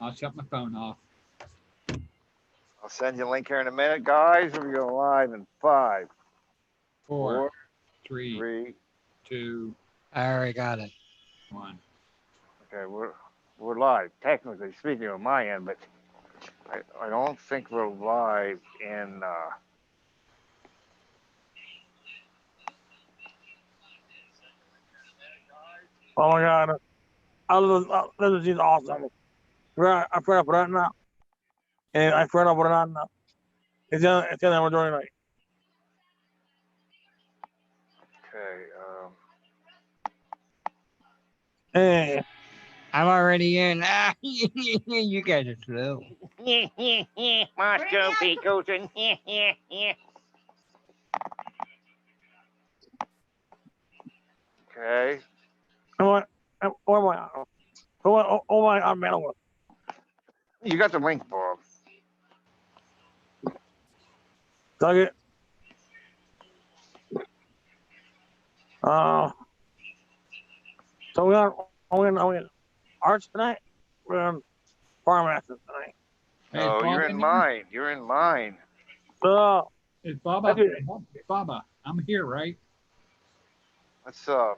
I'll shut my phone off. I'll send you a link here in a minute, guys. We're going live in 5, Four, 4, three, 3. 2, I already got it. 1. Okay, we're live. Technically speaking on my end, but I don't think we're live in. Oh my God. This is awesome. Right, I put up right now. And I put up right now. It's in the majority night. Okay. Hey, I'm already in. Ah, you guys are slow. Moscow Picos and okay. oh my, I'm man. You got the link, Bob. Dug it. So we got arts tonight. We're on farm assets tonight. Hey, is Oh, Bob you're in there? mine. You're in mine. So Is Baba? Okay. Baba, I'm here, right? Let's come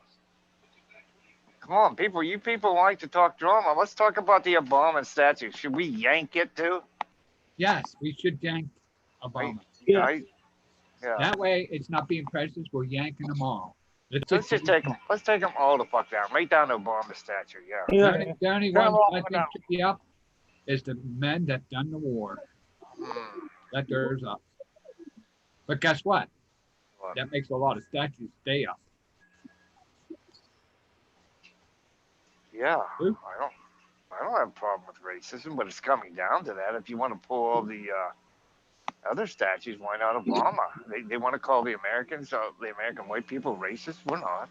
on, people. You people like to talk drama. Let's talk about the Obama statue. Should we yank it too? Yes, we should yank Obama. yeah, Yeah. That way, it's not being prejudiced. We're yanking them all. Let's just take them. Let's take them all the fuck down. Right down the Obama statue. Yeah. yeah. The only Grab one all I of think them should be up is the men that done the war. Let theirs up. But guess what? What? That makes a lot of statues stay up. Yeah. Who? I don't have a problem with racism, but it's coming down to that. If you want to pull all the other statues, why not Obama? They want to call the Americans, the American white people, racist. We're not.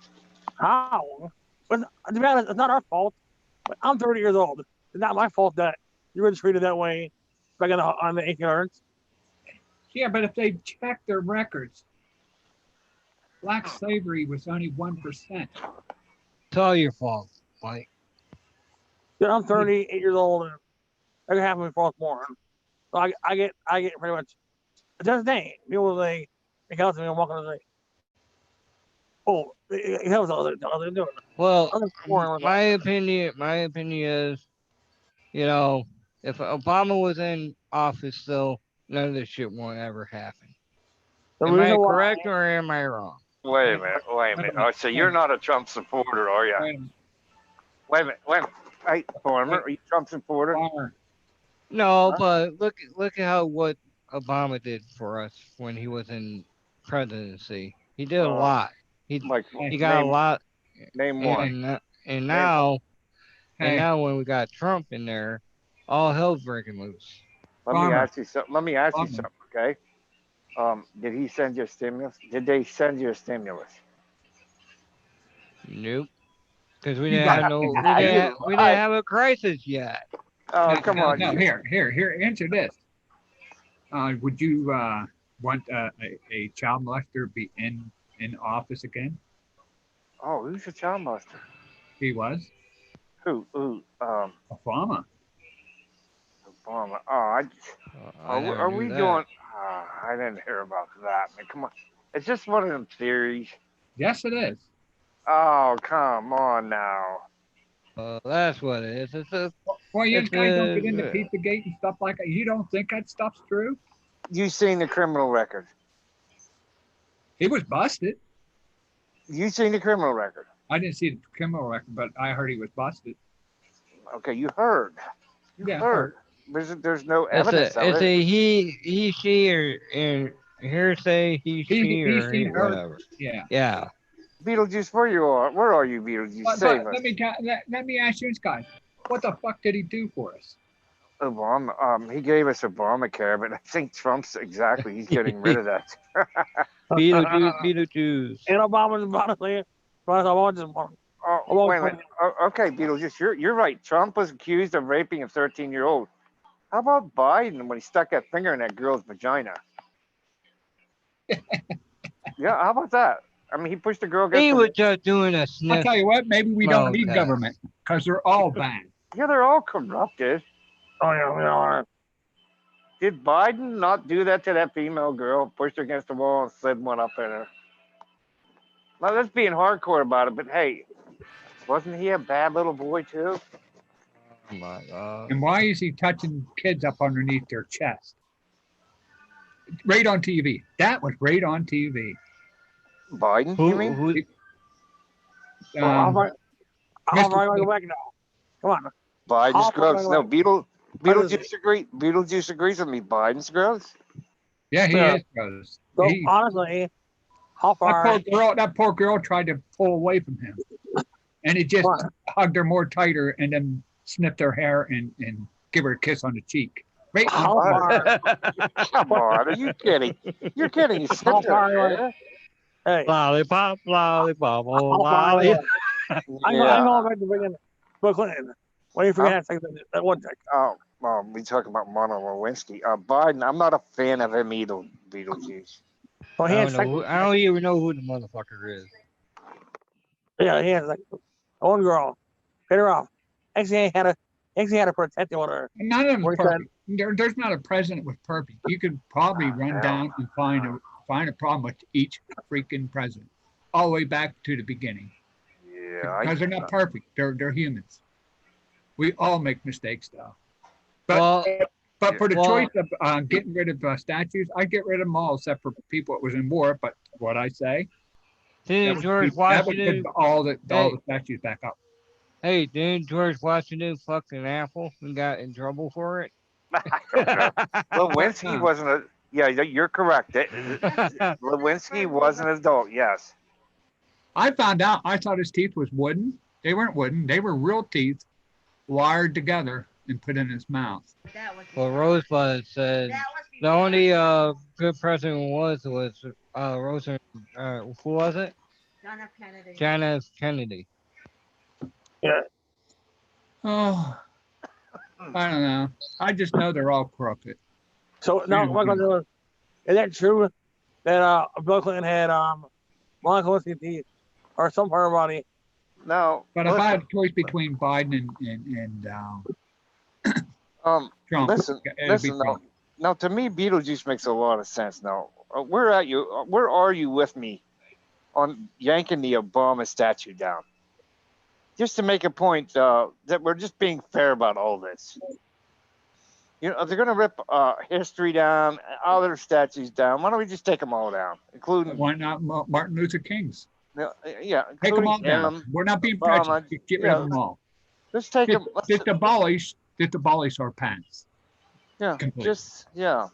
How? But to be honest, it's not our fault. But I'm 30 years old. It's not my fault that you were treated that way back on the 1800s. Yeah, but if they check their records, black slavery was only 1%. It's all your fault, Mike. Yeah, I'm 38 years old and I got half of my fault born. So I get pretty much just thing. People say they come to me and walk on the say, oh, it helps all they're doing. Well, I'm just boring with my opinion is, you know, if Obama was in office still, none of this shit won't ever happen. the Am I reason why. correct or am I wrong? Wait a minute. Oh, so you're not a Trump supporter, are you? Wait a minute. Wait a minute. Hey, Farmer, are you a Trump supporter? Farmer, No, Huh? but look at how what Obama did for us when he was in presidency. He did a lot. He Like, got a lot, Name one. and now hey, when we got Trump in there, all hell's breaking loose. Let me Farmer. ask you something. Farmer. Okay? Did he send you a stimulus? Did they send you a stimulus? Nope, because we You didn't got have it. no, You we didn't have a crisis yet. Oh, No, come no, on. No, here, answer this. Would you want a child molester be in office again? Oh, who's the child molester? He was Who? Obama. Obama. I never Are knew we that. doing? I didn't hear about that. Man, come on. It's just one of them theories. Yes, it is. Oh, come on now. That's what it is. It's a, Well, you It's guys don't get into a- Pizzagate and stuff like that. You don't think that stuff's true? You seen the criminal record? He was busted. You seen the criminal record? I didn't see the criminal record, but I heard he was busted. Okay, you heard. You Yeah, heard. There's no it's evidence a, of it's it. a he, she, or hearsay, he, she, or he, her. whatever. Yeah. Yeah. Beetlejuice, where are you, Beetlejuice? But Save us. let me ask you this, guy. What the fuck did he do for us? Obama, he gave us Obamacare, but I think Trump's he's getting rid of that. Beetlejuice. And Obama's about to say it. But I just want Oh, wait a minute. Okay, Beetlejuice, you're right. Trump was accused of raping a 13-year-old. How about Biden when he stuck that finger in that girl's vagina? Yeah, how about that? I mean, he pushed the girl against He the was just doing a I'll sniff. tell you what, maybe we don't need Okay. government because they're all bad. Yeah, they're all corrupted. Oh yeah, Did Biden not do that to that female girl? Pushed her against the wall and slid one up in her. Now that's being hardcore about it, but hey, wasn't he a bad little boy too? Oh my god. And why is he touching kids up underneath their chest? Right on TV. That was right on TV. Biden, Who you mean? who well, I'll Um, find Mr. go back now. Come on. Biden's How far gross. am I No, going? What is Beetlejuice Beetlejuice agrees with me. Biden's gross. Yeah, he Yeah. is gross. So He, honestly, how that far? poor girl tried to pull away from him, and he just What? hugged her more tighter and then snipped her hair and give her a kiss on the cheek. Right on. How far? Come on, are you kidding? You're kidding. You How snipped far? her hair? Hey, lollipop, lollipop, oh how far? lolly. I'm Yeah. going back to freaking Bill Clinton. Why do you forget that one thing? Oh, we talking about Monica Lewinsky. Biden, I'm not a fan of him either. Beetlejuice. Well, I he had don't know. sex. I don't even know who the motherfucker is. Yeah, he had like one girl. Hit her off. Actually, he had to protect the order. None of them Where he perfect. There's not a president with perfect. You could probably run hell. down and find a problem with each freaking president, all the way back to the beginning. Yeah, Because they're not perfect. They're humans. We all make mistakes, though. Well, But for the well- choice of getting rid of statues, I'd get rid of them all except for people that was in war. But what I say, didn't George that would Washington? put all the statues back up. Hey, didn't George Washington fuck an apple and got in trouble for it? Lewinsky wasn't a. Yeah, you're correct. Lewinsky was an adult. Yes. I found out. I thought his teeth was wooden. They weren't wooden. They were real teeth, wired together and put in his mouth. Well, Rosebud said the only good president was Rosa. Who was it? John F. Kennedy. John F. Kennedy. Oh, I don't know. I just know they're all crooked. So now what I'm gonna do is that true that Bill Clinton had Monica Lewinsky teeth or some part of her body? No. But if I had a choice between Biden and Trump, Listen. it'd be Listen. Trump. Now, to me, Beetlejuice makes a lot of sense. Now, where are you with me on yanking the Obama statue down? Just to make a point that we're just being fair about all this. You know, they're going to rip history down, other statues down. Why don't we just take them all down, including Why not Martin Luther King's? yeah, Take them all including down. him. We're not being Obama, prejudiced. Get rid of yeah. them all. Just take them. Just abolish our pants. Yeah, completely. just yeah.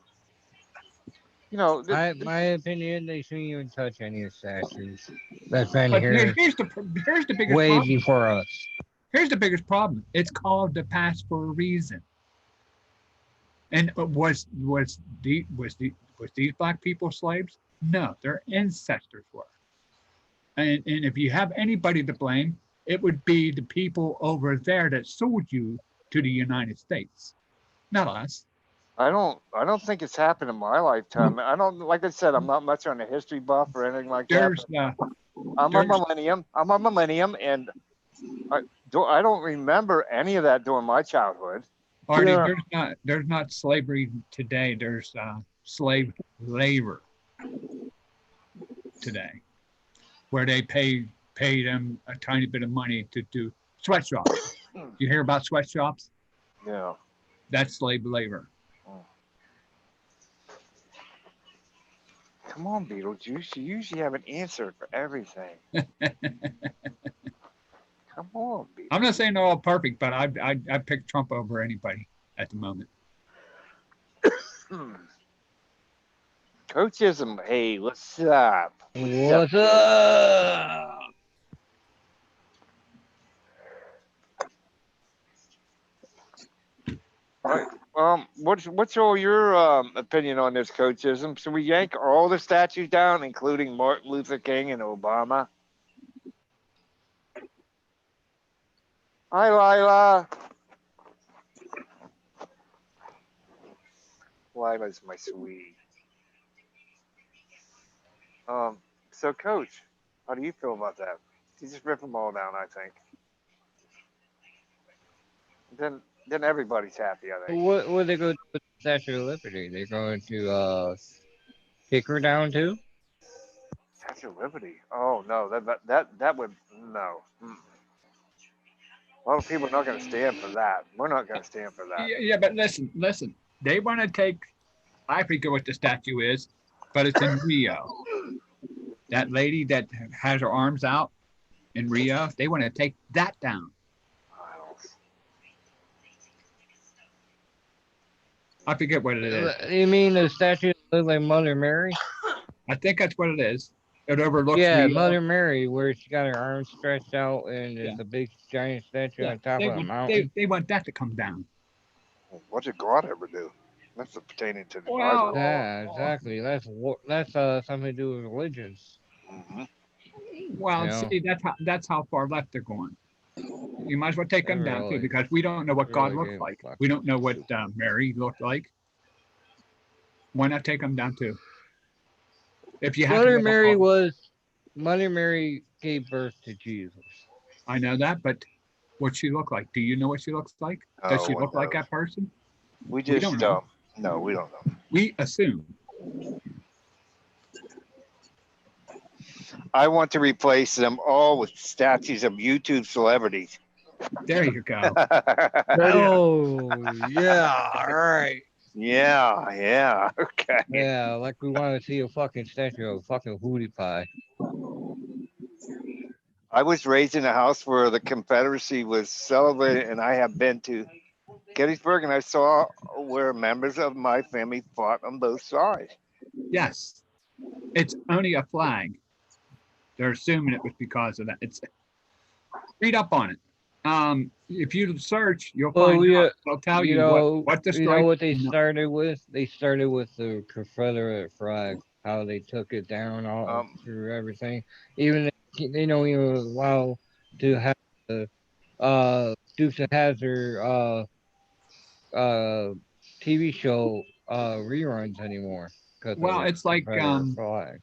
You know, My opinion, they shouldn't even touch any of the statues. That's been But here here's the biggest way problem. before us. Here's the biggest problem. It's called the past for a reason. And was these black people slaves? No, their ancestors were. And if you have anybody to blame, it would be the people over there that sold you to the United States, not us. I don't think it's happened in my lifetime. I don't, like I said, I'm not much on a history buff or anything like that. There's I'm a millennium, and I don't remember any of that during my childhood. Artie, Yeah. there's not slavery today. There's slave labor today, where they pay them a tiny bit of money to do sweatshops. You hear about sweatshops? Yeah. That's slave labor. Come on, Beetlejuice. You usually have an answer for everything. Come on, Beetlejuice. I'm not saying they're all perfect, but I pick Trump over anybody at the moment. Coachism. Hey, what's up? What's up? What's all your opinion on this, Coachism? Should we yank all the statues down, including Martin Luther King and Obama? Hi, Lila. Lila's my sweetie. So, Coach, how do you feel about that? You just rip them all down, I think. then everybody's happy, I think. What they go to with the Statue of Liberty? They're going to kick her down too? Statue of Liberty. Oh no, that would no. A lot of people are not going to stand for that. We're not going to stand for that. Yeah, but listen. They want to take. I forget what the statue is, but it's in Rio. That lady that has her arms out in Rio, they want to take that down. I don't- I forget what it is. You mean the statue that looks like Mother Mary? I think that's what it is. It overlooks Yeah, Rio. Mother Mary, where she got her arms stretched out and there's Yeah. a big giant statue Yeah, on top they, of a want, mountain. they want that to come down. What did God ever do? That's pertaining to the Well, Bible. Yeah, exactly. That's something to do with religions. Mhm. Well, Yeah. see, that's how far left they're going. You might as well take them down too, Really- because we don't know what God really looks getting like. fucked. We don't know what Mary looked like. Why not take them down too? If you have to Mother Mary gave birth to Jesus. I know that, but what she look like? Do you know what she looks like? Does No she one look like knows. that person? We just don't know. No, we don't know. We assume. I want to replace them all with statues of YouTube celebrities. There you go. Oh yeah, all right. yeah, okay. Yeah, like we want to see a fucking statue of fucking Hootie Pie. I was raised in a house where the Confederacy was celebrated, and I have been to Gettysburg, and I saw where members of my family fought on both sides. Yes. It's only a flag. They're assuming it was because of that. It's read up on it. If you search, you'll Well, find yeah, out. They'll tell you you know, what the you know strike. what they no. started with? They started with the Confederate flag. How they took it down all through everything. Even they don't even allow to have the Dukes of Hazzard TV show reruns anymore because Well, of the it's like Confederate flag.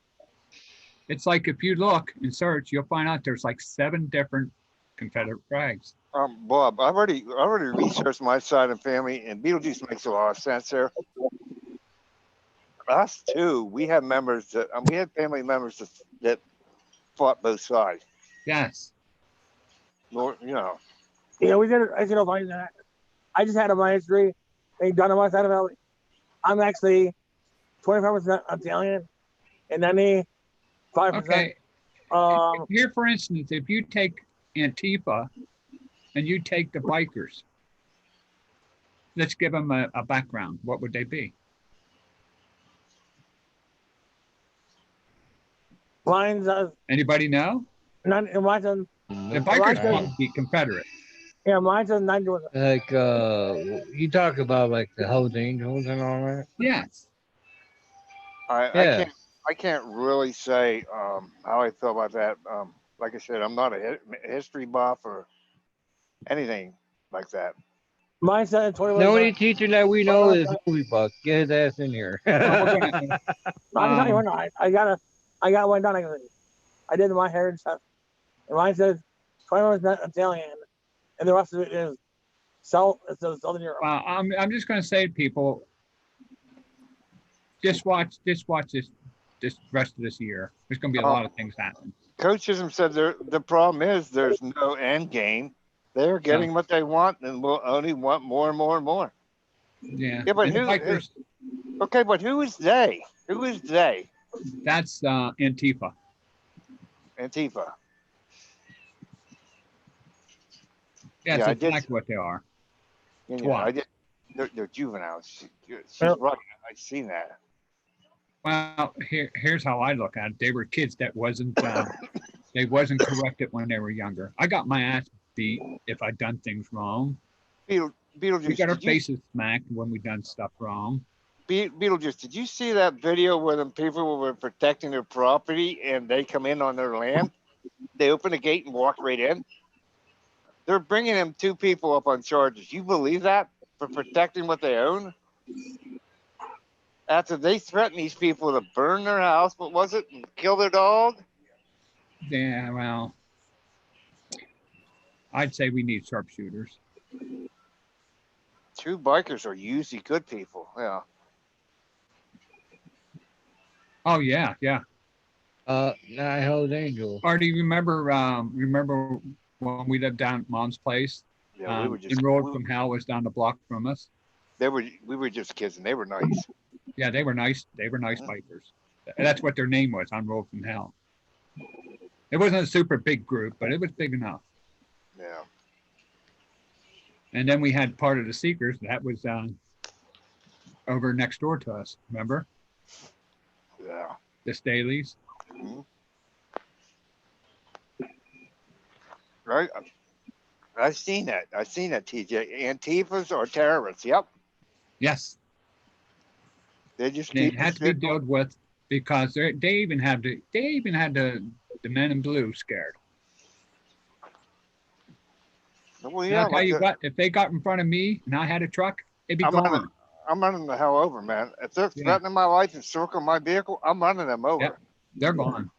it's like if you look and search, you'll find out there's like 7 different Confederate flags. Bob, I've already researched my side of family, and Beetlejuice makes a lot of sense there. Us too. We have members that we had family members that fought both sides. Yes. Lord, you know. Yeah, we did it. I know funny that. I just had a my history thing done on my side of family. I'm actually 25% Italian and then 5%. Okay. Here, for instance, if you take Antifa and you take the bikers, let's give them a background. What would they be? Mine's Anybody know? mine's The bikers Right. want to be Confederate. yeah, mine's 90%. Like you talk about like the Hells Angels and all that. Yes. Yeah. I can't really say how I feel about that. Like I said, I'm not a history buff or anything like that. Mine's 21%. The only teacher that we know is Movie Buck. Get his ass in here. Well, we're gonna- No, I'm telling you, right now, I got one done. I did my hair and stuff. And mine says 21% Italian, and the rest of it is Southern Europe. Well, I'm just going to say to people, just watch this rest of this year. There's going to be a lot of things happening. Coach Chisholm said the problem is there's no end game. They're getting what they want, and will only want more and more and more. Yeah. Yeah, but And the who- bikers, Okay, but who is they? Who is they? that's Antifa. Antifa. Yes, Yeah, I that's did- exactly what they are. You know, Twat. I did. They're juveniles. She's Well- right. I seen that. Well, here's how I look at it. They were kids that wasn't they wasn't corrected when they were younger. I got my ass beat if I'd done things wrong. We Beetlejuice. got our Did you, faces smacked when we done stuff wrong. Beetlejuice, did you see that video where the people were protecting their property and they come in on their land? They open the gate and walk right in. They're bringing them 2 people up on charges. You believe that for protecting what they own? After they threatened these people to burn their house, what was it, and kill their dog? Yeah, well, I'd say we need sharpshooters. True bikers are usually good people. Yeah. Oh yeah, yeah. Night Held Angel. Or do you remember when we lived down at Mom's place? Yeah, we were just. And Road from Hell was down the block from us. We were just kids, and they were nice. Yeah, they were nice. They were nice bikers. That's what their name was, on Road from Hell. It wasn't a super big group, but it was big enough. Yeah. And then we had part of the Seekers. That was over next door to us. Remember? Yeah. The Staleys. Mhm. Right. I've seen that. I've seen that, TJ. Antifas or terrorists. Yep. Yes. They just And it keep had to be dealt with because they even had the men in blue scared. Well, And yeah, I'll tell like you the- what, if they got in front of me and I had a truck, it'd be I'm gone. running the hell over, man. If they're Yeah. threatening my life and circling my vehicle, I'm running them over. Yep. They're gone.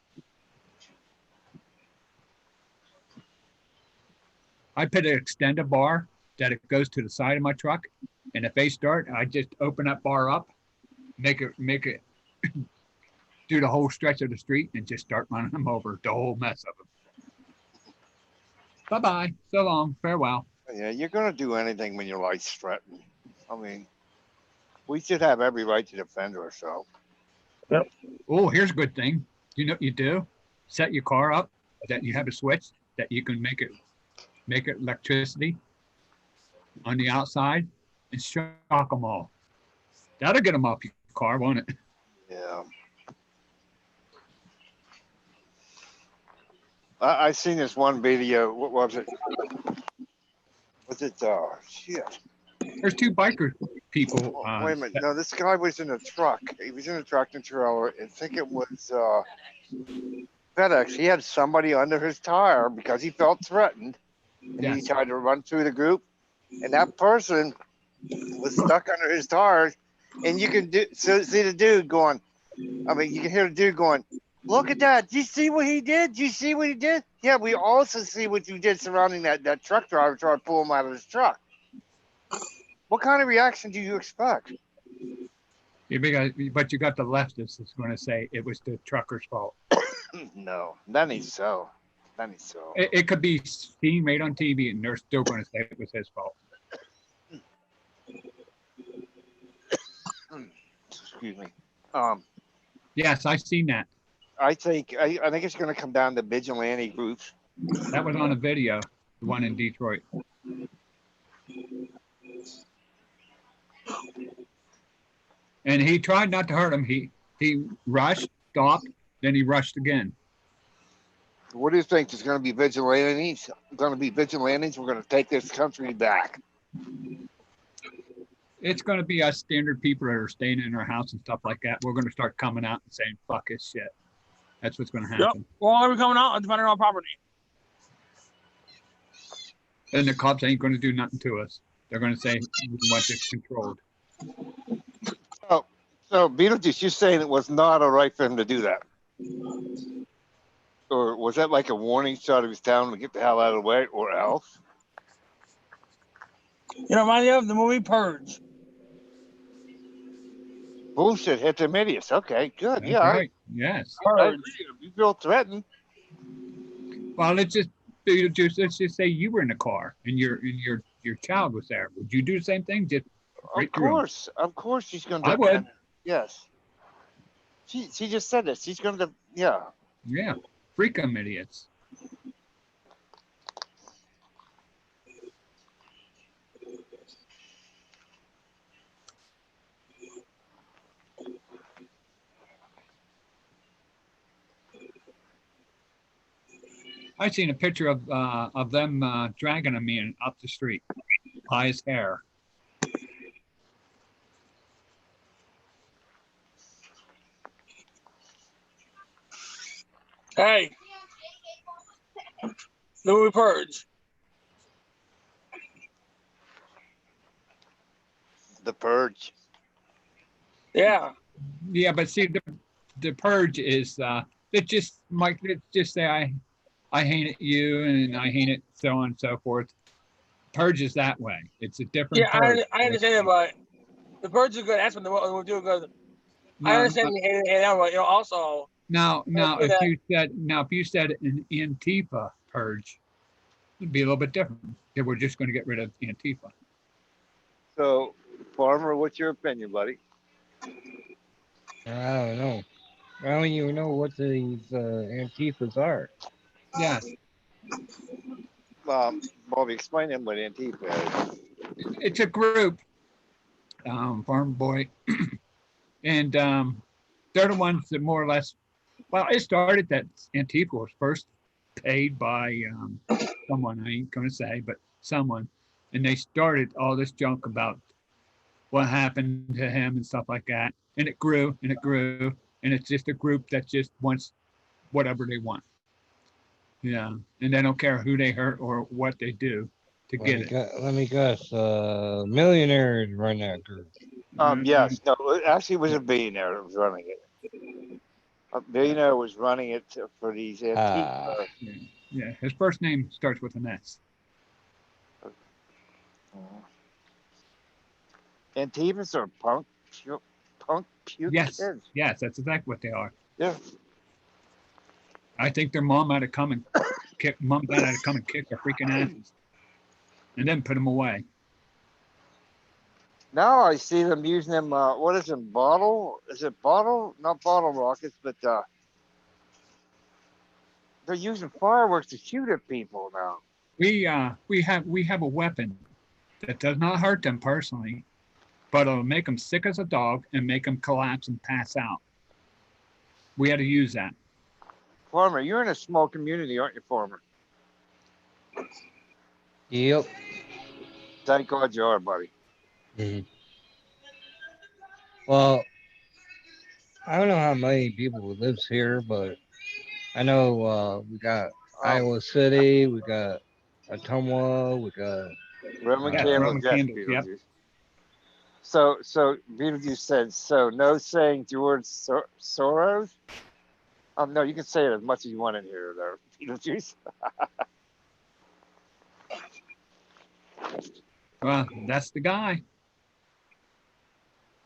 I put an extended bar that it goes to the side of my truck, and if they start, I just open that bar up, make it do the whole stretch of the street, and just start running them over, the whole mess of them. Bye bye, so long, farewell. Yeah, you're gonna do anything when your life's threatened. I mean, we should have every right to defend ourselves. Oh, here's a good thing. You know what you do? Set your car up that you have a switch that you can make it electricity on the outside and shock them all. That'll get them off your car, won't it? Yeah. I seen this one video. What was it? Was it? Shit. There's two biker people. Wait a minute. No, this guy was in a truck. He was in a tractor trailer. I think it was FedEx. He had somebody under his tire because he felt threatened. And he Yes. tried to run through the group. And that person was stuck under his tires. And you can see the dude going, I mean, you can hear the dude going, look at that. Do you see what he did? Do you see what he did? Yeah, we also see what you did surrounding that truck driver trying to pull him out of his truck. What kind of reaction do you expect? But you got the leftists that's going to say it was the trucker's fault. No, that ain't so. That ain't so. It could be seen made on TV, and they're still going to say it was his fault. Excuse me. Yes, I've seen that. I think it's going to come down to vigilante groups. That was on a video, the one in Detroit. And he tried not to hurt him. He rushed, stopped, then he rushed again. What do you think? There's going to be vigilantes? Going to be vigilantes? We're going to take this country back. It's going to be us standard people that are staying in our house and stuff like that. We're going to start coming out and saying, fuck this shit. That's what's going to Yep. happen. Well, we're coming out and defending our property. And the cops ain't going to do nothing to us. They're going to say we want this controlled. So, Beetlejuice, you're saying it was not all right for him to do that? Or was that like a warning shot? He was telling him to get the hell out of the way, or else? You know, remind me of the movie Purge. Bullshit, hit them idiots. Okay, good. That's Yeah, right. Yes. I Purge. agree. You feel threatened. Well, let's just say you were in the car and your child was there. Would you do the same thing? Just right through 'em? Of course, she's going to. I would. Yes. She just said this. She's going to. Yeah. Yeah. Freak 'em idiots. I seen a picture of them dragging a man up the street by his hair. Hey. The movie Purge. The Purge. Yeah. Yeah, but see, the purge is it just Mike. Let's just say I hate it you and I hate it so on and so forth. Purge is that way. It's a different Yeah, purge. I understand it, but the birds are good. That's when we're doing good. I No, understand you hate it, but also. now, do that. if you said an Antifa purge, it'd be a little bit different. If we're just going to get rid of Antifa. So, Farmer, what's your opinion, buddy? I don't know. I don't even know what these Antifas are. Yes, Bobby, explain them what Antifa is. it's a group, Farm Boy, and they're the ones that more or less. Well, it started that Antifa was first paid by someone. I ain't going to say, but someone, and they started all this junk about what happened to him and stuff like that. And it grew and it grew. And it's just a group that just wants whatever they want. Yeah. And they don't care who they hurt or what they do to get it. Let me guess. Millionaires run that group. Yes. No, actually, it was a billionaire that was running it. A billionaire was running it for these Antifa. Yeah. His first name starts with an S. Antifas are punk puke Yes. kids. Yes, that's exactly what they are. Yeah. I think their mom had to come and kick their freaking asses and then put them away. Now I see them using them. What is it? Bottle? Is it bottle? Not bottle rockets, but they're using fireworks to shoot at people now. We have a weapon that does not hurt them personally, but it'll make them sick as a dog and make them collapse and pass out. We had to use that. Farmer, you're in a small community, aren't you, Farmer? Yep. Thank God you are, buddy. Mm-hmm. Well, I don't know how many people lives here, but I know we got Iowa City, we got Ottumwa, we got Roman Roman candles, yes, candles, Beetlejuice. yep. So Beetlejuice said, so no saying George Soros? No, you can say it as much as you want in here, though, Beetlejuice. Well, that's the guy.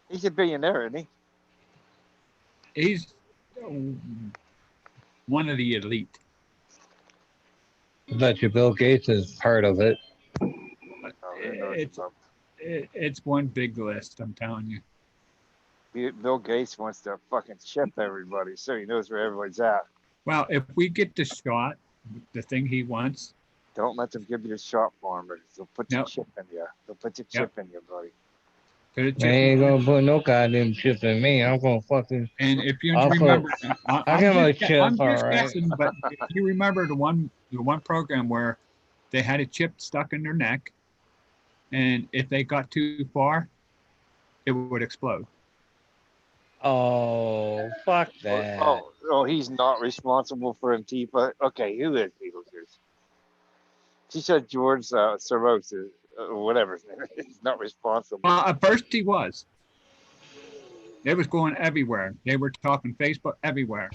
He's a billionaire, isn't he? He's one of the elite. I bet you Bill Gates is part of it. It's one big list, I'm telling you. Bill Gates wants to fucking chip everybody so he knows where everybody's at. Well, if we get the shot, the thing he wants. Don't let them give you the shot, Farmer. They'll put your chip in you. They'll put your chip in you, buddy. They ain't gonna put no goddamn chip in me. I'm gonna fucking. And if you remember, I'm just guessing, but if you remember the one program where they had a chip stuck in their neck, and if they got too far, it would explode. Oh, fuck that. Oh, he's not responsible for Antifa. Okay, who is Beetlejuice? She said George Soros, whatever his name is, he's not responsible. Well, at first he was. It was going everywhere. They were talking Facebook everywhere.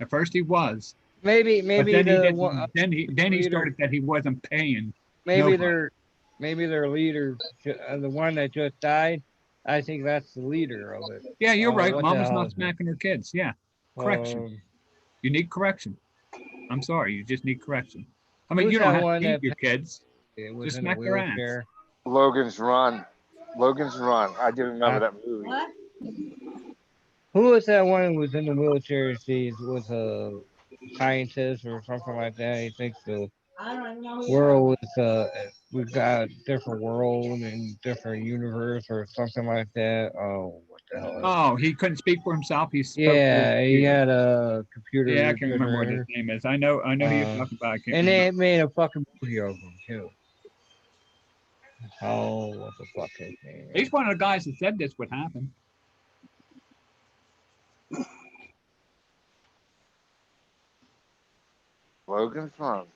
At first he was. Maybe then he started that he wasn't paying. Maybe their leader, the one that just died. I think that's the leader of it. Yeah, you're right. Mama's not smacking her kids. Yeah, correction. You need correction. I'm sorry, you just need correction. I mean, you don't have to beat your kids. Just smack their ass. Logan's Run. I do remember that movie. What? Who was that one who was in the wheelchair? He was a scientist or something like that. He thinks the world is we've got a different world and different universe or something like that. Oh, what the hell? Oh, he couldn't speak for himself. He had a computer. Yeah, I can't remember what his name is. I know who you're talking about. And they made a fucking movie of him too. Oh, what the fuck his name? He's one of the guys that said this would happen. Logan's Run.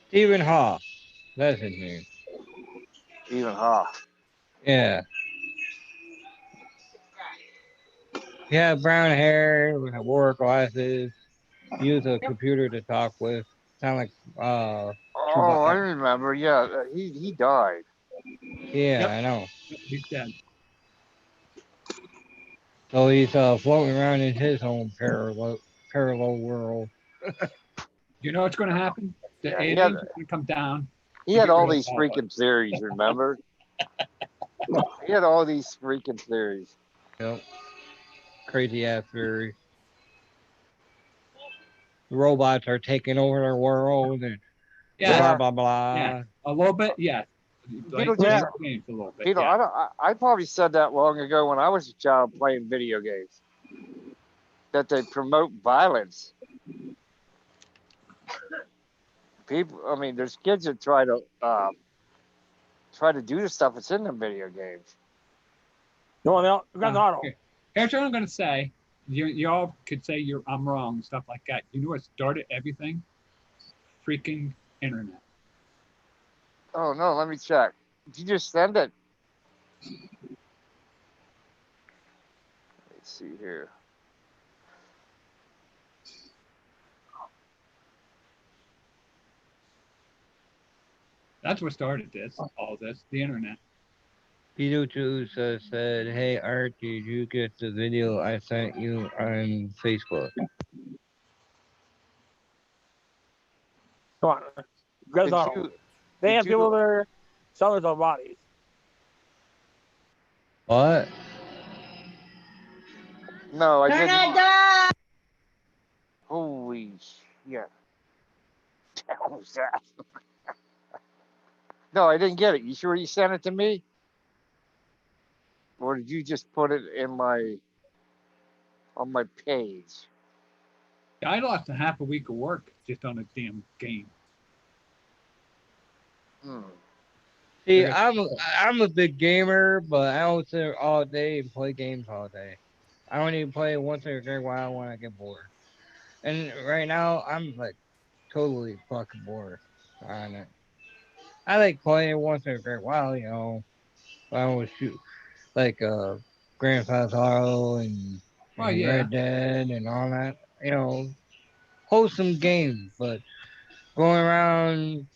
Stephen Hawking. That's his name. Stephen Hawking. Yeah. He had brown hair, wore glasses. use a computer to talk with. Sound like Oh, I Chewbacca. remember. Yeah, he died. Yeah, Yep. I know. He's dead. So he's floating around in his own parallel world. You know what's going to happen? The Yeah, aliens are going to come down he and had get all rid of these all of us. freaking theories. Remember? He had all these freaking theories. Yep. Crazy ass theory. The robots are taking over their world and Yeah, blah Yeah, blah blah. yeah, a little bit. Yeah, like Beetlejuice. Yeah. games a little bit. You know, Yeah, I probably said that long ago when I was a child playing video games that they promote violence. People, I mean, there's kids that try to do the stuff that's in the video games. No, no, Grand Auto. okay. Here's what I'm going to say. You all could say I'm wrong and stuff like that. You know what started everything? Freaking internet. Oh no, let me check. Did you just send it? Let's see here. That's what started this. All this. The internet. Beetlejuice said, "Hey Art, did you get the video I sent you on Facebook?" Come on. Grand Did Auto. you? They Did have people you? that are selling their bodies. What? No, I didn't. Holy shit! What was that? No, I didn't get it. You sure you sent it to me, or did you just put it in on my page? I lost a half a week of work just on a damn game. Hmm. See, Like, I'm a big gamer, but I don't sit all day and play games all day. I only play once in a great while when I get bored. And right now, I'm like totally fucking bored on it. I like playing once in a great while, you know. I always shoot like Grand Theft Auto well, and yeah. Red Dead and all that, you know, wholesome games. But going around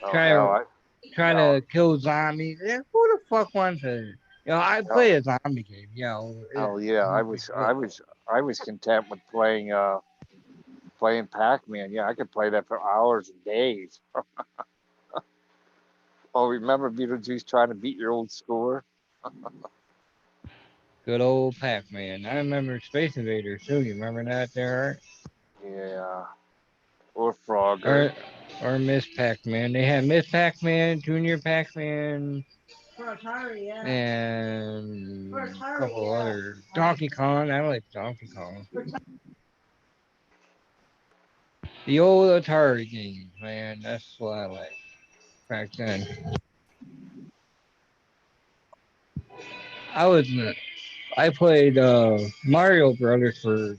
Oh trying no, trying no, to kill zombies, who the fuck wants to? You know, I no. play a zombie game. You know, Oh yeah, it's no big deal. I was content with playing Pac-Man. Yeah, I could play that for hours and days. Oh, remember Beetlejuice trying to beat your old score? Good old Pac-Man. I remember Space Invaders too. You remember that there? Yeah, or Frogger. Or or Miss Pac-Man. They had Miss Pac-Man, Junior Pac-Man, and a couple other Donkey Kong. I like Donkey Kong. The old Atari games, man. That's what I like back then. I was I played Mario Brothers for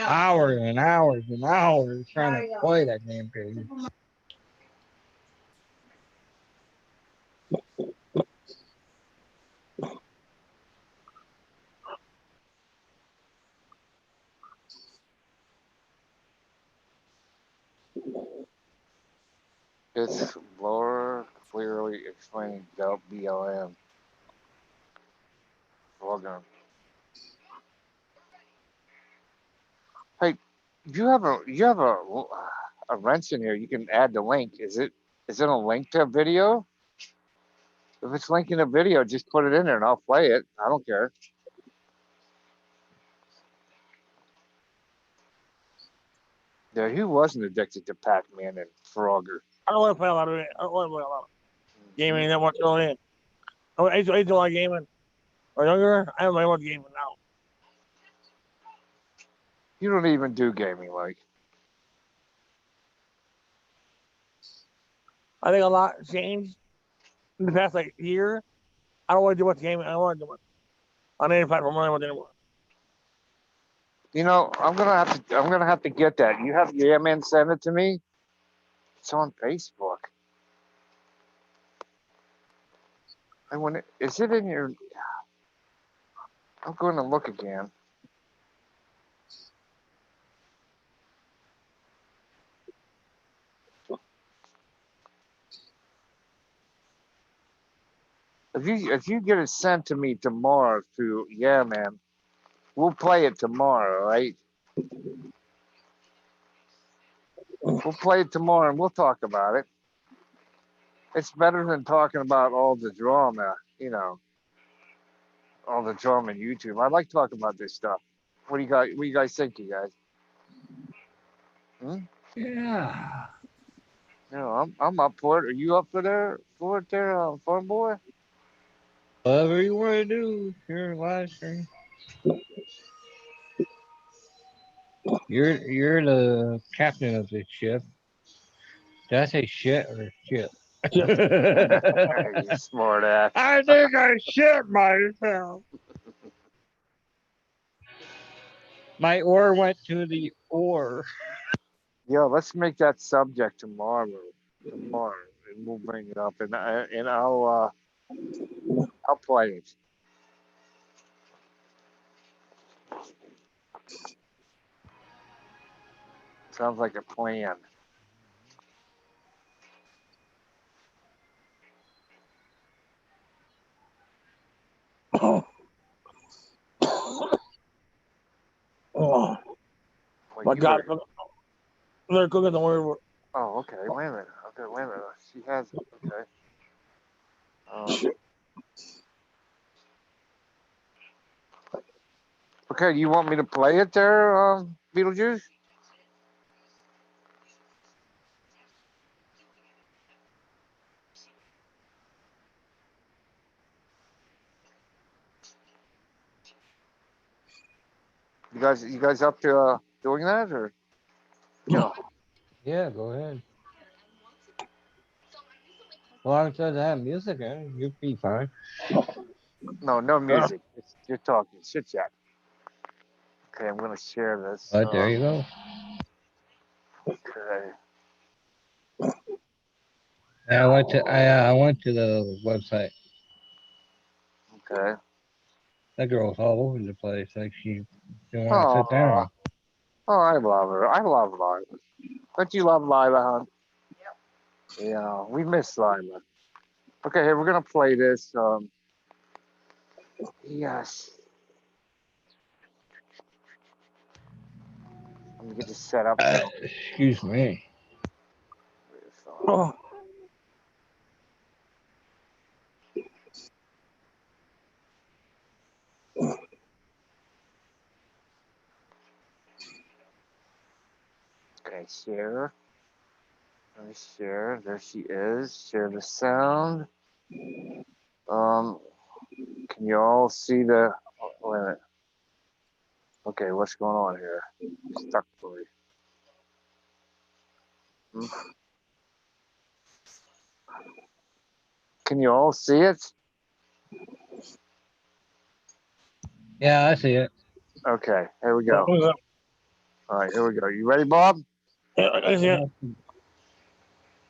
hours and hours and hours trying to play that damn game. It's Laura clearly explained about BLM. Frogger. Hey, you have a wrench in here. You can add the link. Is it a link to a video? If it's linking a video, just put it in there and I'll play it. I don't care. Yeah, who wasn't addicted to Pac-Man and Frogger? I don't want to play a lot of it. I don't want to play a lot of gaming that much early. I used to like gaming or younger. I don't play much gaming now. You don't even do gaming, like. I think a lot changed in the past like year. I don't want to do much gaming. I don't want to do much on any platform anymore. You know, I'm gonna have to get that. You have your man send it to me. It's on Facebook. I want it. Is it in your? I'm going to look again. If you get it sent to me tomorrow through, yeah, man, we'll play it tomorrow, right? We'll play it tomorrow and we'll talk about it. It's better than talking about all the drama, all the drama on YouTube. I like talking about this stuff. What do you guys think, you guys? Yeah. I'm up for it. Are you up for it there, Farm Boy? Whatever you want to do, your live stream. You're the captain of this ship. Did I say shit or ship? You smart ass. I think I shit myself. My oar went to the oar. Yo, let's make that subject tomorrow, and we'll bring it up, and I'll play it. Sounds like a plan. Oh, Well, my you God. better- They're cooking the word. Oh, okay. Wait a minute. Okay, wait a minute. She has it. Okay. Okay. You want me to play it there, Beetlejuice? You guys up to doing that or? Yeah. Yeah, go ahead. Well, I'm trying to have music in. You'd be fine. No music. You're talking chit chat. Okay, I'm gonna share this. But there you go. Okay. I went to the website. Okay. That girl's all over the place. Like she didn't want to sit down. Oh, I love her. I love Lila. Don't you love Lila, hon? Yep. Yeah, we miss Lila. Okay, here we're gonna play this. Yes. Let me get this set up. Excuse me. Oh. Okay, share. Let me share. There she is. Share the sound. Can you all see the? Oh, wait a minute. Okay, what's going on here? Stuck for me. Can you all see it? Yeah, I see it. Okay, here we go. All right, here we go. You ready, Bob? Yeah.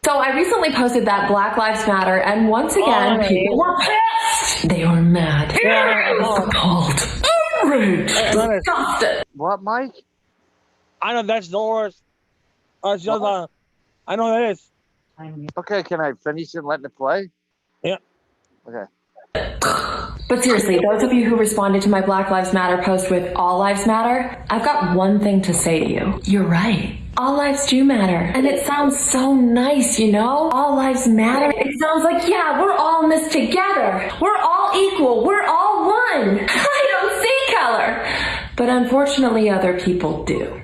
So I recently posted that Black Lives Matter, and once again, people were pissed. They were mad. Cold. Outraged. Disgusted. What, Mike? I know that's Doris. I know that is. Okay, can I finish and let it play? Yeah. Okay. But seriously, those of you who responded to my Black Lives Matter post with All Lives Matter, I've got one thing to say to you. You're right. All lives do matter. And it sounds so nice, you know? All lives matter. It sounds like, yeah, we're all in this together. We're all equal. We're all one. I don't see color. But unfortunately, other people do.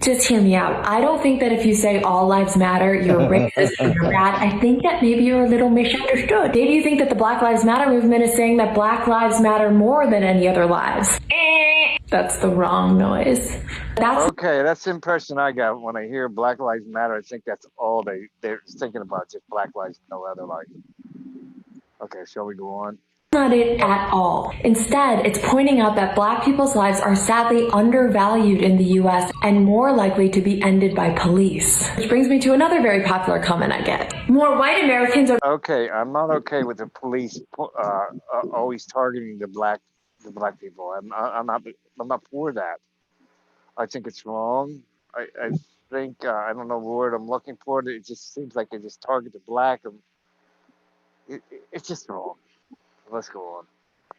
Just hear me out. I don't think that if you say all lives matter, you're racist or you're bad. I think that maybe you're a little misunderstood. Maybe you think that the Black Lives Matter movement is saying that Black lives matter more than any other lives. That's the wrong noise. That's the impression I got when I hear Black Lives Matter. I think that's all they're thinking about, just Black lives, no other life. Okay, shall we go on? Not it at all. Instead, it's pointing out that Black people's lives are sadly undervalued in the US and more likely to be ended by police. Which brings me to another very popular comment I get. More white Americans are... Okay, I'm not okay with the police always targeting the black people. I'm not for that. I think it's wrong. I think I don't know the word I'm looking for. It just seems like they just target the black. It's just wrong. Let's go on.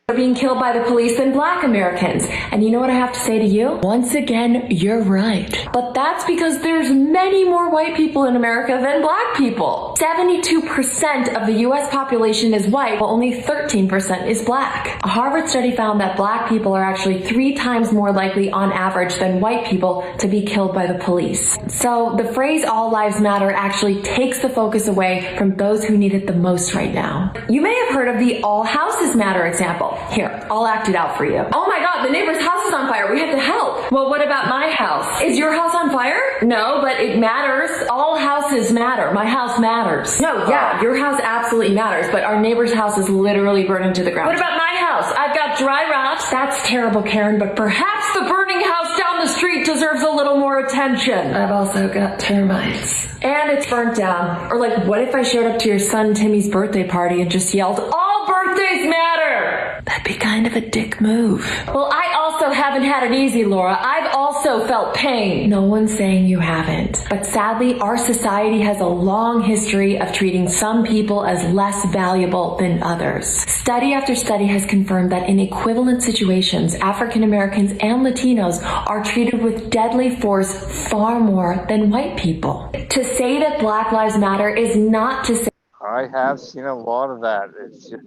Are being killed by the police than black Americans. And you know what I have to say to you? Once again, you're right. But that's because there's many more white people in America than black people. 72% of the US population is white, while only 13% is black. A Harvard study found that black people are actually 3 times more likely on average than white people to be killed by the police. So the phrase all lives matter actually takes the focus away from those who need it the most right now. You may have heard of the all houses matter example. Here, I'll act it out for you. Oh my god, the neighbor's house is on fire. We have to help. Well, what about my house? Is your house on fire? No, but it matters. All houses matter. My house matters. No, yeah, your house absolutely matters, but our neighbor's house is literally burning to the ground. What about my house? I've got dry rot. That's terrible, Karen, but perhaps the burning house down the street deserves a little more attention. I've also got termites. And it's burnt down. Or like, what if I showed up to your son Timmy's birthday party and just yelled, all birthdays matter? That'd be kind of a dick move. Well, I also haven't had it easy, Laura. I've also felt pain. No one's saying you haven't. But sadly, our society has a long history of treating some people as less valuable than others. Study after study has confirmed that in equivalent situations, African Americans and Latinos are treated with deadly force far more than white people. To say that Black Lives Matter is not to say I have seen a lot of that. It's just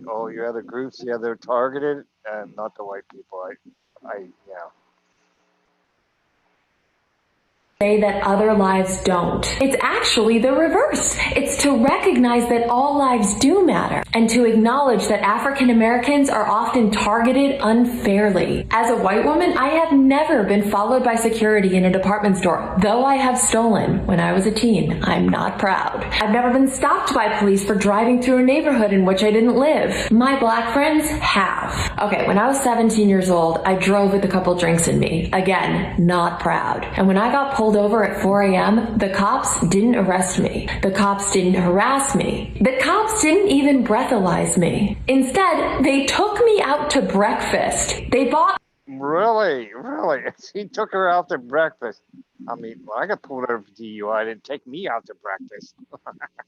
all your other groups, yeah, they're targeted, and not the white people. Yeah. that other lives don't. It's actually the reverse. It's to recognize that all lives do matter and to acknowledge that African Americans are often targeted unfairly. As a white woman, I have never been followed by security in a department store, though I have stolen when I was a teen. I'm not proud. I've never been stopped by police for driving through a neighborhood in which I didn't live. My black friends have. Okay, when I was 17 years old, I drove with a couple drinks in me. Again, not proud. And when I got pulled over at 4 a.m., the cops didn't arrest me. The cops didn't harass me. The cops didn't even breathalyze me. Instead, they took me out to breakfast. They bought Really? He took her out to breakfast. I mean, when I got pulled over for DUI, didn't take me out to breakfast.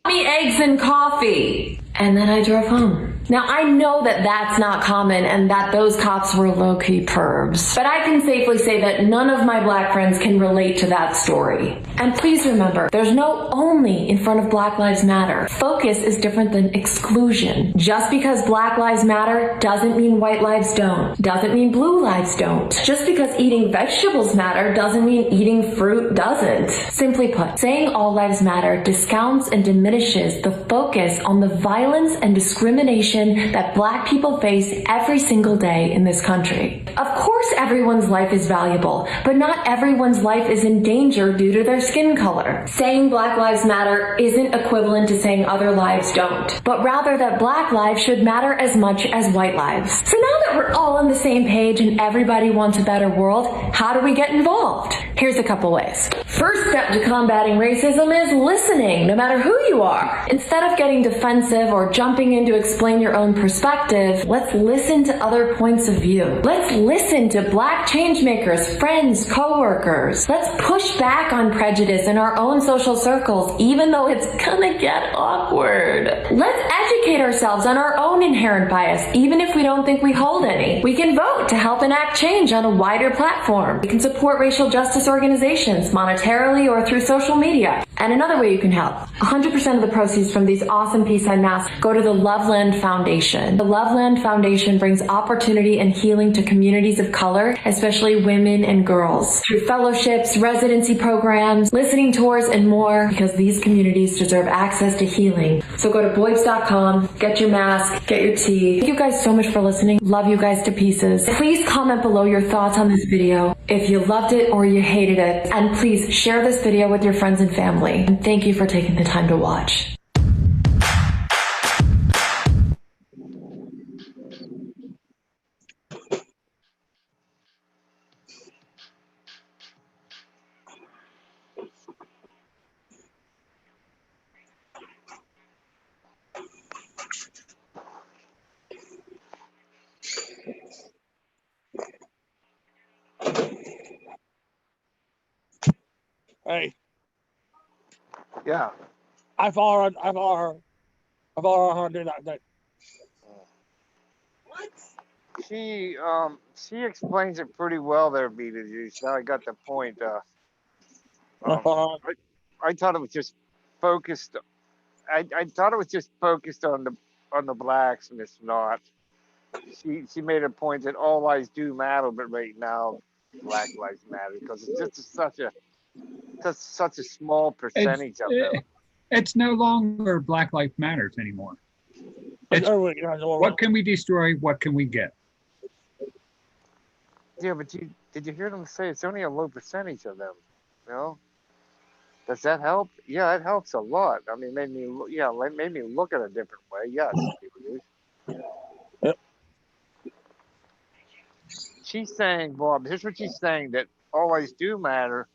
me eggs and coffee. And then I drove home. Now, I know that that's not common and that those cops were low-key pervs. But I can safely say that none of my black friends can relate to that story. And please remember, there's no only in front of Black Lives Matter. Focus is different than exclusion. Just because Black Lives Matter doesn't mean white lives don't. Doesn't mean blue lives don't. Just because eating vegetables matter doesn't mean eating fruit doesn't. Simply put, saying all lives matter discounts and diminishes the focus on the violence and discrimination that black people face every single day in this country. Of course, everyone's life is valuable, but not everyone's life is in danger due to their skin color. Saying Black Lives Matter isn't equivalent to saying other lives don't, but rather that black lives should matter as much as white lives. So now that we're all on the same page and everybody wants a better world, how do we get involved? Here's a couple ways. First step to combating racism is listening, no matter who you are. Instead of getting defensive or jumping in to explain your own perspective, let's listen to other points of view. Let's listen to black changemakers, friends, coworkers. Let's push back on prejudice in our own social circles, even though it's gonna get awkward. Let's educate ourselves on our own inherent bias, even if we don't think we hold any. We can vote to help enact change on a wider platform. We can support racial justice organizations monetarily or through social media. And another way you can help, 100% of the proceeds from these awesome peace sign masks go to the Loveland Foundation. The Loveland Foundation brings opportunity and healing to communities of color, especially women and girls, through fellowships, residency programs, listening tours, and more, because these communities deserve access to healing. So go to boibs.com, get your mask, get your tea. Thank you guys so much for listening. Love you guys to pieces. Please comment below your thoughts on this video, if you loved it or you hated it, and please share this video with your friends and family. And thank you for taking the time to watch. Hey, Yeah. I follow her. I thought I did that. She explains it pretty well there, Beetlejuice. Now I got the point. I thought it was just focused. I thought it was just focused on the blacks, and it's not. She made a point that all lives do matter, but right now, Black Lives Matter because it's just such a small percentage of them. It's no longer Black Lives Matters anymore. It's, what can we destroy? What can we get? Yeah, but did you hear them say it's only a low percentage of them? You know, does that help? Yeah, it helps a lot. I mean, made me look at it a different way. Yes, Yep. She's saying, Bob. Here's what she's saying: that all lives do matter,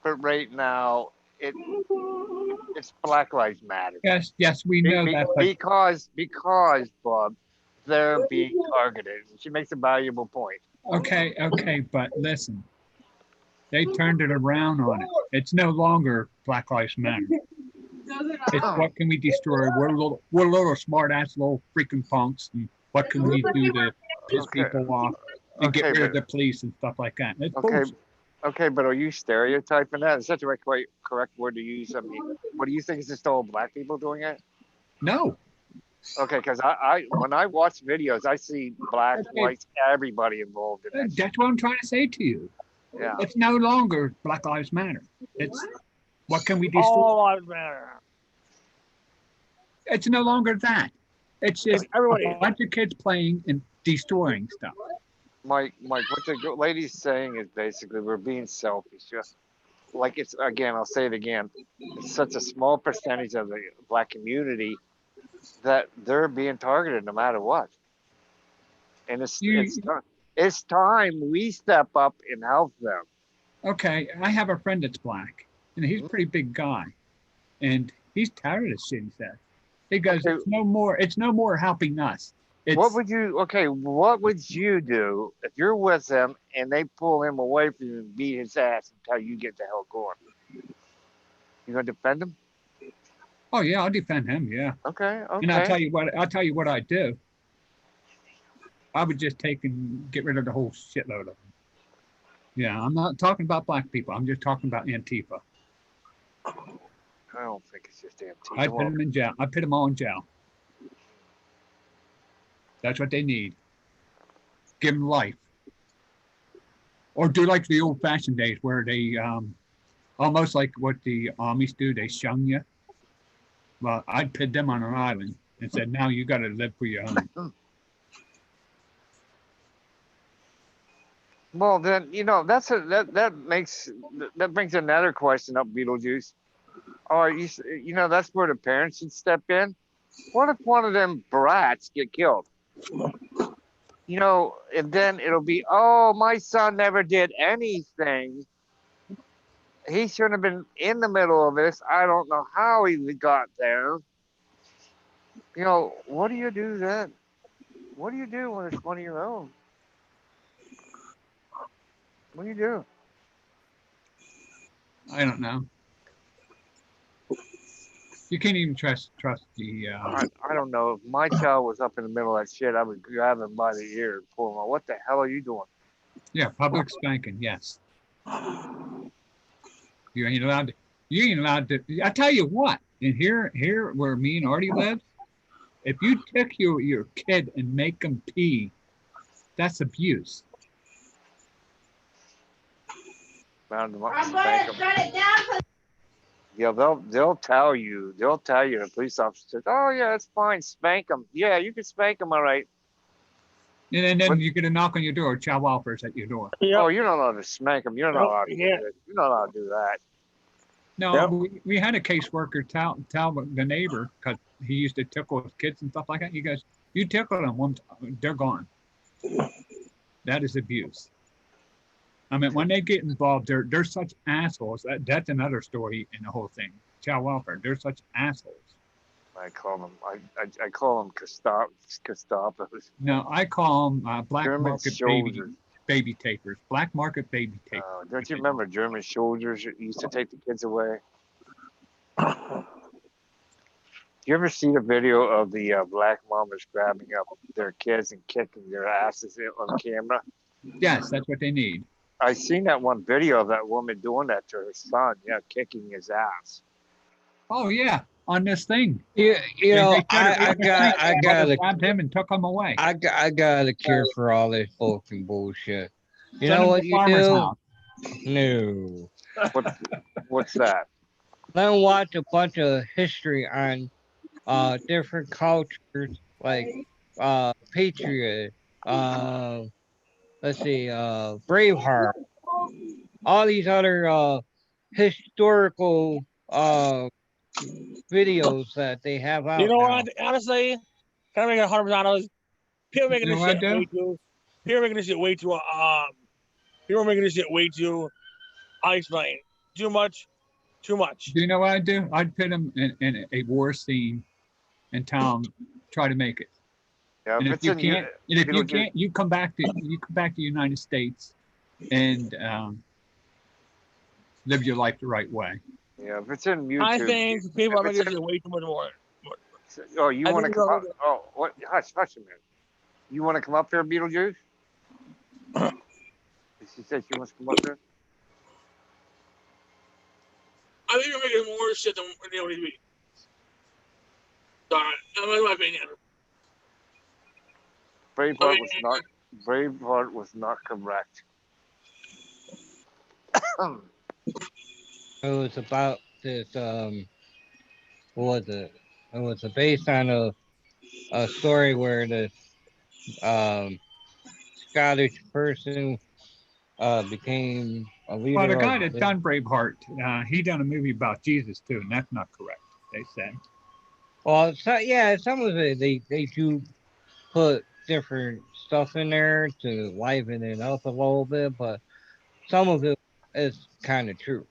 but right now it's Black Lives Matter. Yes, we know that. Because Bob, they're being targeted. She makes a valuable point. Okay, but listen, they turned it around on it. It's no longer Black Lives Matter. It's what can we destroy? We're little smart ass little freaking punks, and what can we do to piss people off and get rid of the police and stuff like that? It's bullshit. Okay, but are you stereotyping that? Is that the correct word to use? I mean, what do you think? Is this all black people doing it? No. Okay, because when I watch videos, I see blacks, whites, everybody involved in it. That's what I'm trying to say to you. Yeah. It's no longer Black Lives Matter. It's what can we destroy? All lives matter. It's no longer that. It's just everybody. A bunch of kids playing and destroying stuff. Mike, what the lady's saying is basically we're being selfish. Just like it's again, I'll say it again. It's such a small percentage of the black community that they're being targeted no matter what. And it's time we step up and help them. Okay, I have a friend that's black, and he's a pretty big guy, and he's tired of this shit. He says, he goes, "It's no more helping us." What would you do if you're with him and they pull him away from you and beat his ass until you get the hell going? You gonna defend him? Oh yeah, I'll defend him. Yeah. Okay. And I'll tell you what I do. I would just take and get rid of the whole shitload of them. Yeah, I'm not talking about black people. I'm just talking about Antifa. I don't think it's just Antifa. I'd put them in jail. I'd put them all in jail. That's what they need. Give them life. Or do like the old-fashioned days where they, almost like what the Amish do, they shun you. Well, I'd put them on an island and said, now you got to live for your own. Well, then, that brings another question up, Beetlejuice. Or, that's where the parents should step in. What if one of them brats get killed? And then it'll be, oh, my son never did anything. He shouldn't have been in the middle of this. I don't know how he got there. What do you do then? What do you do when it's one of your own? What do you do? I don't know. You can't even trust the. I don't know. If my child was up in the middle of that shit, I would grab him by the ear and pull him out. What the hell are you doing? Yeah, public spanking. Yes. You ain't allowed to. You ain't allowed to. I tell you what. And here where me and Artie live, if you take your kid and make them pee, that's abuse. I'm gonna shut it down. Yeah, they'll tell you. The police officer says, "Oh yeah, it's fine. Spank them. Yeah, you can spank them, all right." And then you get a knock on your door. Child welfare's at your door. Yep. Oh, you're not allowed to spank them. You're not allowed to do that. You're not allowed to do that. No, we had a caseworker tell the neighbor because he used to tickle his kids and stuff like that. He goes, "You tickle them once, they're gone." That is abuse. I mean, when they get involved, they're such assholes. That's another story in the whole thing. Child welfare, they're such assholes. I call them Gestapos. No, I call them black German market soldiers. baby takers. Black market baby takers. Don't you remember German soldiers used to take the kids away? You ever see the video of the black mamas grabbing up their kids and kicking their asses on camera? Yes, that's what they need. I seen that one video of that woman doing that to her son. Yeah, kicking his ass. Oh yeah, on this thing. You know, They showed it I right in the got, thing. I The got mother a, grabbed him and took him away. I got a cure for all this fucking bullshit. You Send know him what to you farmer's do? house. No. What's that? Let them watch a bunch of history on different cultures like Patriot, let's see, Braveheart, all these other historical videos that they have out You know now. what? Honestly, kind of making 100% honest. People making You this know what I shit do? way too. People making this shit way too. People making this shit way too. I explain. Too much. Too much. Do you know what I'd do? I'd put him in a war scene and tell him, try to make it. Yeah, And if if it's you in can't, and if it'll you get- can't, you come back to the United States and live your life the right way. yeah, if it's in YouTube. I think people are if it's making this in- shit way too much more. Oh, you I want to think come we're up? Oh, what? Hush a minute. You want to come up here, Beetlejuice? She said she wants to come up here. I think we're making more shit than they already be. Sorry, that's my opinion. Braveheart was not correct. It was about this what was it? It was based on a story where this Scottish person became a leader. Well, the guy of that done Braveheart, he done a movie about Jesus too, and that's not correct. They said. Well, so, yeah, some of it they do put different stuff in there to liven it up a little bit, but some of it is kind of true.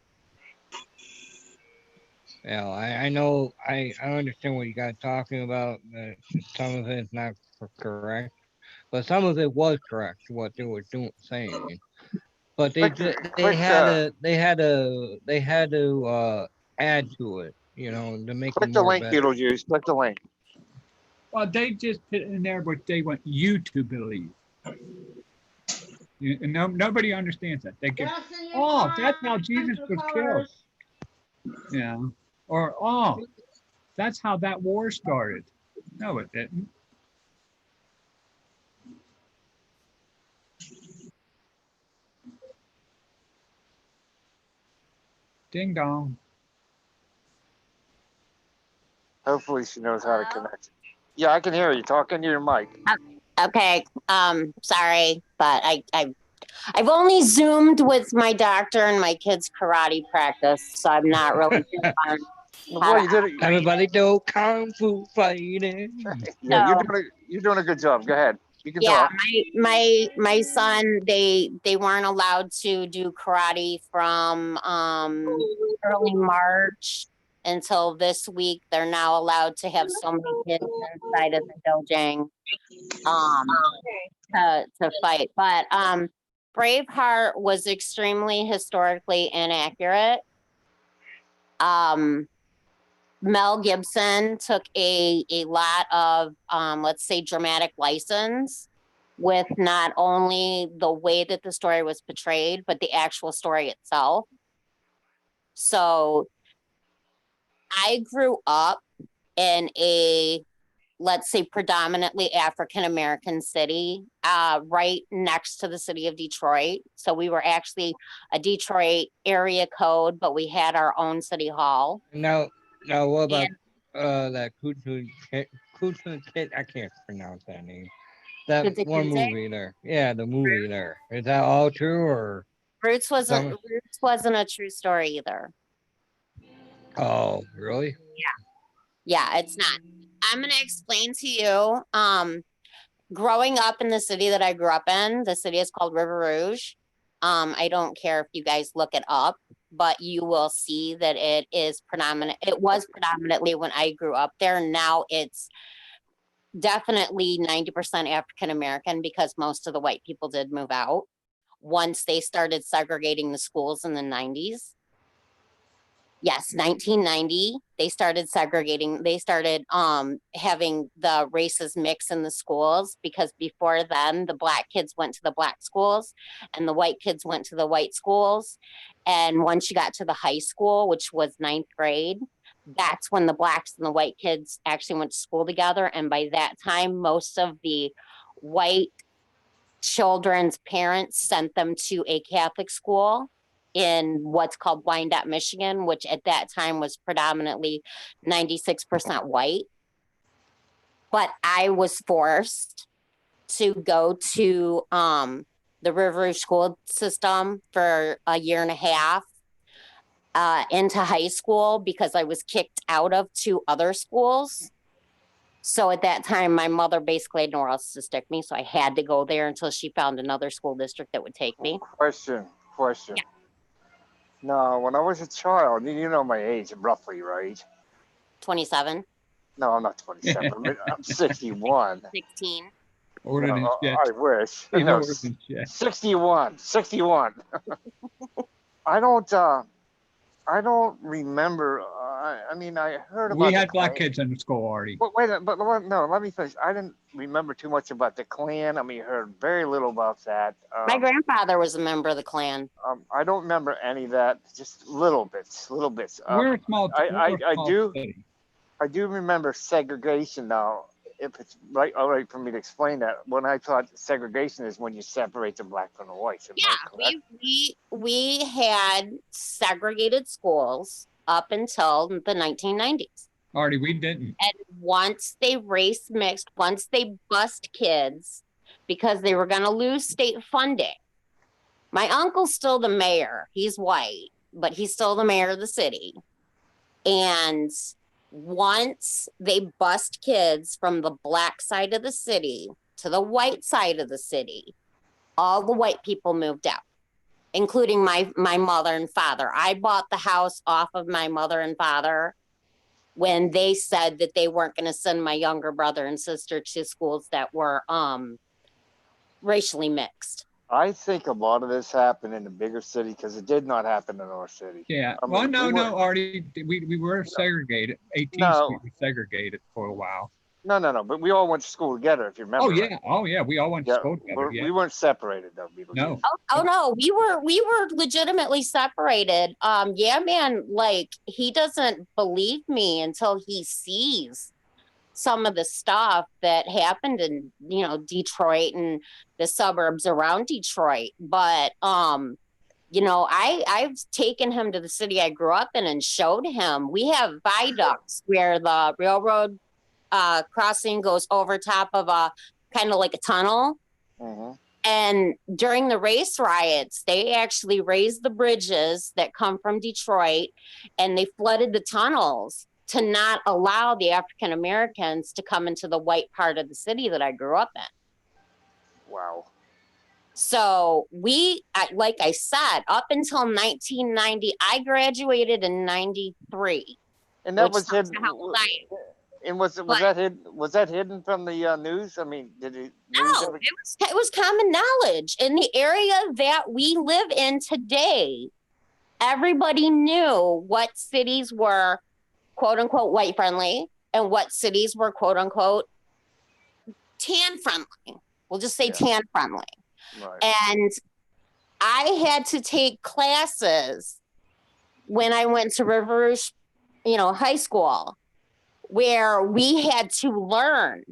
You know, I know I understand what you guys talking about. That some of it's not correct, but some of it was correct. What they were saying, but they had to add to it. You know, to make Click it the more link, better. Beetlejuice. Click the link. Well, they just put in there what they want you to believe. And nobody understands that. They get, oh, that's how Jesus was killed. Yeah. Or, oh, that's how that war started. No, it didn't. Ding dong. Hopefully she knows how to connect. Yeah, I can hear you talking to your mic. Okay. Sorry, but I've only Zoomed with my doctor and my kids' karate practice, so I'm not really sure on Well, you did it. Everybody do kung fu fighting. Yeah, No. you're doing a good job. Go ahead. You can Yeah, talk. my son, they weren't allowed to do karate from early March until this week. They're now allowed to have so many kids inside of the dojang to fight. But Braveheart was extremely historically inaccurate. Mel Gibson took a lot of, let's say, dramatic license with not only the way that the story was portrayed, but the actual story itself. So I grew up in a, let's say, predominantly African-American city, right next to the city of Detroit. So we were actually a Detroit area code, but we had our own city hall. Now, what about that Kutu Kid? I can't pronounce that name. That Kunta one Kinte? movie there. Yeah, the movie there. Is that all true or? Roots wasn't a true story either. Oh, really? Yeah, it's not. I'm gonna explain to you. Growing up in the city that I grew up in, the city is called River Rouge. I don't care if you guys look it up, but you will see that it is predominant. It was predominantly when I grew up there. Now it's definitely 90% African American because most of the white people did move out once they started segregating the schools in the 90s. Yes, 1990, they started segregating. They started having the races mix in the schools, because before then the black kids went to the black schools and the white kids went to the white schools. And once you got to the high school, which was ninth grade, that's when the blacks and the white kids actually went to school together. And by that time, most of the white children's parents sent them to a Catholic school in what's called Wyandotte, Michigan, which at that time was predominantly 96% white. But I was forced to go to the River Rouge school system for a year and a half into high school, because I was kicked out of 2 other schools. So at that time, my mother basically had nowhere else to stick me. So I had to go there until she found another school district that would take me. Question. Yeah. No, when I was a child, you know my age roughly, right? 27, No, I'm not 27. I'm 61. 16. Older than No, shit. I wish. He's No, older than shit. 61. I don't remember. I mean, I heard about We the had black Klan. kids in the school already. But no, let me finish. I didn't remember too much about the Klan. I mean, heard very little about that. My grandfather was a member of the Klan. I don't remember any of that. Just little bits. We're a small, we're a small do. city. I do remember segregation now. If it's all right for me to explain that. When I thought segregation is when you separate the black from the whites. Am I correct? We had segregated schools up until the 1990s. Artie, we didn't. And once they race mixed, once they bust kids because they were going to lose state funding. My uncle's still the mayor. He's white, but he's still the mayor of the city. And once they bust kids from the black side of the city to the white side of the city, all the white people moved out, including my mother and father. I bought the house off of my mother and father when they said that they weren't going to send my younger brother and sister to schools that were racially mixed. I think a lot of this happened in the bigger city because it did not happen in our city. Yeah. I mean, Well, we no, were- Artie, we were segregated. 18th No. Street was segregated for a while. No, but we all went to school together, if you remember. Oh yeah, we all went to Yeah, school together. Yeah. we weren't separated though, Beetlejuice. No. Oh no, we were legitimately separated. Yeah, man, like he doesn't believe me until he sees some of the stuff that happened in, Detroit and the suburbs around Detroit. But I've taken him to the city I grew up in and showed him. We have viaducts where the railroad crossing goes over top of a kind of like a tunnel. Mhm. And during the race riots, they actually raised the bridges that come from Detroit and they flooded the tunnels to not allow the African Americans to come into the white part of the city that I grew up in. Wow. So like I said, up until 1990, I graduated in 93. And that which was tells hidden. you how old I am. And was that hidden? Was that hidden from the news? I mean, did it? No, it was common knowledge. In the area that we live in today, everybody knew what cities were quote unquote white friendly and what cities were quote unquote tan friendly. We'll just say tan friendly. Right. And I had to take classes when I went to River Rouge, high school, where we had to learn.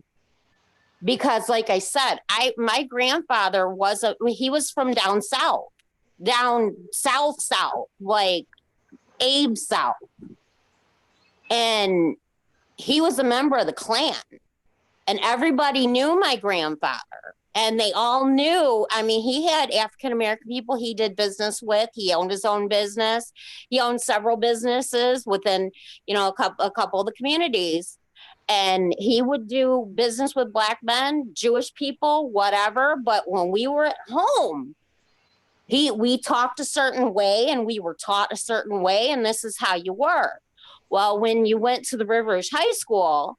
Because like I said, my grandfather he was from down south, like Abe South. And he was a member of the Klan. And everybody knew my grandfather. And they all knew, he had African-American people he did business with. He owned his own business. He owned several businesses within, a couple of the communities. And he would do business with black men, Jewish people, whatever. But when we were at home, we talked a certain way and we were taught a certain way. And this is how you were. Well, when you went to the River Rouge High School,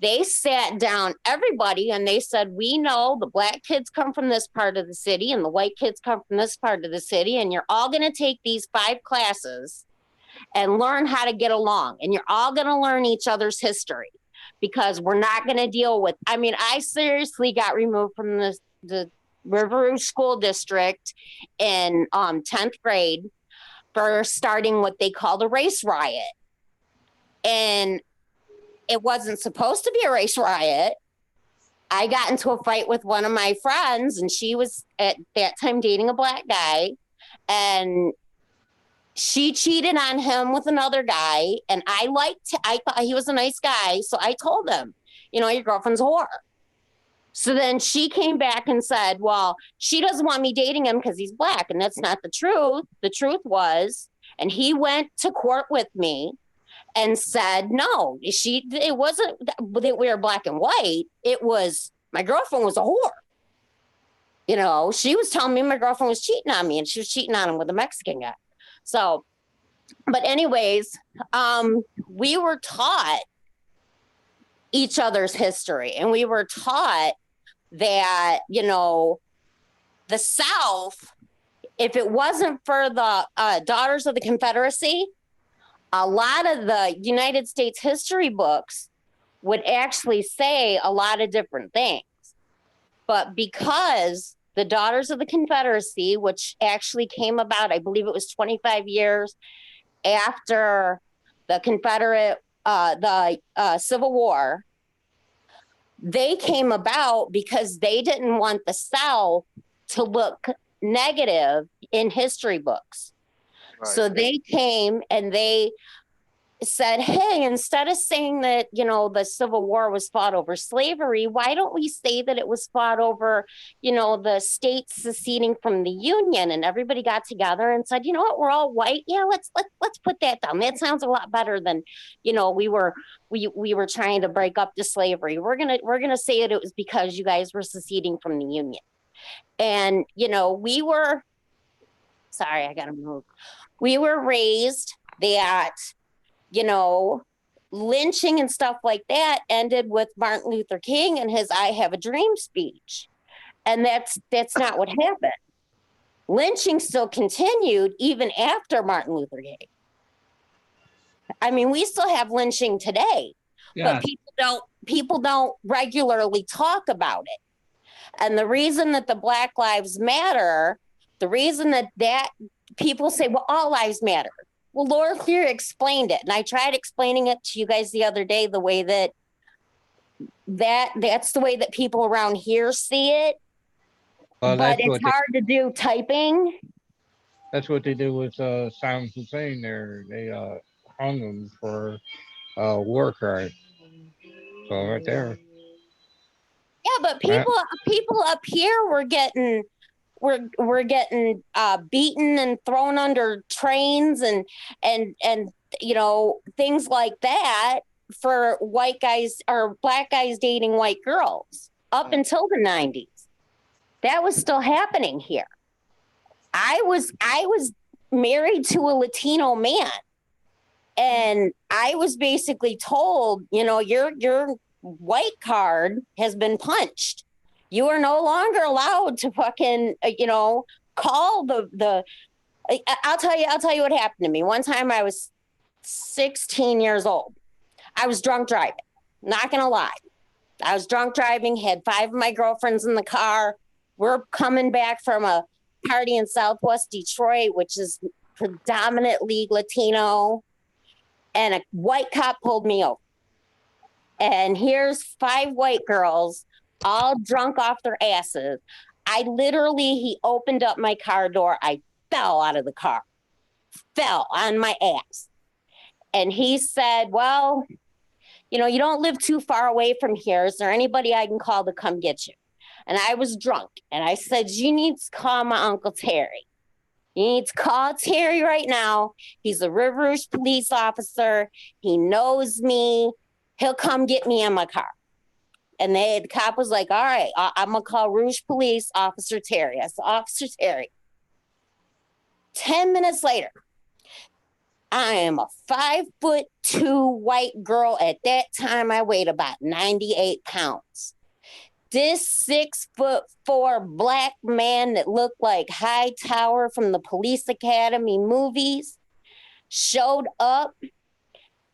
they sat down everybody and they said, we know the black kids come from this part of the city and the white kids come from this part of the city. And you're all going to take these 5 classes and learn how to get along. And you're all going to learn each other's history, because we're not going to deal with, I mean, I seriously got removed from the River Rouge School District in 10th grade for starting what they called a race riot. And it wasn't supposed to be a race riot. I got into a fight with one of my friends, and she was at that time dating a black guy, and she cheated on him with another guy. And I thought he was a nice guy. So I told him, you know, your girlfriend's a whore. So then she came back and said, well, she doesn't want me dating him because he's black. And that's not the truth. The truth was, and he went to court with me and said, no, it wasn't that we were black and white. It was, my girlfriend was a whore. You know, she was telling me my girlfriend was cheating on me, and she was cheating on him with a Mexican guy. So, but anyways, we were taught each other's history, and we were taught that, you know, the South, if it wasn't for the Daughters of the Confederacy, a lot of the United States history books would actually say a lot of different things. But because the Daughters of the Confederacy, which actually came about, I believe it was 25 years after the Confederate, Civil War, they came about because they didn't want the South to look negative in history books. Right. So they came and they said, hey, instead of saying that, you know, the Civil War was fought over slavery, why don't we say that it was fought over, you know, the states seceding from the Union? And everybody got together and said, you know what, we're all white. Yeah, let's put that down. That sounds a lot better than, you know, we were trying to break up the slavery. We're gonna say it was because you guys were seceding from the Union. And, you know, we were raised that, you know, lynching and stuff like that ended with Martin Luther King and his I Have a Dream speech. And that's not what happened. Lynching still continued even after Martin Luther King. I mean, we still have lynching today, but people don't regularly talk about it. And the reason that the Black Lives Matter, the reason that people say, well, all lives matter. Well, Laura Clear explained it, and I tried explaining it to you guys the other day, the way that's the way that people around here see it. But it's hard to do typing. That's what they did with Saddam Hussein there. They hung him for war crime. So right there. Yeah, but people up here were getting beaten and thrown under trains and you know, things like that for white guys or black guys dating white girls up until the 90s. That was still happening here. I was married to a Latino man, and I was basically told, you know, your white card has been punched. You are no longer allowed to fucking, you know, call the. I'll tell you what happened to me. One time I was 16 years old. I was drunk driving. Not gonna lie, I was drunk driving. Had 5 of my girlfriends in the car. We're coming back from a party in Southwest Detroit, which is predominantly Latino, and a white cop pulled me over. And here's 5 white girls, all drunk off their asses. He opened up my car door. I fell out of the car, fell on my ass. And he said, well, you know, you don't live too far away from here. Is there anybody I can call to come get you? And I was drunk. And I said, you need to call my Uncle Terry. You need to call Terry right now. He's a River Rouge police officer. He knows me. He'll come get me in my car. And the cop was like, all right, I'm going to call Rouge Police Officer Terry. I said, Officer Terry. 10 minutes later, I am a 5'2" white girl. At that time, I weighed about 98 pounds. This 6'4" black man that looked like Hightower from the Police Academy movies showed up,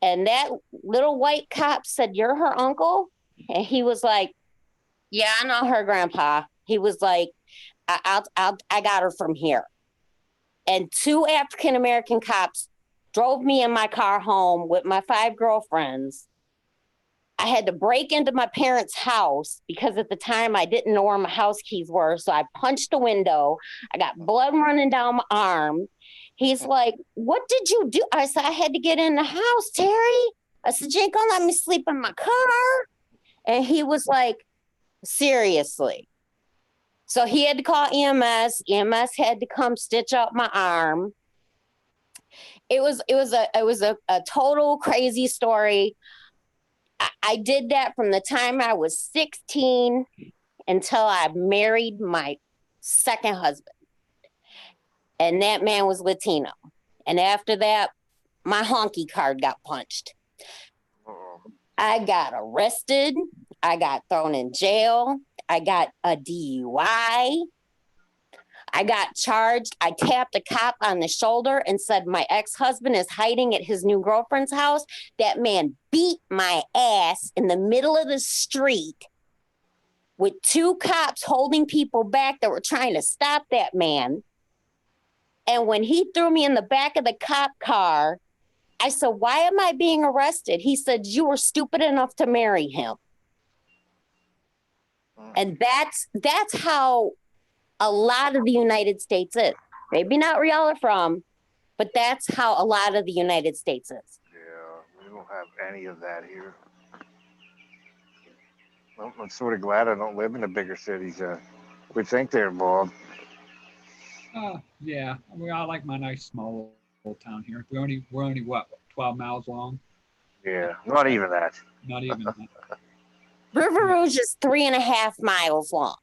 and that little white cop said, "You're her uncle?" And he was like, "Yeah, I know her, Grandpa." He was like, I got her from here." And 2 African American cops drove me in my car home with my 5 girlfriends. I had to break into my parents' house because at the time I didn't know where my house keys were. So I punched the window. I got blood running down my arm. He's like, "What did you do?" I said, "I had to get in the house, Terry." I said, "You ain't gonna let me sleep in my car." And he was like, "Seriously." So he had to call EMS. EMS had to come stitch up my arm. It was a total crazy story. I did that from the time I was 16 until I married my second husband. And that man was Latino. And after that, my honky card got punched. I got arrested. I got thrown in jail. I got a DUI. I got charged. I tapped a cop on the shoulder and said, "My ex-husband is hiding at his new girlfriend's house." That man beat my ass in the middle of the street with 2 cops holding people back that were trying to stop that man. And when he threw me in the back of the cop car, I said, "Why am I being arrested?" He said, "You were stupid enough to marry him." And that's how a lot of the United States is. Maybe not where y'all are from, but that's how a lot of the United States is. Yeah, we don't have any of that here. I'm sort of glad I don't live in the bigger cities. We think they're involved. Yeah. I mean, I like my nice small old town here. We're only what, 12 miles long? Yeah, not even that. Not even that. River Rouge is 3.5 miles long,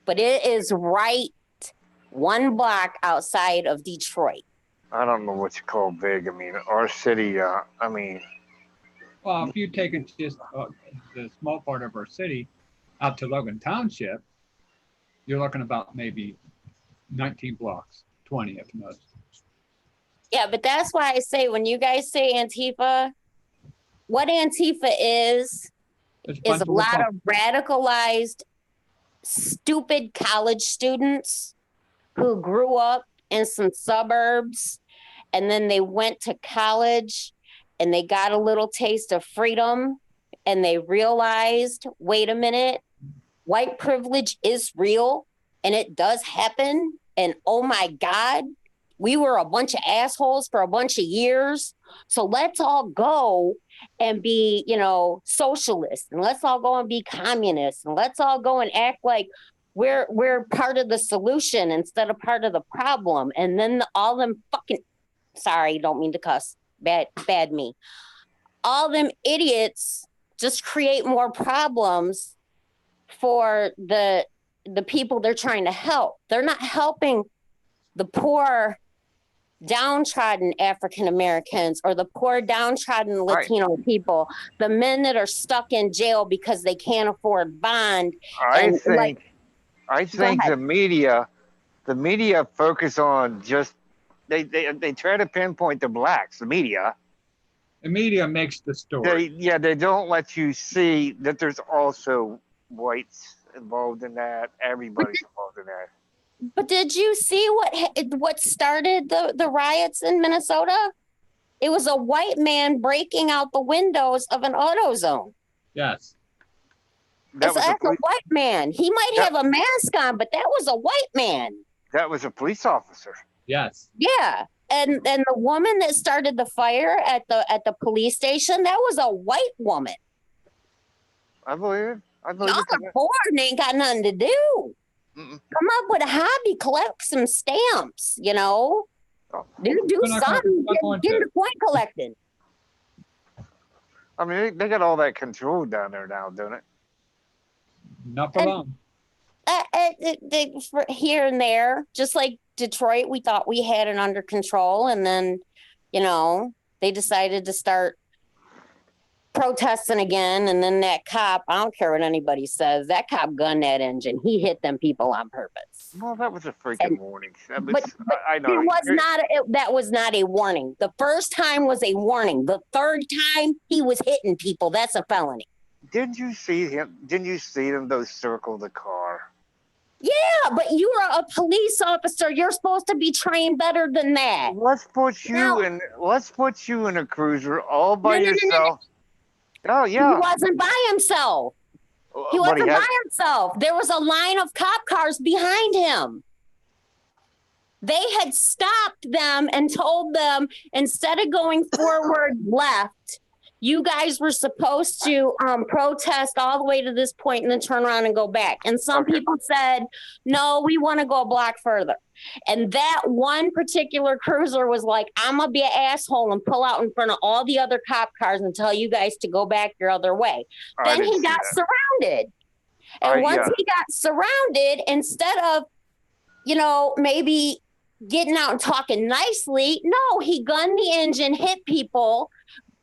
but it is right 1 block outside of Detroit. I don't know what you call big. I mean, our city, Well, if you take it just the small part of our city out to Logan Township, you're looking about maybe 19 blocks, 20 at the most. Yeah, but that's why I say when you guys say Antifa, what Antifa is a lot of radicalized, stupid college students who grew up in some suburbs and then they went to college and they got a little taste of freedom and they realized, wait a minute, white privilege is real and it does happen. And oh my God, we were a bunch of assholes for a bunch of years. So let's all go and be, socialists, and let's all go and be communists, and let's all go and act like we're part of the solution instead of part of the problem. And then all them fucking, sorry, don't mean to cuss, bad me. All them idiots just create more problems for the people they're trying to help. They're not helping the poor, downtrodden African Americans or the poor, downtrodden Latino people, the men that are stuck in jail because they can't afford bond. I think the media focus on just they try to pinpoint the blacks. The media makes the story. They don't let you see that there's also whites involved in that. Everybody's involved in that. But did you see what started the riots in Minnesota? It was a white man breaking out the windows of an AutoZone. Yes. That's a white man. He might have a mask on, but that was a white man. That was a police officer. Yes. Yeah. And the woman that started the fire at the police station, that was a white woman. I believe it. Y'all are bored and ain't got nothing to do. Come up with a hobby, collect some stamps, Do something, get into coin collecting. I mean, they got all that control down there now, don't it? Not for long. Here and there, just like Detroit, we thought we had it under control, and then, they decided to start protesting again, and then that cop, I don't care what anybody says, that cop gunned that engine. He hit them people on purpose. Well, that was a freaking warning. That was, But I know. that was not a warning. The first time was a warning. The third time he was hitting people. That's a felony. Didn't you see him? Didn't you see them? Those circle the car. Yeah, but you are a police officer. You're supposed to be trained better than that. Let's put you in a cruiser all by yourself. Oh yeah. He wasn't by himself. He wasn't by himself. There was a line of cop cars behind him. They had stopped them and told them, instead of going forward left, you guys were supposed to protest all the way to this point and then turn around and go back. And some people said, no, we want to go a block further. And that one particular cruiser was like, I'm going to be an asshole and pull out in front of all the other cop cars and tell you guys to go back your other way. Then he got surrounded. And once he got surrounded, instead of, maybe getting out and talking nicely, no, he gunned the engine, hit people,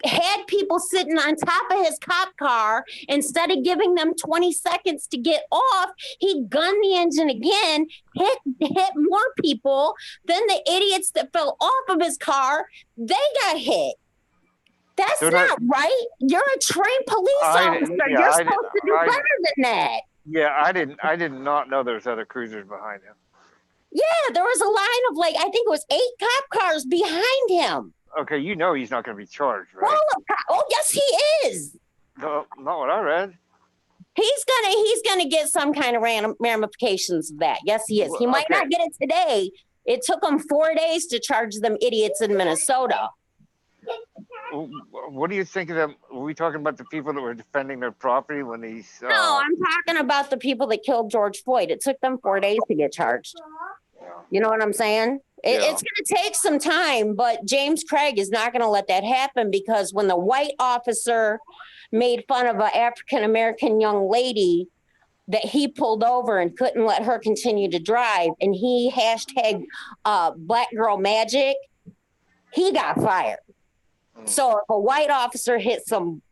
had people sitting on top of his cop car. Instead of giving them 20 seconds to get off, he gunned the engine again, hit more people. Then the idiots that fell off of his car, they got hit. That's not right. You're a trained police officer. You're supposed to do better than that. Yeah, I did not know there was other cruisers behind him. Yeah, there was a line of I think it was 8 cop cars behind him. Okay, he's not going to be charged, right? Oh, yes, he is. No, not what I read. He's gonna get some kind of ramifications of that. Yes, he is. He might not get it today. It took him 4 days to charge them idiots in Minnesota. What do you think of them? Were we talking about the people that were defending their property when these? No, I'm talking about the people that killed George Floyd. It took them 4 days to get charged. Yeah. You know what I'm saying? It's going to take some time, but James Craig is not going to let that happen, because when the white officer made fun of an African-American young lady that he pulled over and couldn't let her continue to drive, and he hashtag Black Girl Magic, he got fired. So if a white officer hit some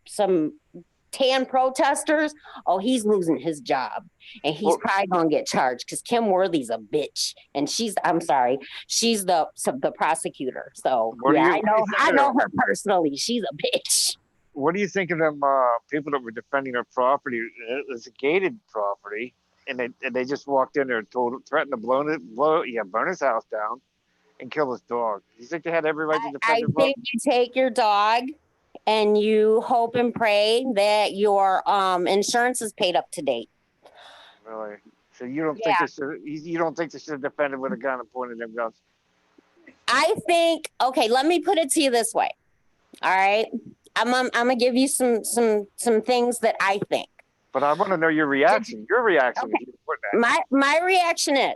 tan protesters, he's losing his job, and he's probably gonna get charged because Kim Worthy's a bitch, and she's the prosecutor. So I know her personally. She's a bitch. What do you think of them people that were defending their property? It was a gated property, and they just walked in there and threatened to burn his house down and kill his dog. You think they had every right to defend their property? I think you take your dog and you hope and pray that your insurance is paid up to date. Really? So you don't think they should have defended with a gun and pointed them guns? I think, let me put it to you this way. All right. I'm gonna give you some things that I think. But I want to know your reaction. Your reaction. Okay. My reaction is,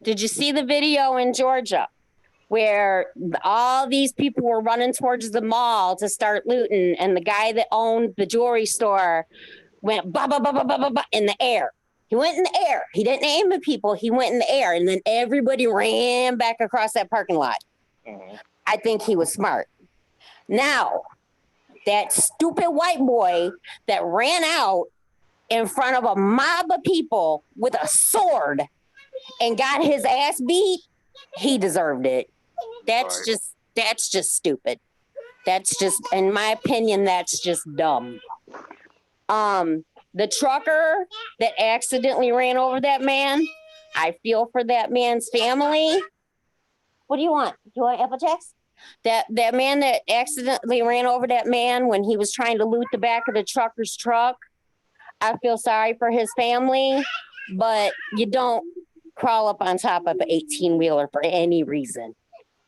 did you see the video in Georgia where all these people were running towards the mall to start looting, and the guy that owned the jewelry store went ba ba ba ba ba ba ba in the air? He went in the air. He didn't aim at people. He went in the air, and then everybody ran back across that parking lot. Mm-hmm. I think he was smart. Now, that stupid white boy that ran out in front of a mob of people with a sword and got his ass beat, he deserved it. That's just stupid. That's just, in my opinion, that's just dumb. The trucker that accidentally ran over that man, I feel for that man's family. What do you want? Do you want Apple Jacks? That man that accidentally ran over that man when he was trying to loot the back of the trucker's truck, I feel sorry for his family, but you don't crawl up on top of an 18-wheeler for any reason.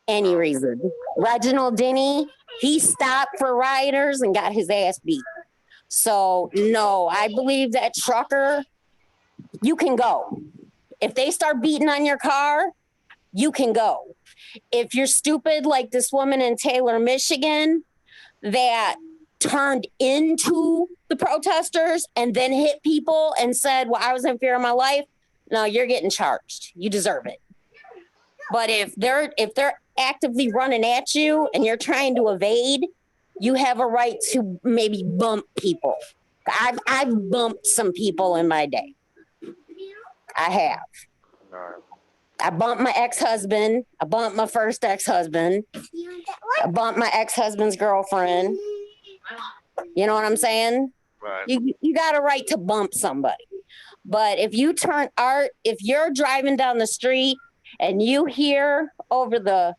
Any reason. Reginald Denny, he stopped for rioters and got his ass beat. So, no, I believe that trucker, you can go. If they start beating on your car, you can go. If you're stupid like this woman in Taylor, Michigan, that turned into the protesters and then hit people and said, well, I was in fear of my life, no, you're getting charged. You deserve it. But if they're actively running at you and you're trying to evade, you have a right to maybe bump people. I've bumped some people in my day. I have. All right. I bumped my ex-husband. I bumped my first ex-husband. I bumped my ex-husband's girlfriend. You know what I'm saying? Right. You got a right to bump somebody. But if you're driving down the street and you hear over the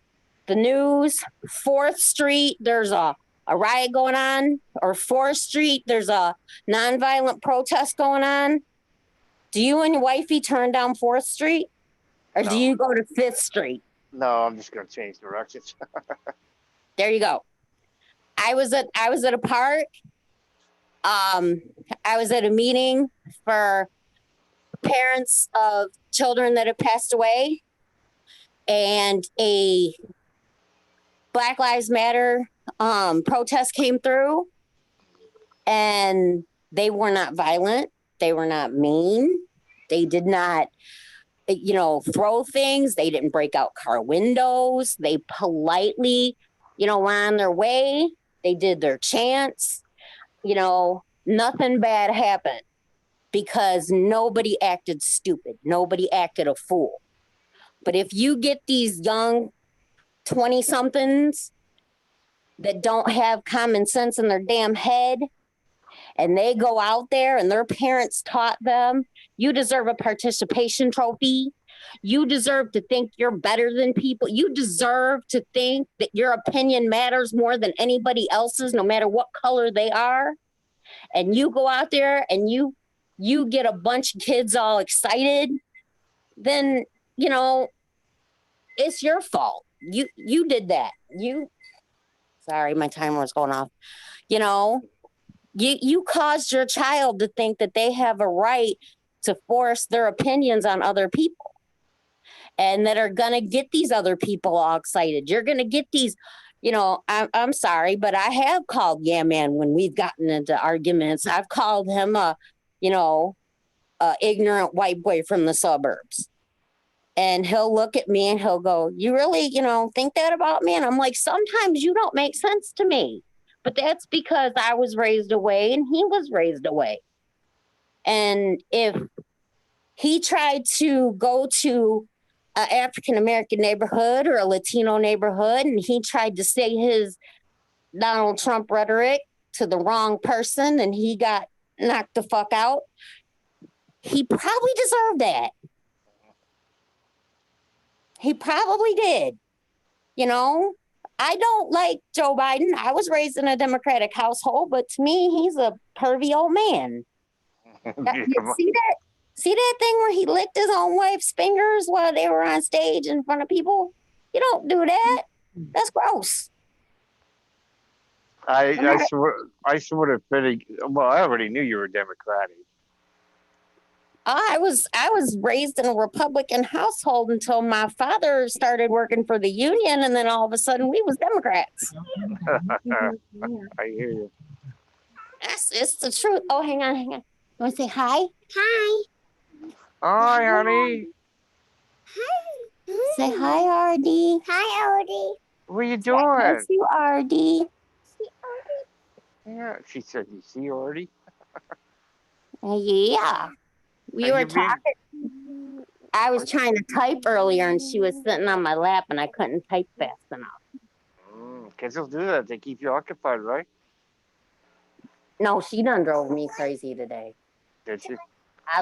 news, 4th Street, there's a riot going on, or 4th Street, there's a nonviolent protest going on, do you and your wifey turn down 4th Street? Or do No. you go to 5th Street? No, I'm just gonna change directions. There you go. I was at a park. I was at a meeting for parents of children that have passed away, and a Black Lives Matter protest came through, and they were not violent. They were not mean. They did not, throw things. They didn't break out car windows. They politely, went on their way. They did their chants. Nothing bad happened because nobody acted stupid. Nobody acted a fool. But if you get these young 20-somethings that don't have common sense in their damn head, and they go out there and their parents taught them, you deserve a participation trophy. You deserve to think you're better than people. You deserve to think that your opinion matters more than anybody else's, no matter what color they are. And you go out there and you get a bunch of kids all excited, then, it's your fault. You did that. Sorry, my timer was going off. You caused your child to think that they have a right to force their opinions on other people, and that are going to get these other people all excited. You're going to get these, I'm sorry, but I have called Yeah Man when we've gotten into arguments. I've called him a ignorant white boy from the suburbs. And he'll look at me and he'll go, you really, think that about me? And I'm like, sometimes you don't make sense to me. But that's because I was raised away and he was raised away. And if he tried to go to an African-American neighborhood or a Latino neighborhood, and he tried to say his Donald Trump rhetoric to the wrong person and he got knocked the fuck out, he probably deserved that. He probably did. I don't like Joe Biden. I was raised in a Democratic household, but to me, he's a pervy old man. See that thing where he licked his own wife's fingers while they were on stage in front of people? You don't do that. That's gross. I sort of pretty well. I already knew you were Democratic. I was raised in a Republican household until my father started working for the union, and then all of a sudden we was Democrats. I hear you. It's the truth. Oh, hang on. You want to say hi? Hi. Hi, honey. Hi. Say hi, Artie. Hi, Artie. What are you doing? Bless you, Artie. Yeah, she said, you see Artie? Yeah. We were talking. I was trying to type earlier and she was sitting on my lap and I couldn't type fast enough. Kids will do that. They keep you occupied, right? No, she done drove me crazy today. Did she? I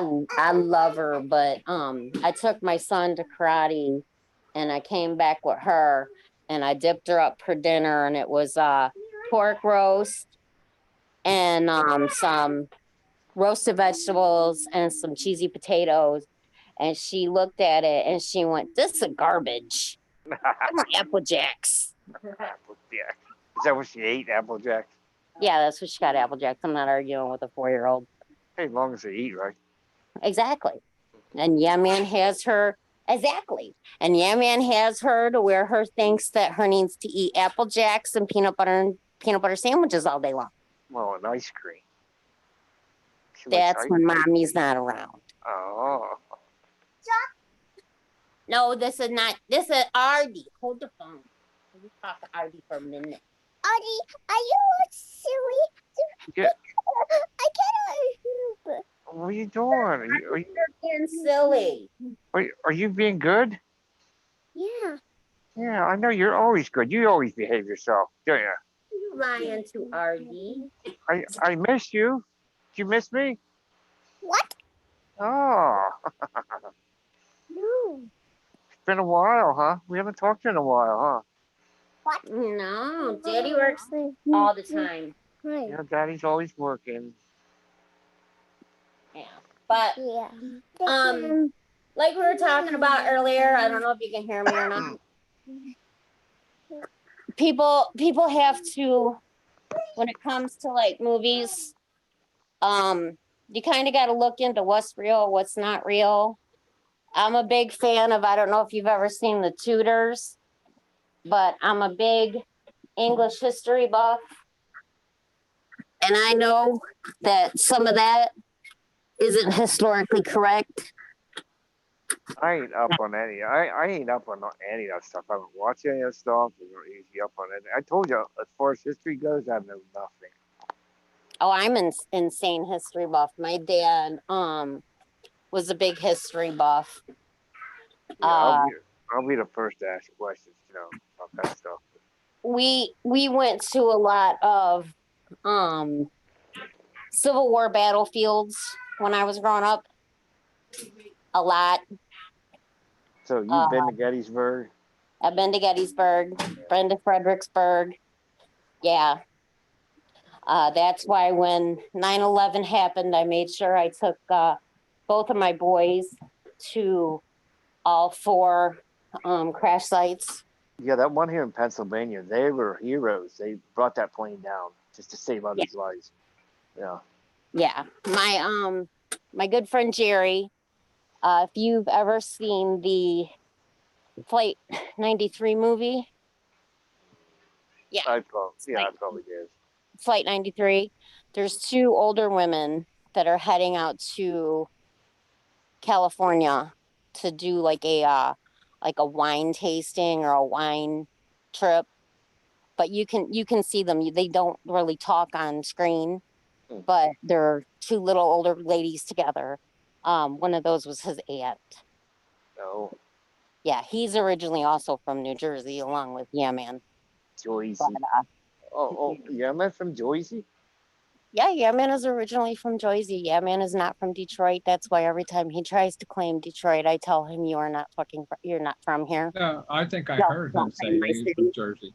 love her, but I took my son to karate and I came back with her and I dipped her up for dinner, and it was pork roast and some roasted vegetables and some cheesy potatoes. And she looked at it and she went, "This is garbage. I want Apple Jacks." Yeah. Is that what she ate, Apple Jacks? Yeah, that's what she got, Apple Jacks. I'm not arguing with a 4-year-old. Hey, as long as they eat, right? Exactly. And Yeah Man has her, exactly. And Yeah Man has her to where her thinks that her needs to eat Apple Jacks and peanut butter sandwiches all day long. Well, and ice cream. That's when mommy's not around. Oh. No, this is Artie. Hold the phone. Let me talk to Artie for a minute. Audie, are you silly? Yeah. I cannot. What are you doing? Are you, Being silly. are you being good? Yeah. Yeah, I know you're always good. You always behave yourself, don't you? You lying to Artie. I miss you. Do you miss me? What? Oh, No. it's been a while, huh? We haven't talked in a while, huh? What? No, Daddy works all the time. Right. You know, Daddy's always working. Yeah. But Yeah. like we were talking about earlier, I don't know if you can hear me or not. People have to, when it comes to like movies, you kind of got to look into what's real, what's not real. I'm a big fan of, I don't know if you've ever seen The Tudors, but I'm a big English history buff. And I know that some of that isn't historically correct. I ain't up on any. I ain't up on any of that stuff. I haven't watched any of that stuff. I'm not easy up on it. I told you, as far as history goes, I know nothing. Oh, I'm an insane history buff. My dad was a big history buff. Yeah, I'll be the first to ask questions, about that stuff. We went to a lot of Civil War battlefields when I was growing up. A lot. So you've been to Gettysburg? I've been to Gettysburg, been to Fredericksburg. Yeah. That's why when 9/11 happened, I made sure I took both of my boys to all 4 crash sites. Yeah, that one here in Pennsylvania, they were heroes. They brought that plane down just to save others' lives. Yeah. Yeah. My good friend Jerry, if you've ever seen the Flight 93 movie. Yeah. I probably did. Flight 93. There's 2 older women that are heading out to California to do like a wine tasting or a wine trip. But you can see them. They don't really talk on screen, but they're 2 little older ladies together. One of those was his aunt. No. Yeah, he's originally also from New Jersey, along with Yeah Man. Joyce. But, Yeah Man from Joyce? Yeah Man is originally from Jersey. Yeah Man is not from Detroit. That's why every time he tries to claim Detroit, I tell him you are not you're not from here. No, I think I No, heard don't him say claim my that he's city. from Jersey.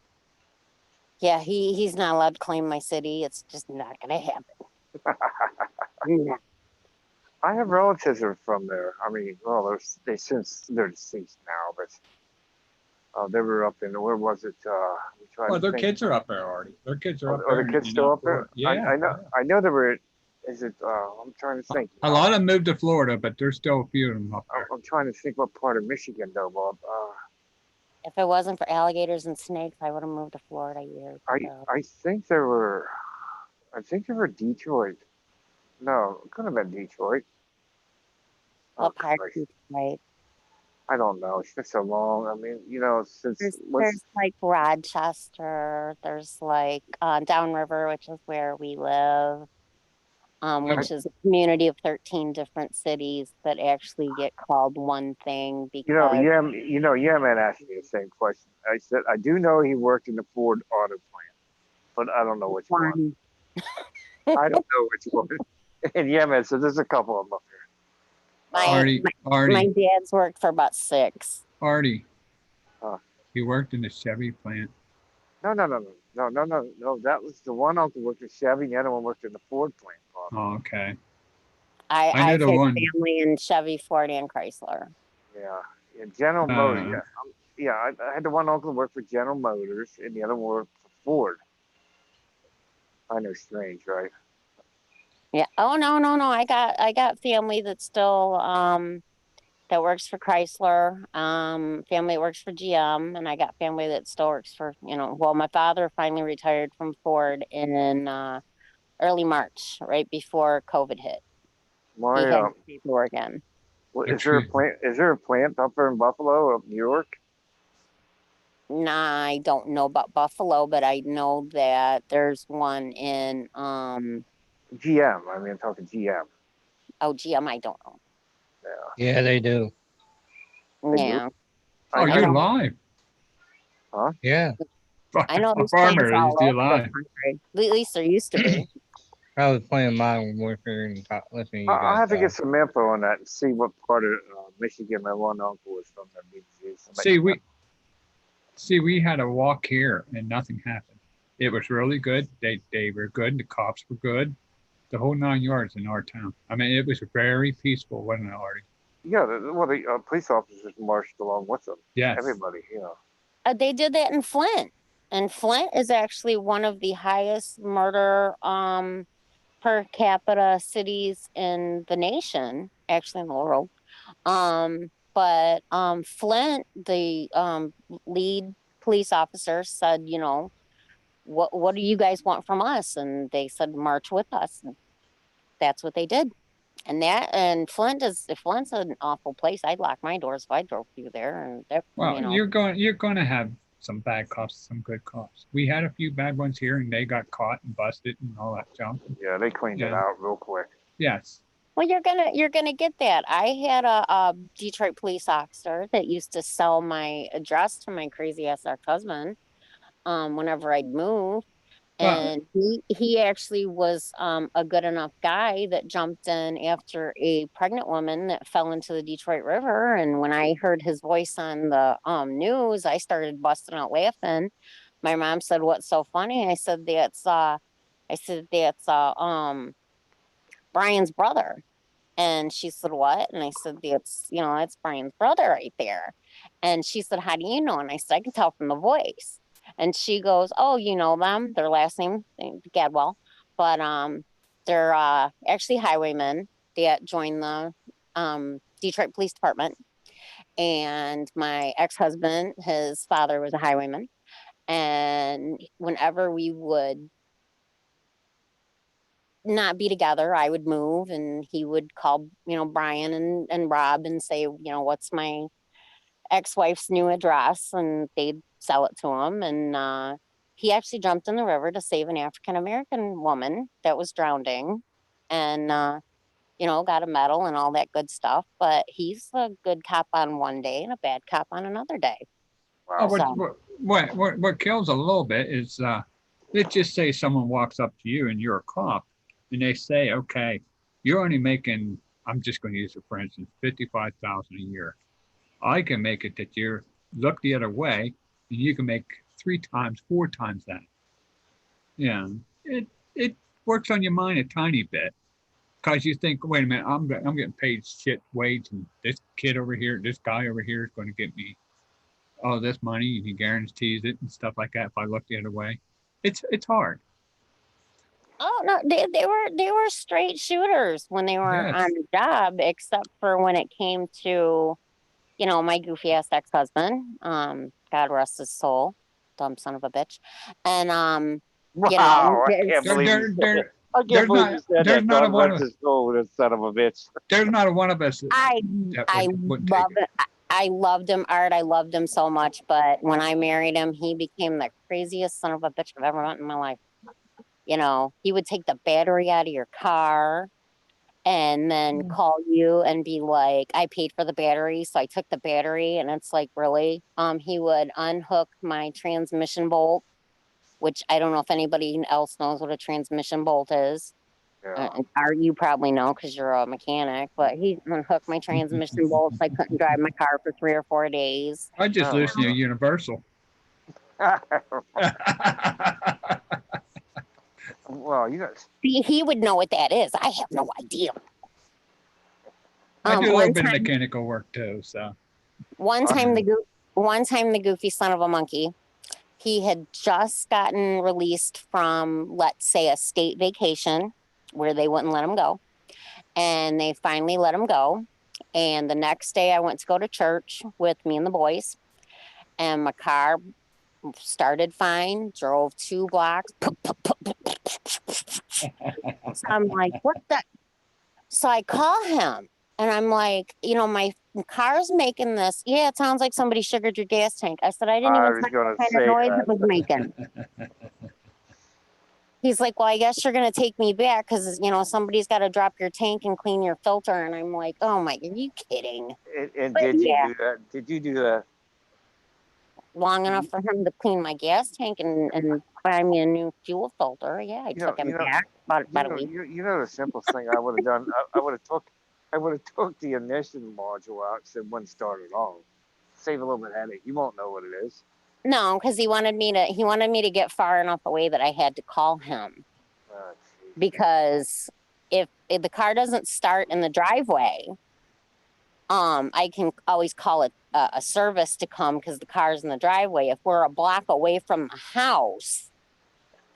Yeah, he's not allowed to claim my city. It's just not gonna happen. No. I have relatives that are from there. I mean, well, they're deceased now, but they were up in, where was it? Well, their kids are up there already. Their kids are up Are there. the kids still up there? Yeah. I know they were. Is it? I'm trying to think. A lot of them moved to Florida, but there's still a few of them up there. I'm trying to think what part of Michigan though, Bob. If it wasn't for alligators and snakes, I would have moved to Florida years ago. I think they were. I think they were Detroit. No, it could have been Detroit. What part of Detroit? I don't know. It's been so long. I mean, since there's like Rochester, there's like Downriver, which is where we live, which is a community of 13 different cities that actually get called one thing because Yeah Man asked me the same question. I said I do know he worked in the Ford auto plant, but I don't know which one. I don't know which one. And Yeah Man said there's a couple of them up here. Artie. My dad's worked for about 6. Artie. He worked in the Chevy plant. No. That was the one uncle worked at Chevy, and the other one worked in the Ford plant. Bob. Oh, okay. I knew have the one. family in Chevy, Ford, and Chrysler. Yeah, General Motors. I had the one uncle who worked for General Motors, and the other one worked for Ford. I know, strange, right? Yeah. Oh no. I got family that's still that works for Chrysler. Family that works for GM, and I got family that still works for Well, my father finally retired from Ford in early March, right before COVID hit. He had paperwork in. Well, is there a plant? Is there a plant up there in Buffalo, up New York? Nah, I don't know about Buffalo, but I know that there's one in GM. I mean, I'm talking GM. GM, I don't know. Yeah, they do. They do? Yeah. Oh, I you're know. live. Yeah, I know there's Farmer, plants is all he over the alive? country. At least there used to be. I was playing Modern Warfare and listening to you I'll guys have to talk. get some info on that and see what part of Michigan my one uncle was from. That See, we had a walk here and nothing happened. It was really good. They were good. The cops were good. The whole 9 yards in our town. I mean, it was very peaceful, wasn't it, Artie? Yeah, the police officers marched along with them. Yes. Everybody, you know. They did that in Flint. And Flint is actually one of the highest murder per capita cities in the nation, actually in the world. But Flint, the lead police officer said, you know, what do you guys want from us? And they said, march with us. And that's what they did. And Flint's an awful place. I'd lock my doors if I drove through there. And that, Well, you know, you're going to have some bad cops, some good cops. We had a few bad ones here, and they got caught and busted and all that junk. Yeah, they cleaned it Yeah. out real quick. Yes. well, you're gonna get that. I had a Detroit police officer that used to sell my address to my crazy ass ex-husband whenever I'd move. Well, And he actually was a good enough guy that jumped in after a pregnant woman that fell into the Detroit River. And when I heard his voice on the news, I started busting out laughing. My mom said, "What's so funny?" I said, "That's Brian's brother." And she said, "What?" And I said, "That's, you know, that's Brian's brother right there." And she said, "How do you know?" And I said, "I can tell from the voice." And she goes, "Oh, you know them? Their last name, Gadwell, but they're actually highwaymen that joined the Detroit Police Department. And my ex-husband, his father was a highwayman. And whenever we would not be together, I would move and he would call, you know, Brian and Rob and say, you know, what's my ex-wife's new address?" And they'd sell it to him. And he actually jumped in the river to save an African-American woman that was drowning and you know, got a medal and all that good stuff. But he's a good cop on one day and a bad cop on another day. Oh, Wow. what kills a little bit is let's just say someone walks up to you and you're a cop and they say, okay, you're only making, I'm just going to use it for instance, 55,000 a year. I can make it that you look the other way and you can make 3 times, 4 times that. Yeah, it works on your mind a tiny bit because you think, wait a minute, I'm getting paid shit wage, and this kid over here, this guy over here is going to get me all this money, and he guarantees it and stuff like that. If I look the other way, it's hard. Oh no, they were straight shooters when they were Yes. on the job, except for when it came to, you know, my goofy ass ex-husband. God rest his soul, dumb son of a bitch. And you know, Wow, I it's- can't believe There- you there- said that. I there's can't believe not- you said there's that. not a God one rest of- his soul, that son of a bitch. There's not a one of us. I wouldn't take love it. I loved him, Art. I loved him so much. But when I married him, he became the craziest son of a bitch I've ever met in my life. You know, he would take the battery out of your car and then call you and be like, "I paid for the battery, so I took the battery." And it's like, really? He would unhook my transmission bolt, which I don't know if anybody else knows what a transmission bolt is. Yeah. Art, you probably know because you're a mechanic, but he unhooked my transmission bolts. I couldn't drive my car for 3 or 4 days. I just Oh, listen to wow. Universal. Well, you guys. He would know what that is. I have no idea. I do a little one bit of time- mechanical work too, so One time the goofy son of a monkey, he had just gotten released from, let's say, a state vacation where they wouldn't let him go. And they finally let him go. And the next day I went to go to church with me and the boys. And my car started fine, drove 2 blocks. So I'm like, what the? So I call him And I'm like, my car's making this. Yeah, it sounds like somebody sugared your gas tank. I said, I didn't I even was touch gonna what kind of say noise that. it was making. He's like, well, I guess you're going to take me back because, somebody's got to drop your tank and clean your filter. And I'm like, oh my, are you kidding? And But did you yeah, do that? Did you do that? long enough for him to clean my gas tank and buy me a new fuel filter. Yeah, I took him You know, back about a week. you know the simplest thing I would have done. I would have took the ignition module out, said when start it off. Save a little bit of headache. You won't know what it is. No, because he wanted me to get far enough away that I had to call him Oh, because if the car doesn't start in the driveway, I can always call it a service to come because the car's in the driveway. If we're a block away from the house,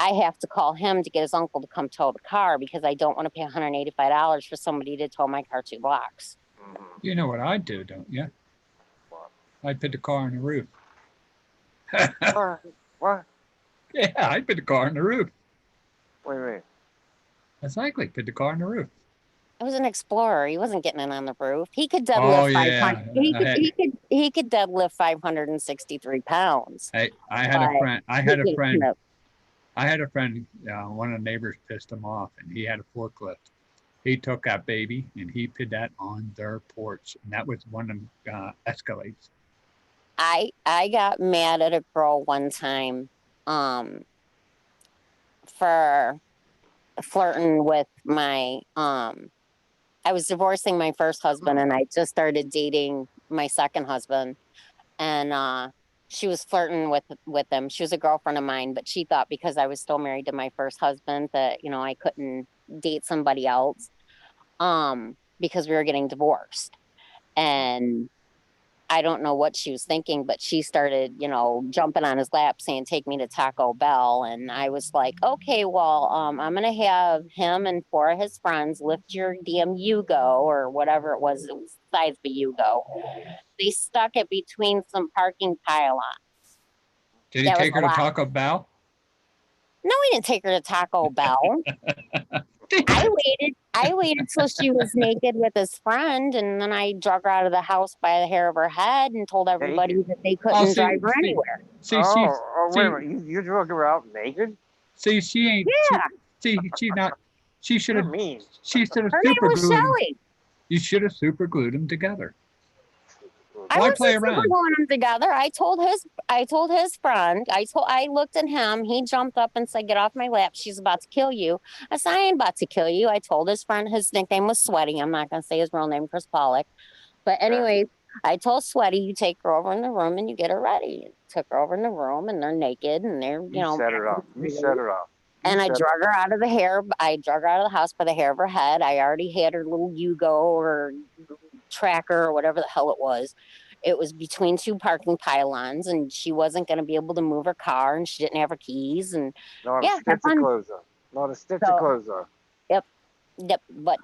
I have to call him to get his uncle to come tow the car because I don't want to pay $185 for somebody to tow my car 2 blocks. You know what I'd do, don't you? What? I'd put the car on the roof. What? Yeah, I'd put the car on the roof. What do you mean? Exactly, put the car on the roof. It was an Explorer. He wasn't getting it on the roof. He could Oh, deadlift yeah. 500. He could deadlift 563 pounds. I had a But friend. I he had a could, friend. I had a friend. One of the neighbors pissed him off, and he had a forklift. He took that baby and he put that on their porch, and that was one of them Escalades. I got mad at a girl one time, for flirting with my I was divorcing my first husband and I just started dating my second husband, and she was flirting with him. She was a girlfriend of mine, but she thought because I was still married to my first husband that I couldn't date somebody else because we were getting divorced. And I don't know what she was thinking, but she started, jumping on his lap saying, take me to Taco Bell. And I was like, okay, well, I'm going to have him and 4 of his friends lift your damn Yugo or whatever it was the size of a Yugo. They stuck it between some parking pylons. Did he take her to Taco Bell? No, we didn't take her to Taco Bell. I waited till she was naked with his friend, and then I drug her out of the house by the hair of her head and told everybody that they couldn't drive her anywhere. See, wait a minute. You drug her out naked? See, she ain't. Yeah. She's not. She should have. mean. She should have Her name super was glued. Shelly. You should have super glued them together. I Why wasn't play super around? gluing them together. I told his friend. I looked at him. He jumped up and said, "Get off my lap. She's about to kill you." I said, "I ain't about to kill you." I told his friend his nickname was Sweaty. I'm not gonna say his real name, Chris Pollock. But anyway, I told Sweaty, you take her over in the room and you get her ready. Took her over in the room and they're naked and they're You set her up. You set her up. And I drug her out of the hair. I drug her out of the house by the hair of her head. I already had her little Yugo or tracker or whatever the hell it was. It was between 2 parking pylons, and she wasn't going to be able to move her car, and she didn't have her keys. And Not yeah, a stitch of clothes on. Not a stitch of clothes on. Yep, butt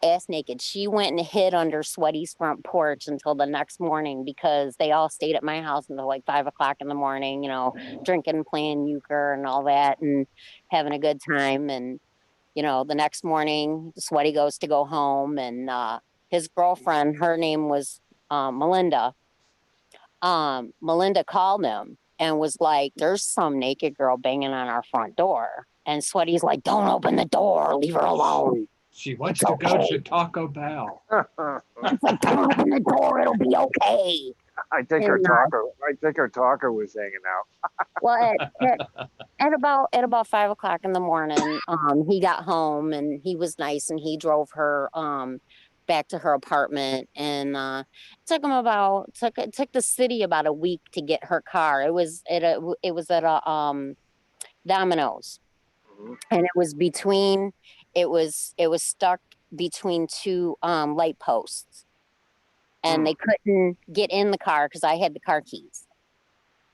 ass naked. She went and hid under Sweaty's front porch until the next morning because they all stayed at my house until like 5 o'clock in the morning, drinking, playing euchre and all that and having a good time. And, the next morning, Sweaty goes to go home and his girlfriend, her name was Melinda. Melinda called him and was like, there's some naked girl banging on our front door. And Sweaty's like, don't open the door. Leave her alone. She wants to go to Taco Bell. It's like, don't open the door. It'll be okay. I think her talker was hanging out. Well, at about 5 o'clock in the morning, he got home and he was nice and he drove her back to her apartment, and it took the city about a week to get her car. It was at a Domino's, and it was stuck between 2 light posts, and they couldn't get in the car because I had the car keys.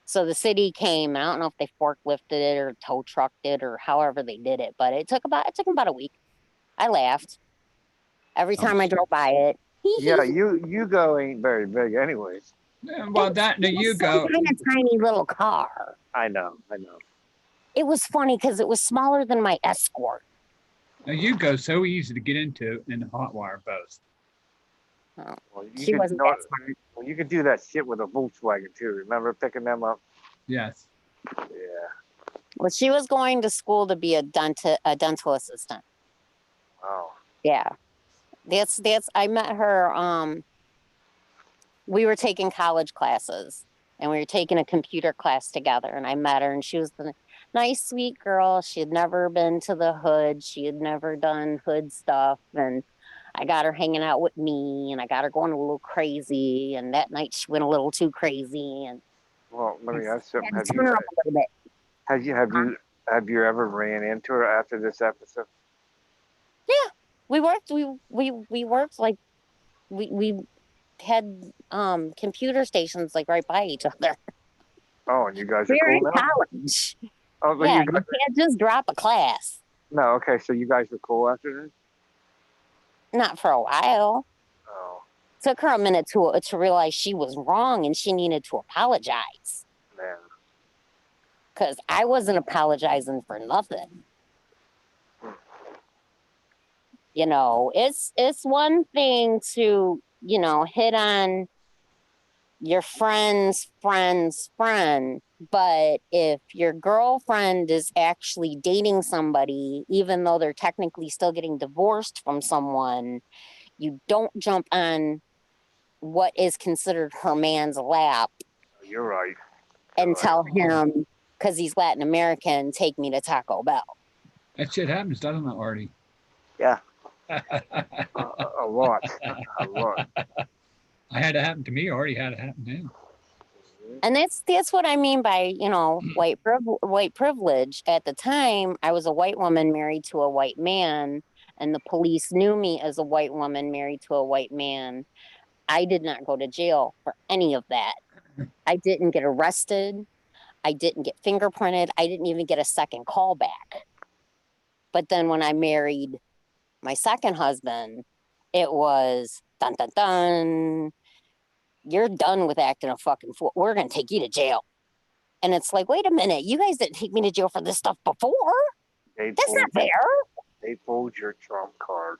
So the city came. I don't know if they forklifted it or tow trucked it or however they did it, but it took them about a week. I laughed every time I drove by it. Yeah, Yugo ain't very big, anyways. Well, that the Yugo. Kind of tiny little car. I know. It was funny because it was smaller than my Escort. A Yugo's so easy to get into in the hot wire boats. Well, She wasn't that smart. Well, you could do that shit with a Volkswagen too. Remember picking them up? Yes. Yeah. Well, she was going to school to be a dental assistant. Wow. Yeah. That's I met her we were taking college classes and we were taking a computer class together and I met her and she was the nice sweet girl. She had never been to the hood. She had never done hood stuff and I got her hanging out with me and I got her going a little crazy and that night she went a little too crazy and Well, let me ask something. had to turn her up a little bit. Have you ever ran into her after this episode? Yeah. We worked like we had computer stations like right by each other. Oh, and you guys are We were cool in now? college. Oh, but Yeah, you you guys, can't just drop a class. no, okay, so you guys were cool after this? Not for a while. Oh, Took her a minute to realize she was wrong and she needed to apologize. man. Because I wasn't apologizing for nothing. You know, it's one thing to, you know, hit on your friend's friend's friend, but if your girlfriend is actually dating somebody, even though they're technically still getting divorced from someone, you don't jump on what is considered her man's lap You're right. and tell him, because he's Latin American, take me to Taco Bell. That shit happens, doesn't it, Artie? Yeah. A lot. A lot. I had it happen to me. Already had it happen to him. And that's what I mean by, you know, white privilege. At the time, I was a white woman married to a white man, and the police knew me as a white woman married to a white man. I did not go to jail for any of that. I didn't get arrested. I didn't get fingerprinted. I didn't even get a second call back. But then when I married my second husband, it was dun dun dun. You're done with acting a fucking fool. We're going to take you to jail. And it's like, wait a minute. You guys didn't take me to jail for this stuff before. That's not fair. They pulled your Trump card.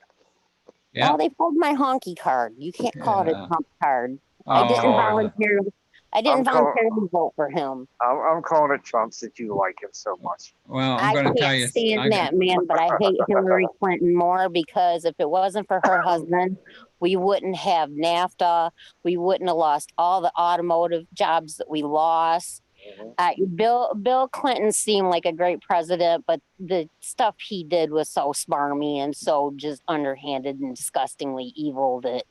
Yeah. No, they pulled my honky card. You can't call it a Yeah. Trump card. Oh, I didn't voluntarily vote for him. I'm calling it Trump since you like him so much. well, I I'm going to tell can't you. stand that man, but I hate Hillary Clinton more because if it wasn't for her husband, we wouldn't have NAFTA. We wouldn't have lost all the automotive jobs that we lost. Bill Clinton seemed like a great president, but the stuff he did was so smarmy and so just underhanded and disgustingly evil that,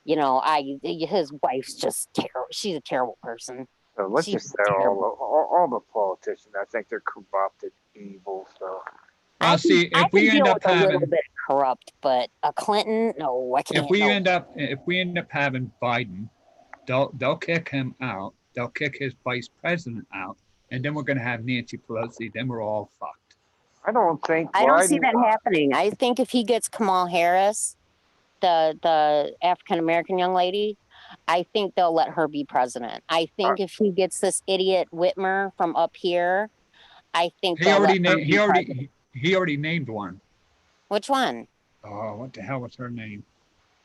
you know, his wife's just terrible. She's a terrible person. So let's She's just say all the politicians, I think they're corrupted, evil. So Well, see, I if we can end deal up with a little having, bit corrupt, but a Clinton, no, I can't. if we no. end up having Biden, they'll kick him out. They'll kick his vice president out, and then we're going to have Nancy Pelosi. Then we're all fucked. I don't think I don't see Biden- that happening. I think if he gets Kamala Harris, the African American young lady, I think they'll let her be president. I think if he gets this idiot Whitmer from up here, I think He they'll already let her named. be president. He already named one. Which one? Oh, what the hell was her name?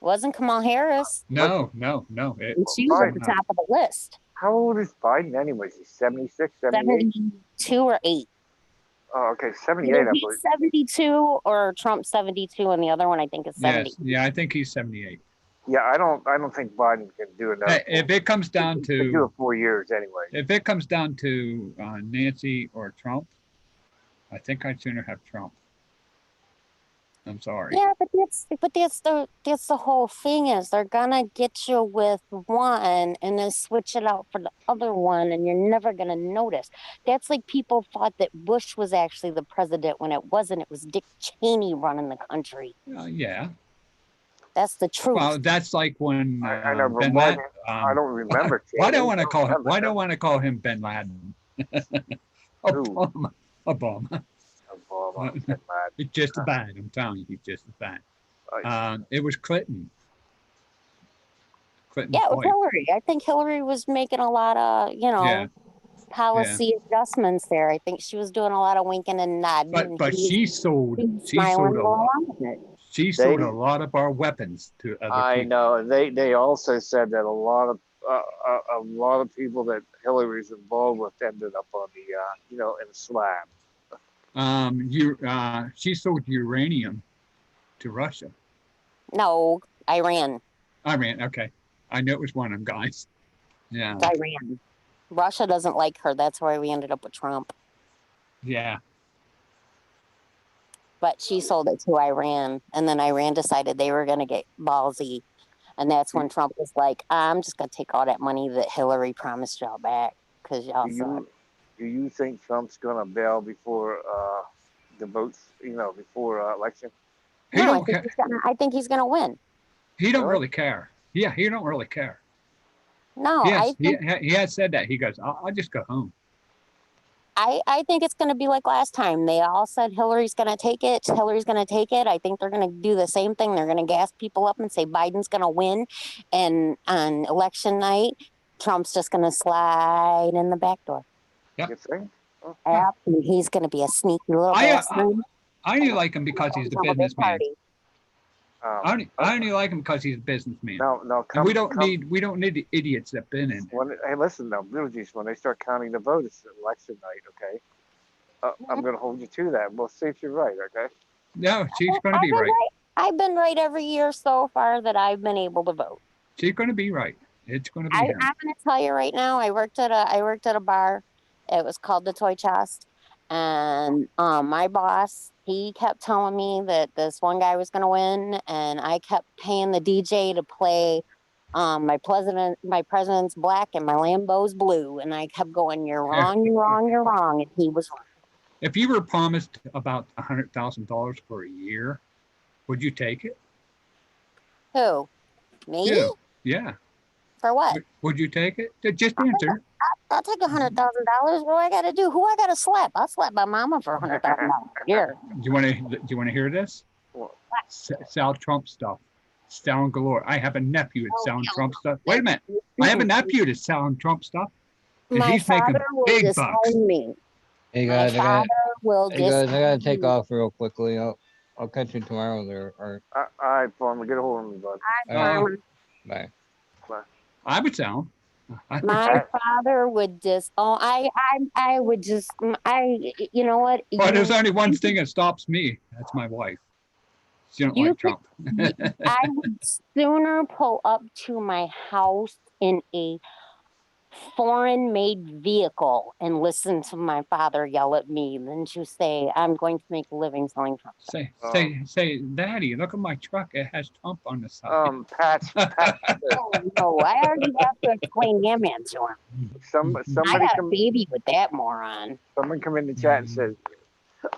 Wasn't Kamala Harris? No. And she was at the top of the list. How old is Biden anyways? He's 76, 78? 72 or 8. Oh, okay, 78, I believe. He's 72 or Trump 72, and the other one I think is 70. Yes. Yeah, I think he's 78. Yeah, I don't think Biden can do another. Hey, if it comes down he can do to it 4 years anyway. if it comes down to Nancy or Trump, I think I'd sooner have Trump. I'm sorry. Yeah, but that's the whole thing is they're gonna get you with one and then switch it out for the other one, and you're never gonna notice. That's like people thought that Bush was actually the president when it wasn't. It was Dick Cheney running the country. Yeah. That's the truth. Well, that's like when I know, but Ben why Laden. I don't remember. Why do I want to Cheney. call him? remember Why do I him. want to call him Ben Laden? Obama. Obama, Ben Laden. He's just as bad. I'm telling you, he's just as bad. It was Clinton. Yeah, it was Hillary. I think Hillary was making a lot of, policy adjustments there. I think she was doing a lot of winking and nodding. But she sold. She smiling sold a along lot. with it. She sold a lot of our weapons to other I people. know. They also said that a lot of people that Hillary's involved with ended up on the in a slab. She sold uranium to Russia. No, Iran. Iran, okay. I knew it was one of them guys. Yeah, It's Iran. Russia doesn't like her. That's why we ended up with Trump. yeah. But she sold it to Iran, and then Iran decided they were going to get ballsy, and that's when Trump was like, "I'm just going to take all that money that Hillary promised y'all back because y'all suck." Do you think Trump's gonna bail before the votes? Before election? He No, don't care. I think he's going to win. He don't really care. Yeah, he don't really care. No, Yes, I think he has said that. He goes, I'll just go home. I think it's going to be like last time. They all said Hillary's going to take it. Hillary's going to take it. I think they're going to do the same thing. They're going to gas people up and say Biden's going to win. And on election night, Trump's just going to slide in the back door. Yep. You think? Yeah. He's going to be a sneaky little bastard. I only like him because he's the From a big businessman. party. I only like him because he's a businessman. No. And we don't need the idiots that been in. Hey, listen though, Beetlejuice. When they start counting the votes, it's election night. Okay. I'm gonna hold you to that. We'll see if you're right. Okay. No, she's going to be right. I've been right every year so far that I've been able to vote. She's going to be right. It's going to be I'm him. going to tell you right now. I worked at a bar. It was called the Toy Chest, and my boss, he kept telling me that this one guy was going to win, and I kept paying the DJ to play my president's black and my Lambo's blue, and I kept going, "You're wrong, you're wrong, you're wrong," and he was wrong. If you were promised about $100,000 for a year, would you take it? Who? Me? You. Yeah. For what? Would you take it? Just answer. I'll take $100,000. What do I got to do? Who I got to slap? I'll slap my mama for $100,000 a year. Do you want to hear this? Sell Trump stuff. Selling galore. I have a nephew that's selling Trump stuff. Wait a minute. I have a nephew that's selling Trump stuff. And My he's making father will big disown bucks. me. Hey My guys, father will I gotta take disown me. off real quickly. I'll catch you tomorrow there. Or All right, Farmer, get a hold of me, bud. bye. I would sell him. My father would I would just, you know what? But there's only one thing that stops me. That's my wife. She don't You like Trump. I would sooner pull up to my house in a foreign-made vehicle and listen to my father yell at me than to say I'm going to make a living selling Trump. Say, Daddy, look at my truck. It has Trump on the side. Pat, Oh, no, I already have to explain that man to him. I somebody got a baby with that moron. someone come in the chat and says,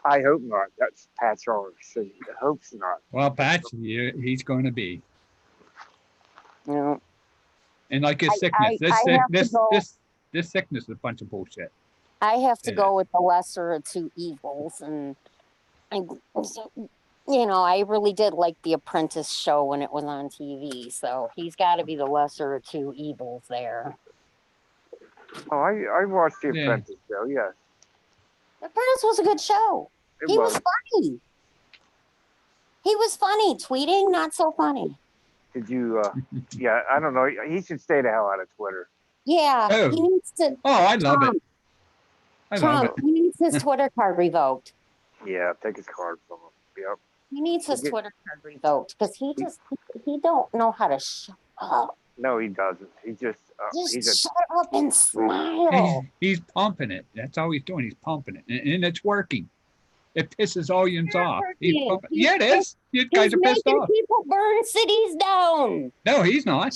"I hope not." That's Pat's order. So hopes not. Well, Pat, he's going to be. No. And like his sickness, this sickness is a bunch of bullshit. I have to Yeah. go with the lesser of two evils, and I really did like the Apprentice show when it was on TV. So he's got to be the lesser of two evils there. Oh, I watched the Yeah. Apprentice show. Yes, The Apprentice was a good show. it He was. was funny. He was funny. Tweeting, not so funny. Did you? Yeah, I don't know. He should stay the hell out of Twitter. Yeah, Oh. he needs to. Oh, I love it. I love Trump, he needs his Twitter card revoked. Yeah, take his card from him. Yep. He needs his Okay. Twitter card revoked because he don't know how to shut up. No, he doesn't. He just Just shut up and smile. He's pumping it. That's all he's doing. He's pumping it, and it's working. It pisses audience off. working. Pumping. Yeah, it is. You guys He's are pissed making off. people burn cities down. No, he's not.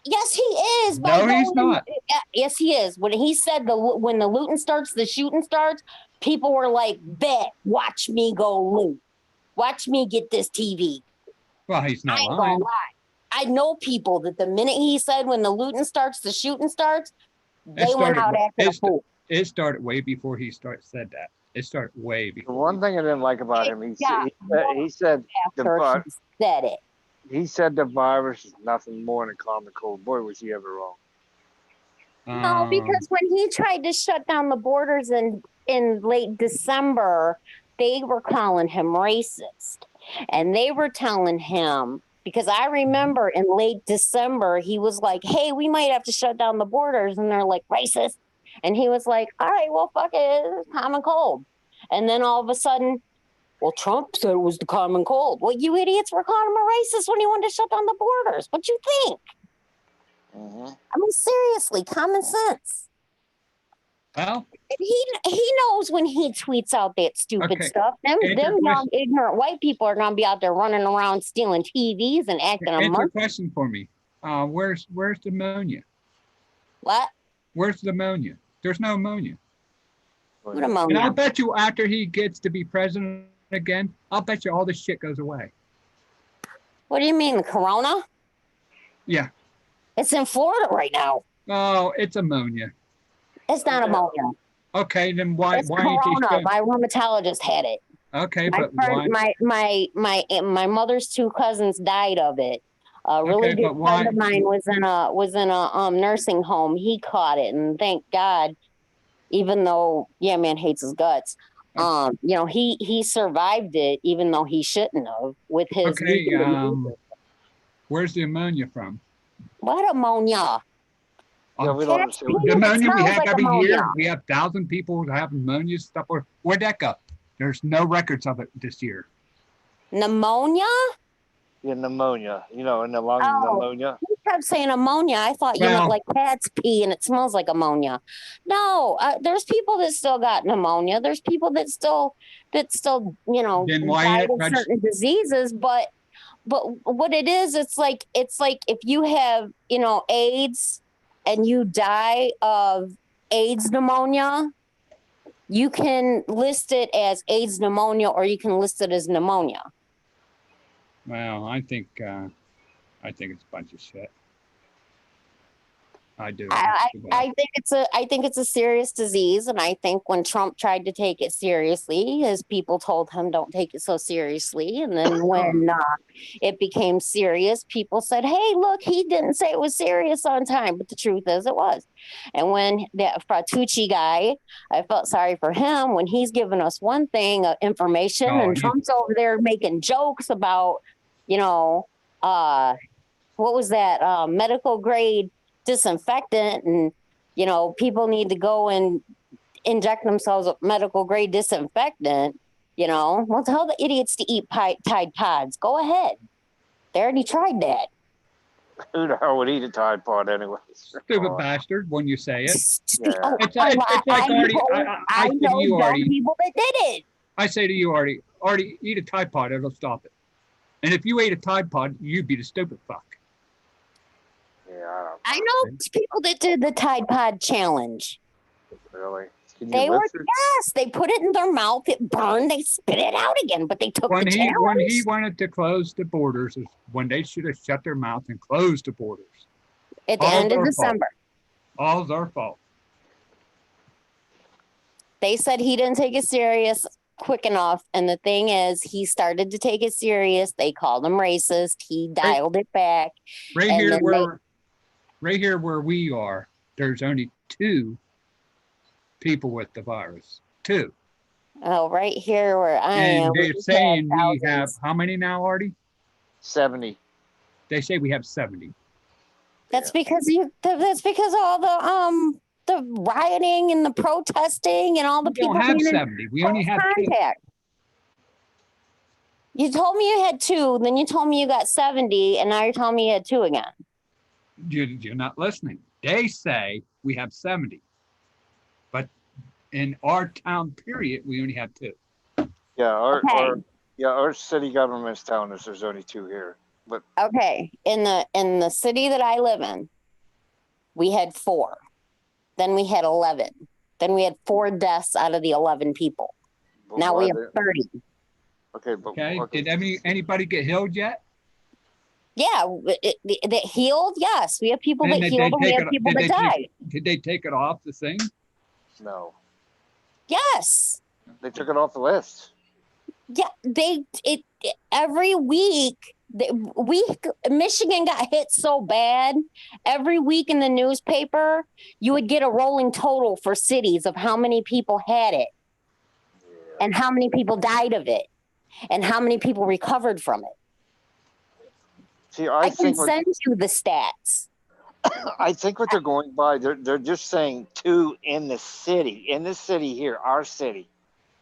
Yes, he is. No, he's not. Yes, he is. When he said when the looting starts, the shooting starts, people were like, "Bet, watch me go loot. Watch me get this TV." Well, he's I not ain't lying. gonna lie. I know people that the minute he said when the looting starts, the shooting starts, they went started- out after the it's- fool. It started way before he said that. It started way The before. one thing I didn't like about him, he said After vi- he said it. he said the virus is nothing more than common cold. Boy, was he ever wrong. No, because when he tried to shut down the borders in late December, they were calling him racist. And they were telling him, because I remember in late December, he was like, hey, we might have to shut down the borders. And they're like, racist. And he was like, all right, well, fuck it, it's common cold. And then all of a sudden, well, Trump said it was the common cold. Well, you idiots were calling him a racist when he wanted to shut down the borders. What you think? Mm-hmm. I mean, seriously, common sense. Well, And he knows when he tweets out that stupid Okay. stuff. Them Answer young, ignorant white people are gonna be out there running around stealing TVs and acting a answer a monk. question for me. Where's the ammonia? What? Where's the ammonia? There's no ammonia. What And I'll ammonia? bet you after he gets to be president again, I'll bet you all this shit goes away. What do you mean, the corona? Yeah. It's in Florida right now. Oh, it's ammonia. It's not ammonia. Okay, then why It's ain't they corona. spend- My rheumatologist had it. Okay, My but why? friend, my mother's two cousins died of it. A really Okay, good but why- friend of mine was in a nursing home. He caught it, and thank God. Even though, yeah, man hates his guts. You know, he survived it, even though he shouldn't have. With his Okay, vegan- where's the ammonia from? what ammonia? Yeah, we don't That's understand. The It ammonia we smells have like every year, ammonia. we have 1,000 people that have pneumonia stuff. Where'd that go? There's no records of it this year. Pneumonia? Yeah, pneumonia. You know, in the lung Oh. pneumonia. You kept saying ammonia. I thought, you know, Well- like cats pee and it smells like ammonia. No, there's people that still got pneumonia. There's people that still, you know, Then why died ain't of reg- certain diseases. But what it is, it's like if you have, you know, AIDS and you die of AIDS pneumonia, you can list it as AIDS pneumonia or you can list it as pneumonia. Well, I think it's a bunch of shit. I do. I think it's a serious disease, and I think when Trump tried to take it seriously, his people told him don't take it so seriously, and then when it became serious, people said, "Hey, look, he didn't say it was serious on time," but the truth is, it was. And when that Fauci guy, I felt sorry for him when he's giving us one thing of information, Oh, and Trump's over there making jokes about, you know, what was that medical grade disinfectant, and you know, people need to go and inject themselves with medical grade disinfectant. You know, well, tell the idiots to eat Tide Pods. Go ahead. They already tried that. Who the hell would eat a Tide Pod anyway? Stupid bastard when you say it. Yeah. It's like Artie, I say to know you, dumb Artie. people that did it. I say to you, Artie, eat a Tide Pod, it'll stop it. And if you ate a Tide Pod, you'd be the stupid fuck. Yeah, I know people that did the Tide Pod challenge. really. Can you They were, listen? yes, they put it in their mouth, it burned, they spit it out again, but they took When the he challenge. wanted to close the borders is when they should have shut their mouth and closed the borders. At the all end of their fault. December. All their fault. They said he didn't take it serious quick enough. And the thing is, he started to take it serious. They called him racist. He dialed it back. Right And here then where we are, there's only 2 people with the virus. 2. Oh, right here where I am. And they're we've saying had we have thousands. how many now, Artie? 70. They say we have 70. That's because all the rioting and the protesting and all the We people don't have being in 70. We only close have 2. contact. You told me you had 2, then you told me you got 70, and now you're telling me you had 2 again. You're not listening. They say we have 70. But in our town period, we only have 2. Yeah, Okay. our city government's telling us there's only 2 here. But Okay, in the city that I live in, we had 4. Then we had 11. Then we had 4 deaths out of the 11 people. Now we have 30. Okay, but Okay. Did anybody get healed yet? Yeah, that healed. Yes, we have people And that did healed, they and we take have it- people did that they died. Did they take it off the thing? No, Yes. they took it off the list. Yeah, every week. Michigan got hit so bad. Every week in the newspaper, you would get a rolling total for cities of how many people had it and how many people died of it. and how many people recovered from it. See, I can send you the stats. I think what they're going by, they're just saying 2 in the city here, our city,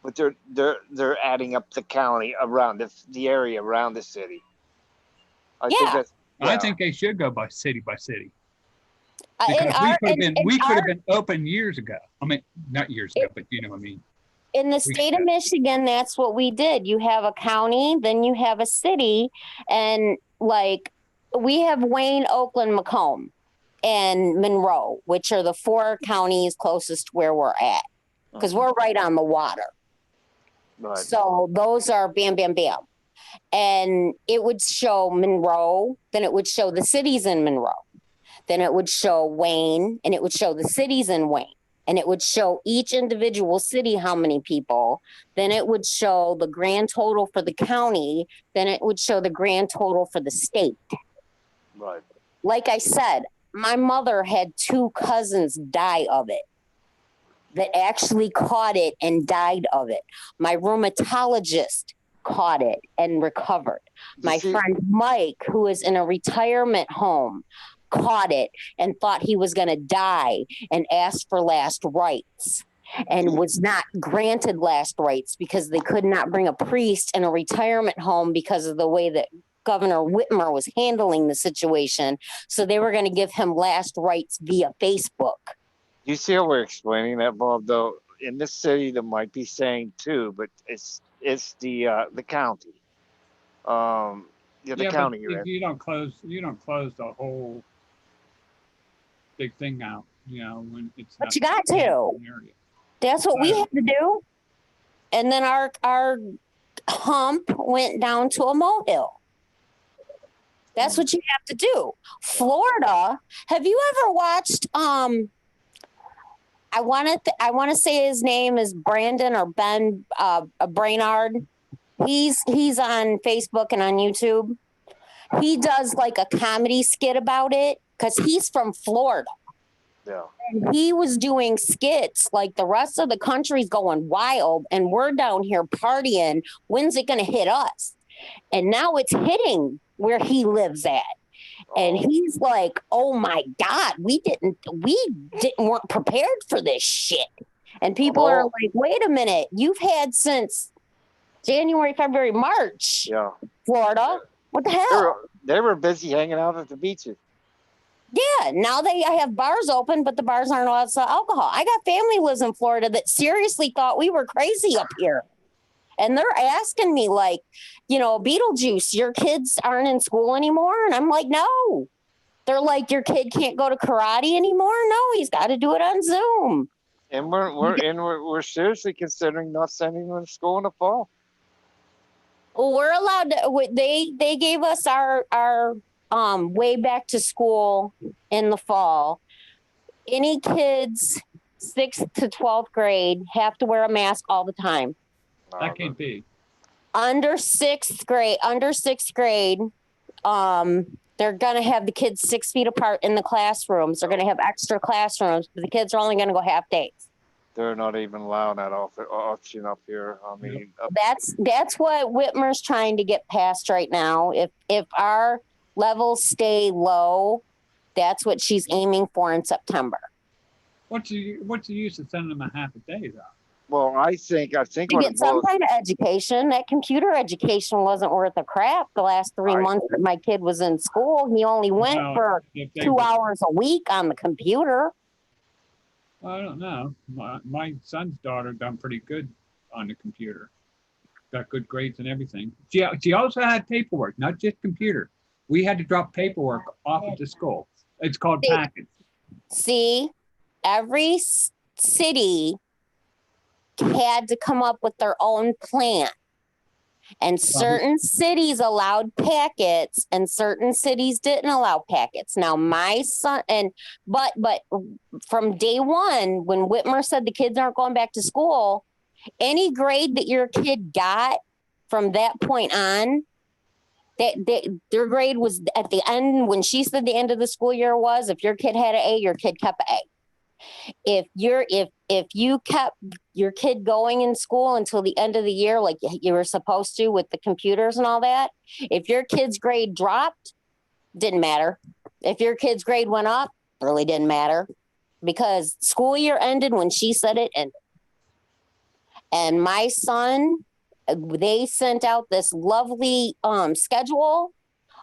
but they're adding up the county around the area around the city. I think they should go by city. In Because we could have been open years ago. I mean, not years ago, but you know what I mean. In the state of Michigan, that's what we did. You have a county, then you have a city, and like we have Wayne, Oakland, Macomb, and Monroe, which are the 4 counties closest to where we're at, because we're right on the water. Right. So those are bam, bam, bam. And it would show Monroe, then it would show the cities in Monroe. Then it would show Wayne, and it would show the cities in Wayne. And it would show each individual city how many people. Then it would show the grand total for the county. Then it would show the grand total for the state. Right. Like I said, my mother had 2 cousins die of it that actually caught it and died of it. My rheumatologist caught it and recovered. My friend Mike, who is in a retirement home, caught it and thought he was going to die and asked for last rites and was not granted last rites because they could not bring a priest in a retirement home because of the way that Governor Whitmer was handling the situation. So they were going to give him last rites via Facebook. You see how we're explaining that, Bob, though? In this city, they might be saying 2, but it's the county. The county you're in. You don't close the whole big thing out, when it's But you got to. That's what we had to do. And then our hump went down to a molehill. That's what you have to do. Florida, have you ever watched I want to say his name is Brandon or Ben Brainard. He's on Facebook and on YouTube. He does like a comedy skit about it because he's from Florida. Yeah. And he was doing skits like the rest of the country's going wild and we're down here partying. When's it going to hit us? And now it's hitting where he lives at. And he's like, oh my God, we weren't prepared for this shit. And people are like, wait a minute, you've had since January, February, March, Florida. What the hell? They were busy hanging out at the beaches. Yeah, now I have bars open, but the bars aren't allowed to sell alcohol. I got family lives in Florida that seriously thought we were crazy up here. And they're asking me like, Beetlejuice, your kids aren't in school anymore? And I'm like, no. They're like, your kid can't go to karate anymore? No, he's got to do it on Zoom. And we're seriously considering not sending them to school in the fall. Well, we're allowed to. They gave us our way back to school in the fall. Any kids 6th to 12th grade have to wear a mask all the time. That can't be. Under sixth grade, they're going to have the kids 6 feet apart in the classrooms. They're going to have extra classrooms, but the kids are only going to go half days. They're not even allowing that option up here. I mean, that's what Whitmer's trying to get past right now. If our levels stay low, that's what she's aiming for in September. What's the use of sending them a half a day though? Well, I think to get some kind of education. That computer education wasn't worth a crap the last 3 months that my kid was in school. He only went for 2 hours a week on the computer. I don't know. My son's daughter done pretty good on the computer. Got good grades and everything. She also had paperwork, not just computer. We had to drop paperwork off at the school. It's called packets. See, every city had to come up with their own plan. And certain cities allowed packets and certain cities didn't allow packets. Now my son but from day one, when Whitmer said the kids aren't going back to school, any grade that your kid got from that point on, their grade was at the end. When she said the end of the school year was, if your kid had an A, your kid kept an A. If you kept your kid going in school until the end of the year, like you were supposed to with the computers and all that, if your kid's grade dropped, didn't matter. If your kid's grade went up, really didn't matter, because school year ended when she said it ended. And my son, they sent out this lovely schedule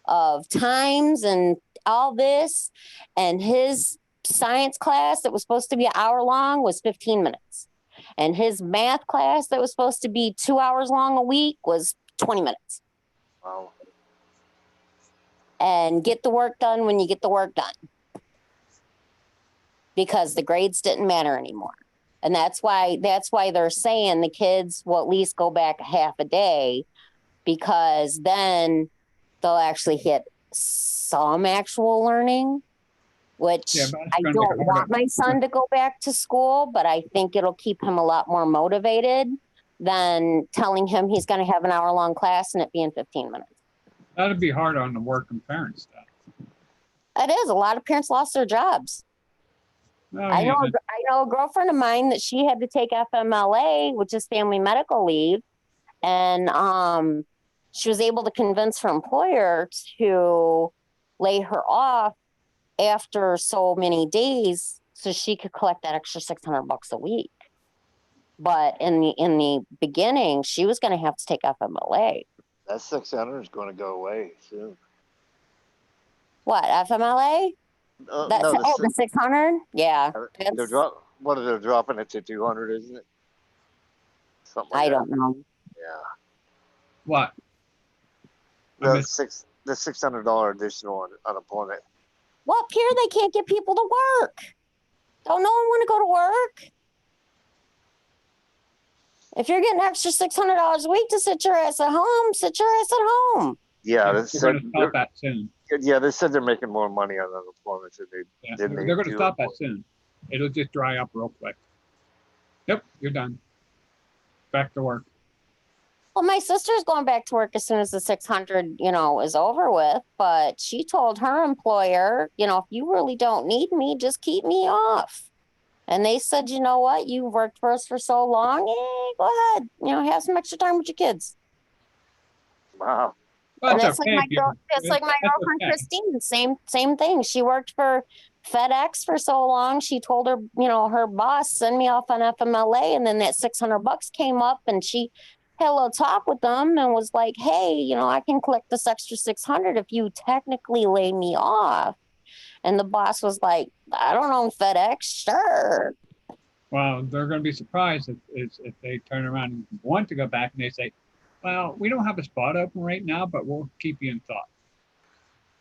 of times and all this, and his science class that was supposed to be an hour long was 15 minutes, and his math class that was supposed to be 2 hours long a week was 20 minutes. Wow. And get the work done when you get the work done, because the grades didn't matter anymore. And that's why they're saying the kids will at least go back half a day, because then they'll actually hit some actual learning, which Yeah, but it's I gonna don't be want harder. my son to go back to school, but I think it'll keep him a lot more motivated than telling him he's going to have an hour-long class and it being 15 minutes. That'd be hard on the working parents stuff. It is. A lot of parents lost their jobs. Oh, I yeah, know a girlfriend of mine that she had to take FMLA, which is family medical leave, and she was able to convince her employer to lay her off after so many days so she could collect that extra $600 a week. But in the beginning, she was going to have to take FMLA. That 600 is going to go away soon. What, FMLA? No, The 600? Yeah. they're dropping it to 200, isn't it? Something like I that. don't know. Yeah. what? The $600 additional unemployment. Well, up here, they can't get people to work. Don't no one want to go to work? If you're getting extra $600 a week to sit your ass at home, sit your ass at home. Yeah, They're going to stop that soon. they said they're making more money on unemployment than they Yeah, did. they're going to stop that soon. It'll just dry up real quick. Yep, you're done. Back to work. Well, my sister's going back to work as soon as the 600, is over with. But she told her employer, if you really don't need me, just keep me off. And they said, you know what? You worked for us for so long. Go ahead. Have some extra time with your kids. Wow. Well, And it's that's okay like if you- my that's girlfriend okay. Christine. Same thing. She worked for FedEx for so long. She told her, her boss, send me off on FMLA, and then that $600 came up, and she had a little talk with them and was like, hey, I can collect this extra 600 if you technically lay me off. And the boss was like, I don't know, FedEx, sure. Well, they're going to be surprised if they turn around and want to go back and they say, well, we don't have a spot open right now, but we'll keep you in thought.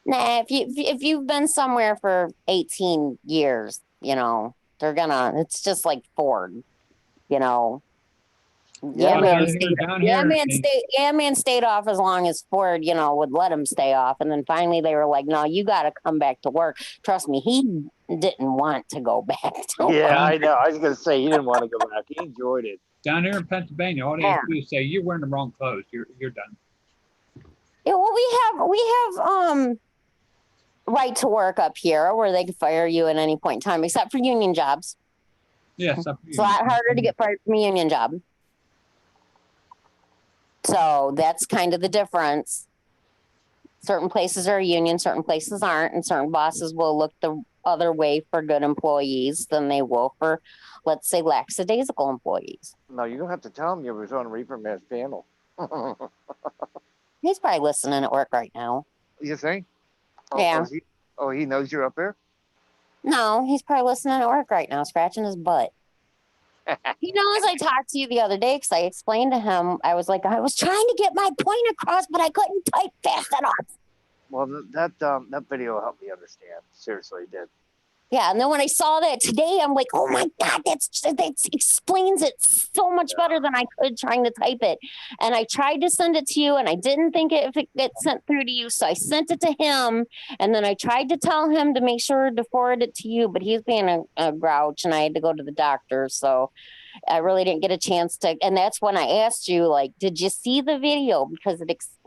Nah, if you've been somewhere for 18 years, they're gonna, it's just like Ford, Yeah, man stayed off as long as Ford, would let him stay off. And then finally they were like, no, you got to come back to work. Trust me, he didn't want to go back to work. Yeah, I know. I was going to say, he didn't want to go back. He enjoyed it. Down here in Pennsylvania, all they have to do is say, you're wearing the wrong clothes. You're done. Yeah, well, we have right to work up here where they can fire you at any point in time, except for union jobs. Yes. It's a lot harder to get fired from a union job. So that's kind of the difference. Certain places are union, certain places aren't, and certain bosses will look the other way for good employees than they will for, let's say, lackadaisical employees. No, you don't have to tell him you was on Reaper Man's panel. He's probably listening at work right now. You think? Yeah. He knows you're up there? No, he's probably listening at work right now, scratching his butt. He knows I talked to you the other day because I explained to him, I was trying to get my point across, but I couldn't type fast enough. Well, that video helped me understand. Seriously, it did. Yeah, and then when I saw that today, I'm like, oh my God, that explains it so much better than I could trying to type it. And I tried to send it to you, and I didn't think if it get sent through to you, so I sent it to him, and then I tried to tell him to make sure to forward it to you, but he's being a grouch, and I had to go to the doctor, so I really didn't get a chance to. And that's when I asked you, like, did you see the video? Because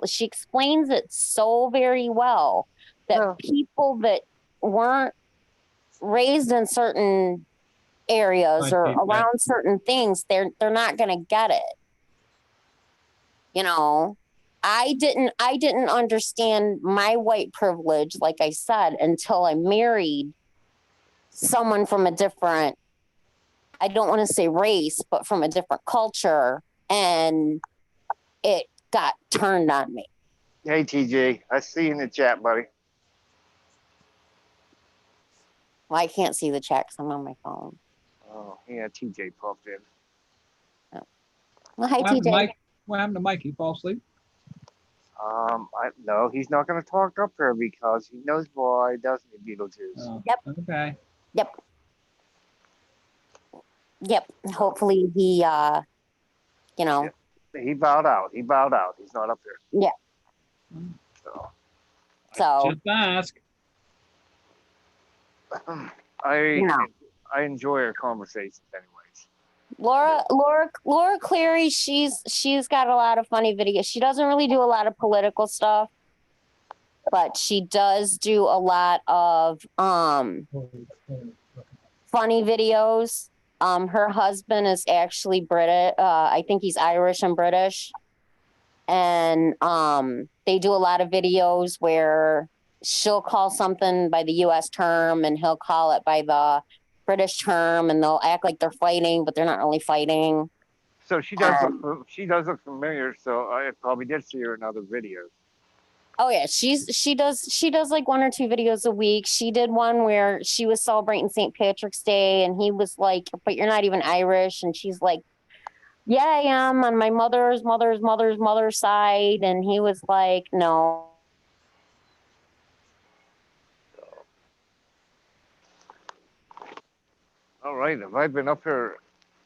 she explains it so very well that people that weren't raised in certain areas I or see that. around certain things, they're not gonna get it. You know, I didn't understand my white privilege, like I said, until I married someone from a different, I don't want to say race, but from a different culture, and it got turned on me. Hey, TJ, I see you in the chat, buddy. Well, I can't see the chat because I'm on my phone. Oh, yeah, TJ popped in. Well, hi, What happened to TJ. Mike? What happened to Mike? He fall asleep? No, he's not going to talk up here because he knows why, doesn't he, Beetlejuice? Oh, Yep. Okay. Yep. Hopefully he, you know, He bowed out. He bowed out. He's not up here. Yeah. So Just ask. I No. I enjoy our conversations, anyways. Laura Cleary, she's got a lot of funny videos. She doesn't really do a lot of political stuff, but she does do a lot of funny videos. Her husband is actually British. I think he's Irish and British. And they do a lot of videos where she'll call something by the US term and he'll call it by the British term, and they'll act like they're fighting, but they're not really fighting. So she does look familiar. So I probably did see her in other videos. Oh yeah, she does like 1 or 2 videos a week. She did one where she was celebrating St. Patrick's Day, and he was like, "But you're not even Irish," and she's like, "Yeah, I am on my mother's side," and he was like, "No." All right, have I been up here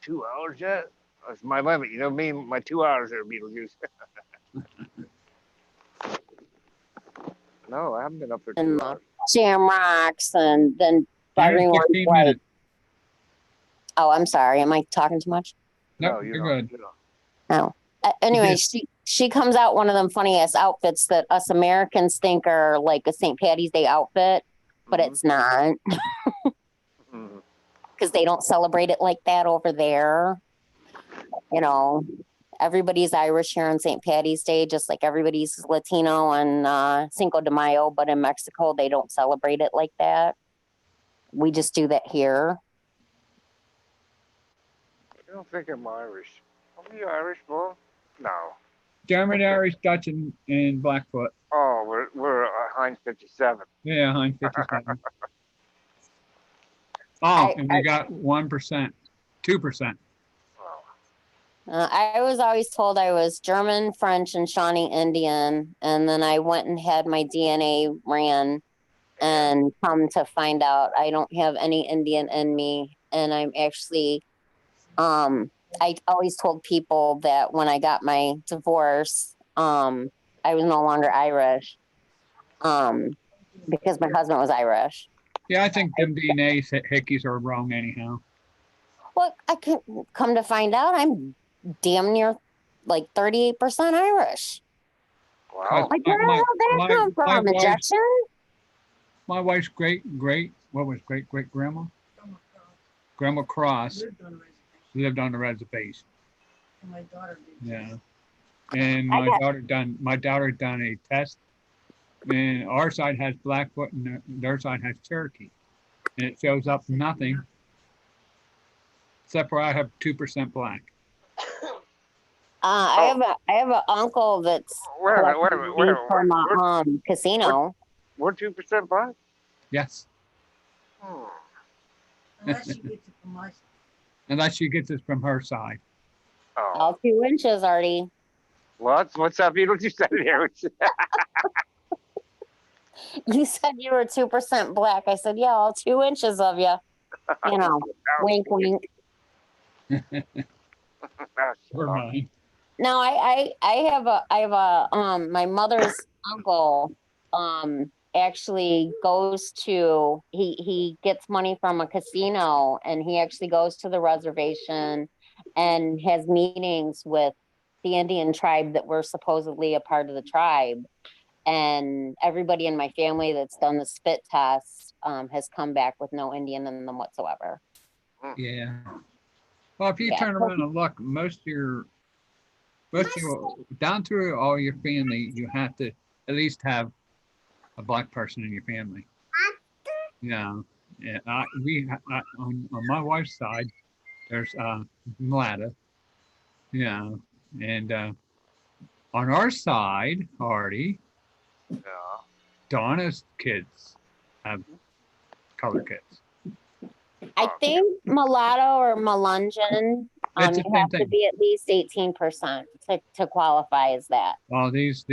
2 hours yet? That's my limit. You know me, my 2 hours there, Beetlejuice. No, I haven't been up here 2 And hours. Shamrocks, and then You're everyone's 15 like, minutes. "Oh, I'm sorry. Am I talking too much?" Nope, you're you're not. good. You're not. Anyway, Yes. she comes out one of them funny ass outfits that us Americans think are like a St. Patty's Day outfit, but Mhm. it's not, Mhm. because they don't celebrate it like that over there. You know, everybody's Irish here on St. Patty's Day, just like everybody's Latino on Cinco de Mayo, but in Mexico they don't celebrate it like that. We just do that here. I don't think I'm Irish. Are you Irish, Bo? No. German, Irish, Dutch, and Blackfoot. Oh, we're Heinz 57. Yeah, Heinz 57. Oh, and we got 1%, 2%. I was always told I was German, French, and Shawnee Indian, and then I went and had my DNA ran, and come to find out I don't have any Indian in me, and I'm actually, I always told people that when I got my divorce, I was no longer Irish, because my husband was Irish. Yeah, I think them DNA hickeys are wrong anyhow. Well, I can come to find out I'm damn near like 38% Irish. Wow. Like, where the hell did that come from? Injection? My wife's great grandma? Grandma Cross lived on the reservation. And my daughter did. Yeah. And my daughter done a test, and our side has Blackfoot and their side has Cherokee. And it shows up nothing. Except for I have 2% black. I have an uncle that's Wait a minute. from a casino. We're 2% black? Yes. Unless she gets it from my side. Unless she gets it from her side. Oh. All 2 inches, Artie. What's up, Beatles? You said here. You said you were 2% black. I said, yeah, all 2 inches of you. You know, wink, wink. Or mine. No, I have a my mother's uncle actually goes to he gets money from a casino, and he actually goes to the reservation and has meetings with the Indian tribe that we're supposedly a part of the tribe. And everybody in my family that's done the spit test has come back with no Indian in them whatsoever. Yeah. Well, if you Yeah. turn around and look, down through all your family, you have to at least have a black person in your family. Yeah. Yeah. On my wife's side, there's Mlada. Yeah. And on our side, Hardy, Yeah. Donna's kids have color kids. I think mulatto or Melungeon, It's the you same have to thing. be at least 18% to qualify as that. Well, these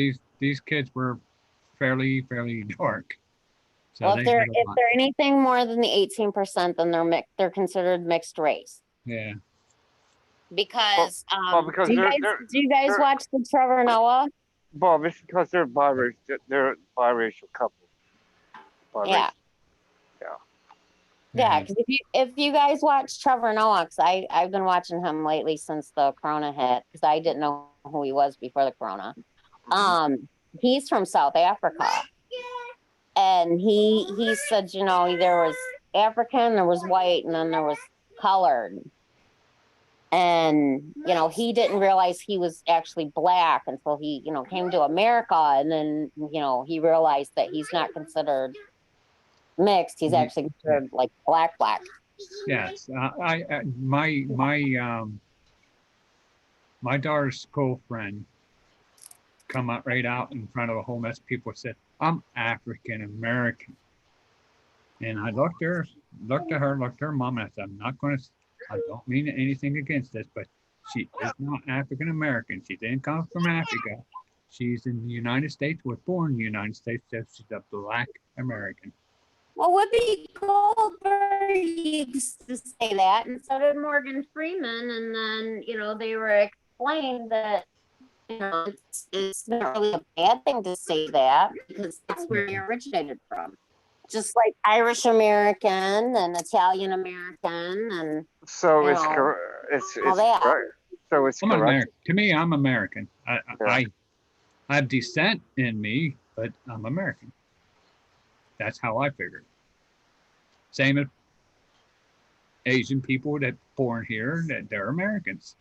kids were fairly dark. So Well, they if they're had a if lot. they're anything more than the 18%, then they're considered mixed race. Yeah. Because because do you guys they're- watch the Trevor Noah? Bob, it's because they're biracial. They're a biracial couple. Yeah. Yeah, because if you guys watch Trevor Noah, because I've been watching him lately since the corona hit, because I didn't know who he was before the corona. He's from South Africa, and he said, there was African, there was white, and then there was colored, and he didn't realize he was actually black until he came to America, and then he realized that he's not considered mixed. He's actually considered like black. Yes. My daughter's school friend come out right out in front of a whole mess of people, said, "I'm African American." And I looked at her, looked at her mom, and I said, I don't mean anything against this, but she is not African American. She didn't come from Africa. She's in the United States, was born in the United States, so she's a black American. Well, Whoopi Goldberg used to say that, and so did Morgan Freeman. And then, they were explained that, it's not really a bad thing to say that because that's where you originated from. Just like Irish American and Italian American, and So it's know, correct. It's all that. correct. So it's I'm an correct. American. To me, I'm American. I Yeah. have descent in me, but I'm American. That's how I figured. Same as Asian people that born here, that they're Americans.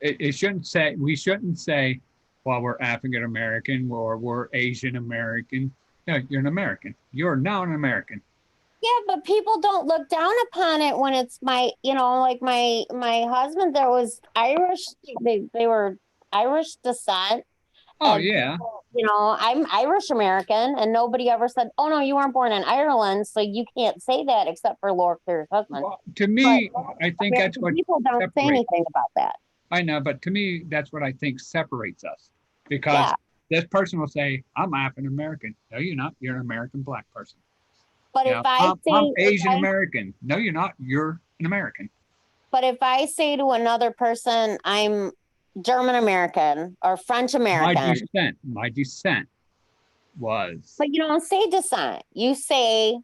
We shouldn't say, well, we're African American or we're Asian American. No, you're an American. You're now an American. Yeah, but people don't look down upon it when it's like my husband, there was Irish, they were Irish descent. Oh, And yeah. I'm Irish American, and nobody ever said, "Oh no, you weren't born in Ireland, so you can't say that," except for Laura Clear's husband. Well, to me, I think that's American what people don't say separates. anything about that. I know, but to me, that's what I think separates us. Because Yeah. this person will say, I'm African American. No, you're not. You're an American black person. But Yeah, if I say, I'm Asian American. No, you're not. You're an American. but if I say to another person, I'm German American or French American, My descent was. but you don't say descent. You say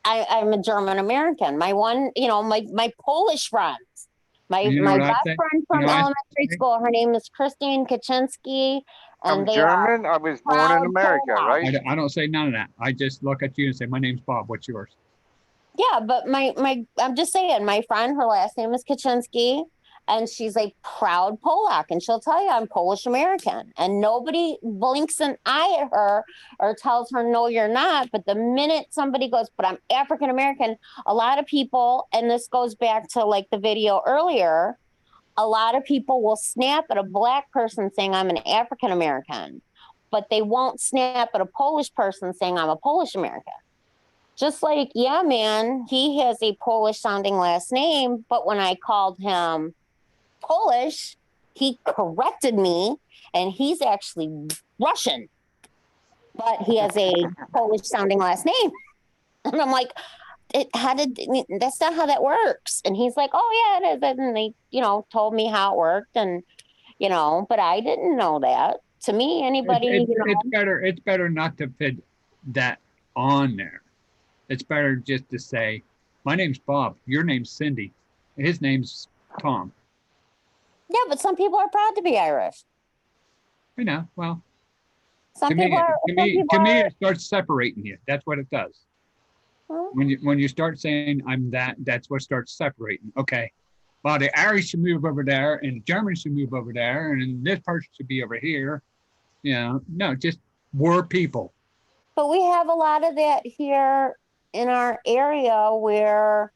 I'm a German American. My one, my Polish friends, my best friend from elementary school. Her name is Christine Kaczynski, and I'm they German. I was born in America, right? I don't say none of that. I just look at you and say, my name's Bob. What's yours? Yeah, but I'm just saying, my friend, her last name is Kaczynski, and she's a proud Polak, and she'll tell you I'm Polish American, and nobody blinks an eye at her or tells her, no, you're not. But the minute somebody goes, but I'm African American, a lot of people, and this goes back to like the video earlier, a lot of people will snap at a black person saying I'm an African American, but they won't snap at a Polish person saying I'm a Polish American. Just like, yeah, man, he has a Polish sounding last name, but when I called him Polish, he corrected me, and he's actually Russian, but he has a Polish sounding last name. And I'm like, that's not how that works. And he's like, oh yeah, it is. And they, told me how it worked, and, but I didn't know that. To me, anybody, It's better not to put that on there. It's better just to say, my name's Bob, your name's Cindy, his name's Tom. Yeah, but some people are proud to be Irish. I know. Well, to me, it starts separating you. That's what it does. When you start saying I'm that, that's what starts separating. Okay. Well, the Irish should move over there, and the Germans should move over there, and this person should be over here. You know, no, just we're people. But we have a lot of that here in our area where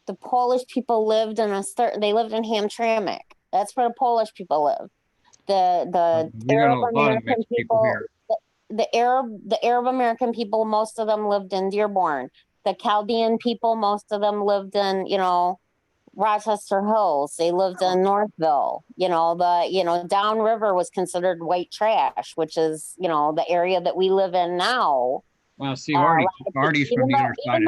the Polish people lived in they lived in Hamtramck. That's where the Polish people live. The We got Arab a lot of American mixed people people, here. the Arab American people, most of them lived in Dearborn. The Chaldean people, most of them lived in, you know, Rochester Hills. They lived in Northville. You know, downriver was considered white trash, which is, you know, the area that we live in now. Well, see, Artie's from the other side.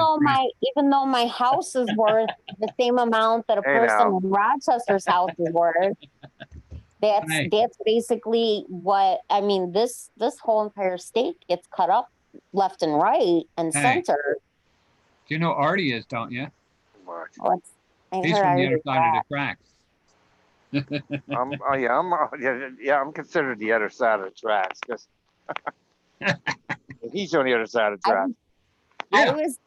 Even though my house is worth the same amount that a person in Rochester's house is worth, that's basically what I mean. This whole entire state gets cut up left and right and center. You know Artie is, don't you? What? He's from the other side of the tracks. I'm considered the other side of the tracks. Just he's on the other side of the tracks.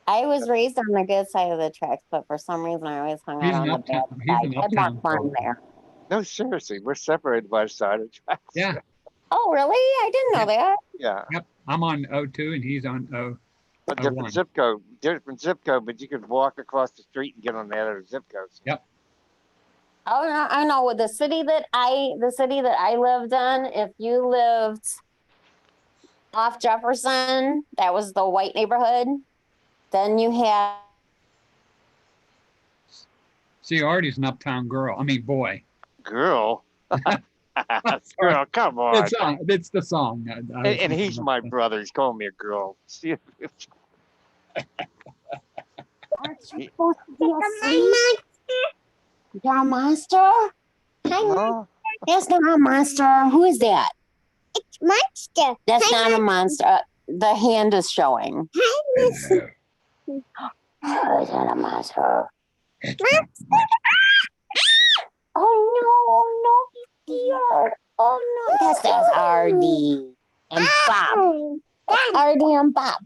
I was raised on the good side of the tracks, but for some reason I always hung out on the bad side. I had more fun there. No, seriously, we're separated by the side of the tracks. Yeah. Oh, really? I didn't know that. Yeah. Yep. I'm on 02 and he's on 0. A different zip code, but you could walk across the street and get on the other zip codes. Yep. Oh, no, I know. The city that I lived in, if you lived off Jefferson, that was the white neighborhood. Then you had. See, Artie's an uptown girl. I mean, boy. Girl. Girl, come on. It's the song. And he's my brother. He's calling me a girl. See? Aren't you supposed to be asleep? You're a monster? No. That's not a monster. Who is that? It's monster. That's not a monster. The hand is showing. Hi, Oh, is that a monster? Oh no, dear. Oh no. That's Artie and Bob. Artie and Bob.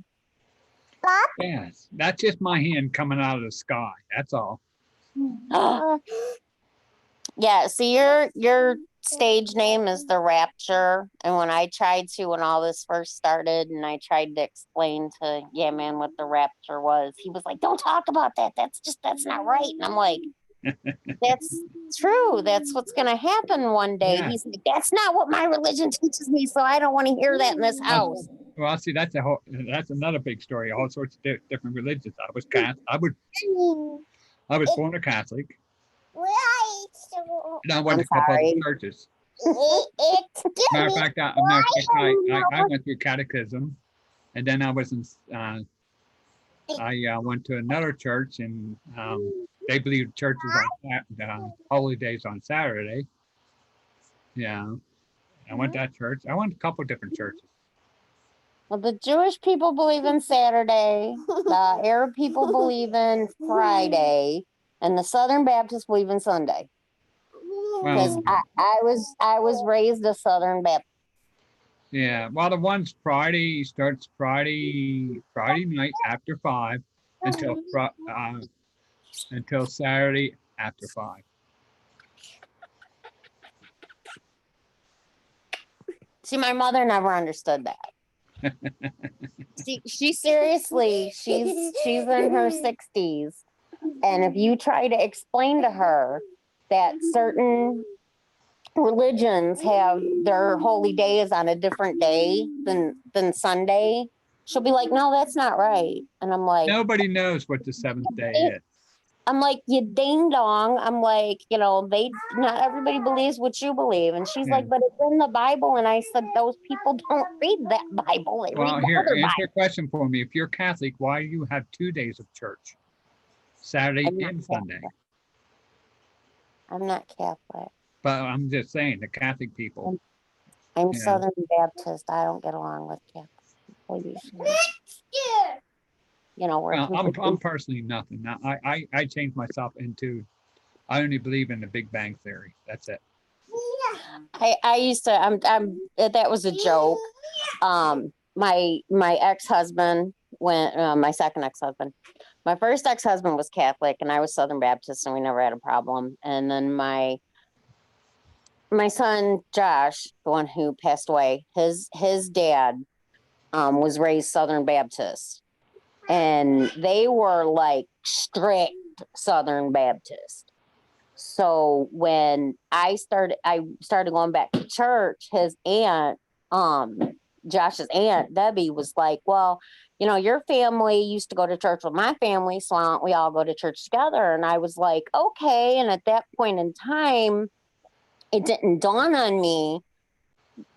Yes, that's just my hand coming out of the sky. That's all. Yeah, see your stage name is the Rapture. And when all this first started and I tried to explain to Man what the Rapture was, he was like, don't talk about that. That's not right. And I'm like, that's true. That's what's going to happen one day. Yeah. He's like, that's not what my religion teaches me. So I don't want to hear that in this house. Well, see, that's another big story. All sorts of different religions. I was born a Catholic. Right. And I went to a couple of churches. Matter of fact, I went through catechism, and then I was I went to another church, and they believe churches on holy days on Saturday. Yeah, I went to that church. I went to a couple of different churches. Well, the Jewish people believe in Saturday, the Arab people believe in Friday, and the Southern Baptists believe in Sunday. Because I was raised a Southern Baptist. Yeah, well, the one's Friday starts Friday night after 5 until Saturday after 5. See, my mother never understood that. She seriously, she's in her 60s, and if you try to explain to her that certain religions have their holy days on a different day than Sunday, she'll be like, no, that's not right. And I'm like, nobody knows what the seventh day is. I'm like, you ding dong. I'm like, not everybody believes what you believe. And she's like, but it's in the Bible. And I said, those people don't read that Bible. Well, here, answer a question for me. If you're Catholic, why do you have 2 days of church? Saturday and Sunday. I'm not Catholic. But I'm just saying, the Catholic people. I'm Southern Baptist. I don't get along with Catholics. I'm personally nothing. Now, I changed myself into, I only believe in the Big Bang Theory. That's it. I used to, that was a joke. My ex-husband, when my second ex-husband. My first ex-husband was Catholic and I was Southern Baptist and we never had a problem. And then my son Josh, the one who passed away, his dad was raised Southern Baptist. And they were like strict Southern Baptist. So when I started going back to church, his aunt, Josh's aunt, Debbie, was like, well, you know, your family used to go to church with my family, so why don't we all go to church together? And I was like, okay. And at that point in time, it didn't dawn on me,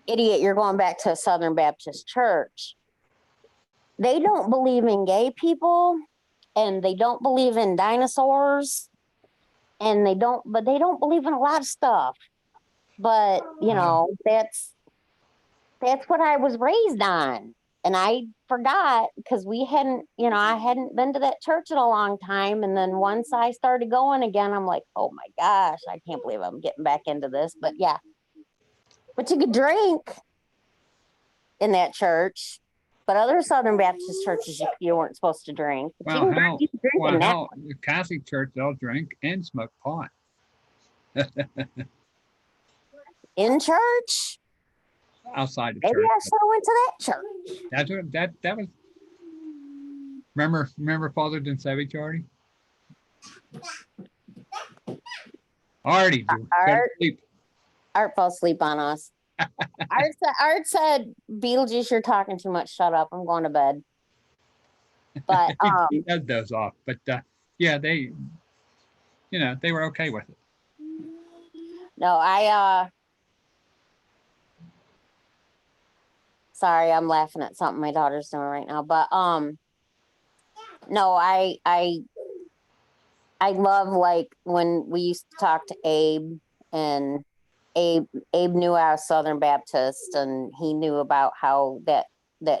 idiot, you're going back to a Southern Baptist church. They don't believe in gay people and they don't believe in dinosaurs and they don't believe in a lot of stuff. But, you know, that's what I was raised on. And I forgot because I hadn't been to that church in a long time. And then once I started going again, I'm like, oh my gosh, I can't believe I'm getting back into this. But yeah, but you could drink in that church. But other Southern Baptist churches, you weren't supposed to drink. Well, hell, the Catholic Church, they'll drink and smoke pot. In church? Outside the Maybe church. I should have went to that church. That's what that was. Remember Father Dinsevich, Artie? Artie, Art fell asleep on us. Art said, Beetlejuice, you're talking too much. Shut up. I'm going to bed. But he does those off. But yeah, they were okay with it. No, sorry, I'm laughing at something my daughter's doing right now. But no, I love like when we used to talk to Abe, and Abe knew I was Southern Baptist and he knew about how that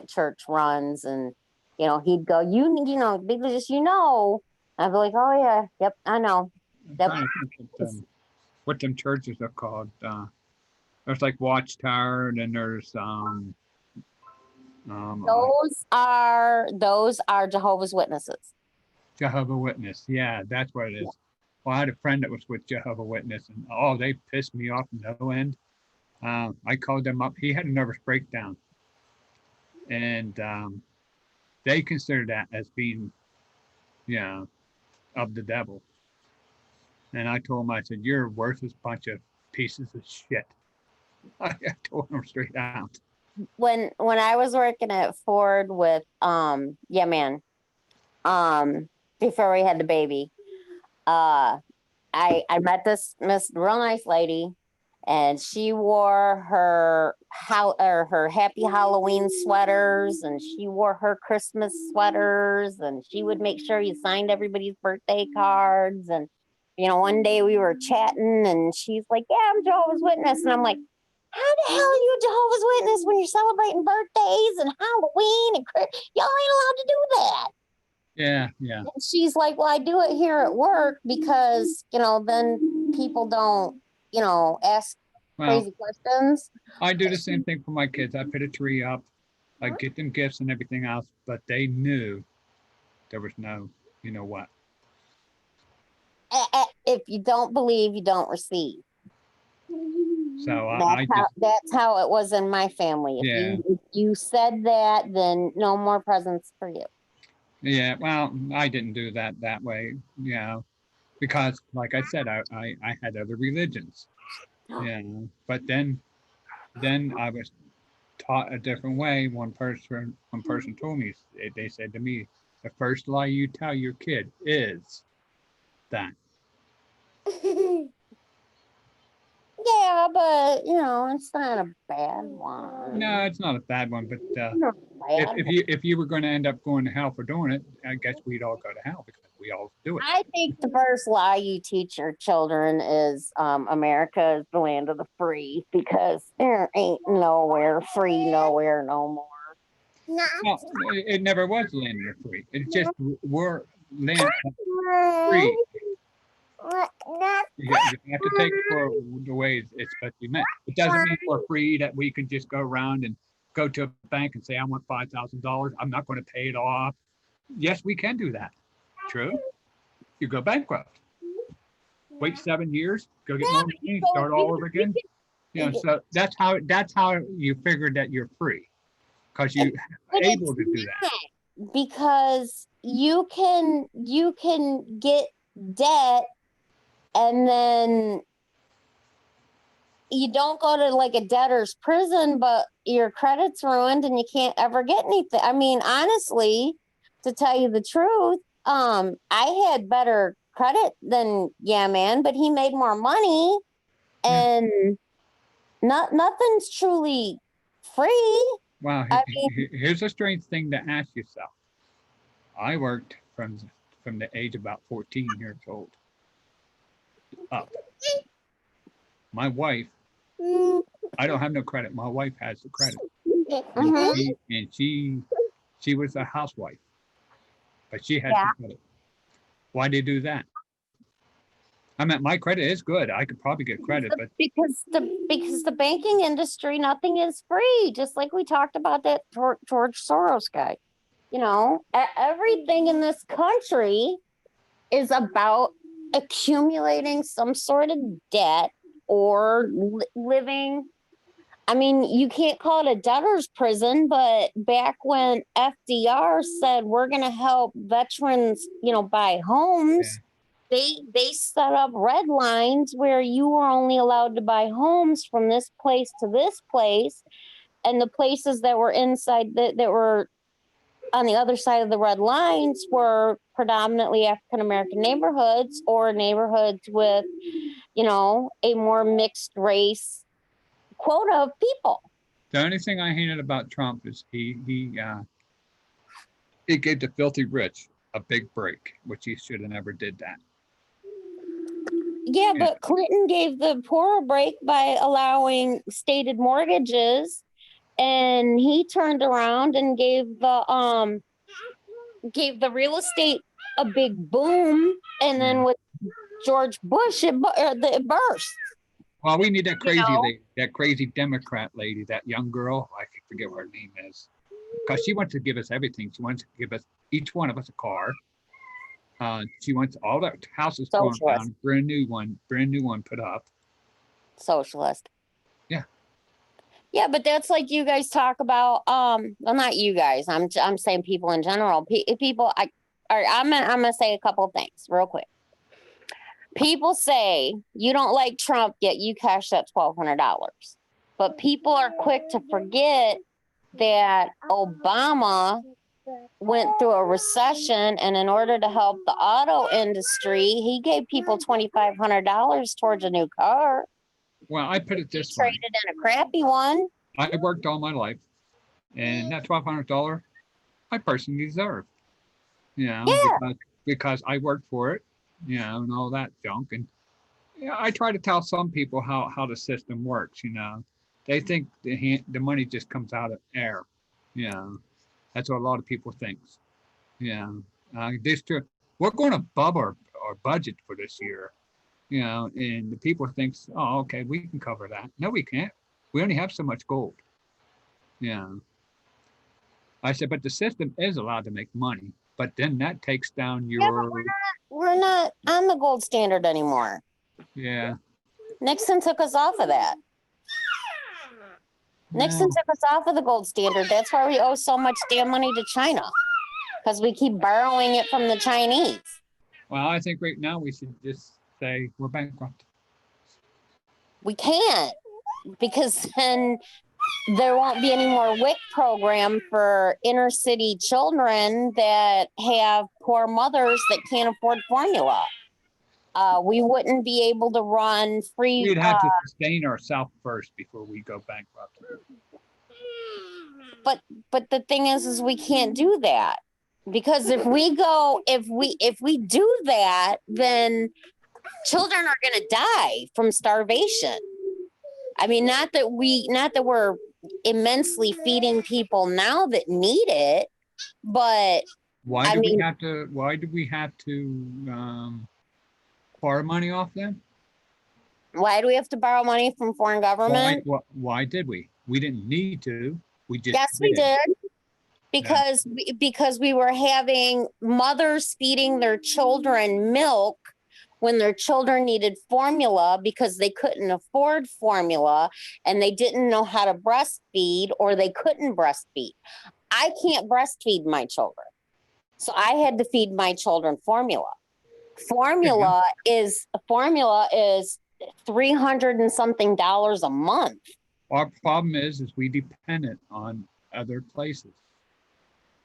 church runs, and he'd go, you know, because I'd be like, oh yeah, yep, I know. Yep. What them churches are called? There's like Watchtower, and then there's those are Jehovah's Witnesses. Jehovah Witness, yeah, that's what it is. Well, I had a friend that was with Jehovah Witness, and they pissed me off no end. I called them up. He had a nervous breakdown, and they considered that as being, of the devil. And I told him, I said, "You're a worthless bunch of pieces of shit." I told him straight out. When I was working at Ford with before we had the baby, I met this real nice lady, and she wore her happy Halloween sweaters, and she wore her Christmas sweaters, and she would make sure you signed everybody's birthday cards. And one day we were chatting, and she's like, "Yeah, I'm Jehovah's Witness," and I'm like, "How the hell are you a Jehovah's Witness when you're celebrating birthdays and Halloween and y'all ain't allowed to do that?" Yeah. And she's like, "Well, I do it here at work because, then people don't, ask crazy questions." I do the same thing for my kids. I put a tree up, I get them gifts and everything else, but they knew there was no, what. If you don't believe, you don't receive. So that's how it was in my family. If you said that, then no more presents for you. Yeah, well, I didn't do that way, because like I said, I had other religions, but then I was taught a different way. One person told me, they said to me, the first lie you tell your kid is that. Yeah, but it's not a bad one. No, it's not a bad one, but if you were going to end up going to hell for doing it, I guess we'd all go to hell because we all do it. I think the first lie you teach your children is America is the land of the free, because there ain't nowhere free nowhere no more. No. Well, it never was land of the free. It's just we're land of free. You have to take it for the way it's supposed to be meant. It doesn't mean we're free that we can just go around and go to a bank and say, I want $5,000. I'm not going to pay it off. Yes, we can do that. True. You go bankrupt. Wait 7 years, go get more money, start all over again. You know, so that's how you figure that you're free, because you But able it's to do that. not, because you can get debt and then you don't go to like a debtor's prison, but your credit's ruined and you can't ever get anything. I mean, honestly, to tell you the truth, I had better credit than Yeah Man, but he made more money, and nothing's truly free. Wow, I here's a strange thing to ask yourself. I worked from the age of about 14 years old up. My wife, I don't have no credit. My wife has the credit. Mhm. She was a housewife, but she had Yeah. the credit. Why did they do that? I mean, my credit is good. I could probably get credit, but because the banking industry, nothing is free. Just like we talked about that George Soros guy. You know, everything in this country is about accumulating some sort of debt or living. I mean, you can't call it a debtor's prison, but back when FDR said we're going to help veterans, you know, buy homes, they set up red lines where you were only allowed to buy homes from this place to this place, and the places that were inside that were on the other side of the red lines were predominantly African American neighborhoods or neighborhoods with, you know, a more mixed race quota of people. the only thing I hated about Trump is he gave the filthy rich a big break, which he should have never did that. Yeah, but Clinton gave the poor a break by allowing stated mortgages, and he turned around and gave the real estate a big boom, and then with George Bush it burst. Well, we need that crazy know? lady, that crazy Democrat lady, that young girl. I forget what her name is, because she wants to give us everything. She wants to give us each one of us a car. She wants all the houses torn Socialist. down, brand new one put up. Socialist. Yeah. Yeah, but that's like you guys talk about. Well, not you guys. I'm saying people in general. People. I'm gonna say a couple of things real quick. People say you don't like Trump, yet you cashed that $1,200. But people are quick to forget that Obama went through a recession, and in order to help the auto industry, he gave people $2,500 towards a new car. Well, I put it this way. Traded in a crappy one. I worked all my life, and that $1,200 I personally deserve. You know, Yeah. because I worked for it, you know, and all that junk. And yeah, I try to tell some people how the system works. You know, they think the money just comes out of air. You know, that's what a lot of people think. Yeah, we're going above our budget for this year. You know, and the people thinks, oh, okay, we can cover that. No, we can't. We only have so much gold. Yeah. I said, but the system is allowed to make money, but then that takes down your. We're not on the gold standard anymore. Yeah. Nixon took us off of that. Nixon took us off of the gold standard. That's why we owe so much damn money to China, because we keep borrowing it from the Chinese. Well, I think right now we should just say we're bankrupt. We can't, because then there won't be any more WIC program for inner city children that have poor mothers that can't afford formula. We wouldn't be able to run free. We'd have to sustain ourselves first before we go bankrupt. But the thing is we can't do that, because if we do that, then children are going to die from starvation. I mean, not that we're immensely feeding people now that need it, but why do we have to borrow money off them? Why do we have to borrow money from foreign government? Why did we? We didn't need to. We just Yes, we did. did. Because we were having mothers feeding their children milk when their children needed formula because they couldn't afford formula and they didn't know how to breastfeed or they couldn't breastfeed. I can't breastfeed my children. So I had to feed my children formula. Formula is 300 and something dollars a month. Our problem is we dependent on other places.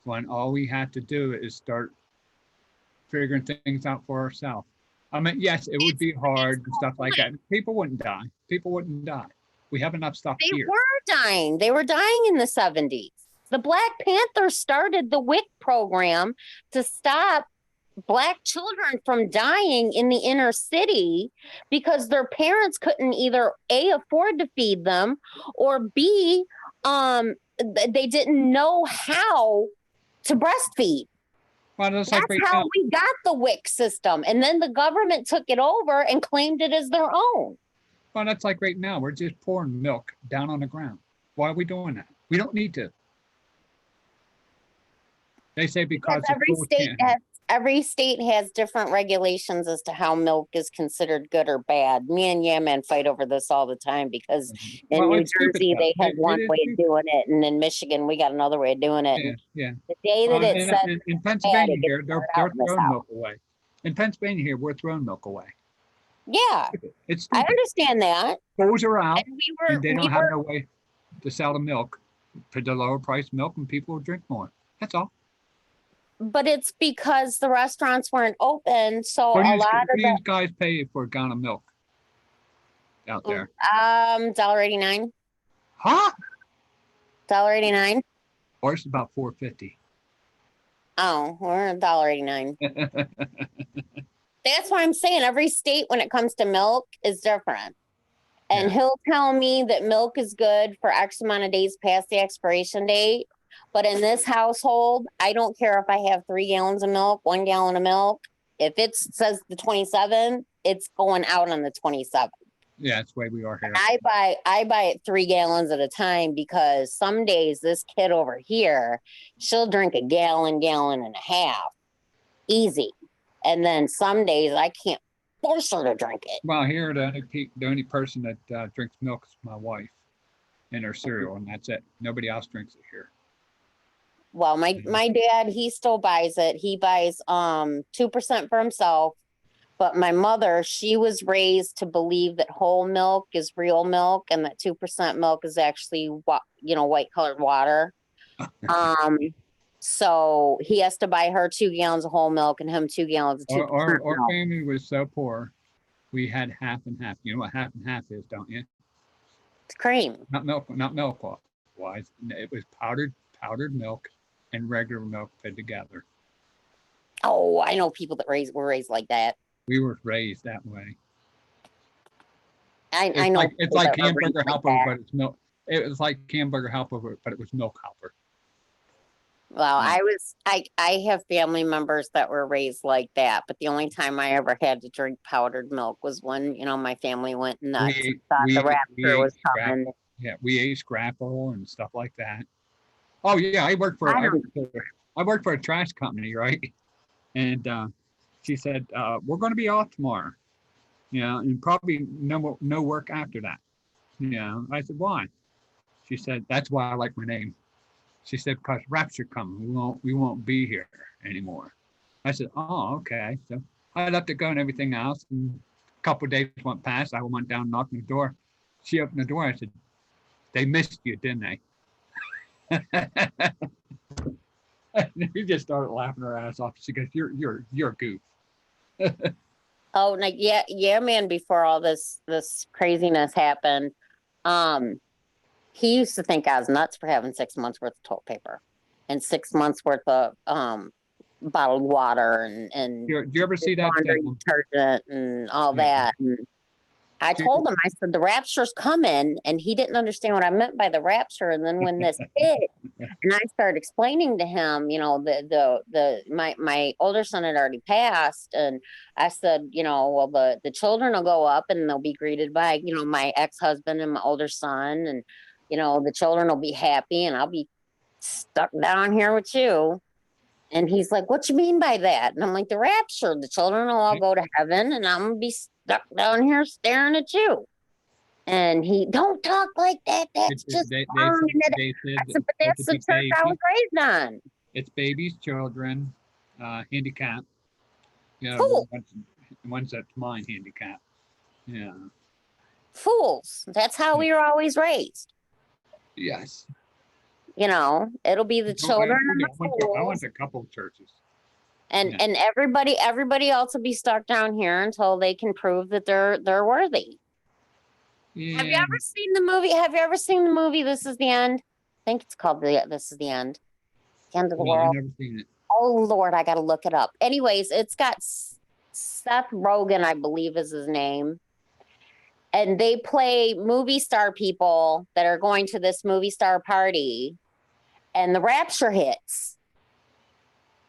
When all we have to do is start figuring things out for ourselves. I mean, yes, it would be hard and stuff like that. People wouldn't die. People wouldn't die. We have enough stuff They here. were dying. They were dying in the 70s. The Black Panthers started the WIC program to stop Black children from dying in the inner city because their parents couldn't either A, afford to feed them, or B, they didn't know how to breastfeed. Well, That's like right how now, we got the WIC system. And then the government took it over and claimed it as their own. well, that's like right now. We're just pouring milk down on the ground. Why are we doing that? We don't need to. They say because the schools can't. Every state has different regulations as to how milk is considered good or bad. Me and Yaman fight over this all the time because in Well, New it's stupid, Jersey though. they have It one is way of doing it, and in Michigan we got another way of doing it. Yeah, And yeah. the day that it says In Pennsylvania it gets here, they're sorted out in the throwing South. milk away. In Pennsylvania here, we're throwing milk away. Yeah, It's I stupid. understand that. Schools are out And we were, and they we don't have were no way to sell the milk for the lower price milk and people will drink more. That's all. but it's because the restaurants weren't open, so What do a you, lot what of do you guys pay for a gallon of milk out the there? $1.89, Huh? $1.89. Or it's about $4.50. Oh, we're $1.89. That's why I'm saying every state when it comes to milk is different. And Yeah. he'll tell me that milk is good for X amount of days past the expiration date. But in this household, I don't care if I have 3 gallons of milk, 1 gallon of milk. If it says the 27th, it's going out on the 27th. Yeah, that's the way we are here. I buy it 3 gallons at a time because some days this kid over here, she'll drink a gallon and a half. Easy. And then some days I can't force her to drink it. Well, here the only person that drinks milk is my wife and her cereal, and that's it. Nobody else drinks it here. Well, my dad, he still buys it. He buys 2% for himself. But my mother, she was raised to believe that whole milk is real milk and that 2% milk is actually white colored water. So he has to buy her 2 gallons of whole milk and him 2 gallons of 2% Our milk. family was so poor, we had half and half. You know what half and half is, don't you? It's cream. Not milk wise. It was powdered milk and regular milk put together. Oh, I know people that were raised like that. We were raised that way. I know. It's people like that were raised hamburger like helper, that. but it's milk. It was like hamburger helper, but it was milk helper. Well, I have family members that were raised like that, but the only time I ever had to drink powdered milk was when, my family went nuts and thought the rapture was coming. Yeah, we ate scrapple and stuff like that. Oh yeah, I worked for a trash company, right? And she said, we're going to be off tomorrow. And probably no work after that. I said, why? She said, that's why I like my name. She said, because rapture coming, we won't be here anymore. I said, oh, okay. So I left it go and everything else. And a couple of days went past. I went down, knocked on the door. She opened the door. I said, they missed you, didn't they? We just started laughing her ass off. She goes, you're a goof. Oh, yeah, man. Before all this craziness happened, he used to think I was nuts for having 6 months worth of toilet paper and 6 months worth of bottled water and Do you ever see that? laundry detergent and all Yeah. that. And I told him, I said, the rapture's coming, and he didn't understand what I meant by the rapture. And then when this hit, and I started explaining to him, my older son had already passed, and I said, well, the children will go up and they'll be greeted by, my ex-husband and my older son, and you know, the children will be happy and I'll be stuck down here with you. And he's like, what you mean by that? And I'm like, the rapture. The children will all go to heaven and I'm gonna be stuck down here staring at you. And he, don't talk like that. That's just wrong. They said I said, but that's the church I was raised on. It's babies, children, handicapped. You know, Cool. ones that's mine handicapped. Yeah. Fools. That's how we were always raised. Yes. You know, it'll be the children and the I went fools. to a couple of churches. And Yeah. and everybody else will be stuck down here until they can prove that they're worthy. Yeah. Have you ever seen the movie? Have you ever seen the movie This Is the End? I think it's called This Is the End. The End of the No, I've World. never seen it. Oh Lord, I gotta look it up. Anyways, it's got Seth Rogen, I believe is his name. And they play movie star people that are going to this movie star party, and the rapture hits.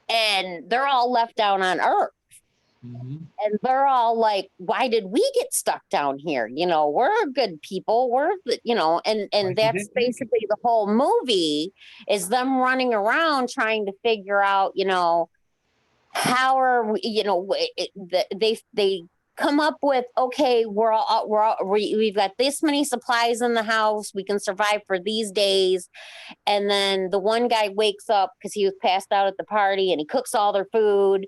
And they're all left down on Earth. Mhm. And they're all like, why did we get stuck down here? You know, we're good people. We're, you know, and Why did that's it? basically the whole movie is them running around trying to figure out, you know, how are we, you know, they come up with, okay, we've got this many supplies in the house. We can survive for these days. And then the one guy wakes up because he was passed out at the party and he cooks all their food.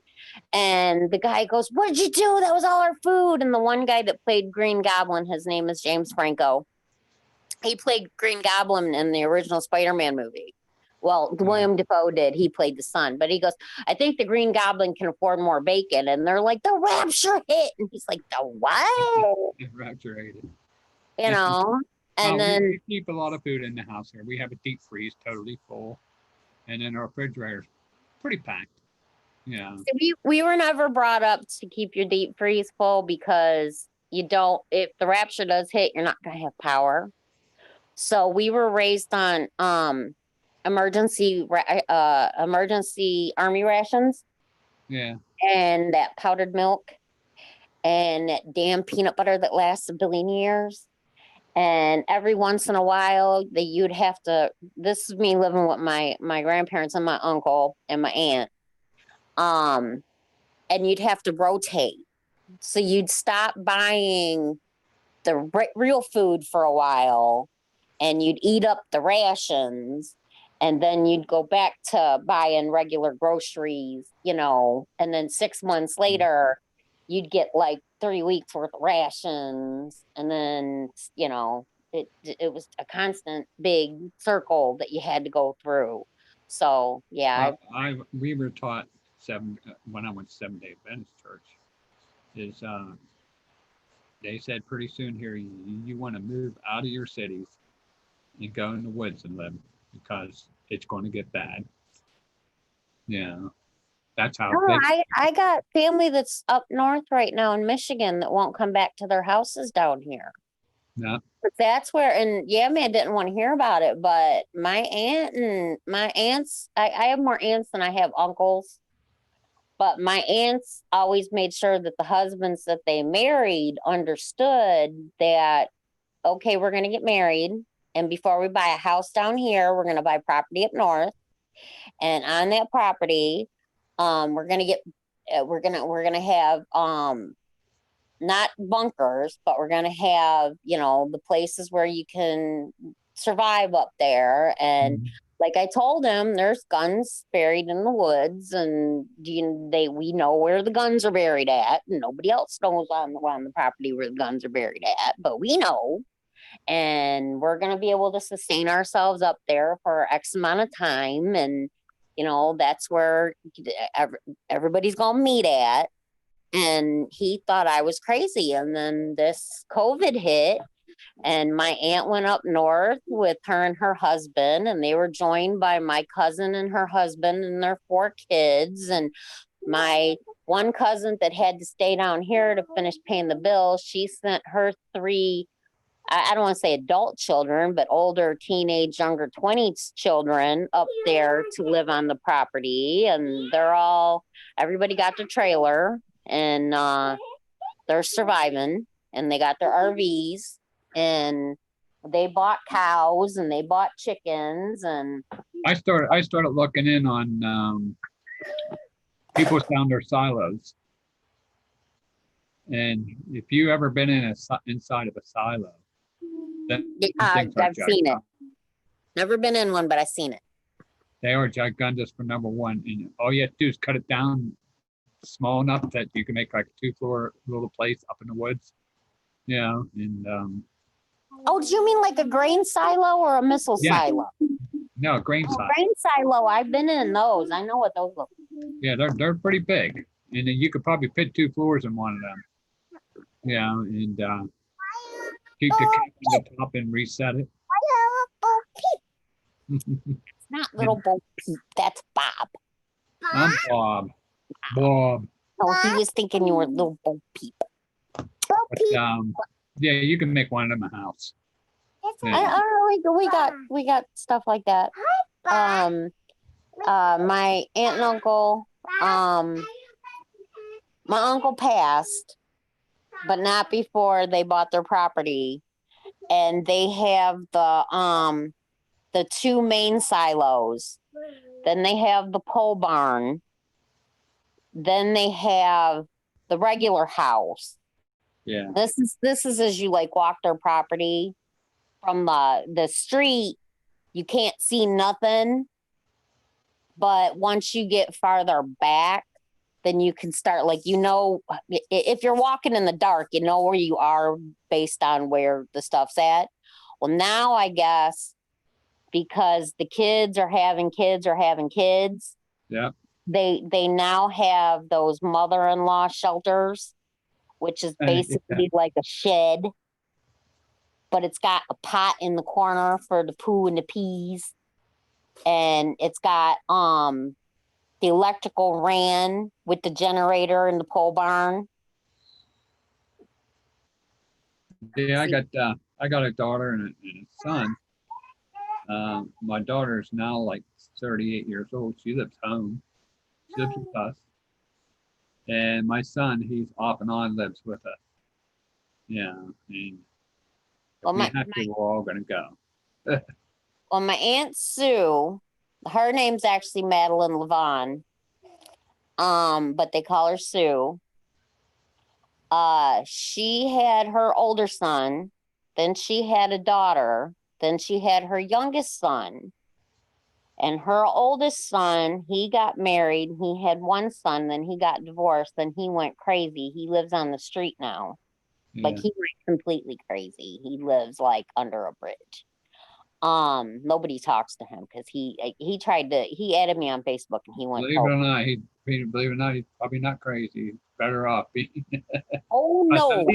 And the guy goes, what did you do? That was all our food. And the one guy that played Green Goblin, his name is James Franco. He played Green Goblin in the original Spider-Man movie. Well, William Dafoe did. He played the son. But he goes, I think the Green Goblin can afford more bacon. And they're like, the rapture hit. And he's like, the what? Rapture ate it. You know? And then we keep a lot of food in the house here. We have a deep freeze totally full. And then our refrigerator's pretty packed. Yeah. we were never brought up to keep your deep freeze full because you don't, if the rapture does hit, you're not going to have power. So we were raised on emergency army rations. Yeah. And that powdered milk and that damn peanut butter that lasts a billion years. And every once in a while, you'd have to. This is me living with my grandparents and my uncle and my aunt. And you'd have to rotate. So you'd stop buying the real food for a while, and you'd eat up the rations, and then you'd go back to buying regular groceries, you know. And then 6 months later, you'd get like 3 weeks worth of rations, and then, you know, it was a constant big circle that you had to go through. So yeah, we were taught when I went to Seventh-day Adventist Church is they said pretty soon here you want to move out of your cities and go in the woods and live because it's going to get bad. Yeah. That's how. No, I got family that's up north right now in Michigan that won't come back to their houses down here. Yeah. But that's where, and yeah, man, didn't want to hear about it. But my aunts, I have more aunts than I have uncles. But my aunts always made sure that the husbands that they married understood that, okay, we're going to get married. And before we buy a house down here, we're going to buy property up north. And on that property, we're gonna have not bunkers, but we're gonna have, you know, the places where you can survive up there. And like I told him, there's guns buried in the woods, and we know where the guns are buried at. And nobody else knows on the property where the guns are buried at, but we know. And we're gonna be able to sustain ourselves up there for X amount of time, and you know, that's where everybody's going to meet at. And he thought I was crazy. And then this COVID hit, and my aunt went up north with her and her husband, and they were joined by my cousin and her husband and their 4 kids. And my one cousin that had to stay down here to finish paying the bills, she sent her 3, I don't want to say adult children, but older teenage, younger 20s children up there to live on the property. And everybody got their trailer, and they're surviving, and they got their RVs. And they bought cows and they bought chickens and I started looking in on people found their silos. And if you ever been inside of a silo, then I've seen it. gigantic. Never been in one, but I've seen it. They are gigantic for number one. And all you have to do is cut it down small enough that you can make like a 2-floor little place up in the woods. Yeah. And Oh, do you mean like a grain silo or a missile Yeah. silo? no, grain Oh, silo. grain silo. I've been in those. I know what those look like. Yeah, they're pretty big. And then you could probably fit 2 floors in one of them. Yeah, and keep the cap on the top and reset it. It's not little Bo Peep. That's Bob. I'm Bob. Bob. No, he was thinking you were little Bo Peep. But, yeah, you can make one of them a house. Yeah. We got stuff like that. My aunt and uncle, my uncle passed, but not before they bought their property, and they have the 2 main silos. Then they have the pole barn. Then they have the regular house. Yeah. This is as you like walk their property from the street, you can't see nothing. But once you get farther back, then you can start, like, if you're walking in the dark, you know where you are based on where the stuff's at. Well, now I guess because the kids are having kids. Yeah. They now have those mother-in-law shelters, which is basically like a shed, but it's got a pot in the corner for the poo and the peas. And it's got the electrical ran with the generator in the pole barn. Yeah, I got a daughter and a son. My daughter's now like 38 years old. She lives home. She lives with us. And my son, he's off and on lives with us. Yeah. And Well, we have to, we're all gonna go. Well, my Aunt Sue, her name's actually Madeline Levon, but they call her Sue. She had her older son, then she had a daughter, then she had her youngest son. And her oldest son, he got married, he had one son, then he got divorced, then he went crazy. He lives on the street now. Yeah. Like, he went completely crazy. He lives like under a bridge. Nobody talks to him because he added me on Facebook and he went, Believe it or not, he's probably not crazy. He's better off being. oh no, At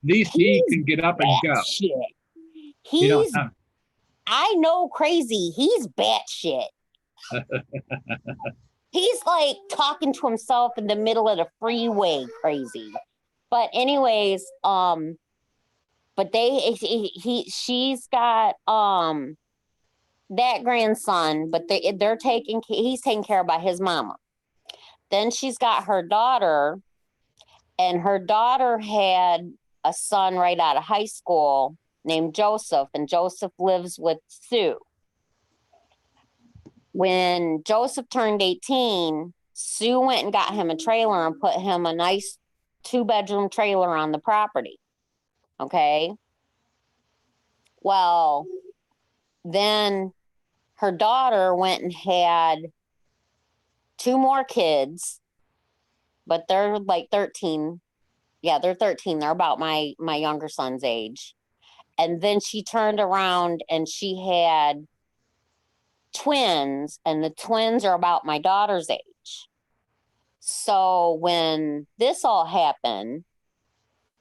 least he can get up and go. shit. You don't He's, have- I know crazy. He's batshit. He's like talking to himself in the middle of the freeway crazy. But anyways, but she's got that grandson, but he's taken care of by his mama. Then she's got her daughter, and her daughter had a son right out of high school named Joseph, and Joseph lives with Sue. When Joseph turned 18, Sue went and got him a trailer and put him a nice 2-bedroom trailer on the property. Okay. Well, then her daughter went and had 2 more kids, but they're like 13. Yeah, they're 13. They're about my younger son's age. And then she turned around and she had twins, and the twins are about my daughter's age. So when this all happened,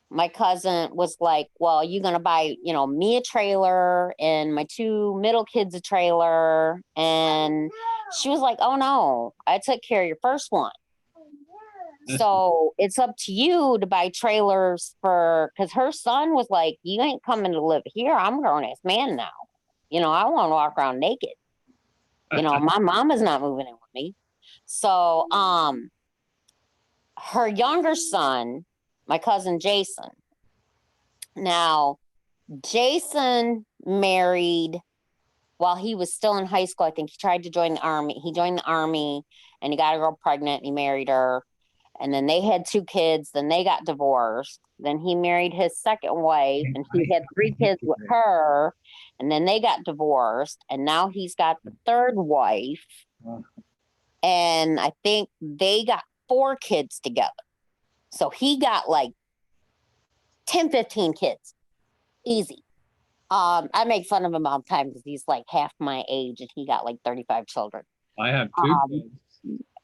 my cousin was like, well, you're going to buy, me a trailer and my 2 middle kids a trailer. And she was like, oh no, I took care of your first one. So it's up to you to buy trailers because her son was like, you ain't coming to live here. I'm a grown-ass man now. I want to walk around naked. My mama's not moving in with me. So her younger son, my cousin Jason. Now, Jason married while he was still in high school. I think he tried to join the army. He joined the army and he got a girl pregnant and he married her. And then they had 2 kids. Then they got divorced. Then he married his second wife and he had 3 kids with her. And then they got divorced. And now he's got the 3rd wife. And I think they got 4 kids together. So he got like 10, 15 kids. Easy. I make fun of him all the time because he's like half my age and he got like 35 children. I have 2 kids.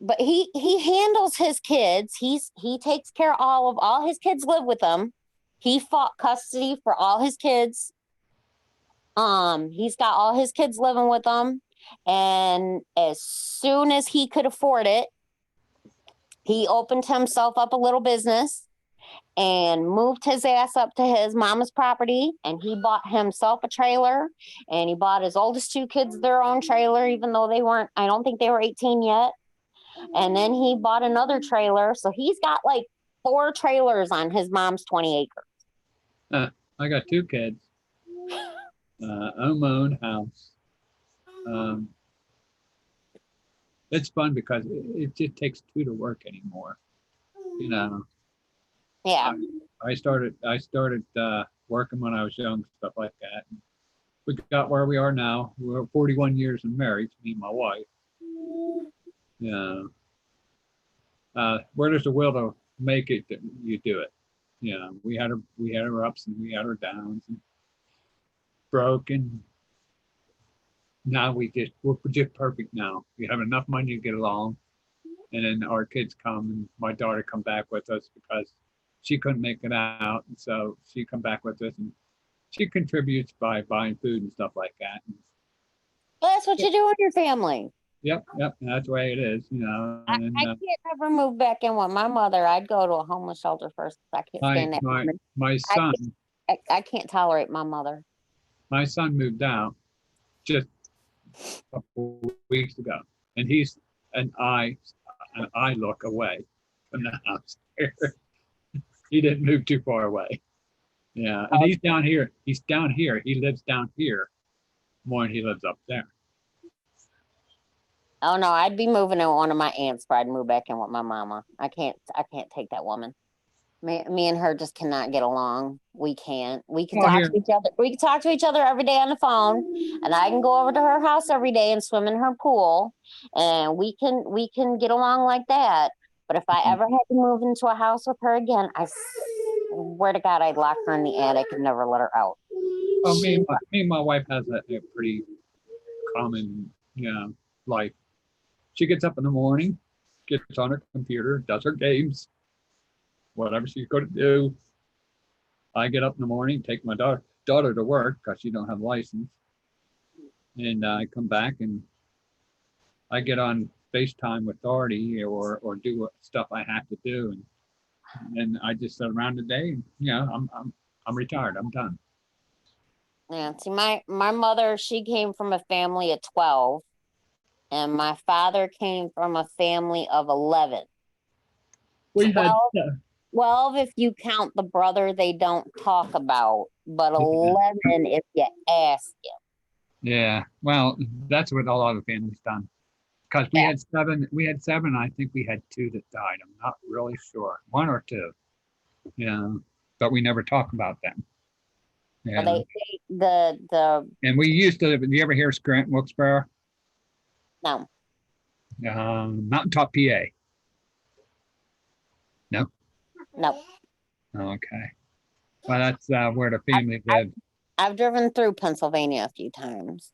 But he handles his kids. He takes care of all his kids live with him. He fought custody for all his kids. He's got all his kids living with him. And as soon as he could afford it, he opened himself up a little business and moved his ass up to his mama's property, and he bought himself a trailer, and he bought his oldest 2 kids their own trailer, even though I don't think they were 18 yet. And then he bought another trailer. So he's got like 4 trailers on his mom's 20 acres. I got 2 kids. Own my own house. It's fun because it just takes 2 to work anymore. You know. Yeah. I started working when I was young, stuff like that. And we got where we are now. We're 41 years in marriage, me and my wife. Yeah. Where there's a will to make it, you do it. Yeah. We had our ups and we had our downs and broken. Now we're just perfect now. We have enough money to get along. And then our kids come and my daughter come back with us because she couldn't make it out. And so she come back with us and she contributes by buying food and stuff like that. Well, that's what you do with your family. Yep. That's the way it is, you know. And, I can't ever move back in with my mother. I'd go to a homeless shelter first. I can't stand that. my son, I can't tolerate my mother. my son moved out just a couple weeks ago, and he's an eye look away from the house. He didn't move too far away. Yeah, and he's down here. He's down here. He lives down here more than he lives up there. Oh no, I'd be moving in with one of my aunts, but I'd move back in with my mama. I can't take that woman. Me and her just cannot get along. We can't. We can talk to each other. We can talk to each other every day on the phone, and I can go over to her house every day and swim in her pool, and we can get along like that. But if I ever had to move into a house with her again, I swear to God, I'd lock her in the attic and never let her out. Oh, me and my wife has a pretty common, life. She gets up in the morning, gets on her computer, does her games, whatever she's going to do. I get up in the morning, take my daughter to work because she don't have a license. And I come back and I get on FaceTime with Artie or do stuff I have to do. And I just sit around the day and, I'm retired. I'm done. Yeah. See, my mother, she came from a family of 12. And my father came from a family of 11. 12 if you count the brother they don't talk about, but 11 if you ask him. Yeah, well, that's what a lot of families done. Because we had 7, I think we had 2 that died. I'm not really sure, 1 or 2. But we never talk about them. Yeah. The and we used to. Do you ever hear Scranton, Wilkes-Barre? No. Mountaintop, PA. No. No. Okay. Well, that's where the family lived. I've driven through Pennsylvania a few times,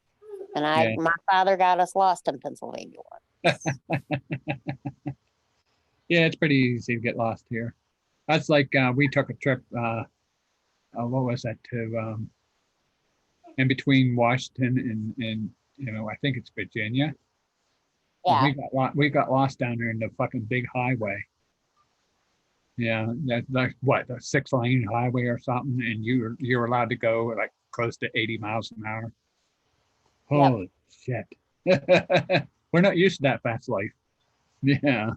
and my father got us lost in Pennsylvania once. Yeah, it's pretty easy to get lost here. That's like we took a trip. What was that to? In between Washington and I think it's Virginia. Yeah. We got lost down there in the fucking big highway. Yeah, that's what, a 6-lane highway or something, and you're allowed to go like close to 80 miles an hour. Holy shit. We're not used to that fast life. Yeah.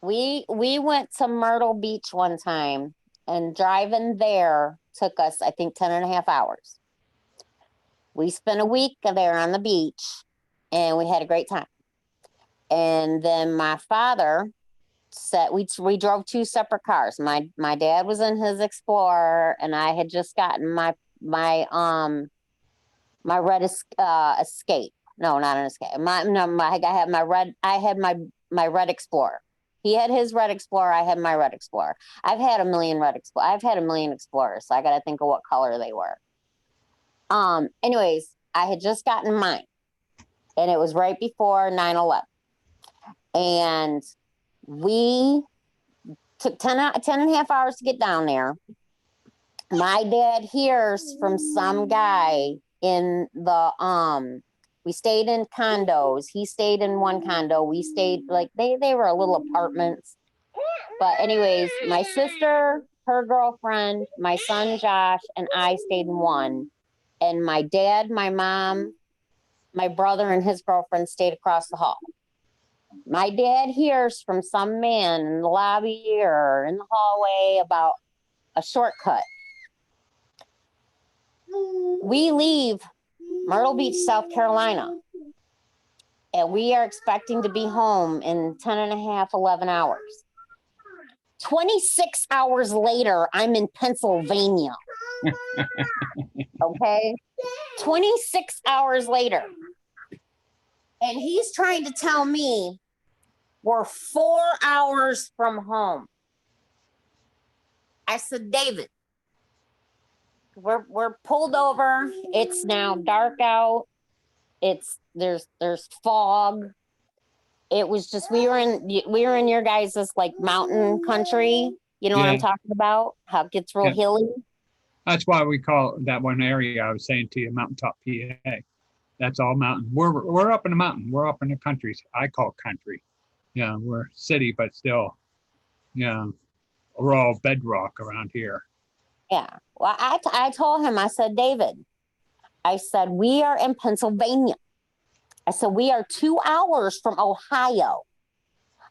We went to Myrtle Beach one time, and driving there took us, I think, 10 and a half hours. We spent a week there on the beach and we had a great time. And then my father said we drove 2 separate cars. My dad was in his Explorer and I had just gotten my red Escape. No, not an Escape. I had my red Explorer. He had his red Explorer. I had my red Explorer. I've had a million Explorers, so I got to think of what color they were. Anyways, I had just gotten mine and it was right before 9/11. And we took 10 and a half hours to get down there. My dad hears from some guy in the, we stayed in condos. He stayed in one condo. We stayed like, they were little apartments. But anyways, my sister, her girlfriend, my son, Josh, and I stayed in one. And my dad, my mom, my brother and his girlfriend stayed across the hall. My dad hears from some man in the lobby or in the hallway about a shortcut. We leave Myrtle Beach, South Carolina, and we are expecting to be home in 10 and a half, 11 hours. 26 hours later, I'm in Pennsylvania. Okay? 26 hours later. And he's trying to tell me we're 4 hours from home. I said, David, we're pulled over. It's now dark out. There's fog. It was just we were in your guys' like mountain country. You know what I'm talking about? How it gets real hilly. That's why we call that one area I was saying to you, Mountaintop, PA. That's all mountain. We're up in the mountain. We're up in the countries. I call country. Yeah, we're city, but still, yeah, we're all bedrock around here. Yeah. Well, I told him, I said, David, I said, we are in Pennsylvania. I said, we are 2 hours from Ohio.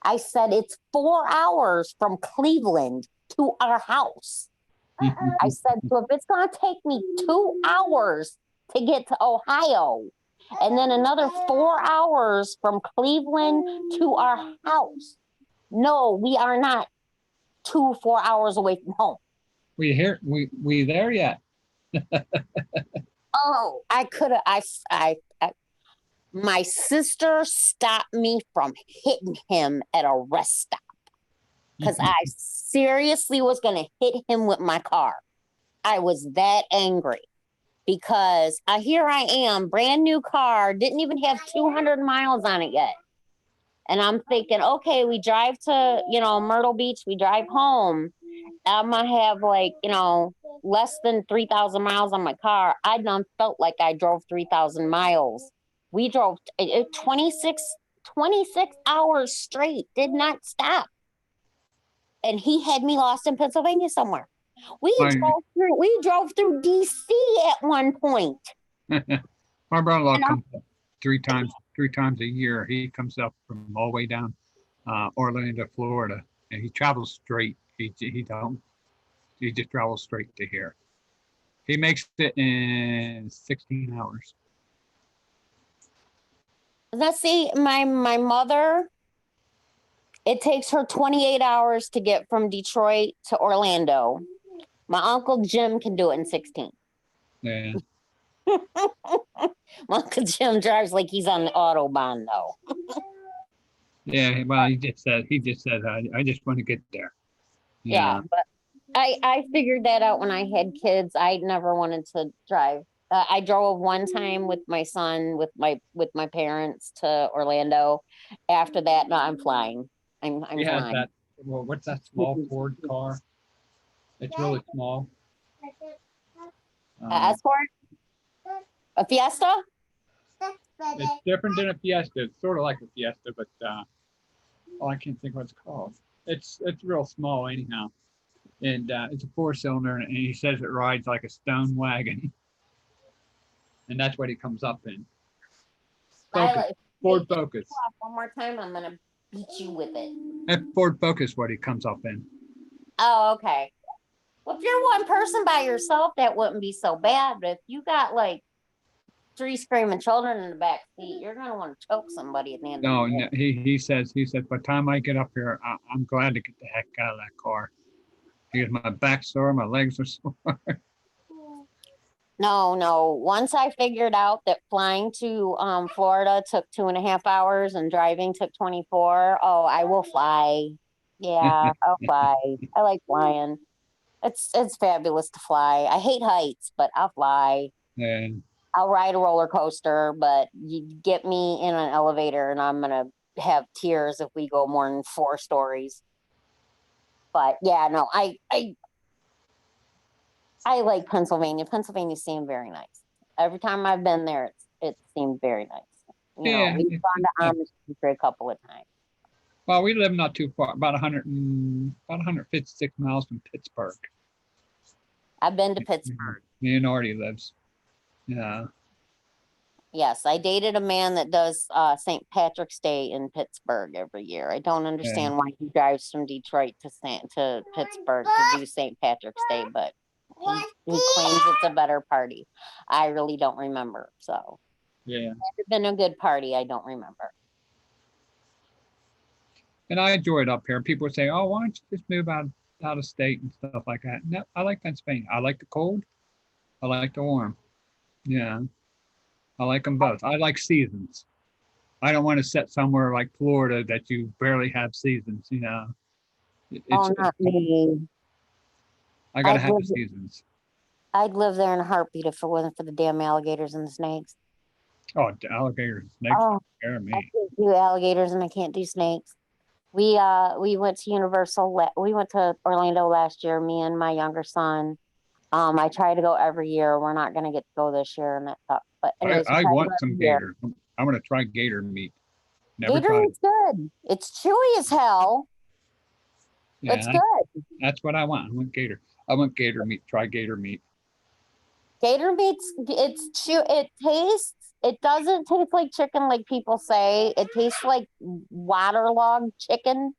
I said, it's 4 hours from Cleveland to our house. I said, so if it's going to take me 2 hours to get to Ohio, and then another 4 hours from Cleveland to our house. No, we are not 4 hours away from home. We there yet? Oh, my sister stopped me from hitting him at a rest stop because I seriously was going to hit him with my car. I was that angry. Because here I am, brand new car, didn't even have 200 miles on it yet. And I'm thinking, okay, we drive to, Myrtle Beach, we drive home. I'm going to have less than 3,000 miles on my car. I done felt like I drove 3,000 miles. We drove 26 hours straight, did not stop. And he had me lost in Pennsylvania somewhere. We drove through DC at one point. My brother-in-law comes up three times a year. He comes up from all the way down Orlando, Florida, and he travels straight. He just travels straight to here. He makes it in 16 hours. Let's see, my mother, it takes her 28 hours to get from Detroit to Orlando. My Uncle Jim can do it in 16. Yeah. My Uncle Jim drives like he's on the Autobahn, though. Yeah, well, he just said, I just want to get there. Yeah, but I figured that out when I had kids. I never wanted to drive. I drove one time with my son, with my parents to Orlando. After that, no, I'm flying. I'm flying. What's that small Ford car? It's really small. Escort? A Fiesta? It's different than a Fiesta. It's sort of like a Fiesta, but I can't think what it's called. It's real small anyhow. And it's a 4-cylinder, and he says it rides like a stone wagon. And that's what he comes up in. Ford Focus. One more time, I'm going to beat you with it. That Ford Focus, what he comes up in. Oh, okay. Well, if you're one person by yourself, that wouldn't be so bad. But if you got like 3 screaming children in the back seat, you're gonna want to choke somebody at the end No, of the no, day. he says, by the time I get up here, I'm glad to get the heck out of that car. Because my back's sore, my legs are sore. No. Once I figured out that flying to Florida took 2.5 hours and driving took 24, oh, I will fly. Yeah, I'll fly. I like flying. It's fabulous to fly. I hate heights, but I'll fly. And I'll ride a roller coaster, but you get me in an elevator and I'm gonna have tears if we go more than 4 stories. But yeah, no, I like Pennsylvania. Pennsylvania seemed very nice. Every time I've been there, it seemed very nice. You know, yeah, we've gone to Amish country a couple of times. well, we live not too far, about 156 miles from Pittsburgh. I've been to Pittsburgh. Me and Artie lives. Yeah. Yes, I dated a man that does St. Patrick's Day in Pittsburgh every year. I don't understand why he drives from Detroit to Pittsburgh to do St. Patrick's Day, but he claims it's a better party. I really don't remember. So Yeah. it's been a good party. I don't remember. And I enjoy it up here. People say, "Oh, why don't you just move out of state and stuff like that?" No, I like Pennsylvania. I like the cold. I like the warm. Yeah. I like them both. I like seasons. I don't want to sit somewhere like Florida that you barely have seasons, you know. Oh, not me. I gotta I'd have the live- seasons. I'd live there in a heartbeat if it wasn't for the damn alligators and the snakes. Oh, the alligators, snakes, Oh, scare I me. can't do alligators and I can't do snakes. We went to Universal. We went to Orlando last year. Me and my younger son. I try to go every year. We're not gonna get to go this year, and that sucks. But anyways, we I try to want go some every year. gator. I'm gonna try gator meat. Never Gator tried it. meat's good. It's chewy as hell. Yeah, It's good. that's what I want. I want gator. I want gator meat. Try gator meat. Gator meat's it doesn't taste like chicken like people say. It tastes like waterlogged chicken.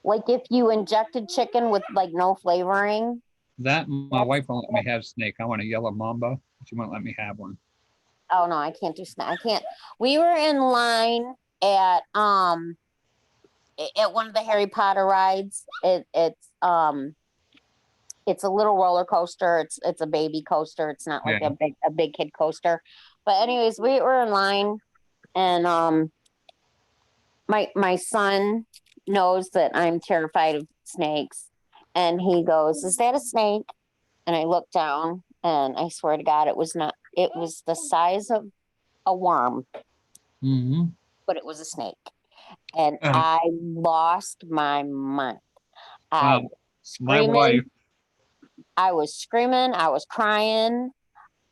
Like if you injected chicken with like no flavoring. That my wife won't let me have snake. I want a yellow mamba. She won't let me have one. Oh no, I can't do snake. I can't. We were in line at one of the Harry Potter rides. It's a little roller coaster. It's a baby coaster. It's not like Yeah. a big kid coaster. But anyways, we were in line, and my son knows that I'm terrified of snakes, and he goes, "Is that a snake?" And I looked down, and I swear to God, it was not. It was the size of a worm, Mm-hmm. but it was a snake, and Uh. I lost my mind. I was My screaming. wife. I was screaming. I was crying.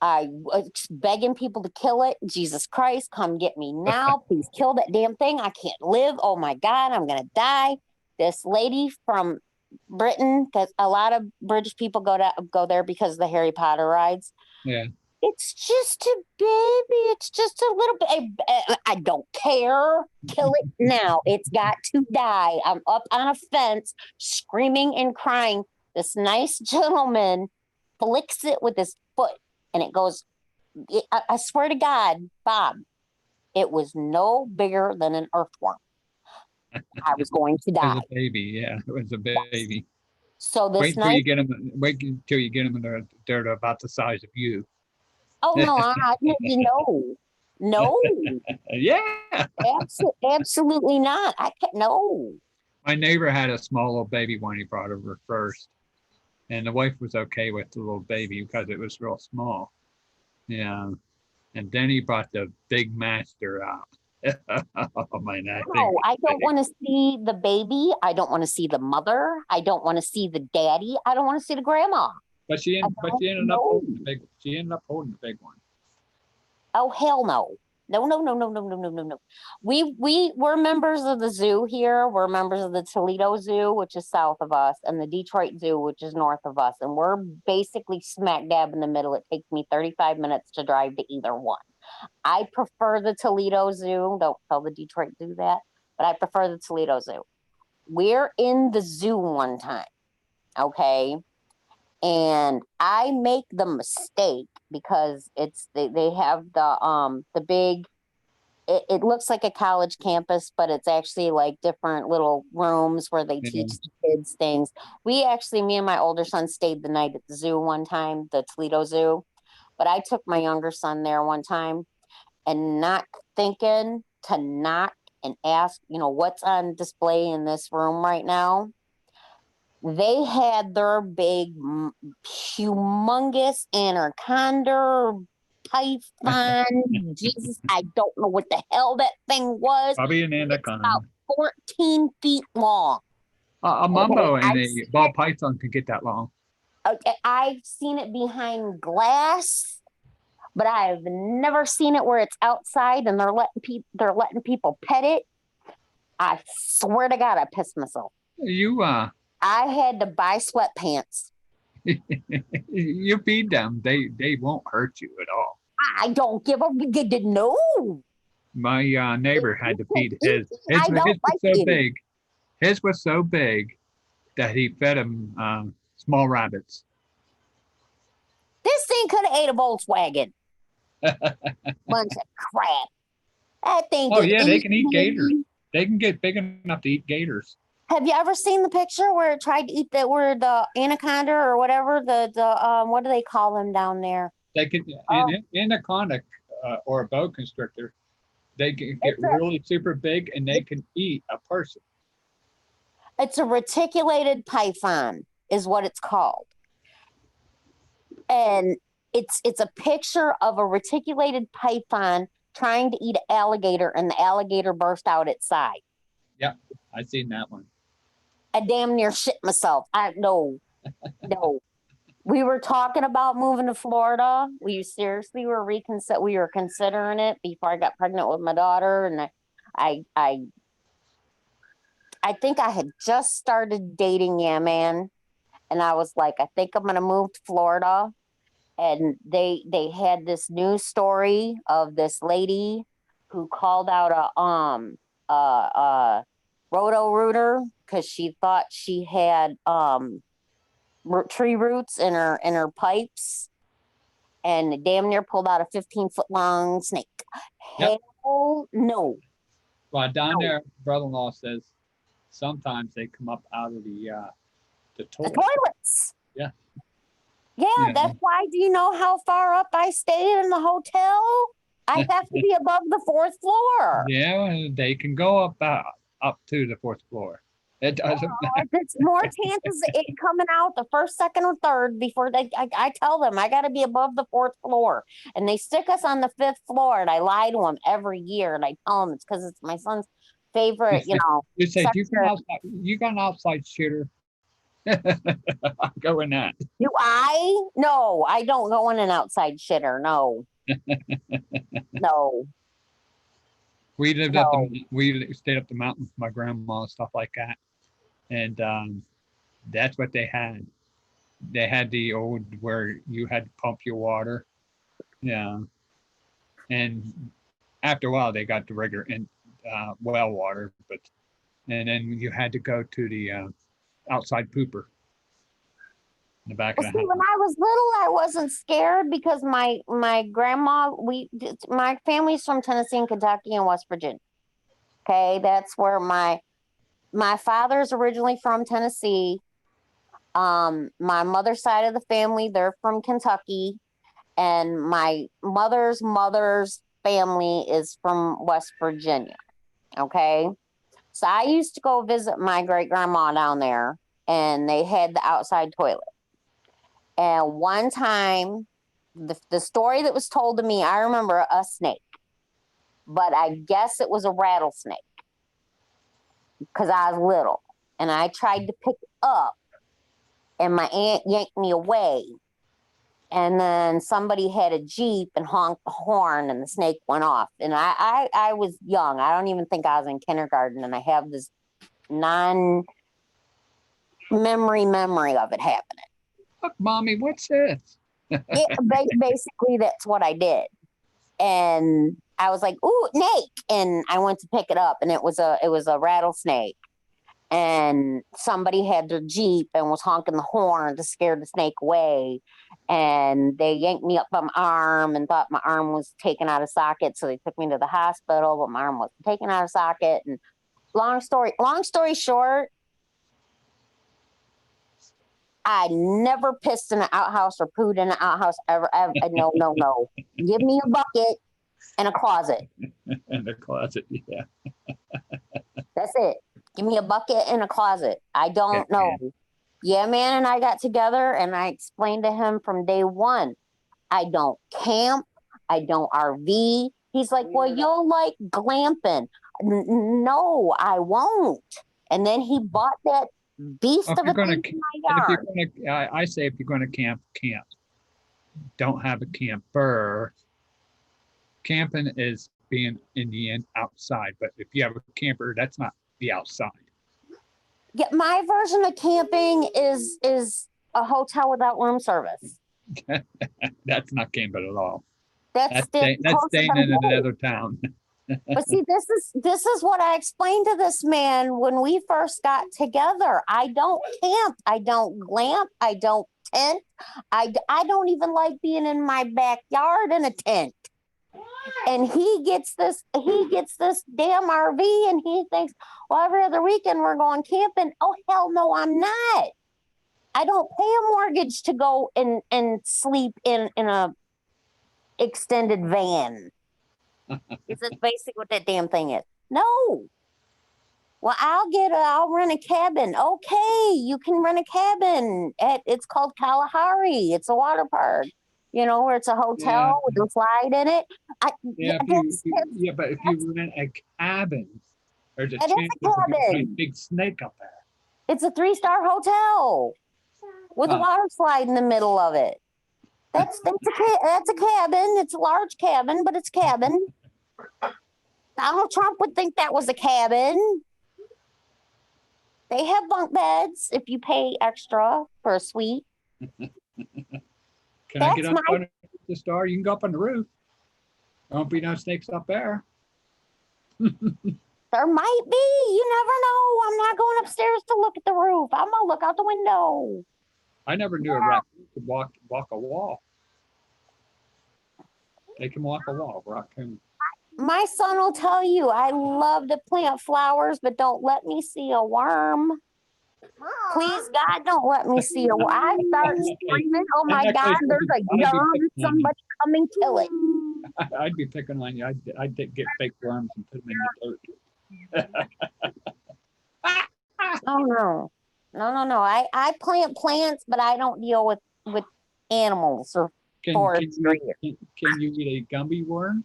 I was begging people to kill it. Jesus Christ, come get me now. Please kill that damn thing. I can't live. Oh my God, I'm going to die. This lady from Britain, because a lot of British people go there because of the Harry Potter rides. Yeah. It's just a baby. It's just a little bit. I don't care. Kill it now. It's got to die. I'm up on a fence screaming and crying. This nice gentleman flicks it with his foot and it goes, I swear to God, Bob, it was no bigger than an earthworm. I was going to It die. was a baby. Yeah, it was a baby. So this Wait till nice. you get them. Wait until you get them. They're about the size of you. Oh no, no, Yeah. absolutely not. I can't. No. My neighbor had a small little baby when he brought over first, and the wife was okay with the little baby because it was real small. Yeah, and then he brought the big master out. Oh my God! No, I don't want to see the baby. I don't want to see the mother. I don't want to see the daddy. I don't want to see the grandma. But she ended up holding the big. She ended up holding the big one. Oh hell no. No. We're members of the zoo here. We're members of the Toledo Zoo, which is south of us, and the Detroit Zoo, which is north of us. And we're basically smack dab in the middle. It takes me 35 minutes to drive to either one. I prefer the Toledo Zoo. Don't tell the Detroit Zoo that, but I prefer the Toledo Zoo. We're in the zoo one time, okay? And I make the mistake because they have the big, it looks like a college campus, but it's actually like different little rooms where they teach the kids things. Me and my older son stayed the night at the zoo one time, the Toledo Zoo, but I took my younger son there one time and not thinking to knock and ask, what's on display in this room right now. They had their big, humongous anaconda, python. Jesus, I don't know what the hell that thing was. Probably an It's anaconda. about 14 feet long. A mumbo and I've a seen ball python can get that long. Okay, I've seen it behind glass, but I've never seen it where it's outside and they're letting people pet it. I swear to God, I pissed myself. I had to buy sweatpants. You feed them, they won't hurt you at all. I don't give a no. My neighbor had to feed his. His I don't was like so it. big. His was so big that he fed him small rabbits. This thing could have ate a Volkswagen. Bunch of crap. That thing. Oh yeah, they can eat gators. They can get big enough to eat gators. Have you ever seen the picture where it tried to eat the anaconda or whatever what do they call them down there? They can anaconda or a boa constrictor. They can get really super big and they can eat a person. It's a reticulated python, is what it's called, and it's a picture of a reticulated python trying to eat an alligator, and the alligator burst out its side. Yep, I've seen that one. I damn near shit myself. No. We were talking about moving to Florida. We seriously were considering it before I got pregnant with my daughter, and I think I had just started dating Man, and I was like, I think I'm gonna move to Florida. And they had this news story of this lady who called out a Roto-Rooter because she thought she had tree roots in her pipes, and damn near pulled out a 15-foot long snake. Yep. Hell no. Well, down there, brother-in-law says sometimes they come up out of the toilet. The toilets. Yeah. Yeah, that's why. Do you know how far up I stayed in the hotel? I have to be above the 4th floor. Yeah, they can go up to the 4th floor. It doesn't matter. It's more chances of it coming out the 1st, 2nd, or 3rd before I tell them I got to be above the 4th floor. And they stick us on the 5th floor, and I lie to them every year, and I tell them it's because it's my son's favorite, You say, you got an outside shitter. I'll go in that. Do I? No, I don't go in an outside shitter. No. No. We stayed up the mountain with my grandma and stuff like that. And that's what they had. They had the old where you had to pump your water. Yeah. And after a while they got the regular well water, and then you had to go to the outside pooper in the back of the house. When I was little, I wasn't scared because my grandma, my family's from Tennessee and Kentucky and West Virginia. Okay, that's where my father's originally from Tennessee. My mother's side of the family, they're from Kentucky, and my mother's family is from West Virginia. Okay. So I used to go visit my great grandma down there, and they had the outside toilet. And one time, the story that was told to me, I remember a snake, but I guess it was a rattlesnake because I was little, and I tried to pick it up, and my aunt yanked me away. And then somebody had a Jeep and honked the horn, and the snake went off. And I was young. I don't even think I was in kindergarten. And I have this memory of it happening. Look, Mommy, what's this? Basically, that's what I did. And I was like, "Ooh, snake!" And I went to pick it up, and it was a rattlesnake. And somebody had their Jeep and was honking the horn to scare the snake away. and they yanked me up by my arm and thought my arm was taken out of socket. So they took me to the hospital, but my arm wasn't taken out of socket. And long story short, I never pissed in an outhouse or pooed in an outhouse ever. No, no, no. Give me a bucket and a closet. In the closet, yeah. That's it. Give me a bucket and a closet. I don't know. Yeah, man. And I got together and I explained to him from day one, I don't camp. I don't RV. He's like, well, you'll like glamping. No, I won't. And then he bought that beast Well, of a thing in my yard. I say if you're going to camp. Don't have a camper. Camping is being in the end outside, but if you have a camper, that's not the outside. Yeah, my version of camping is a hotel without room service. That's not camping at all. That's staying in another town. But see, this is what I explained to this man when we first got together. I don't camp. I don't glamp. I don't tent. I don't even like being in my backyard in a tent. And he gets this damn RV and he thinks, well, every other weekend we're going camping. Oh, hell no, I'm not. I don't pay a mortgage to go and sleep in a extended van. Is this basically what that damn thing is? No. Well, I'll rent a cabin. Okay, you can rent a cabin. It's called Kalahari. It's a water park. You know, where it's a hotel with a slide in it. But if you rent a cabin, there's a chance there's a big snake up there. It's a 3-star hotel with a water slide in the middle of it. That's a cabin. It's a large cabin, but it's a cabin. Donald Trump would think that was a cabin. They have bunk beds if you pay extra for a suite. Can I get up on the star? You can go up on the roof. There won't be no snakes up there. There might be. You never know. I'm not going upstairs to look at the roof. I'm gonna look out the window. I never knew a raccoon could walk a wall. They can walk a wall, raccoon. My son will tell you, I love to plant flowers, but don't let me see a worm. Please, God, don't let me see a worm. I start screaming, oh my God, there's a worm. Somebody come and kill it. I'd be picking on you. I'd get fake worms and put them in the dirt. Oh, no. No. I plant plants, but I don't deal with animals or forestry. Can you eat a gummy worm?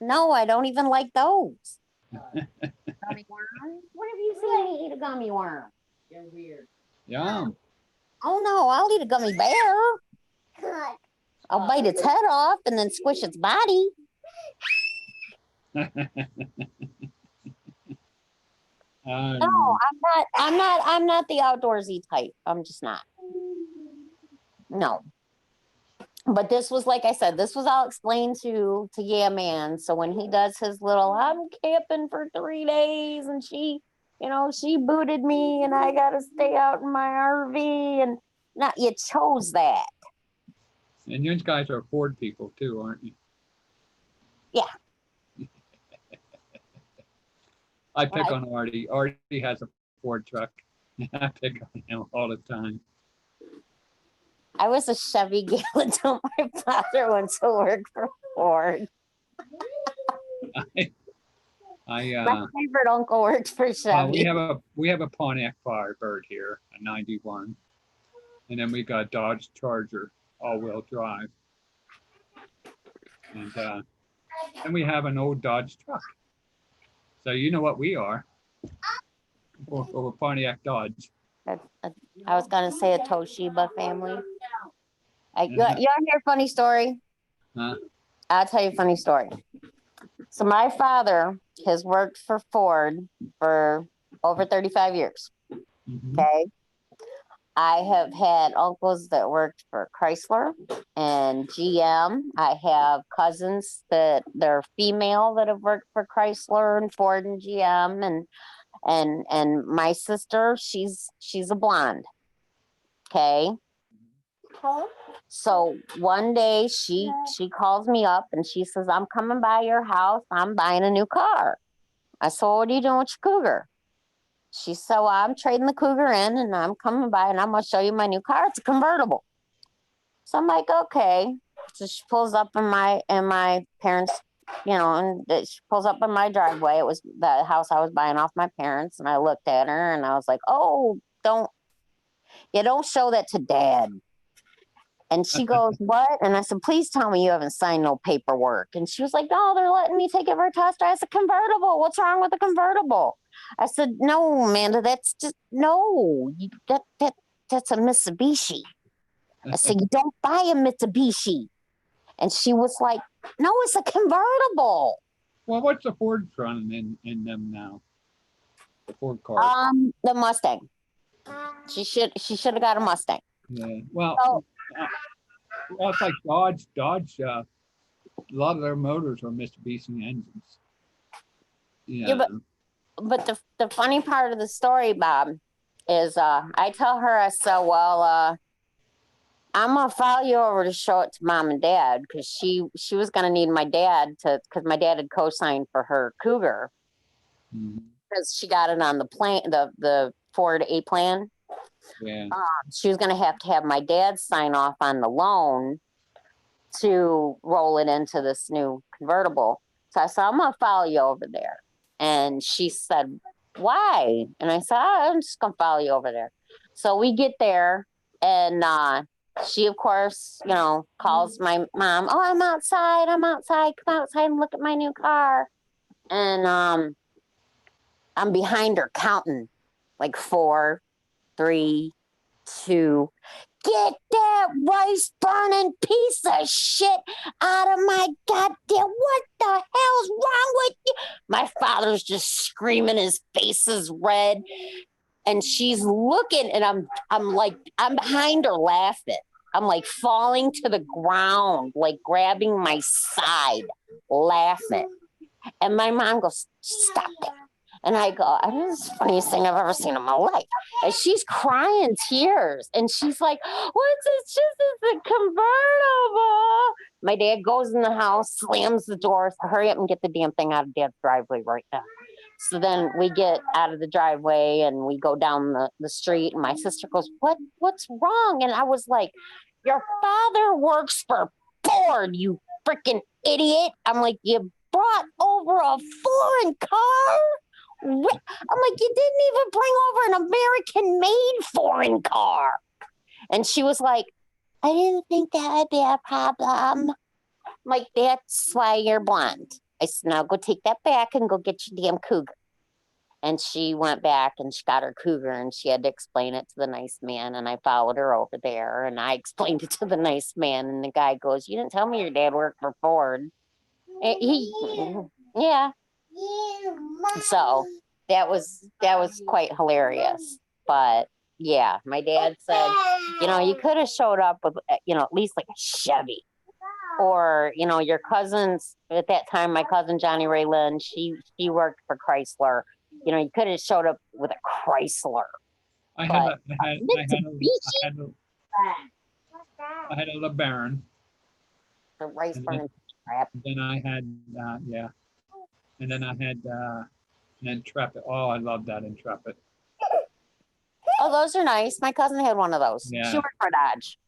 No, I don't even like those. Gummy worm? What have you seen me eat a gummy worm? You're weird. Yum. Oh no, I'll eat a gummy bear. I'll bite its head off and then squish its body. No, I'm not the outdoorsy type. I'm just not. No. But this was, like I said, this was all explained to Yeah Man. So when he does his little, I'm camping for 3 days and she booted me and I got to stay out in my RV and you chose that. And you guys are Ford people too, aren't you? Yeah. I pick on Artie. Artie has a Ford truck. I pick on him all the time. I was a Chevy gal until my father went to work for Ford. My favorite uncle worked for Chevy. We have a Pontiac Firebird here, a 91. And then we got a Dodge Charger, all-wheel drive. And we have an old Dodge truck. So you know what we are. We're Pontiac Dodge. I was gonna say a Toshiba family. You want to hear a funny story? Huh? I'll tell you a funny story. So my father has worked for Ford for over 35 years. Mm-hmm. Okay. I have had uncles that worked for Chrysler and GM. I have cousins that they're female that have worked for Chrysler and Ford and GM, and my sister, she's a blonde. Okay. So one day she calls me up and she says, I'm coming by your house. I'm buying a new car. I said, what are you doing with your Cougar? She said, well, I'm trading the Cougar in and I'm coming by and I'm going to show you my new car. It's a convertible. So I'm like, okay. So she pulls up in my parents', and she pulls up in my driveway. It was the house I was buying off my parents. And I looked at her and I was like, oh, don't show that to Dad. And she goes, what? And I said, please tell me you haven't signed no paperwork. And she was like, no, they're letting me take it for a test drive. It's a convertible. What's wrong with a convertible? I said, no, Amanda, that's just, no, that's a Mitsubishi. I said, you don't buy a Mitsubishi. And she was like, no, it's a convertible. Well, what's the Ford running in them now? The Ford car. The Mustang. She should have got a Mustang. Yeah. Well, So, well, it's like Dodge. A lot of their motors are Mitsubishi engines. Yeah, but the funny part of the story, Bob, is I tell her, I said, well, I'm gonna follow you over to show it to Mom and Dad because she was gonna need my dad because my dad had co-signed for her Cougar because she got it on the plan, the Ford A plan. Yeah. She was gonna have to have my dad sign off on the loan to roll it into this new convertible. So I said, I'm gonna follow you over there. And she said, why? And I said, I'm just gonna follow you over there. So we get there and she, of course, calls my mom. Oh, I'm outside. Come outside and look at my new car. And I'm behind her counting like 4, 3, 2. Get that rice burning piece of shit out of my goddamn, what the hell's wrong with you? My father's just screaming, his face is red. And she's looking and I'm behind her laughing. I'm like falling to the ground, like grabbing my side, laughing. And my mom goes, stop it. And I go, this is the funniest thing I've ever seen in my life. And she's crying tears. And she's like, what's this? It's a convertible. My dad goes in the house, slams the door. So hurry up and get the damn thing out of Dad's driveway right now. So then we get out of the driveway and we go down the street. And my sister goes, what's wrong? And I was like, your father works for Ford, you freaking idiot. I'm like, you brought over a foreign car? I'm like, you didn't even bring over an American-made foreign car. And she was like, I didn't think that would be a problem. I'm like, that's why you're blonde. I said, now go take that back and go get your damn Cougar. And she went back and she got her Cougar and she had to explain it to the nice man. And I followed her over there and I explained it to the nice man. And the guy goes, you didn't tell me your dad worked for Ford. Yeah. So that was quite hilarious. But yeah, my dad said, you could have showed up with, at least like a Chevy. Or, your cousins, at that time, my cousin Johnny Ray Lynn, she worked for Chrysler. You could have showed up with a Chrysler. I had a LeBaron. The rice burning crap. Then I had, and then I had an Intrepid. Oh, I love that Intrepid. Oh, those are nice. My cousin had one of those. Yeah. She worked for Dodge.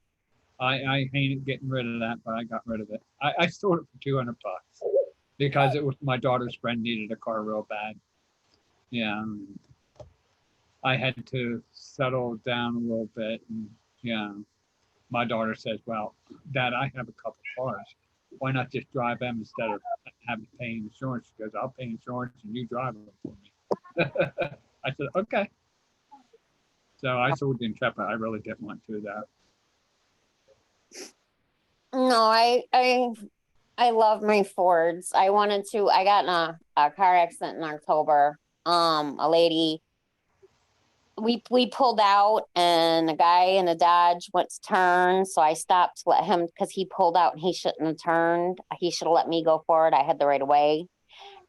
I hated getting rid of that, but I got rid of it. I sold it for $200 because it was my daughter's friend needed a car real bad. Yeah, I had to settle down a little bit, and my daughter says, "Well, Dad, I have a couple cars. Why not just drive them instead of having to pay insurance?" She goes, "I'll pay insurance and you drive them for me." I said, "Okay." So I sold the Intrepid. I really didn't want to do that. No, I love my Fords. I got in a car accident in October. A lady, we pulled out and a guy in a Dodge went to turn. So I stopped to let him, because he pulled out and he shouldn't have turned. He should have let me go forward. I had the right of way.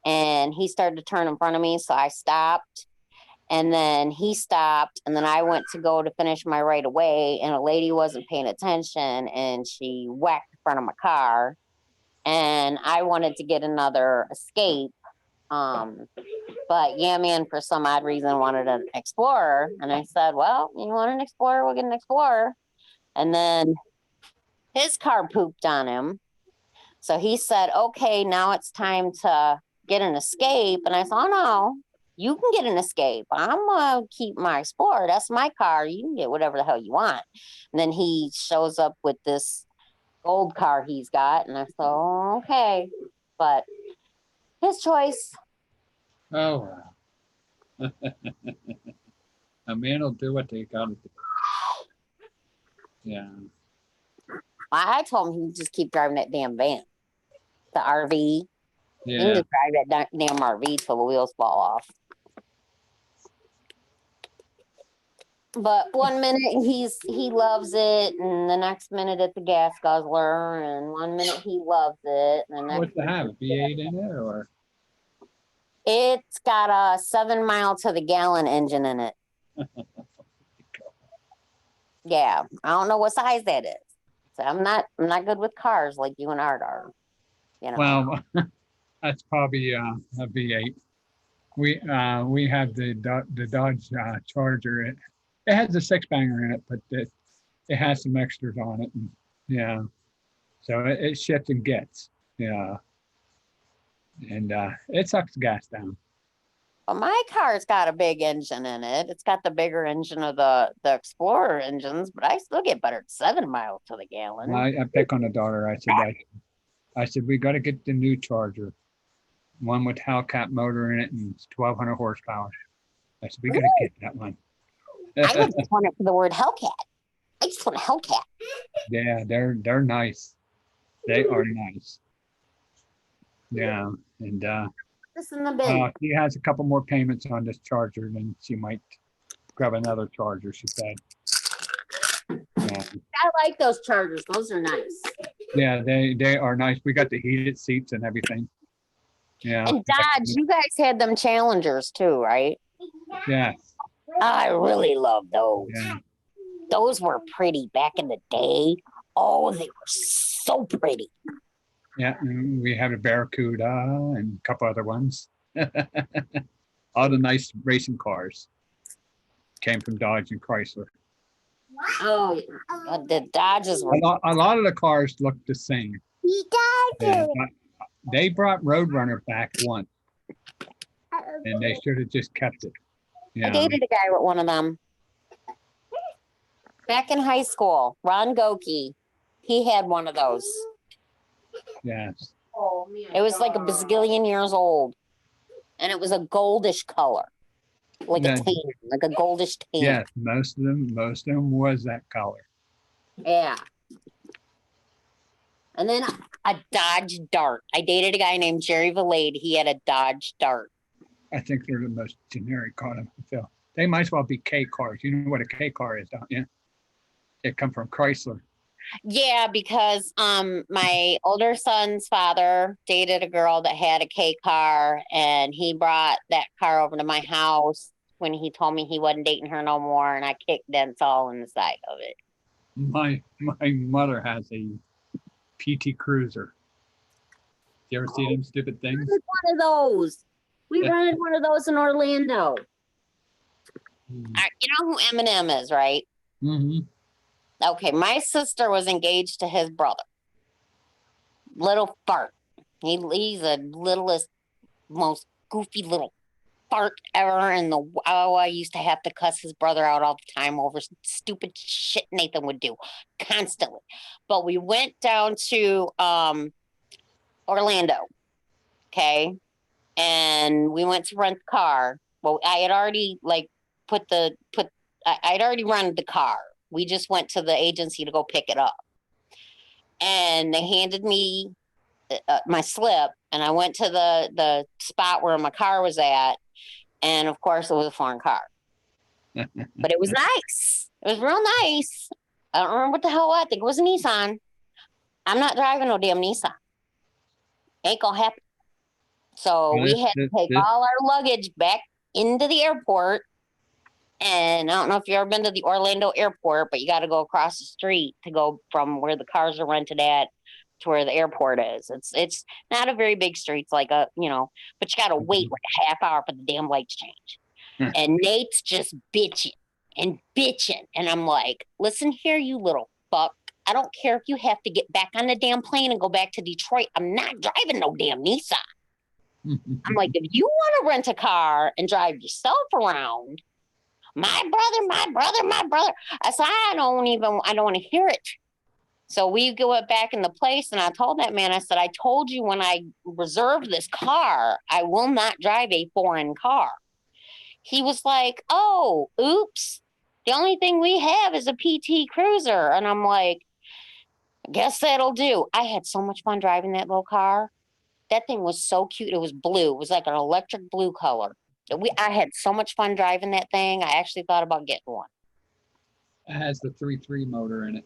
And he started to turn in front of me. So I stopped. And then he stopped, and then I went to go to finish my right of way, and a lady wasn't paying attention, and she whacked the front of my car. And I wanted to get another Escape, but yeah, man, for some odd reason, wanted an Explorer, and I said, "Well, you want an Explorer? We'll get an Explorer." And then his car pooped on him, so he said, "Okay, now it's time to get an Escape." And I said, "Oh no. You can get an Escape. I'm gonna keep my Explorer. That's my car. You can get whatever the hell you want." And then he shows up with this old car he's got, and I said, "Oh, okay," but his choice. Oh, wow. A man will do what they gotta do. Yeah. I told him he'd just keep driving that damn van, the RV. He can Yeah. just drive that damn RV till the wheels fall off. But one minute he loves it, and the next minute it's a gas guzzler, and one minute he loves it, and the next What's it have? A V8 in it or? it's got a 7 mile to the gallon engine in it. Yeah, I don't know what size that is. So I'm not good with cars like you and Art are. You know. Well, that's probably a V8. We have the Dodge Charger. It has a 6-banger in it, but it has some extras on it. And, yeah, so it shits and gets. Yeah, and it sucks the gas down. Well, my car's got a big engine in it. It's got the bigger engine of the Explorer engines, but I still get better at 7 miles to the gallon. I pick on the daughter. I said we got to get the new Charger, one with Hellcat motor in it and it's 1,200 horsepower. I said we got to get that one. I would just want it for the word Hellcat. I just want a Hellcat. Yeah, they're nice. They are nice. Yeah, and This in the bin. she has a couple more payments on this Charger, then she might grab another Charger. She said. Yeah. I like those Chargers. Those are nice. Yeah, they are nice. We got the heated seats and everything. Yeah. And Dodge, you guys had them Challengers too, right? Yeah. I really love those. Yeah. Those were pretty back in the day. Oh, they were so pretty. Yeah, and we have a Barracuda and a couple other ones. All the nice racing cars came from Dodge and Chrysler. Oh, the Dodges were. A lot of the cars look the same. He died. Yeah, they brought Roadrunner back once, and they should have just kept it. I Yeah. dated a guy with one of them. Back in high school, Ron Goki, he had one of those. Yes. It was like a bazillion years old. And it was a goldish color. Like Yeah. a tan, like a goldish tan. Yes, most of them was that color. Yeah. And then a Dodge Dart. I dated a guy named Jerry Valade. He had a Dodge Dart. I think they're the most generic car. So they might as well be K cars. You know what a K car is, don't you? It come from Chrysler. Yeah, because my older son's father dated a girl that had a K car, and he brought that car over to my house when he told me he wasn't dating her no more, and I kicked dents all in the side of it. My mother has a PT Cruiser. You ever see them stupid things? Rented one of those. We rented one of those in Orlando. You know who Eminem is, right? Mm-hmm. Okay, my sister was engaged to his brother. Little fart. He's the littlest, most goofy little fart ever in the. Oh, I used to have to cuss his brother out all the time over stupid shit Nathan would do constantly. But we went down to Orlando, okay, and we went to rent the car. Well, I had already like I'd already rented the car. We just went to the agency to go pick it up. And they handed me my slip, and I went to the spot where my car was at. And of course, it was a foreign car. But it was nice. It was real nice. I don't remember what the hell I think it was a Nissan. I'm not driving no damn Nissan. Ain't gonna happen. So we had to take all our luggage back into the airport And I don't know if you've ever been to the Orlando airport, but you got to go across the street to go from where the cars are rented at to where the airport is. It's not a very big street. It's like but you got to wait like a half hour for the damn lights change. And Nate's just bitching and bitching. And I'm like, listen here, you little fuck. I don't care if you have to get back on the damn plane and go back to Detroit. I'm not driving no damn Nissan. I'm like, if you want to rent a car and drive yourself around, my brother. I said, I don't want to hear it. So we go back in the place and I told that man, I said, I told you when I reserved this car, I will not drive a foreign car. He was like, oh, oops. The only thing we have is a PT Cruiser. And I'm like, I guess that'll do. I had so much fun driving that little car. That thing was so cute. It was blue. It was like an electric blue color. I had so much fun driving that thing. I actually thought about getting one. It has the 3.3 motor in it.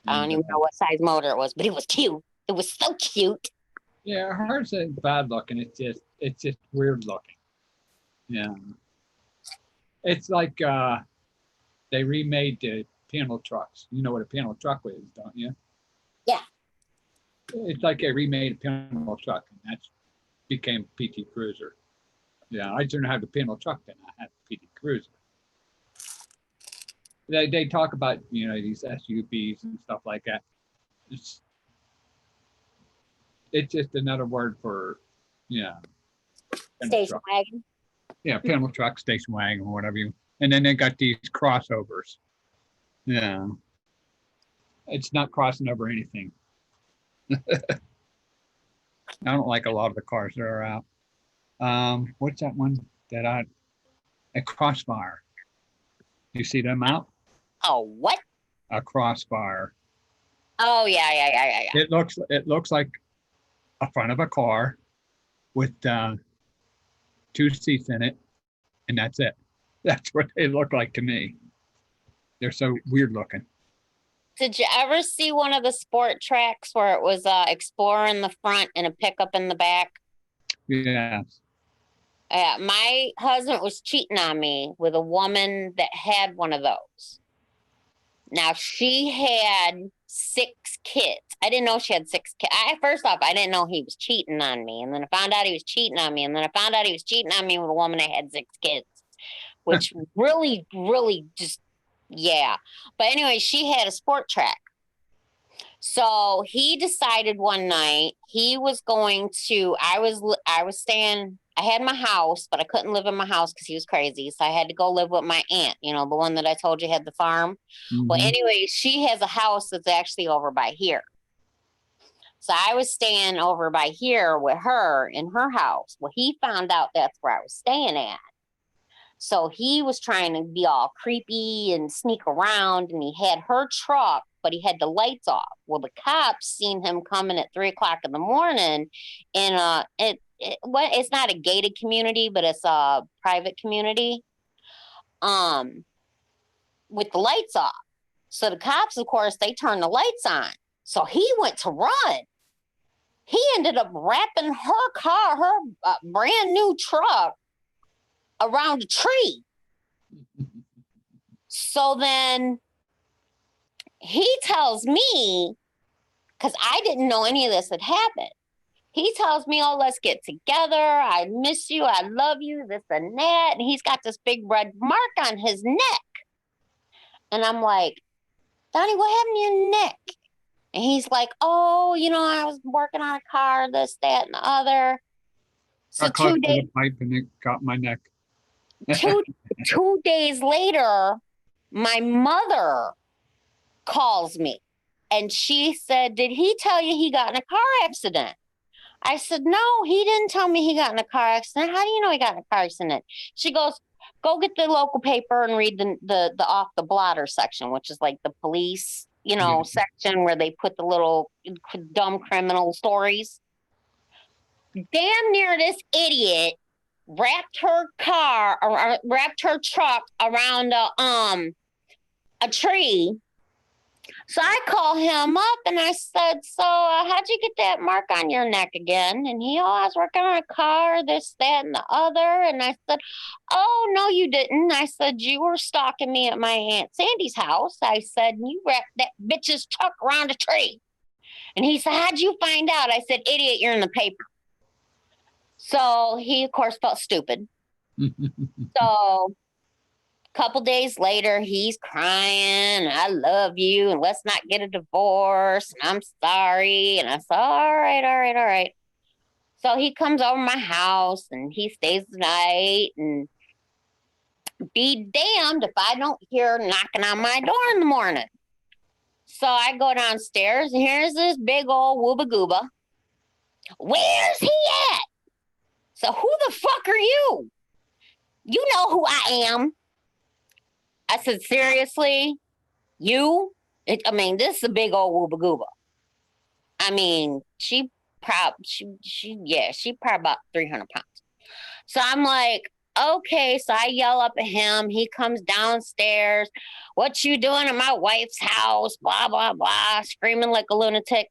I don't even know what size motor it was, but it was cute. It was so cute. Yeah, hers ain't bad looking. It's just weird looking. Yeah. It's like they remade the panel trucks. You know what a panel truck is, don't you? Yeah. It's like they remade a panel truck, and that's became PT Cruiser. Yeah, I didn't have the panel truck then. I had the PT Cruiser. They talk about these SUVs and stuff like that. It's just another word for Station wagon. Yeah, panel truck, station wagon, or whatever you. And then they got these crossovers. Yeah, it's not crossing over anything. I don't like a lot of the cars that are out. What's that one that a Crossfire? You see them out? Oh, what? A Crossfire. Oh yeah. It looks like a front of a car with 2 seats in it, and that's it. That's what they look like to me. They're so weird looking. Did you ever see one of the sport tracks where it was Explorer in the front and a pickup in the back? Yes. My husband was cheating on me with a woman that had one of those. Now, she had 6 kids. I didn't know she had 6 kids. First off, I didn't know he was cheating on me. And then I found out he was cheating on me. And then I found out he was cheating on me with a woman that had 6 kids, which really, really just, yeah. But anyway, she had a sport track. So he decided one night he was going to, I was staying, I had my house, but I couldn't live in my house because he was crazy. So I had to go live with my aunt, the one that I told you had the farm. Mm-hmm. Well, anyway, she has a house that's actually over by here. So I was staying over by here with her in her house. Well, he found out that's where I was staying at. So he was trying to be all creepy and sneak around, and he had her truck, but he had the lights off. Well, the cops seen him coming at 3:00 in the morning in it's not a gated community, but it's a private community, with the lights off. So the cops, of course, they turned the lights on. So he went to run. He ended up wrapping her car, her brand new truck, around a tree. So then he tells me, because I didn't know any of this had happened. He tells me, oh, let's get together. I miss you. I love you, this and that. And he's got this big red mark on his neck. And I'm like, Donnie, what happened to your neck? And he's like, oh, I was working on a car, this, that, and the other. So I caught the pipe and it got my neck. 2 days later, my mother calls me and she said, did he tell you he got in a car accident? I said, no, he didn't tell me he got in a car accident. How do you know he got in a car accident? She goes, go get the local paper and read the off the blotter section, which is like the police, section where they put the little dumb criminal stories. Damn near this idiot wrapped her truck around a tree So I call him up and I said, so how'd you get that mark on your neck again? And he, oh, I was working on a car, this, that, and the other. And I said, oh, no, you didn't. I said, you were stalking me at my Aunt Sandy's house. I said, you wrapped that bitch's truck around a tree. And he said, how'd you find out? I said, idiot, you're in the paper. So he, of course, felt stupid. So couple days later, he's crying, I love you, and let's not get a divorce. And I'm sorry. And I said, all right. So he comes over my house and he stays the night, and be damned if I don't hear knocking on my door in the morning. So I go downstairs and here's this big old wooba gooba. Where's he at? So who the fuck are you? You know who I am. I said, seriously, you? This is a big old wooba gooba. I mean, she probably about 300 pounds. So I'm like, okay. So I yell up at him. He comes downstairs. What you doing at my wife's house? Blah, blah, blah, screaming like a lunatic.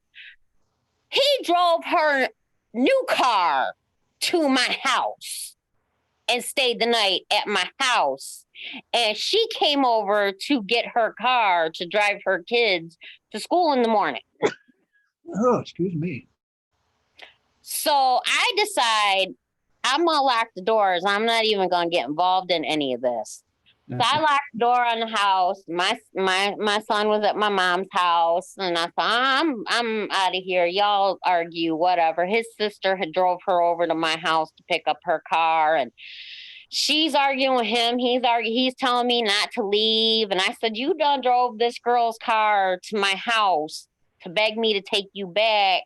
He drove her new car to my house and stayed the night at my house. And she came over to get her car to drive her kids to school in the morning. Oh, excuse me. So I decide I'm going to lock the doors. I'm not even going to get involved in any of this. So I locked the door on the house. My son was at my mom's house, and I thought, I'm out of here. Y'all argue, whatever. His sister had drove her over to my house to pick up her car, and she's arguing with him. He's telling me not to leave. And I said, you done drove this girl's car to my house to beg me to take you back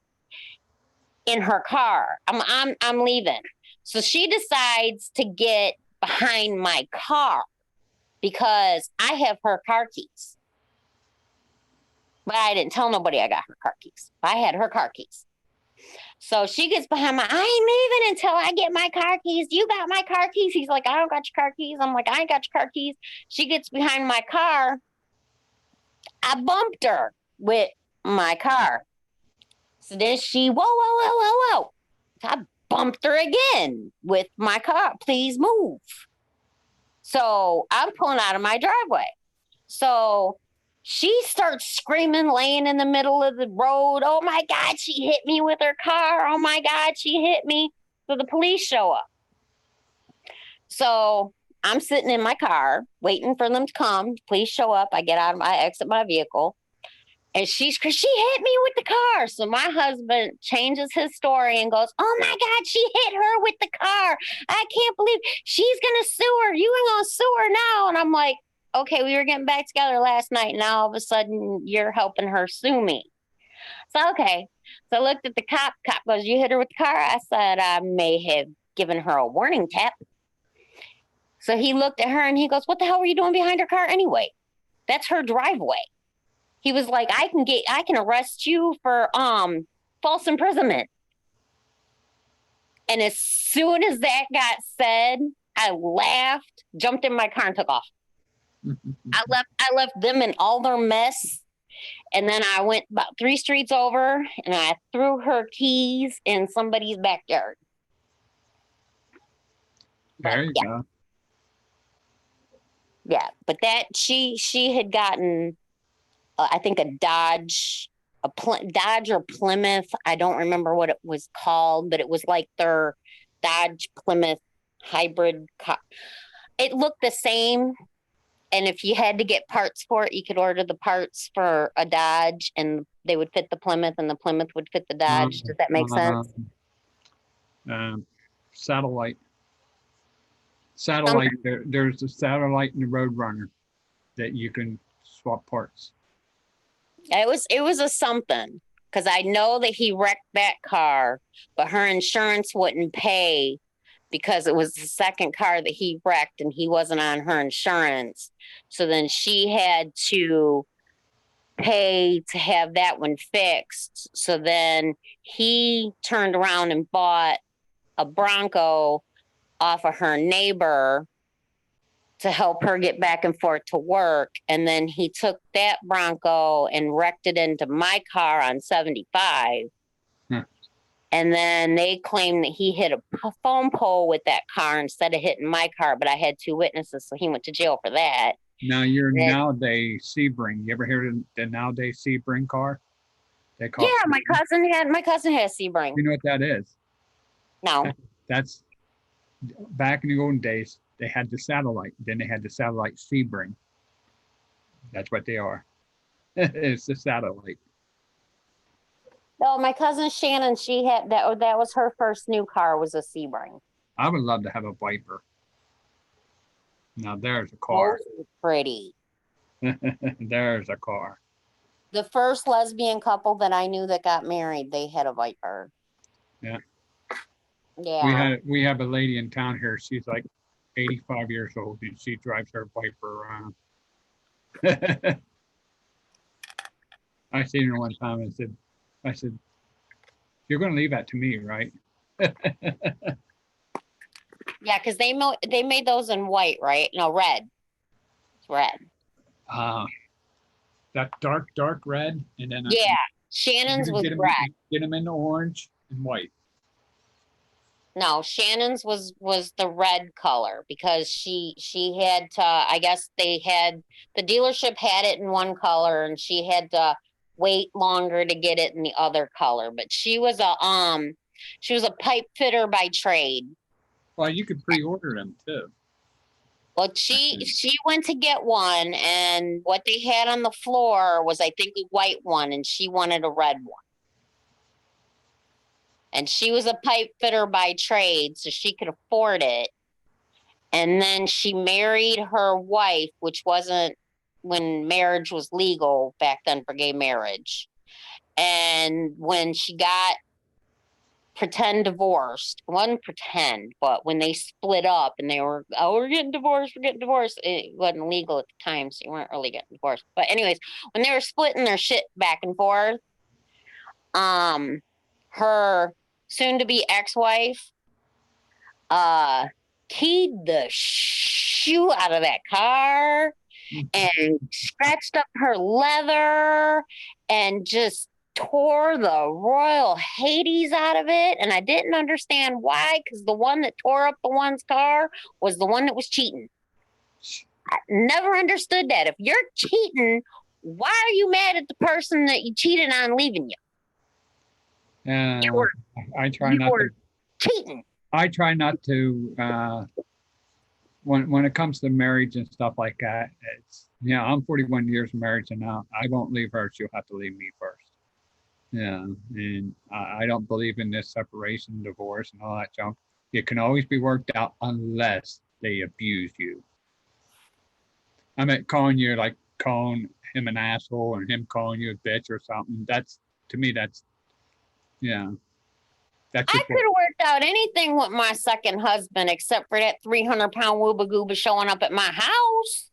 in her car. I'm leaving. So she decides to get behind my car because I have her car keys. But I didn't tell nobody I got her car keys. I had her car keys. So she gets behind I ain't leaving until I get my car keys. You got my car keys? He's like, I don't got your car keys. I'm like, I ain't got your car keys. She gets behind my car. I bumped her with my car. So then she, whoa. So I bumped her again with my car. Please move. So I'm pulling out of my driveway. So she starts screaming, laying in the middle of the road. Oh my God, she hit me with her car. Oh my God, she hit me. So the police show up. So I'm sitting in my car waiting for them to come. Police show up. I exit my vehicle. And she hit me with the car. So my husband changes his story and goes, oh my God, she hit her with the car. I can't believe she's going to sue her. You are going to sue her now. And I'm like, okay, we were getting back together last night. Now all of a sudden you're helping her sue me. So, okay. So I looked at the cop. Cop goes, you hit her with the car? I said, I may have given her a warning tap. So he looked at her and he goes, what the hell were you doing behind her car anyway? That's her driveway. He was like, I can arrest you for false imprisonment. And as soon as that got said, I laughed, jumped in my car and took off. I left them in all their mess. And then I went about 3 streets over and I threw her keys in somebody's backyard. There you go. Yeah, but that she had gotten, I think a Dodge or Plymouth. I don't remember what it was called, but it was like their Dodge Plymouth hybrid car. It looked the same. And if you had to get parts for it, you could order the parts for a Dodge and they would fit the Plymouth and the Plymouth would fit the Dodge. Does that make sense? Satellite. There's a Satellite and the Roadrunner that you can swap parts. It was a something, because I know that he wrecked that car, but her insurance wouldn't pay because it was the second car that he wrecked and he wasn't on her insurance. So then she had to pay to have that one fixed. So then he turned around and bought a Bronco off of her neighbor to help her get back and forth to work. And then he took that Bronco and wrecked it into my car on 75. And then they claimed that he hit a phone pole with that car instead of hitting my car, but I had 2 witnesses, so he went to jail for that. Now you're And- nowadays Sebring. You ever hear of the nowadays Sebring car? They call Yeah, my cousin had a Sebring. You know what that is? No, That's back in the olden days. They had the satellite. Then they had the satellite Sebring. That's what they are. It's the satellite. no, my cousin Shannon, she had that. That was her first new car, was a Sebring. I would love to have a Viper. Now there's a car. Those were pretty. There's a car. The first lesbian couple that I knew that got married, they had a Viper. Yeah. Yeah. We have a lady in town here. She's like 85 years old and she drives her Viper around. I seen her one time and I said, you're going to leave that to me, right? Yeah, because they made those in white, right? No, red. It's red. That dark red, and then Yeah. Shannon's was red. Get them in the orange and white. No, Shannon's was the red color because she had to, I guess the dealership had it in one color and she had to wait longer to get it in the other color. But she was a pipe fitter by trade. Well, you could pre-order them too. Well, she went to get one, and what they had on the floor was, I think, a white one, and she wanted a red one. And she was a pipe fitter by trade, so she could afford it. And then she married her wife, which wasn't when marriage was legal back then for gay marriage. And when she got pretend divorced, one pretend, but when they split up and they were, oh, we're getting divorced, it wasn't legal at the time, so you weren't really getting divorced. But anyways, when they were splitting their shit back and forth, her soon-to-be ex-wife keyed the shoe out of that car and scratched up her leather and just tore the royal Hades out of it. And I didn't understand why, because the one that tore up the one's car was the one that was cheating. I never understood that. If you're cheating, why are you mad at the person that you cheated on leaving you? I try not to. Cheating. I try not to. When it comes to marriage and stuff like that, it's I'm 41 years of marriage and now I won't leave her. She'll have to leave me first. Yeah, and I don't believe in this separation, divorce, and all that junk. It can always be worked out unless they abuse you. I mean, calling him an asshole and him calling you a bitch or something. That's, to me, that's. That's I could have worked out anything with my second husband except for that 300-pound wooba gooba showing up at my house.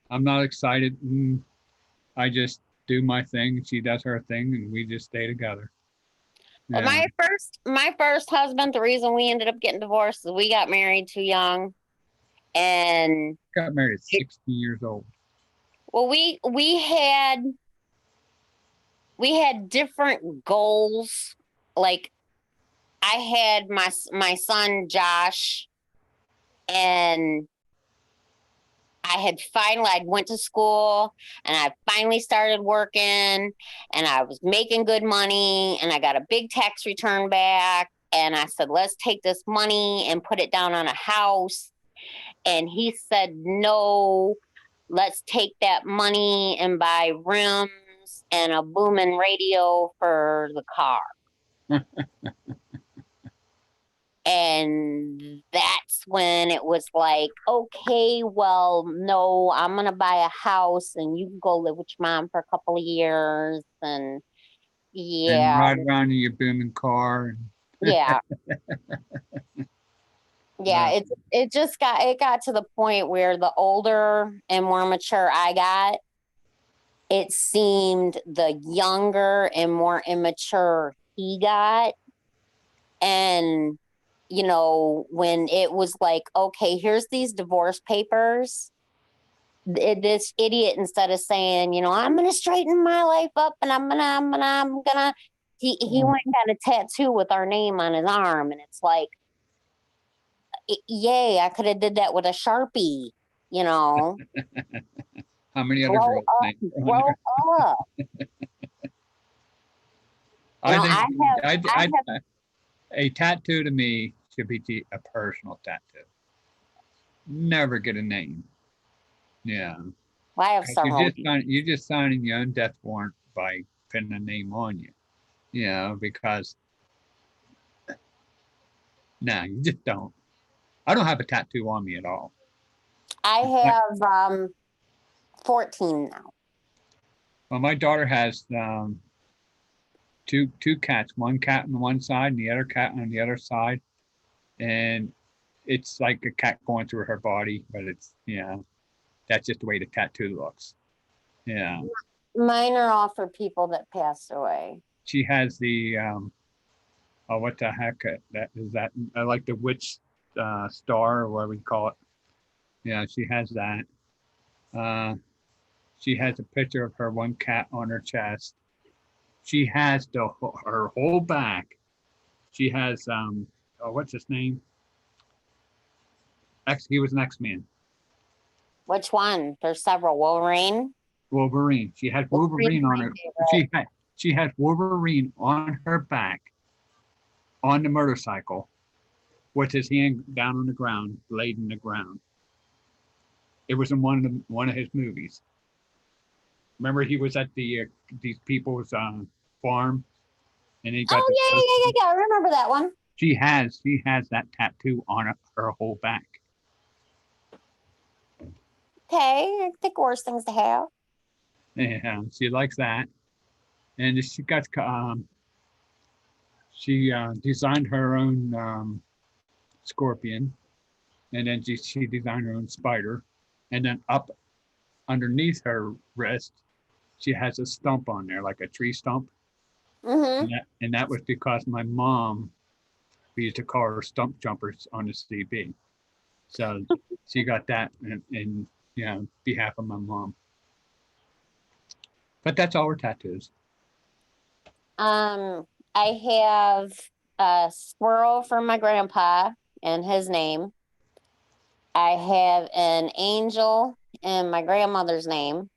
I'm not excited. I just do my thing. She does her thing, and we just stay together. Well, my first husband, the reason we ended up getting divorced is we got married too young, and got married at 16 years old. Well, we had different goals. Like, I had my son Josh, and I went to school and I finally started working and I was making good money and I got a big tax return back. And I said, let's take this money and put it down on a house. And he said, no, let's take that money and buy rims and a booming radio for the car. And that's when it was like, okay, well, no, I'm going to buy a house and you can go live with your mom for a couple of years. And yeah. And ride around in your booming car. Yeah. Yeah. It got to the point where the older and more mature I got, it seemed the younger and more immature he got. And you know, when it was like, okay, here's these divorce papers. This idiot, instead of saying, you know, I'm gonna straighten my life up and I'm gonna, he went and got a tattoo with our name on his arm, and it's like, yay, I could have did that with a Sharpie, you know. How many other Grow girls' up, names are on grow there? up. I know, think I have a tattoo to me should be a personal tattoo. Never get a name. Yeah. Well, I have 'Cause several. you're just signing your own death warrant by putting a name on you. You know, because no, you just don't. I don't have a tattoo on me at all. I have 14 now. Well, my daughter has two cats, one cat on one side and the other cat on the other side. And it's like a cat going through her body, but it's, that's just the way the tattoo looks. Yeah. Mine are all for people that passed away. She has the, oh, what the heck? That is that, I like the witch star or whatever we call it. Yeah, she has that. She has a picture of her one cat on her chest. She has her whole back. She has, oh, what's his name? He was an X-Man. Which one? There's several. Wolverine. Wolverine. She had Wolverine on her. She had Wolverine on her back on the motorcycle with his hand down on the ground, laid in the ground. It was in one of his movies. Remember, he was at these people's farm, and he got. Oh yeah. I remember that one. She has that tattoo on her whole back. Okay, I think worse things to have. Yeah, she likes that, and she got she designed her own scorpion, and then she designed her own spider, and then up underneath her wrist, she has a stump on there, like a tree stump. Mm-hmm. And that was because my mom, we used to call her stump jumpers on the CB. So she got that in behalf of my mom. But that's all her tattoos. I have a squirrel for my grandpa and his name. I have an angel and my grandmother's name.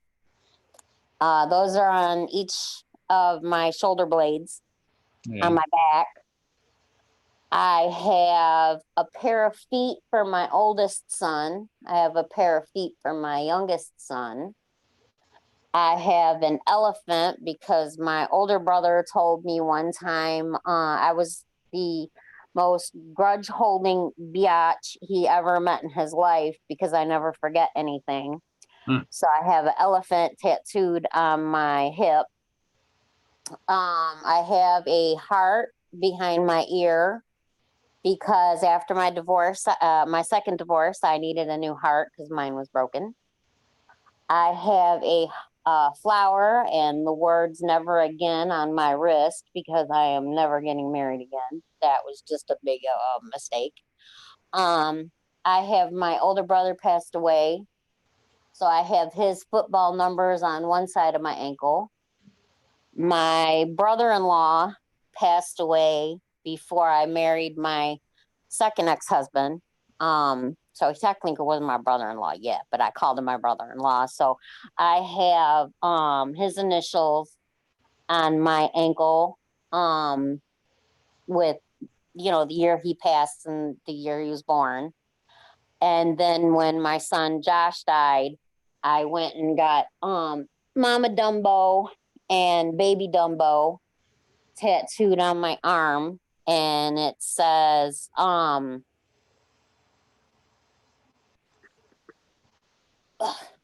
Those are on each of my shoulder blades on my back. I have a pair of feet for my oldest son. I have a pair of feet for my youngest son. I have an elephant because my older brother told me one time I was the most grudge holding biatch he ever met in his life because I never forget anything. So I have an elephant tattooed on my hip. I have a heart behind my ear because after my divorce, my second divorce, I needed a new heart because mine was broken. I have a flower and the words "never again" on my wrist because I am never getting married again. That was just a big mistake. I have my older brother passed away. So I have his football numbers on one side of my ankle. My brother-in-law passed away before I married my second ex-husband. So he technically wasn't my brother-in-law yet, but I called him my brother-in-law. So I have his initials on my ankle with, the year he passed and the year he was born. And then when my son Josh died, I went and got Mama Dumbo and Baby Dumbo tattooed on my arm, and it says let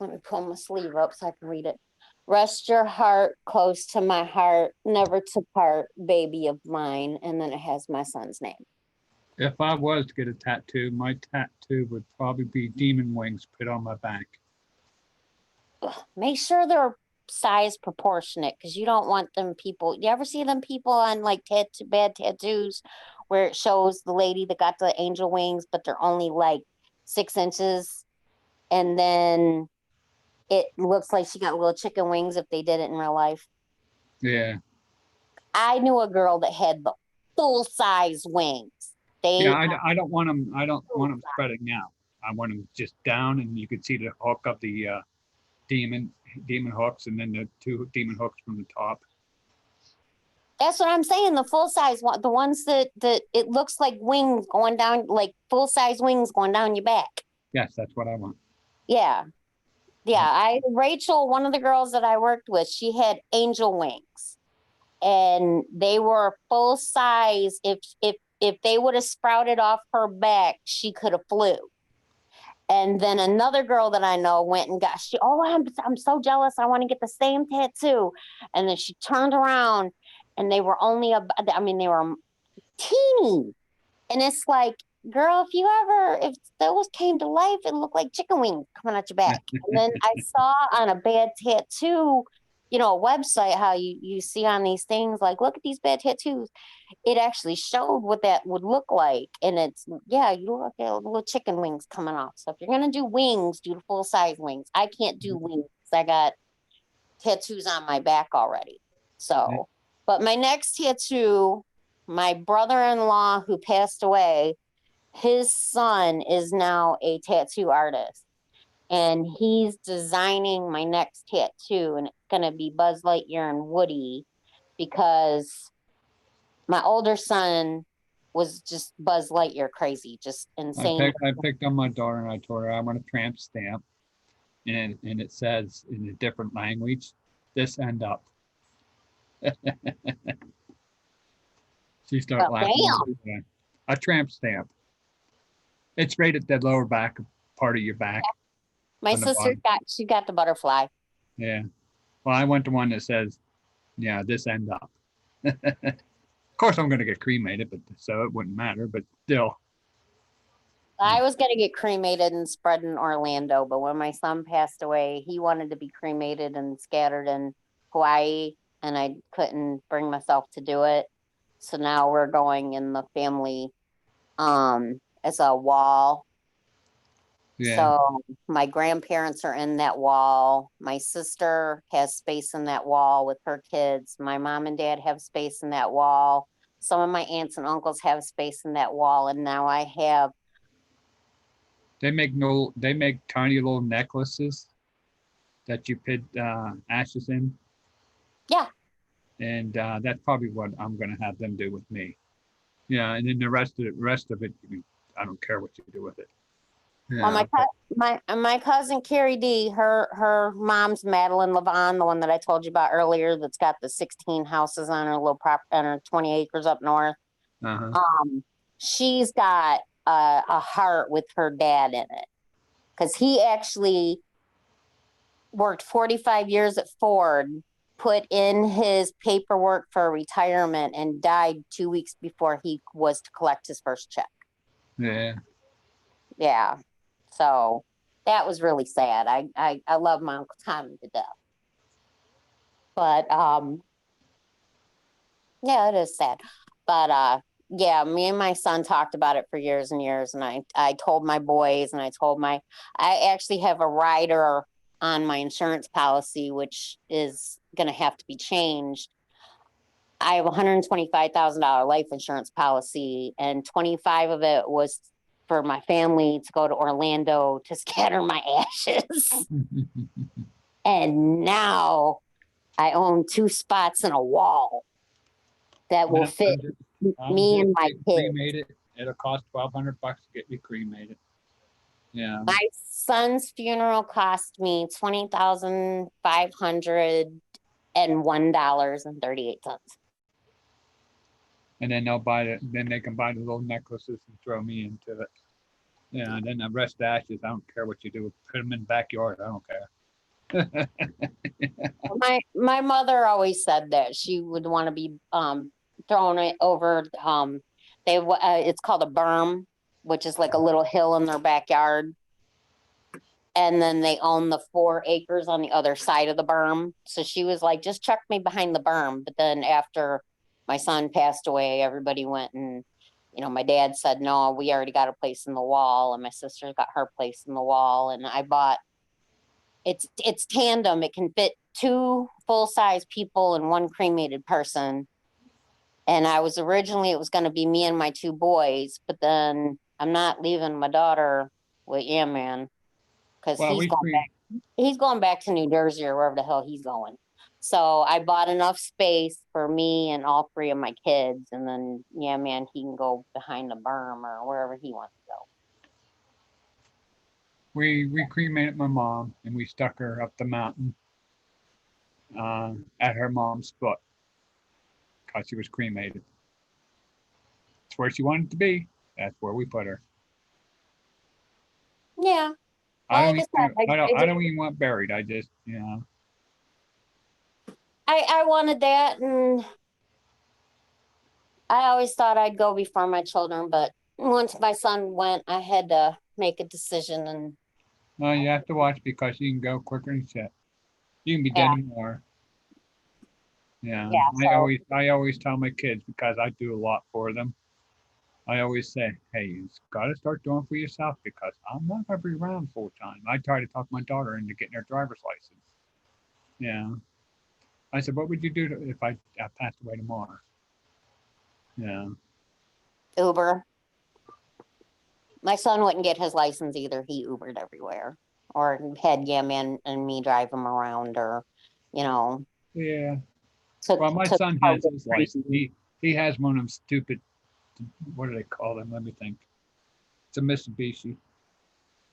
me pull my sleeve up so I can read it. Rest your heart close to my heart, never to part, baby of mine. And then it has my son's name. If I was to get a tattoo, my tattoo would probably be demon wings put on my back. Make sure they're size proportionate because you don't want them people. You ever see them people on like bad tattoos where it shows the lady that got the angel wings, but they're only like 6 inches. And then it looks like she got little chicken wings if they did it in real life. Yeah. I knew a girl that had the full size wings. They Yeah, I don't want them. I don't want them spreading out. I want them just down, and you could see the hook of the demon hooks, and then the 2 demon hooks from the top. That's what I'm saying. The full size one, the ones that it looks like wings going down, like full size wings going down your back. Yes, that's what I want. Yeah. Yeah. Rachel, one of the girls that I worked with, she had angel wings. And they were full size. If they would have sprouted off her back, she could have flew. And then another girl that I know went and got, I'm so jealous. I want to get the same tattoo. And then she turned around and they were only, they were teeny. And it's like, girl, if those came to life, it looked like chicken wings coming out your back. And then I saw on a bad tattoo, a website, how you see on these things, like, look at these bad tattoos. It actually showed what that would look like. And it's, you look at little chicken wings coming off. So if you're going to do wings, do the full size wings. I can't do wings. I got tattoos on my back already. So, but my next tattoo, my brother-in-law who passed away, his son is now a tattoo artist. And he's designing my next tattoo, and it's going to be Buzz Lightyear and Woody, because my older son was just Buzz Lightyear crazy, just insane. I picked on my daughter, and I told her I want a tramp stamp, and it says in a different language, "This end up." She started laughing. Damn. A tramp stamp. It's right at the lower back part of your back. My sister got the butterfly. Yeah. Well, I went to one that says, "This end up." Of course, I'm going to get cremated, but so it wouldn't matter. But still, I was going to get cremated and spread in Orlando, but when my son passed away, he wanted to be cremated and scattered in Hawaii, and I couldn't bring myself to do it. So now we're going in the family as a wall. yeah. So my grandparents are in that wall. My sister has space in that wall with her kids. My mom and dad have space in that wall. Some of my aunts and uncles have space in that wall. And now I have. They make tiny little necklaces that you put ashes in. Yeah. And that's probably what I'm going to have them do with me. Yeah. And then the rest of it, I don't care what you do with it. Yeah. Well, my cousin Carrie D, her mom's Madeline Levon, the one that I told you about earlier, that's got the 16 houses on her little on her 20 acres up north. She's got a heart with her dad in it, because he actually worked 45 years at Ford, put in his paperwork for retirement, and died 2 weeks before he was to collect his first check. Yeah. Yeah. So that was really sad. I love my Uncle Tommy to death. But it is sad. But me and my son talked about it for years and years, and I told my boys, and I actually have a rider on my insurance policy, which is gonna have to be changed. I have a $125,000 life insurance policy, and 25 of it was for my family to go to Orlando to scatter my ashes. And now I own 2 spots in a wall that will fit me and my kids. It'll cost $1,200 to get you cremated. Yeah. My son's funeral cost me $20,501.38. And then then they can buy the little necklaces and throw me into it. Yeah, and then the rest of the ashes, I don't care what you do. Put them in the backyard. I don't care. My mother always said that she would want to be thrown it over. It's called a berm, which is like a little hill in their backyard. And then they own the 4 acres on the other side of the berm. So she was like, just chuck me behind the berm. But then after my son passed away, everybody went and you know, my dad said, no, we already got a place in the wall, and my sister's got her place in the wall. And I bought, it's tandem. It can fit 2 full-size people and 1 cremated person. And I was originally, it was going to be me and my 2 boys, but then I'm not leaving my daughter with man, because Well, he's going back to New Jersey or wherever the hell he's going. So I bought enough space for me and all 3 of my kids, and then man, he can go behind the berm or wherever he wants to go. we cremated my mom and we stuck her up the mountain at her mom's foot because she was cremated. It's where she wanted to be. That's where we put her. Yeah. I Well, don't, like I said, I don't even want buried. I just, you know. I wanted that, and I always thought I'd go before my children, but once my son went, I had to make a decision. And No, you have to watch because you can go quicker than shit. You can be dead in more. Yeah. I always tell my kids, because I do a lot for them. I always say, hey, you got to start doing for yourself, because I'm not going to be around full time. I try to talk my daughter into getting her driver's license. Yeah. I said, what would you do if I passed away tomorrow? Yeah. Uber. My son wouldn't get his license either. He Ubered everywhere, or had man and me drive him around, or, you know. Yeah. Well, my son has his license. He has one of them stupid, what do they call them? Let me think. It's a Mitsubishi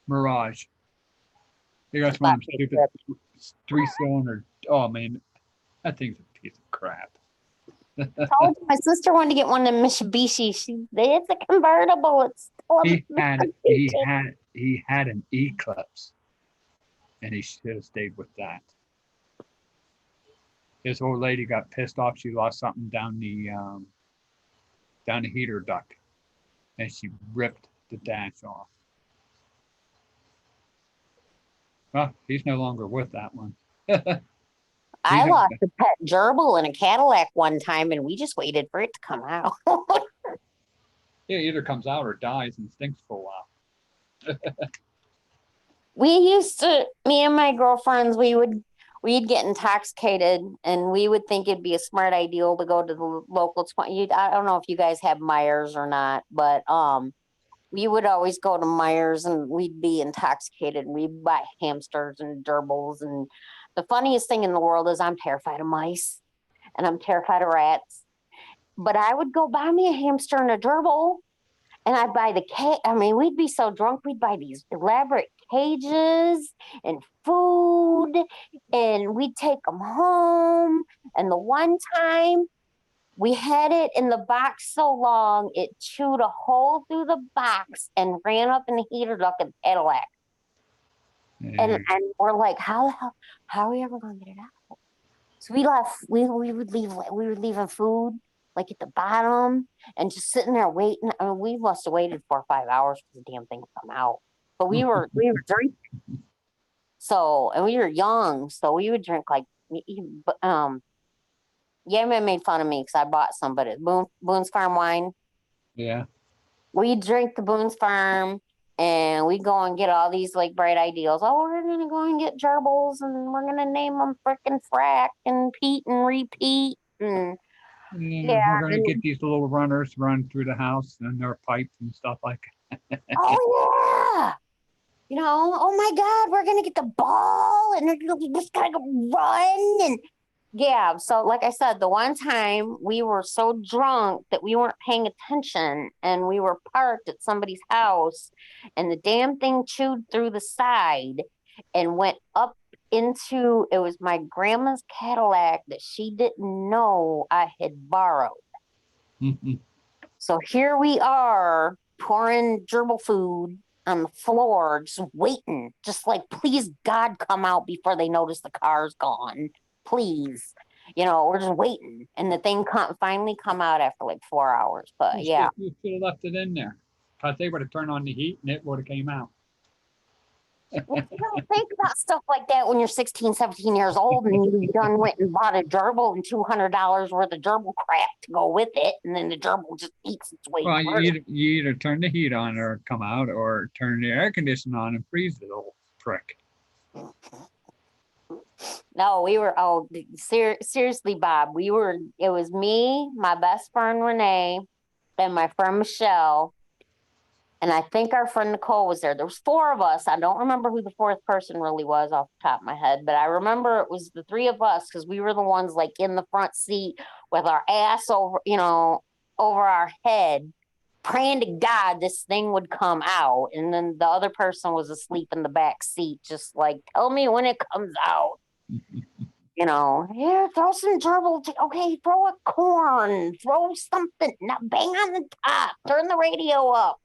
Mirage. He got one of them stupid 3-cylinder. Oh man, that thing's a piece of crap. My sister wanted to get one of the Mitsubishi. It's a convertible. He had an Eclipse, and he should have stayed with that. This old lady got pissed off. She lost something down the heater duct, and she ripped the dash off. Well, he's no longer with that one. I lost a pet gerbil in a Cadillac one time, and we just waited for it to come out. It either comes out or dies and stinks for a while. We used to, me and my girlfriends, we'd get intoxicated, and we would think it'd be a smart idea to go to the local 20. I don't know if you guys have Myers or not, but we would always go to Myers, and we'd be intoxicated. We'd buy hamsters and gerbils. And the funniest thing in the world is I'm terrified of mice, and I'm terrified of rats. But I would go buy me a hamster and a gerbil, and I'd buy the cage. I mean, we'd be so drunk, we'd buy these elaborate cages and food, and we'd take them home. And the one time we had it in the box so long, it chewed a hole through the box and ran up in the heater duct of the Cadillac. And we're like, how are we ever going to get it out? So we left. We would leave. We were leaving food like at the bottom and just sitting there waiting. I mean, we must have waited 4 or 5 hours for the damn thing to come out. But we were drinking. So, and we were young, so we would drink like, man made fun of me because I bought somebody Boone's Farm wine. Yeah. We drink the Boone's Farm, and we go and get all these like bright ideas. Oh, we're gonna go and get gerbils, and we're gonna name them frickin' Frack and Pete and Repeat. And we're gonna get these little runners run through the house and their pipes and stuff like that. Oh yeah. You know, oh my God, we're gonna get the ball, and we're just gonna go run. And yeah, so like I said, the one time we were so drunk that we weren't paying attention, and we were parked at somebody's house, and the damn thing chewed through the side and went up into, it was my grandma's Cadillac that she didn't know I had borrowed. So here we are pouring gerbil food on the floor, just waiting, just like, please God, come out before they notice the car's gone. Please. You know, we're just waiting. And the thing finally come out after like 4 hours. But yeah. You should have left it in there because they would have turned on the heat and it would have came out. Well, you don't think about stuff like that when you're 16, 17 years old and you done went and bought a gerbil and $200 worth of gerbil crap to go with it, and then the gerbil just eats its way Well, through. you either turn the heat on or come out, or turn the air conditioner on and freeze the little prick. No, we were, oh, seriously, Bob, it was me, my best friend Renee, and my friend Michelle. And I think our friend Nicole was there. There was 4 of us. I don't remember who the 4th person really was off the top of my head, but I remember it was the 3 of us because we were the ones like in the front seat with our ass over, over our head, praying to God this thing would come out. And then the other person was asleep in the back seat, just like, tell me when it comes out. Here, throw some gerbil. Okay, throw a corn, throw something. Now bang on the top, turn the radio up.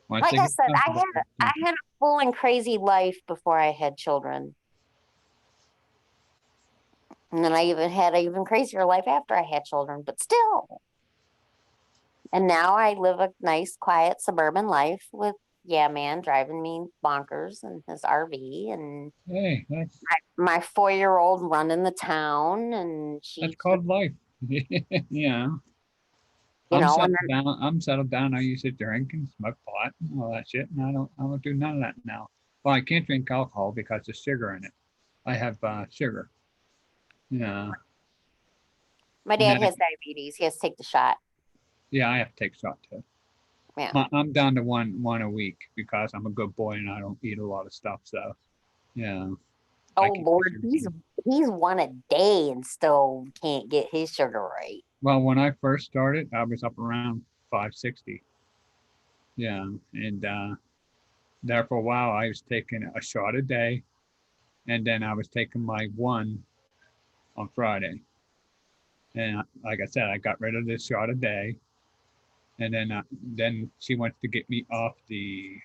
Once Like they I get said, comfortable, I had a full and crazy life before I had children. And then I even had an even crazier life after I had children, but still. And now I live a nice, quiet suburban life with Man driving me bonkers in his RV, and hey, that's my 4-year-old running the town, and she's called life. Yeah. and I'm settled down. I used to drink and smoke pot and all that shit, and I don't do none of that now. Well, I can't drink alcohol because there's sugar in it. I have sugar. Yeah. my dad has diabetes. He has to take the shot. Yeah, I have to take a shot too. Yeah. I'm down to one a week because I'm a good boy and I don't eat a lot of stuff. So, yeah. Oh Lord, he's 1 a day and still can't get his sugar right. Well, when I first started, I was up around 560. Yeah, and there for a while, I was taking a shot a day, and then I was taking my 1 on Friday. And like I said, I got rid of this shot a day, and then she wants to get me off the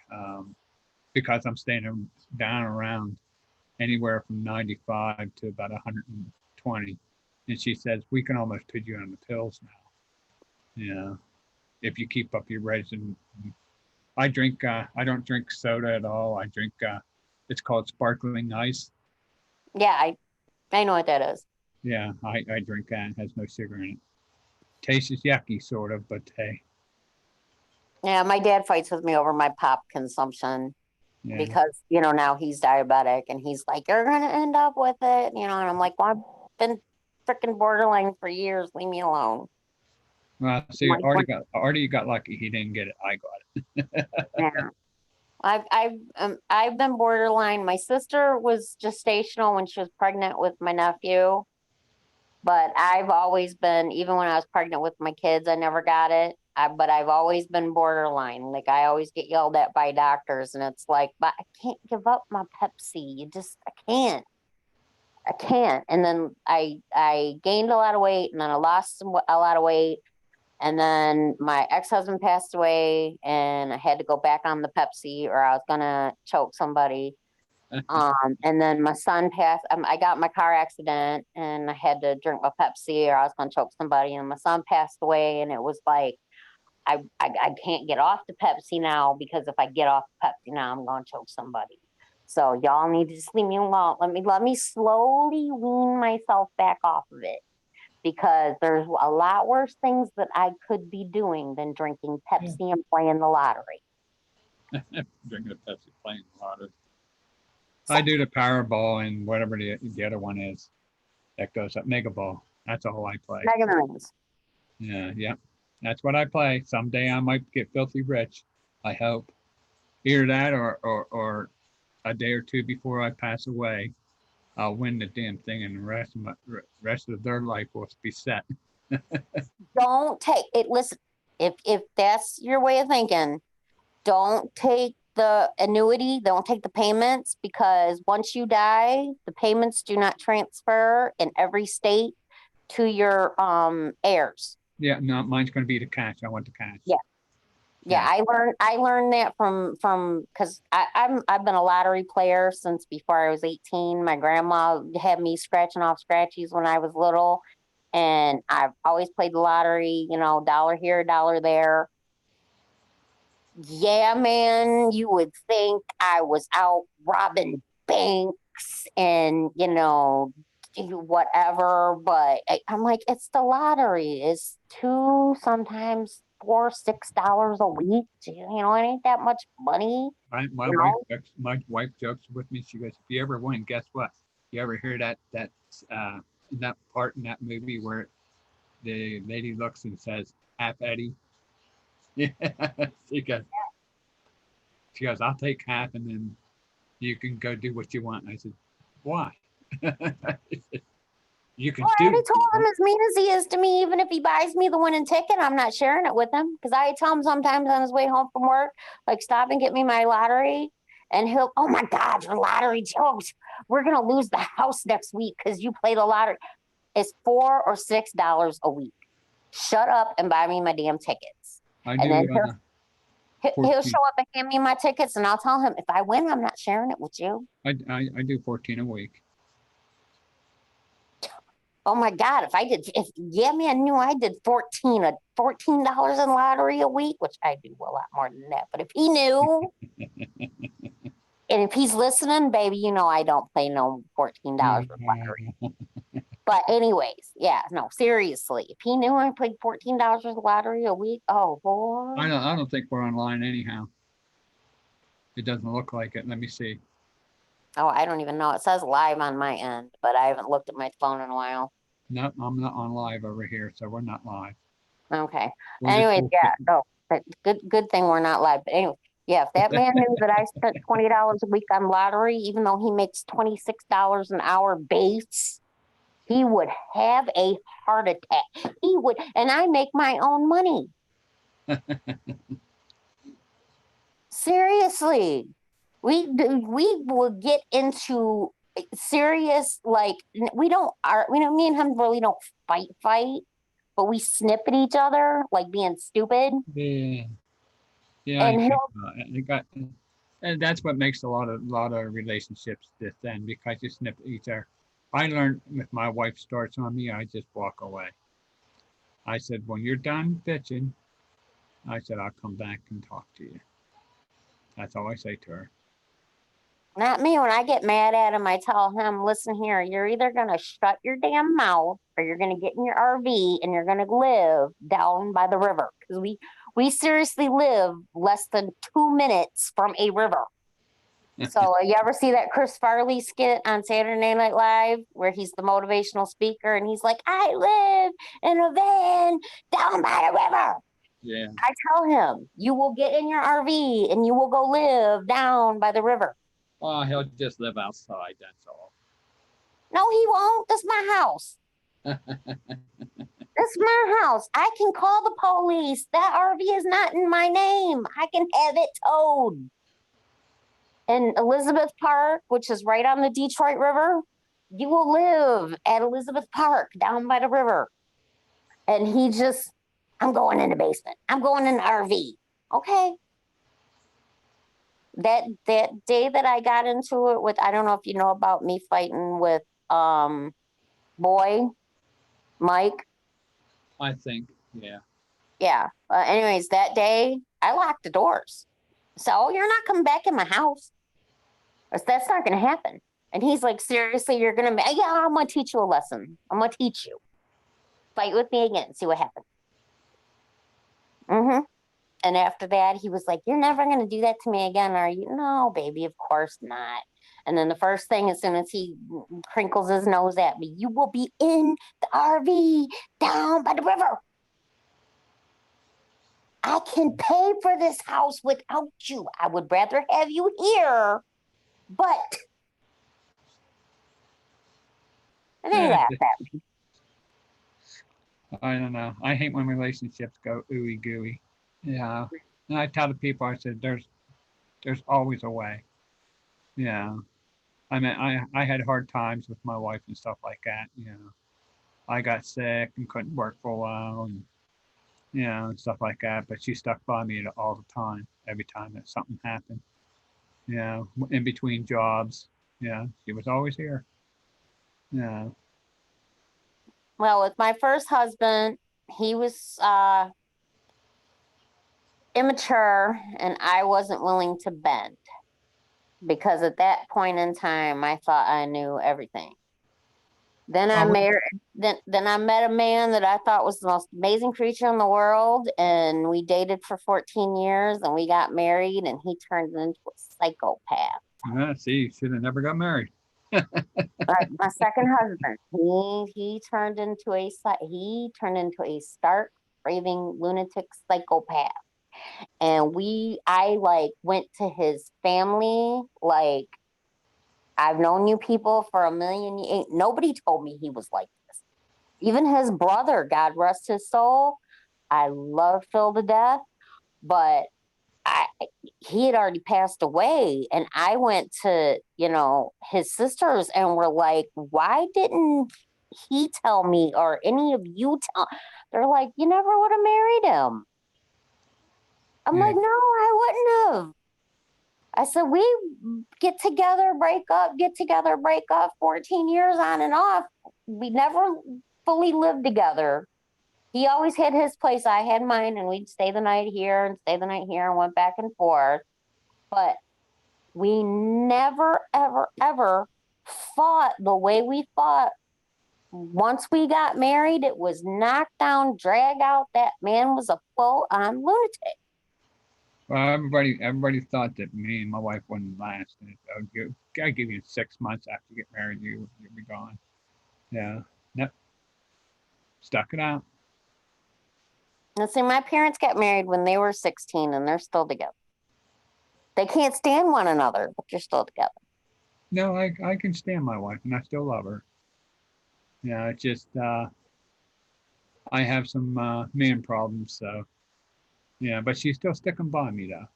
because I'm staying down around anywhere from 95 to about 120. And she says, we can almost put you on the pills now. Yeah. If you keep up your regimen. I don't drink soda at all. I drink, it's called sparkling ice. Yeah, I know what that is. Yeah, I drink that. It has no sugar in it. Tastes yucky, sort of, but hey. Yeah, my dad fights with me over my pop consumption. Yeah. Because, now he's diabetic and he's like, you're going to end up with it, and I'm like, well, I've been freaking borderline for years. Leave me alone. Well, see, Artie got lucky. He didn't get it. I got it. Yeah. I've been borderline. My sister was gestational when she was pregnant with my nephew, but I've always been, even when I was pregnant with my kids, I never got it. But I've always been borderline. Like I always get yelled at by doctors, and it's like, but I can't give up my Pepsi. I can't. And then I gained a lot of weight, and then I lost a lot of weight. And then my ex-husband passed away, and I had to go back on the Pepsi, or I was gonna choke somebody. And then my son passed. I got in my car accident, and I had to drink my Pepsi, or I was gonna choke somebody. And my son passed away, and it was like, I can't get off the Pepsi now, because if I get off the Pepsi now, I'm gonna choke somebody. So y'all need to just leave me alone. Let me slowly wean myself back off of it, because there's a lot worse things that I could be doing than drinking Pepsi and playing the lottery. Drinking a Pepsi, playing the lottery. I do the Powerball and whatever the other one is that goes up, Mega Ball. That's all I play. Mega Millions. Yeah. That's what I play. Someday I might get filthy rich. I hope. Either that or a day or two before I pass away, I'll win the damn thing, and the rest of their life will be set. Don't take it. Listen, if that's your way of thinking, don't take the annuity. Don't take the payments, because once you die, the payments do not transfer in every state to your heirs. Yeah, no, mine's going to be the cash. I want the cash. Yeah, I learned that from because I've been a lottery player since before I was 18. My grandma had me scratching off scratchies when I was little, and I've always played the lottery. $1 here, $1 there. Yeah, man, you would think I was out robbing banks and, whatever, but I'm like, it's the lottery. It's two, sometimes $4, $6 a week. It ain't that much money. My You wife know? my wife jokes with me. She goes, "If you ever win, guess what? You ever hear that part in that movie where the lady looks and says, 'Half Eddie'?" Yeah, she goes, "I'll take half, and then you can go do what you want." I said, "Why?" You can Well, I do already what you told him want. as mean as he is to me, even if he buys me the winning ticket, I'm not sharing it with him. Because I tell him sometimes on his way home from work, like, stop and get me my lottery. And he'll, oh my God, your lottery jokes. We're going to lose the house next week because you play the lottery. It's $4 or $6 a week. Shut up and buy me my damn tickets. I And do then he'll 14. show up and hand me my tickets, and I'll tell him, if I win, I'm not sharing it with you. I do 14 a week. Oh my God, yeah, man, knew I did $14 in lottery a week, which I do a lot more than that. But if he knew, and if he's listening, baby, I don't play no $14 with lottery. But anyways, yeah, no, seriously, if he knew I played $14 with lottery a week, oh boy. I don't think we're online anyhow. It doesn't look like it. Let me see. Oh, I don't even know. It says live on my end, but I haven't looked at my phone in a while. No, I'm not on live over here, so we're not live. Okay. We're just Anyways, yeah, bullshitting. no, good thing we're not live. But anyway, yeah, if that man knew that I spent $20 a week on lottery, even though he makes $26 an hour base, he would have a heart attack. He would, and I make my own money. Seriously, we will get into serious, like, me and him really don't fight, but we snip at each other like being stupid. Yeah, yeah. And And that's what makes a lot of relationships this end, because you snip at each other. I learned if my wife starts on me, I just walk away. I said, when you're done bitching, I said, I'll come back and talk to you. That's all I say to her. not me. When I get mad at him, I tell him, listen here, you're either going to shut your damn mouth or you're going to get in your RV and you're going to live down by the river. Because we seriously live less than 2 minutes from a river. So you ever see that Chris Farley skit on Saturday Night Live where he's the motivational speaker and he's like, I live in a van down by the river. Yeah. I tell him, you will get in your RV and you will go live down by the river. Oh, he'll just live outside, that's all. No, he won't. That's my house. That's my house. I can call the police. That RV is not in my name. I can have it towed. In Elizabeth Park, which is right on the Detroit River, you will live at Elizabeth Park down by the river. And I'm going in the basement. I'm going in the RV. Okay. That day that I got into it with, I don't know if you know about me fighting with boy Mike. I think, yeah. Yeah. Anyways, that day I locked the doors. So you're not coming back in my house. That's not going to happen. And he's like, seriously, you're going to, yeah, I'm going to teach you a lesson. I'm going to teach you. Fight with me again. See what happens. Mm-hmm. And after that, he was like, you're never going to do that to me again, are you? No, baby, of course not. And then the first thing, as soon as he crinkles his nose at me, you will be in the RV down by the river. I can pay for this house without you. I would rather have you here, but and then he laughed at me. I don't know. I hate when relationships go ooey gooey. Yeah. And I tell the people, I said, there's always a way. Yeah. I mean, I had hard times with my wife and stuff like that. I got sick and couldn't work for a while, and and stuff like that. But she stuck by me all the time, every time that something happened. In between jobs. Yeah, she was always here. Yeah. Well, with my first husband, he was immature and I wasn't willing to bend because at that point in time, I thought I knew everything. Then I Oh, married, then I met a man that I thought was the most amazing creature in the world, and we dated for 14 years, and we got married, and he turned into a psychopath. see, you should have never got married. My second husband, he turned into a stark, raving lunatic psychopath. And I like went to his family, like, I've known you people for a million years. Nobody told me he was like this. Even his brother, God rest his soul, I love Phil to death, but he had already passed away. And I went to, his sisters and were like, why didn't he tell me or any of you tell? They're like, you never would have married him. I'm Yeah. like, no, I wouldn't have. I said, we get together, break up, 14 years on and off. We never fully lived together. He always had his place, I had mine, and we'd stay the night here and stay the night here and went back and forth. But we never, ever, ever fought the way we fought. Once we got married, it was knock down, drag out. That man was a full-on lunatic. Well, everybody thought that me and my wife wouldn't last. And I give you 6 months after you get married, you'll be gone. Yeah. Nope. Stuck it out. And see, my parents got married when they were 16 and they're still together. They can't stand one another, but they're still together. No, I can stand my wife and I still love her. Yeah, it's just I have some man problems, so yeah, but she's still sticking by me though.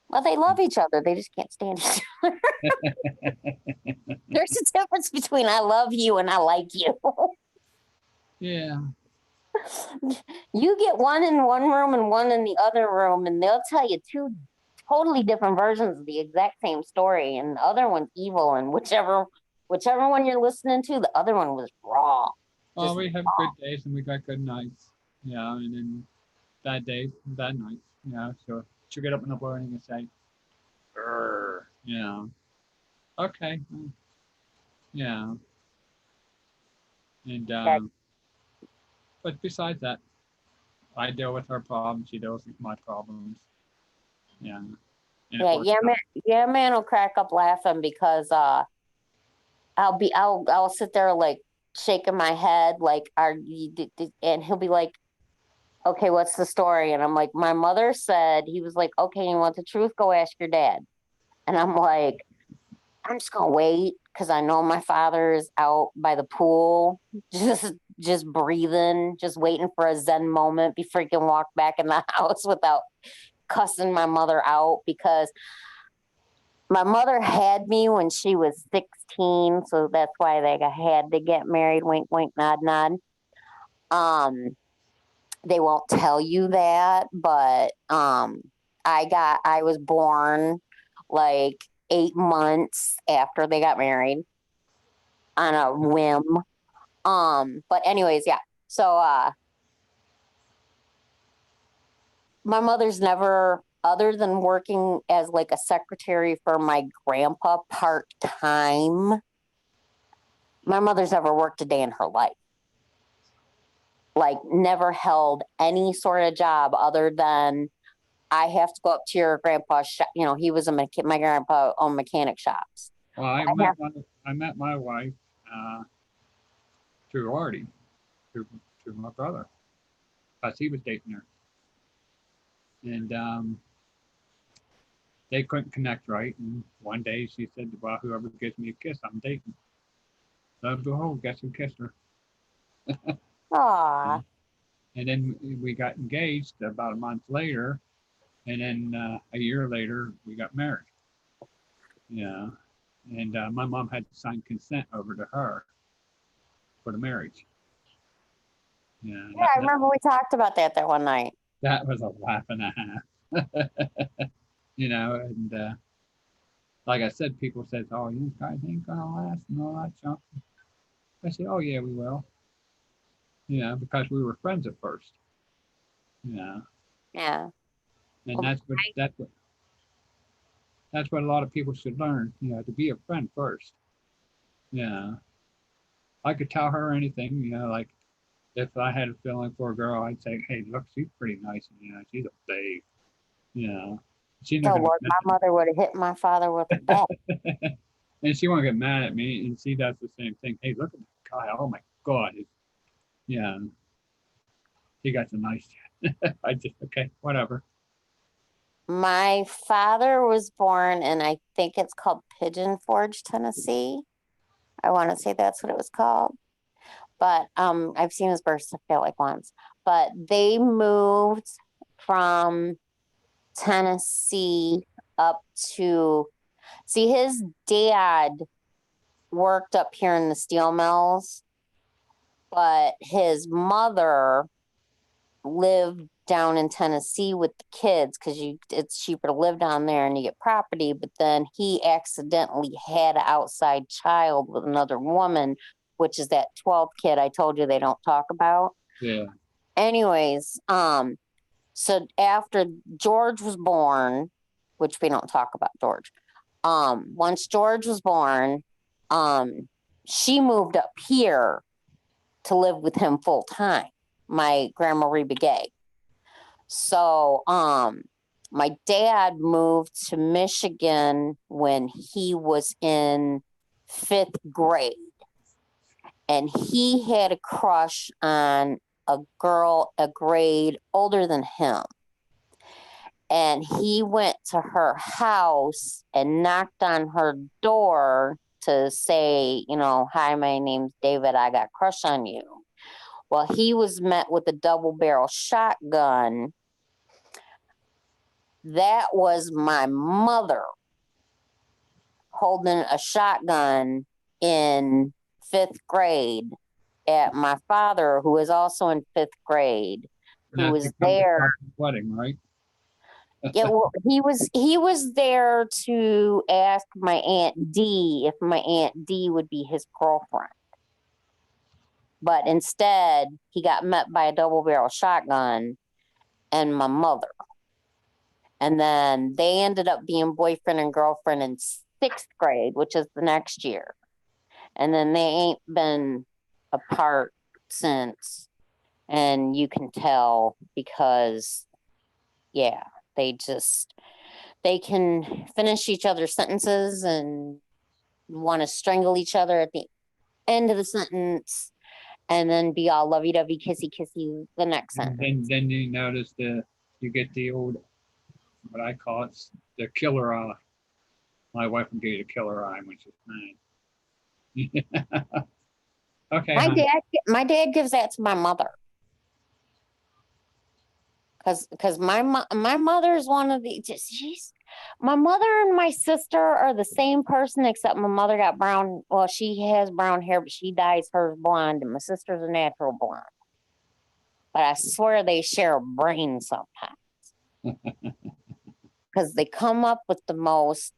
Well, they love each other. They just can't stand each other. There's a difference between I love you and I like you. Yeah. You get one in one room and one in the other room, and they'll tell you two totally different versions of the exact same story, and the other one's evil, and whichever one you're listening to, the other one was wrong. Well, we have good days and we got good nights. Yeah, and then bad days, bad nights. Yeah, so she'll get up in the morning and say, "Grr," okay, yeah, and but besides that, I deal with her problems. She deals with my problems. Yeah. Man will crack up laughing because I'll sit there like shaking my head like and he'll be like, okay, what's the story? And I'm like, my mother said. He was like, okay, you want the truth? Go ask your dad. And I'm like, I'm just gonna wait because I know my father is out by the pool, just breathing, just waiting for a Zen moment before he can walk back in the house without cussing my mother out, because my mother had me when she was 16, so that's why they had to get married. Wink, wink, nod, nod. They won't tell you that, but I was born like 8 months after they got married on a whim. But anyways, yeah. So my mother's never, other than working as like a secretary for my grandpa part-time, my mother's never worked a day in her life. Like, never held any sort of job other than, I have to go up to your grandpa's shop. He was my grandpa owned mechanic shops. Well, I met my wife through Artie, through my brother, because he was dating her. And they couldn't connect right. And one day she said, well, whoever gives me a kiss, I'm dating. So behold, guess who kissed her? Aww. And then we got engaged about a month later. And then a year later, we got married. Yeah. And my mom had to sign consent over to her for the marriage. Yeah, I remember we talked about that one night. That was a laugh and a half. And like I said, people said, oh, you guys ain't gonna last and all that junk. I said, oh yeah, we will. Because we were friends at first. Yeah. And that's what a lot of people should learn, to be a friend first. Yeah. I could tell her anything, like if I had a feeling for a girl, I'd say, hey, look, she's pretty nice. She's a babe. She's not Oh gonna Lord, my mother would have hit my father with a bat. and she won't get mad at me. And she does the same thing. Hey, look at this guy. Oh my God. Yeah. He got some nice. I just, okay, whatever. My father was born in, I think it's called Pigeon Forge, Tennessee. I want to say that's what it was called. But I've seen his birth certificate like once. But they moved from Tennessee up to, see, his dad worked up here in the steel mills, but his mother lived down in Tennessee with the kids because it's cheaper to live down there and you get property. But then he accidentally had an outside child with another woman, which is that 12th kid I told you they don't talk about. Yeah. Anyways, so after George was born, which we don't talk about George, once George was born, she moved up here to live with him full time, my grandma Reba Gay. So my dad moved to Michigan when he was in 5th grade. And he had a crush on a girl a grade older than him. And he went to her house and knocked on her door to say, hi, my name's David. I got a crush on you. Well, he was met with a double barrel shotgun. That was my mother holding a shotgun in 5th grade at my father, who was also in 5th grade, who was there. Wedding, right? Yeah, well, he was there to ask my Aunt D if my Aunt D would be his girlfriend. But instead, he got met by a double barrel shotgun and my mother. And then they ended up being boyfriend and girlfriend in 6th grade, which is the next year. And then they ain't been apart since. And you can tell because, yeah, they can finish each other's sentences and want to strangle each other at the end of the sentence and then be all lovey-dovey, kissy-kissy the next sentence. Then you notice you get the old, what I call it, the killer eye. My wife would get a killer eye when she's mad. Okay. My dad gives that to my mother. Because my mother is one of the, my mother and my sister are the same person, except my mother got brown. Well, she has brown hair, but she dyes hers blonde, and my sister's a natural blonde. But I swear they share a brain sometimes. Because they come up with the most,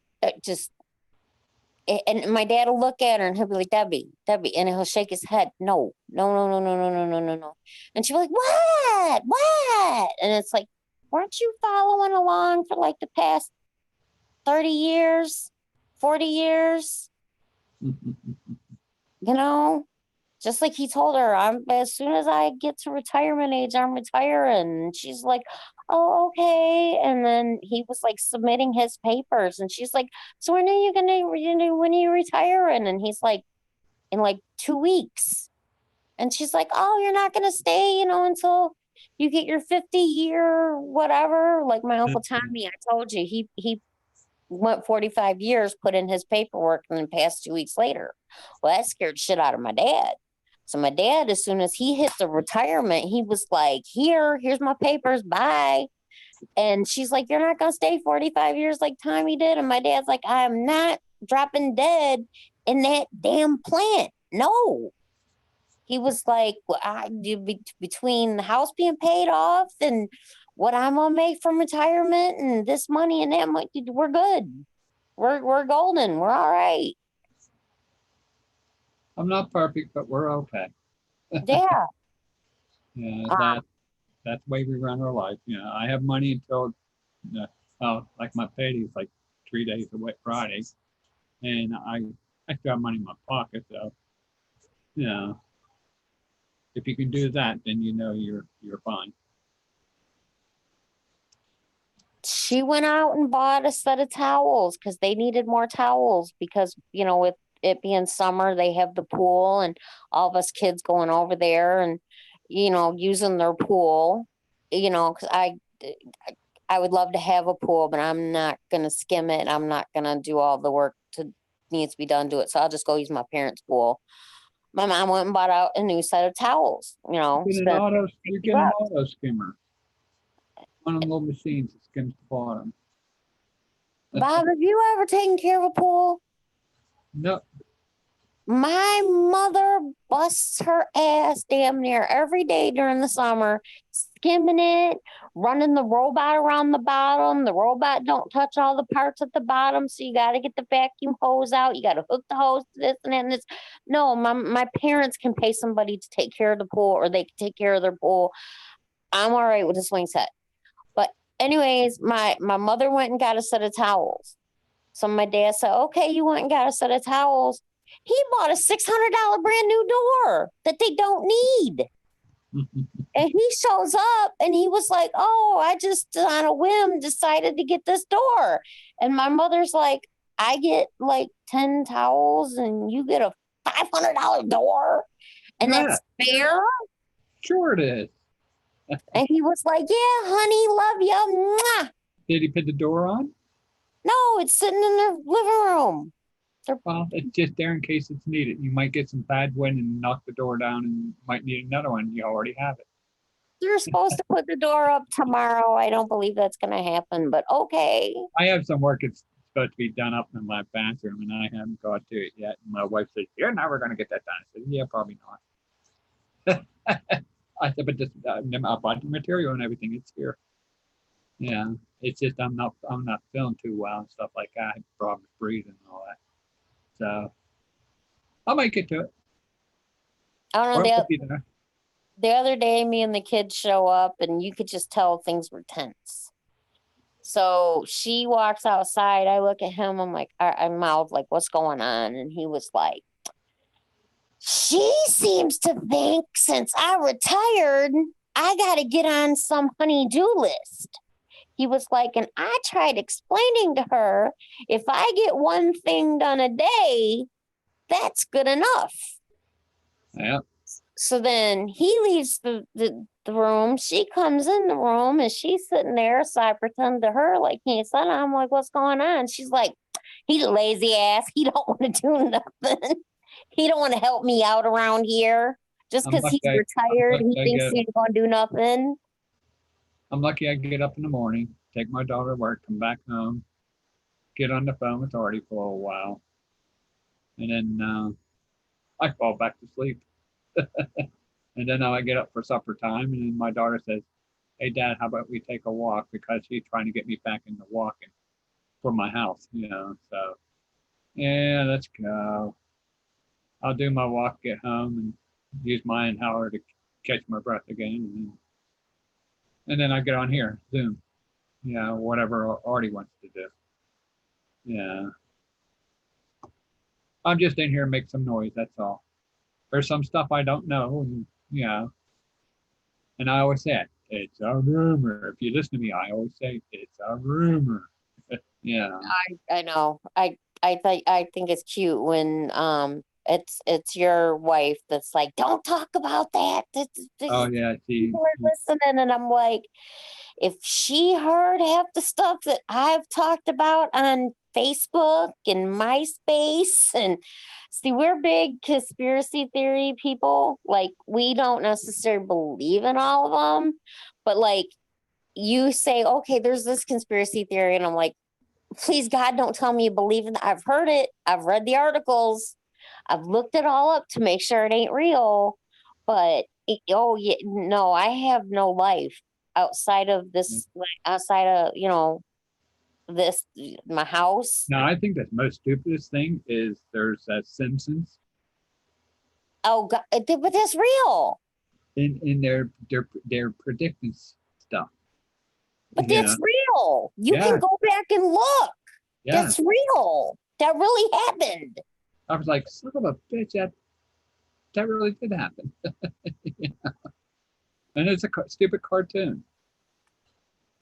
and my dad will look at her and he'll be like, Debbie, and he'll shake his head. No. And she'll be like, what? And it's like, weren't you following along for like the past 30 years, 40 years? Just like he told her, as soon as I get to retirement age, I'm retiring. And she's like, oh, okay. And then he was like submitting his papers, and she's like, so when are you retiring? And he's like, in like 2 weeks. And she's like, oh, you're not gonna stay, until you get your 50-year whatever. Like my Uncle Tommy, I told you, he went 45 years, put in his paperwork, and then passed 2 weeks later. Well, that scared shit out of my dad. So my dad, as soon as he hit the retirement, he was like, here's my papers, bye. And she's like, you're not going to stay 45 years like Tommy did. And my dad's like, I'm not dropping dead in that damn plant. No. He was like, between the house being paid off and what I'm going to make from retirement and this money and that money, we're good. We're golden. We're all right. I'm not perfect, but we're okay. Yeah. Yeah, that's the way we run our life. I have money until Like my payday is like 3 days away Friday, and I still have money in my pocket. So, you know, if you can do that, then you know you're fine. She went out and bought a set of towels because they needed more towels because, you know, with it being summer, they have the pool and all of us kids going over there and, you know, using their pool, you know, because I would love to have a pool, but I'm not going to skim it. I'm not going to do all the work to needs to be done to it. So I'll just go use my parents' pool. My mom went and bought out a new set of towels, you know. You spent get an $50. auto skimmer. One of the little machines that skims the bottom. Bob, have you ever taken care of a pool? No, My mother busts her ass damn near every day during the summer, skimming it, running the robot around the bottom. The robot don't touch all the parts at the bottom, so you got to get the vacuum hose out. You got to hook the hose to this and that and this. No, my parents can pay somebody to take care of the pool, or they can take care of their pool. I'm all right with a swing set. But anyways, my mother went and got a set of towels. So my dad said, okay, you went and got a set of towels. He bought a $600 brand new door that they don't need. And he shows up and he was like, oh, I just on a whim decided to get this door. And my mother's like, I get like 10 towels and you get a $500 door. And Yeah. that's fair. Sure it is. And he was like, yeah, honey, love you. Mwah. Did he put the door on? No, it's sitting in their living room. Well, it's just there in case it's needed. You might get some bad wind and knock the door down and might need another one. You already have it. You're supposed to put the door up tomorrow. I don't believe that's going to happen, but okay. I have some work that's supposed to be done up in my bathroom and I haven't got to it yet. And my wife said, you're never going to get that done. I said, yeah, probably not. I said, but this, I bought the material and everything. It's here. Yeah, it's just I'm not feeling too well and stuff like that. I have problems breathing and all that. So I'll make it to it. I don't Or know. I'll be there. The other day, me and the kids show up and you could just tell things were tense. So she walks outside. I look at him. I'm like, I mouth like, what's going on? And he was like, she seems to think since I retired, I got to get on some honey-do list. He was like, and I tried explaining to her, if I get one thing done a day, that's good enough. Yeah. So then he leaves the room. She comes in the room and she's sitting there. So I pretend to her like he ain't said. I'm like, what's going on? She's like, he's a lazy ass. He don't want to do nothing. He don't want to help me out around here. Just because he's retired, he thinks he ain't gonna do nothing. I'm lucky I get up in the morning, take my daughter to work, come back home, get on the phone with Artie for a while, and then I fall back to sleep. And then I get up for supper time, and then my daughter says, hey, Dad, how about we take a walk? Because she's trying to get me back into walking for my house, you know. So, yeah, let's go. I'll do my walk, get home, and use my inhaler to catch my breath again. And then I get on here, Zoom, you know, whatever Artie wants to do. Yeah. I'm just in here to make some noise, that's all. There's some stuff I don't know, and you know, and I always say it's a rumor. If you listen to me, I always say it's a rumor. Yeah. I know. I think it's cute when it's your wife that's like, don't talk about that. Oh yeah, people are listening, and I'm like, if she heard half the stuff that I've talked about on Facebook and MySpace, and see, we're big conspiracy theory people. Like, we don't necessarily believe in all of them, but like, you say, okay, there's this conspiracy theory, and I'm like, please God, don't tell me you believe in that. I've heard it. I've read the articles. I've looked it all up to make sure it ain't real. But no, I have no life outside of this, outside of, you know, this, my house. No, I think the most stupidest thing is there's that Simpsons. Oh God, but that's real. In their predicting stuff. But Yeah. that's real. You Yeah. can go back and look. Yeah. That's real. That really happened. I was like, son of a bitch, that really did happen. Yeah. And it's a stupid cartoon.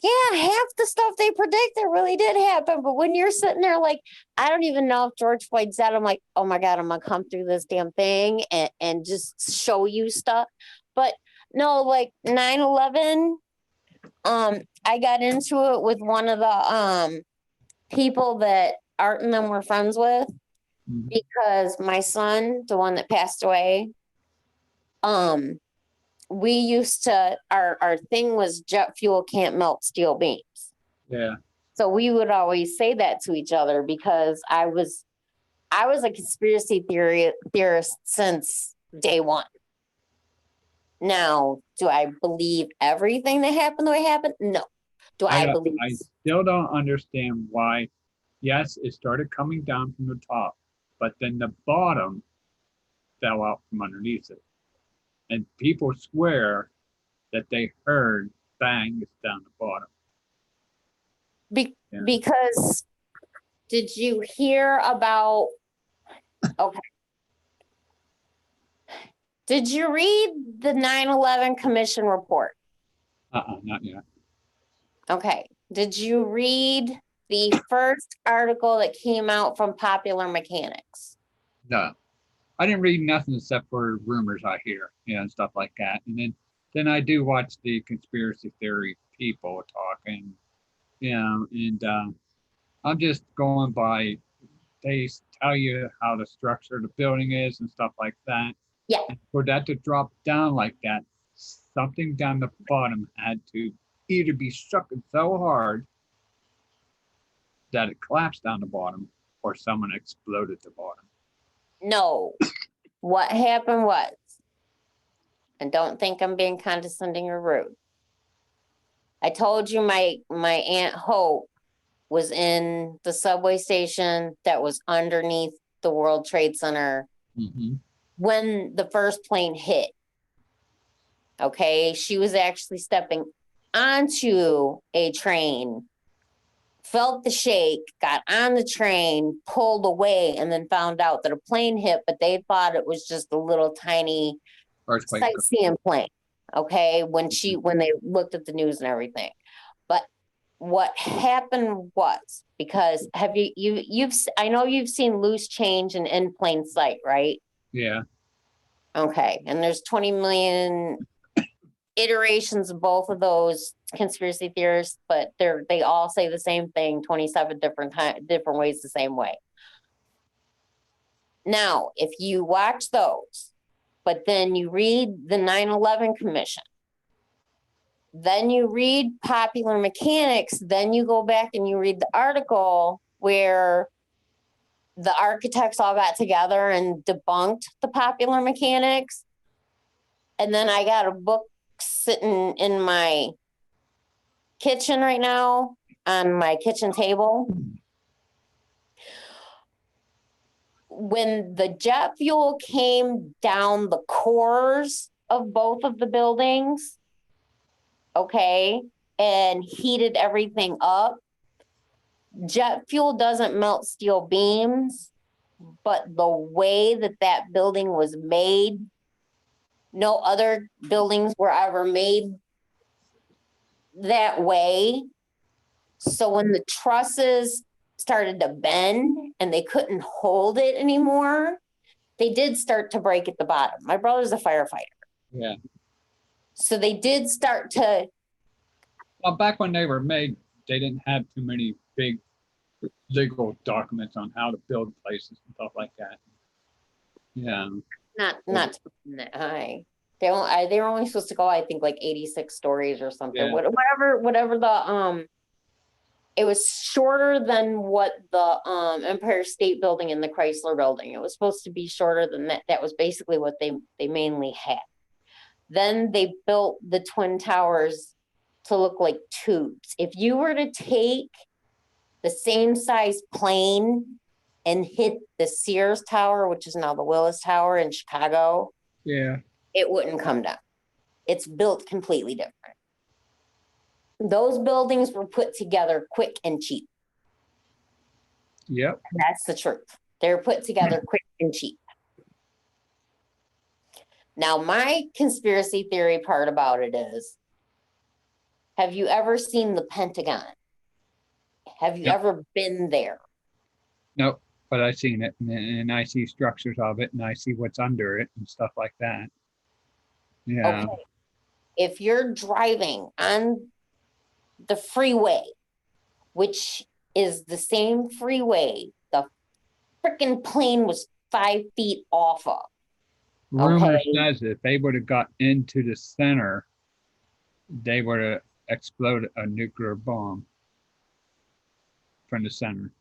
Yeah, half the stuff they predict it really did happen. But when you're sitting there like, I don't even know if George Floyd's dead, I'm like, oh my God, I'm gonna come through this damn thing and just show you stuff. But no, like 9/11, I got into it with one of the people that Art and them were friends with, Mhm. because my son, the one that passed away, we used to, our thing was jet fuel can't melt steel beams. Yeah. So we would always say that to each other because I was a conspiracy theorist since day one. Now, do I believe everything that happened the way it happened? No. Do I believe? I still don't understand why. Yes, it started coming down from the top, but then the bottom fell out from underneath it. And people swear that they heard bangs down the bottom. Yeah. Because did you hear about, okay. Did you read the 9/11 commission report? Not yet. Okay. Did you read the first article that came out from Popular Mechanics? No. I didn't read nothing except for rumors I hear, and stuff like that. And then I do watch the conspiracy theory people talking, and I'm just going by, they tell you how the structure of the building is and stuff like that. Yeah. And for that to drop down like that, something down the bottom had to either be struck so hard that it collapsed down the bottom, or someone exploded the bottom. No. What happened was, and don't think I'm being condescending or rude, I told you my Aunt Hope was in the subway station that was underneath the World Trade Center Mm-hmm. when the first plane hit. Okay, she was actually stepping onto a train, felt the shake, got on the train, pulled away, and then found out that a plane hit, but they thought it was just a little tiny Earthquake. sightseeing plane. Okay, when they looked at the news and everything. But what happened was, because I know you've seen Loose Change and In Plain Sight, right? Yeah. Okay, and there's 20 million iterations of both of those conspiracy theorists, but they all say the same thing 27 different ways the same way. Now, if you watch those, but then you read the 9/11 Commission, then you read Popular Mechanics, then you go back and you read the article where the architects all got together and debunked the Popular Mechanics. And then I got a book sitting in my kitchen right now on my kitchen table. When the jet fuel came down the cores of both of the buildings, okay, and heated everything up, jet fuel doesn't melt steel beams, but the way that building was made, no other buildings were ever made that way. So when the trusses started to bend and they couldn't hold it anymore, they did start to break at the bottom. My brother's a firefighter. Yeah. So they did start to. Well, back when they were made, they didn't have too many big legal documents on how to build places and stuff like that. Yeah. Not that high. They were only supposed to go, I think, like 86 stories or something. Yeah. Whatever the it was shorter than what the Empire State Building and the Chrysler Building. It was supposed to be shorter than that. That was basically what they mainly had. Then they built the Twin Towers to look like tubes. If you were to take the same size plane and hit the Sears Tower, which is now the Willis Tower in Chicago, Yeah. it wouldn't come down. It's built completely different. Those buildings were put together quick and cheap. Yep. That's the truth. They're put together quick and cheap. Now, my conspiracy theory part about it is, have you ever seen the Pentagon? Have you Yep. ever been there? Nope. But I've seen it, and I see structures of it, and I see what's under it and stuff like that. Yeah. Okay. If you're driving on the freeway, which is the same freeway the freaking plane was 5 feet off of. Rumor Okay. says that if they would have got into the center, they would have exploded a nuclear bomb from the center.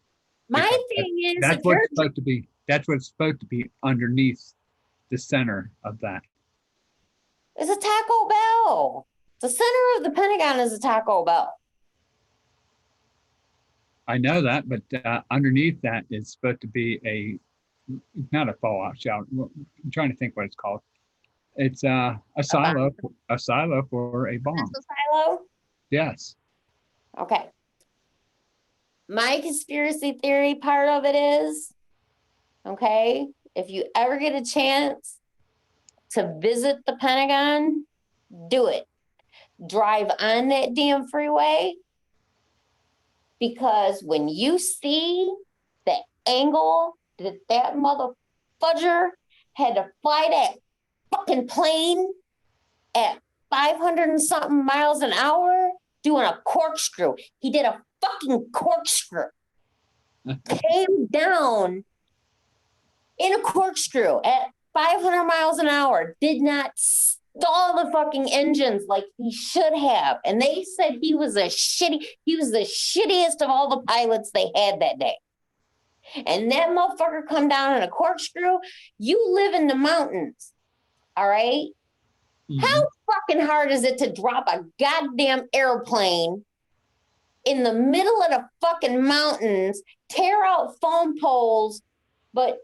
My Because thing is, That's if what's you're, supposed to be. That's what's supposed to be underneath the center of that. it's a Taco Bell. The center of the Pentagon is a Taco Bell. I know that, but underneath that is supposed to be not a fallout shelter. I'm trying to think what it's called. It's a silo for a bomb. Missile silo? Yes. Okay. My conspiracy theory part of it is, okay, if you ever get a chance to visit the Pentagon, do it. Drive on that damn freeway, because when you see the angle that mother fudger had to fly that fucking plane at 500 and something miles an hour doing a corkscrew. He did a fucking corkscrew. Came down in a corkscrew at 500 miles an hour. Did not stall the fucking engines like he should have. And they said he was the shittiest of all the pilots they had that day. And that motherfucker come down in a corkscrew. You live in the mountains, all right? Mhm. How fucking hard is it to drop a goddamn airplane in the middle of the fucking mountains, tear out phone poles, but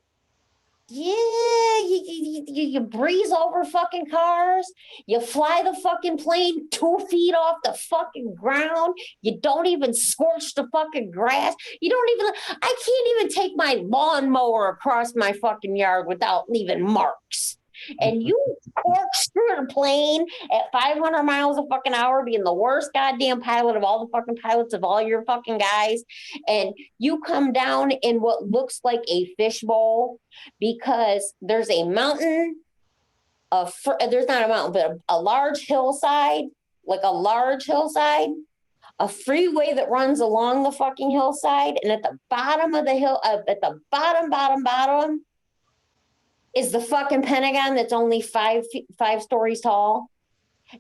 yeah, you breeze over fucking cars, you fly the fucking plane 2 feet off the fucking ground, you don't even scorch the fucking grass, I can't even take my lawnmower across my fucking yard without leaving marks. And you corkscrew a plane at 500 miles a fucking hour, being the worst goddamn pilot of all the fucking pilots of all your fucking guys, and you come down in what looks like a fishbowl because there's a mountain, there's not a mountain, but a large hillside, a freeway that runs along the fucking hillside, and at the bottom of the hill, at the bottom, is the fucking Pentagon that's only five stories tall,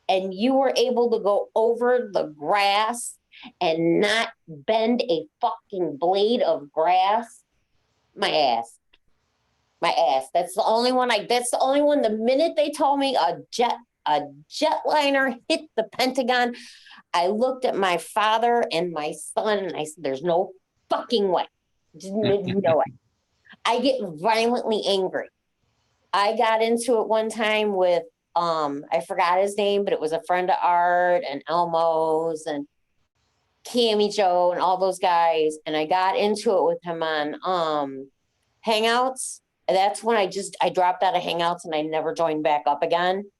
and you were able to go over the grass and not bend a fucking blade of grass. My ass. That's the only one. The minute they told me a jetliner hit the Pentagon, I looked at my father and my son and I said, "There's no fucking way. Just no way." I get violently angry. I got into it one time with, I forgot his name, but it was a friend of Art and Elmo's and Cammy Joe and all those guys. And I got into it with him on Hangouts. And that's when I dropped out of Hangouts and I never joined back up again.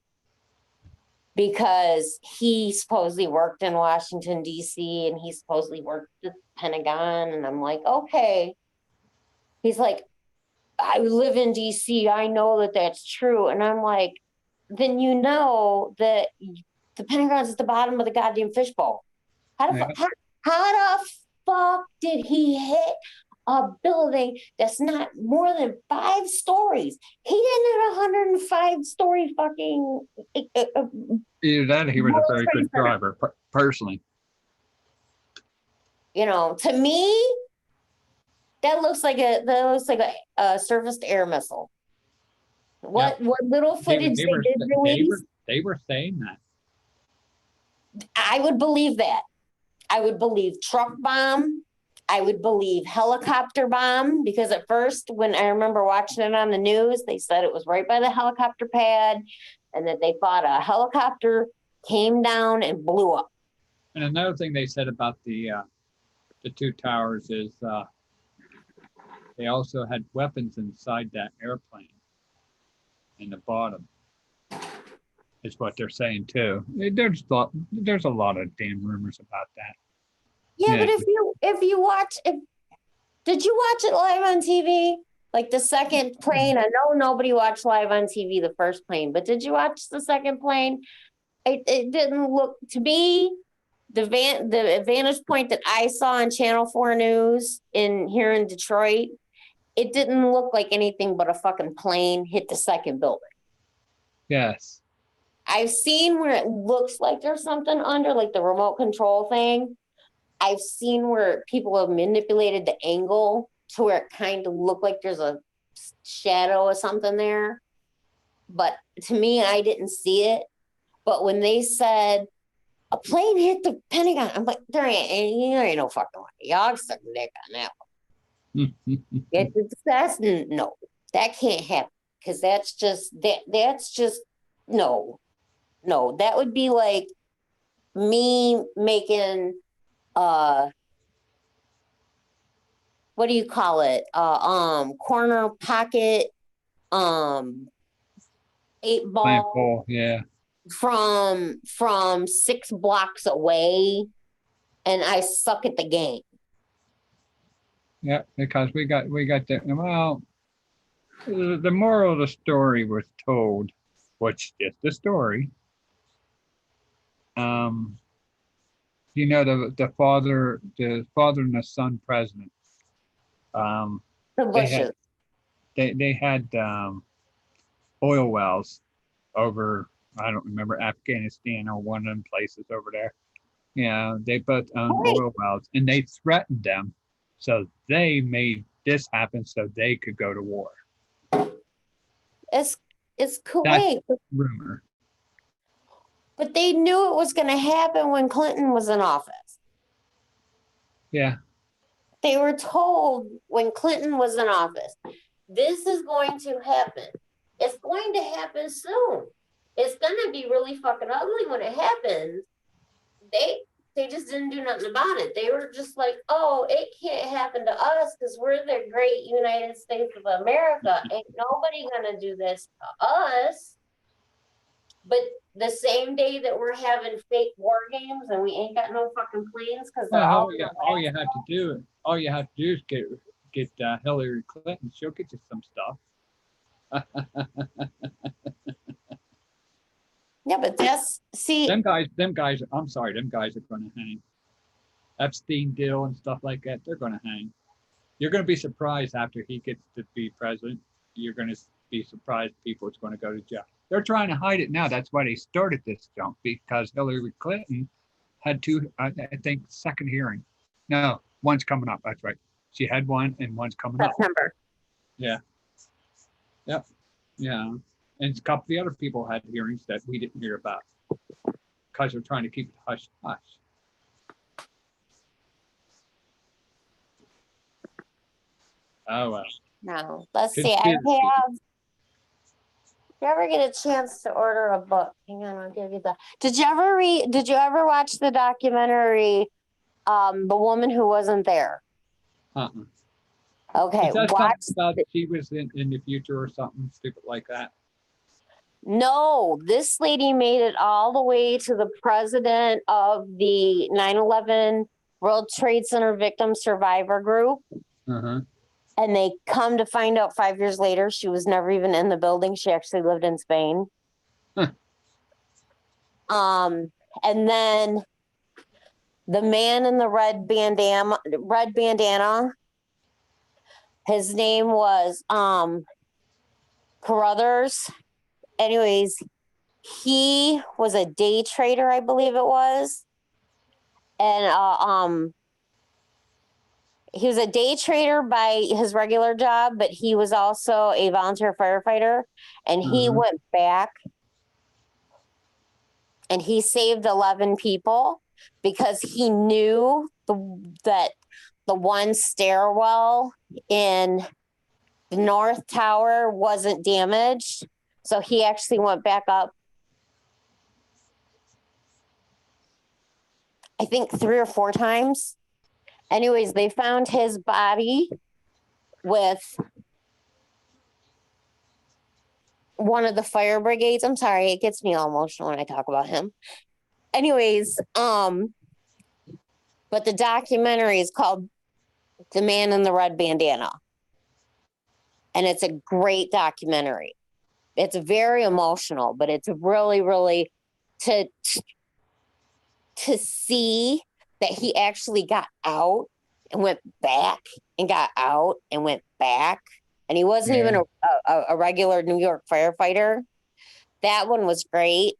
Because he supposedly worked in Washington, D.C. and he supposedly worked at the Pentagon. And I'm like, okay. He's like, I live in DC. I know that that's true. And I'm like, then you know that the Pentagon's at the bottom of the goddamn fishbowl. How the fuck did he hit a building that's not more than 5 stories? He didn't have a 105-story fucking. Either that or he was a very good driver, personally. You know, to me, that looks like a surface-to-air missile. What little footage they did release? They were saying that. I would believe that. I would believe truck bomb. I would believe helicopter bomb, because at first, when I remember watching it on the news, they said it was right by the helicopter pad and that they thought a helicopter came down and blew up. And another thing they said about the two towers is they also had weapons inside that airplane in the bottom. Is what they're saying too. There's a lot of damn rumors about that. Yeah, Yeah. but if you watch, did you watch it live on TV? Like the second plane? I know nobody watched live on TV the first plane, but did you watch the second plane? It didn't look to me. The vantage point that I saw on Channel 4 News here in Detroit, it didn't look like anything but a fucking plane hit the second building. Yes. I've seen where it looks like there's something under, like the remote control thing. I've seen where people have manipulated the angle to where it kind of looked like there's a shadow or something there. But to me, I didn't see it. But when they said a plane hit the Pentagon, I'm like, there ain't no fucking way. Y'all suck dick on that one. No, that can't happen. Because that's just no. That would be like me making what do you call it? Corner pocket 8-ball Yeah. from 6 blocks away, and I suck at the game. Yeah, because we got the the moral of the story was told, which is the story. You know, the father and the son president. The Bushes. They had oil wells over, I don't remember, Afghanistan or one of them places over there. Yeah, they both owned oil wells, and they threatened them, so they made this happen so they could go to war. It's Kuwait. That's rumor. But they knew it was going to happen when Clinton was in office. Yeah. They were told when Clinton was in office, this is going to happen. It's going to happen soon. It's going to be really fucking ugly when it happens. They just didn't do nothing about it. They were just like, oh, it can't happen to us because we're the great United States of America. Ain't nobody going to do this to us. But the same day that we're having fake war games and we ain't got no fucking planes because all you have to do is get Hillary Clinton. She'll get you some stuff. Yeah, but them guys. I'm sorry, them guys are going to hang. Epstein deal and stuff like that. They're going to hang. You're going to be surprised after he gets to be president. You're going to be surprised people is going to go to jail. They're trying to hide it now. That's why they started this jump, because Hillary Clinton had two, I think, second hearing. No, one's coming up. That's right. She had one and one's coming up. September. Yeah. Yep. Yeah. And a couple of the other people had hearings that we didn't hear about because they're trying to keep it hush hush. Oh well. No, let's see. Did you ever get a chance to order a book? Hang on, I'll give you the. Did you ever watch the documentary, The Woman Who Wasn't There? Okay, watch about she was in the future or something stupid like that. No, this lady made it all the way to the president of the 9/11 World Trade Center Victim Survivor Group. And they come to find out 5 years later, she was never even in the building. She actually lived in Spain. And then the man in the red bandana, his name was Carruthers. Anyways, he was a day trader, I believe it was. And he was a day trader by his regular job, but he was also a volunteer firefighter. And he went back and he saved 11 people because he knew that the one stairwell in the North Tower wasn't damaged. So he actually went back up. I think 3 or 4 times. Anyways, they found his body with one of the fire brigades. I'm sorry, it gets me all emotional when I talk about him. Anyways, but the documentary is called The Man in the Red Bandana. And it's a great documentary. It's very emotional, but it's really, really to see that he actually got out and went back and got out and went back. And he wasn't even a regular New York firefighter. That one was great.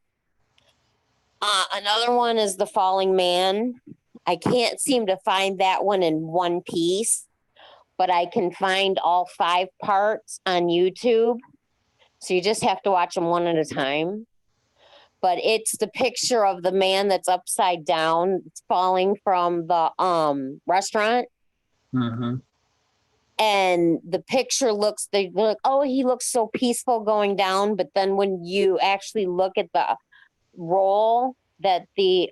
Another one is The Falling Man. I can't seem to find that one in one piece, but I can find all 5 parts on YouTube. So you just have to watch them one at a time. But it's the picture of the man that's upside down, it's falling from the restaurant. Uh-huh. And the picture looks, they look, oh, he looks so peaceful going down. But then when you actually look at the roll that the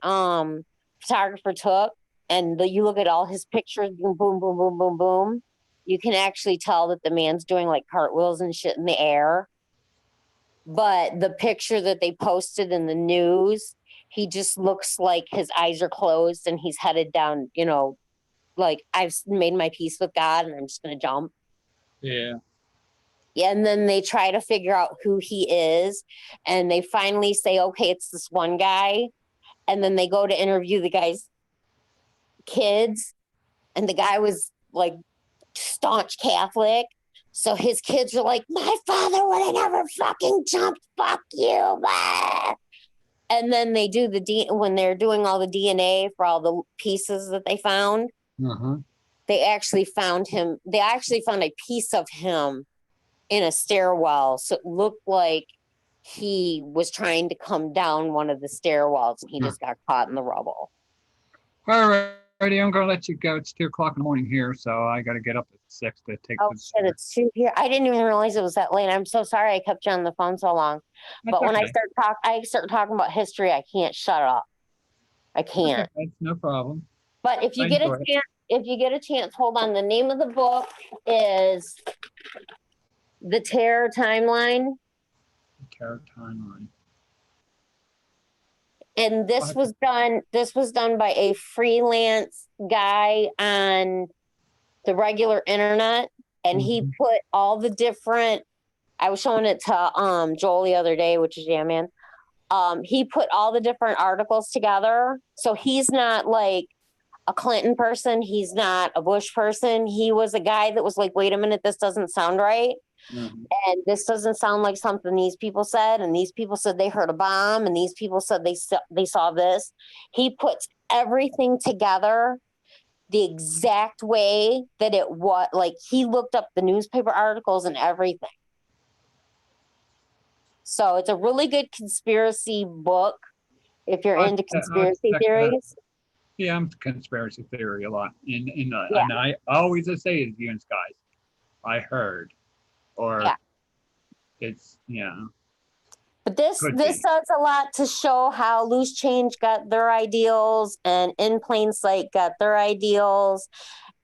photographer took, and you look at all his pictures, boom, boom, boom, boom, boom, boom, you can actually tell that the man's doing like cartwheels and shit in the air. But the picture that they posted in the news, he just looks like his eyes are closed and he's headed down, you know, like I've made my peace with God and I'm just going to jump. Yeah. Yeah, and then they try to figure out who he is. And they finally say, okay, it's this one guy. And then they go to interview the guy's kids. And the guy was like staunch Catholic. So his kids are like, my father would have never fucking jumped. Fuck you. Blah. And then they do when they're doing all the DNA for all the pieces that they found, they actually found him. They actually found a piece of him in a stairwell. So it looked like he was trying to come down one of the stairwells and he just got caught in the rubble. All righty, I'm going to let you go. It's 2:00 in the morning here, so I got to get up at 6 to take. Oh shit, it's 2 here. I didn't even realize it was that late. I'm so sorry I kept you on the phone so long. That's But when okay. I start talking about history, I can't shut up. I can't. Okay, no problem. But if you I get a enjoy it. chance, hold on. The name of the book is The Terror Timeline. Terror Timeline. And this was done by a freelance guy on the regular internet. And he put all the different, I was showing it to Joel the other day, which is man. He put all the different articles together. So he's not like a Clinton person. He's not a Bush person. He was a guy that was like, wait a minute, this doesn't sound right. And this doesn't sound like something these people said. And these people said they heard a bomb. And these people said they saw this. He puts everything together the exact way that it was. Like he looked up the newspaper articles and everything. So it's a really good conspiracy book if you're into conspiracy theories. Yeah, I'm conspiracy theory a lot. And I always say is you guys, I heard. Or it's But this does a lot to show how Loose Change got their ideals and In Plain Sight got their ideals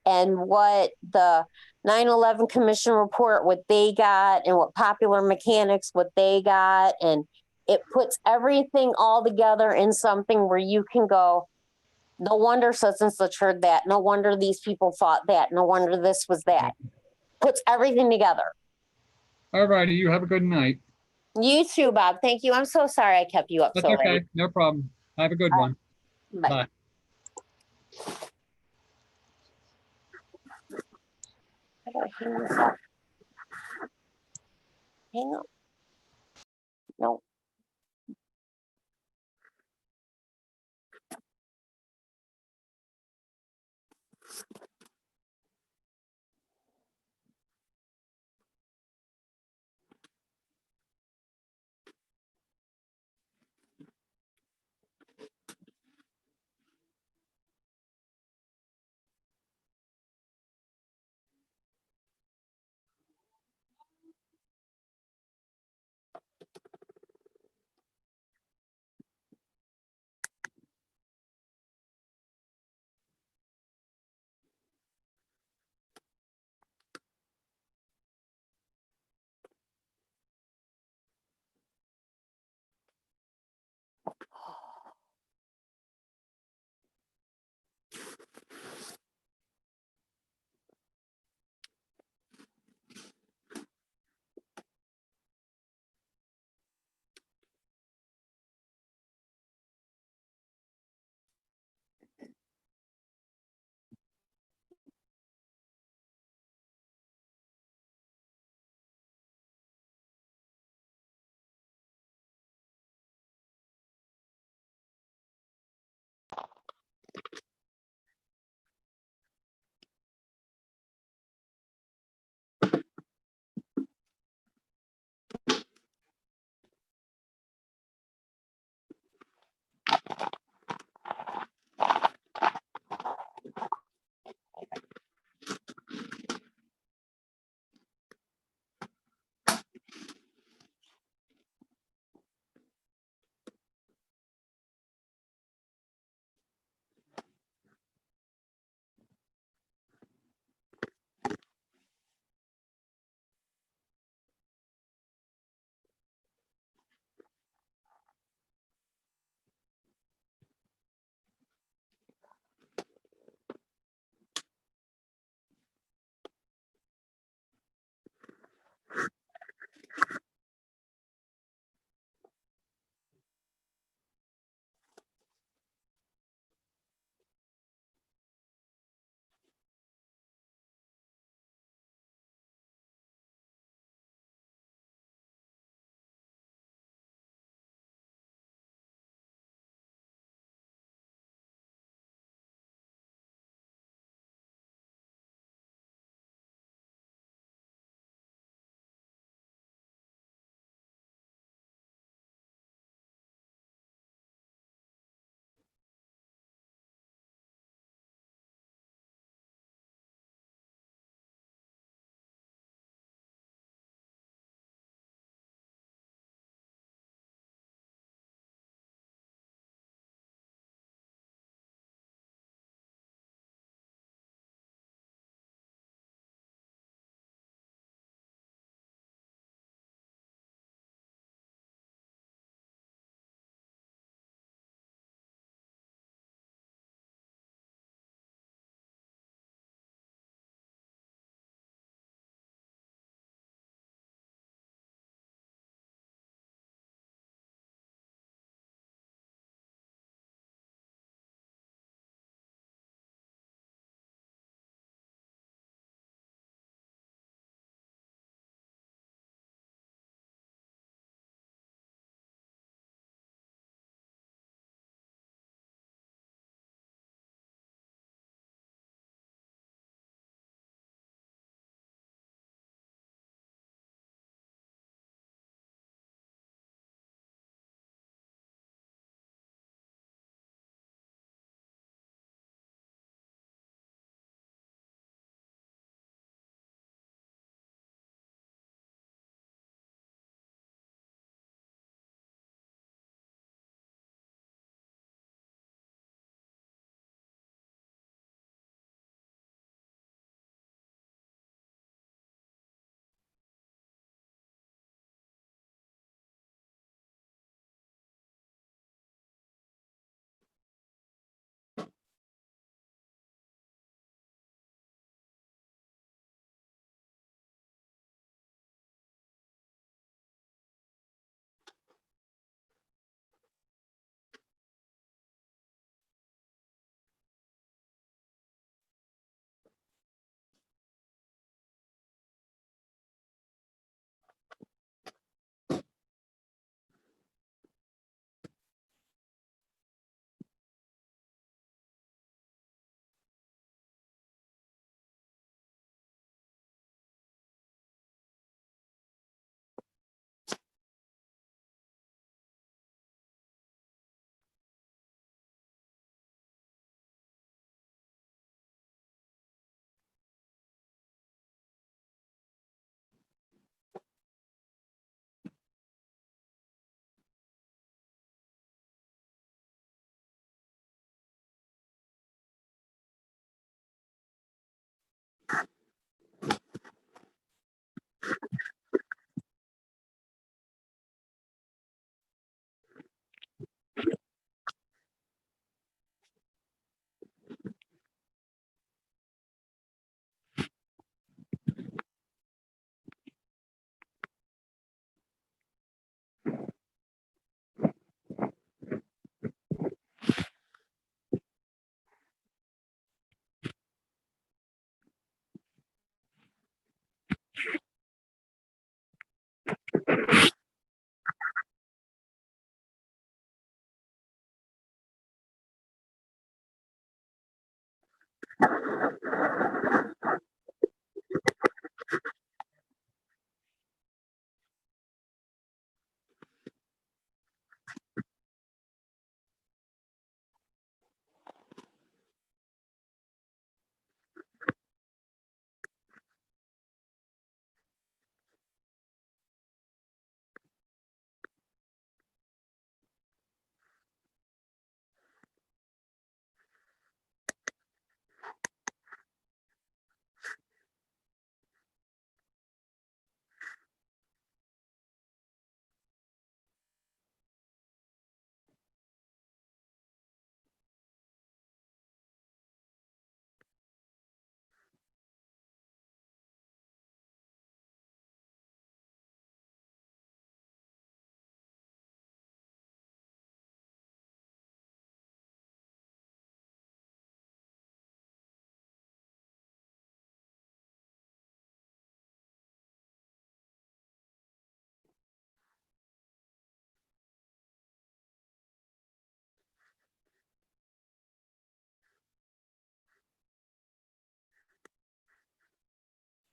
and what the 9/11 Commission report, what they got, and what Popular Mechanics, what they got. And it puts everything all together in something where you can go, no wonder such and such heard that. No wonder these people thought that. No wonder this was that. Puts everything together. All righty. You have a good night. You too, Bob. Thank you. I'm so sorry I kept you up That's so okay. late. No problem. Have a good one. Bye. Bye. How do I hang this up? Hang up. No.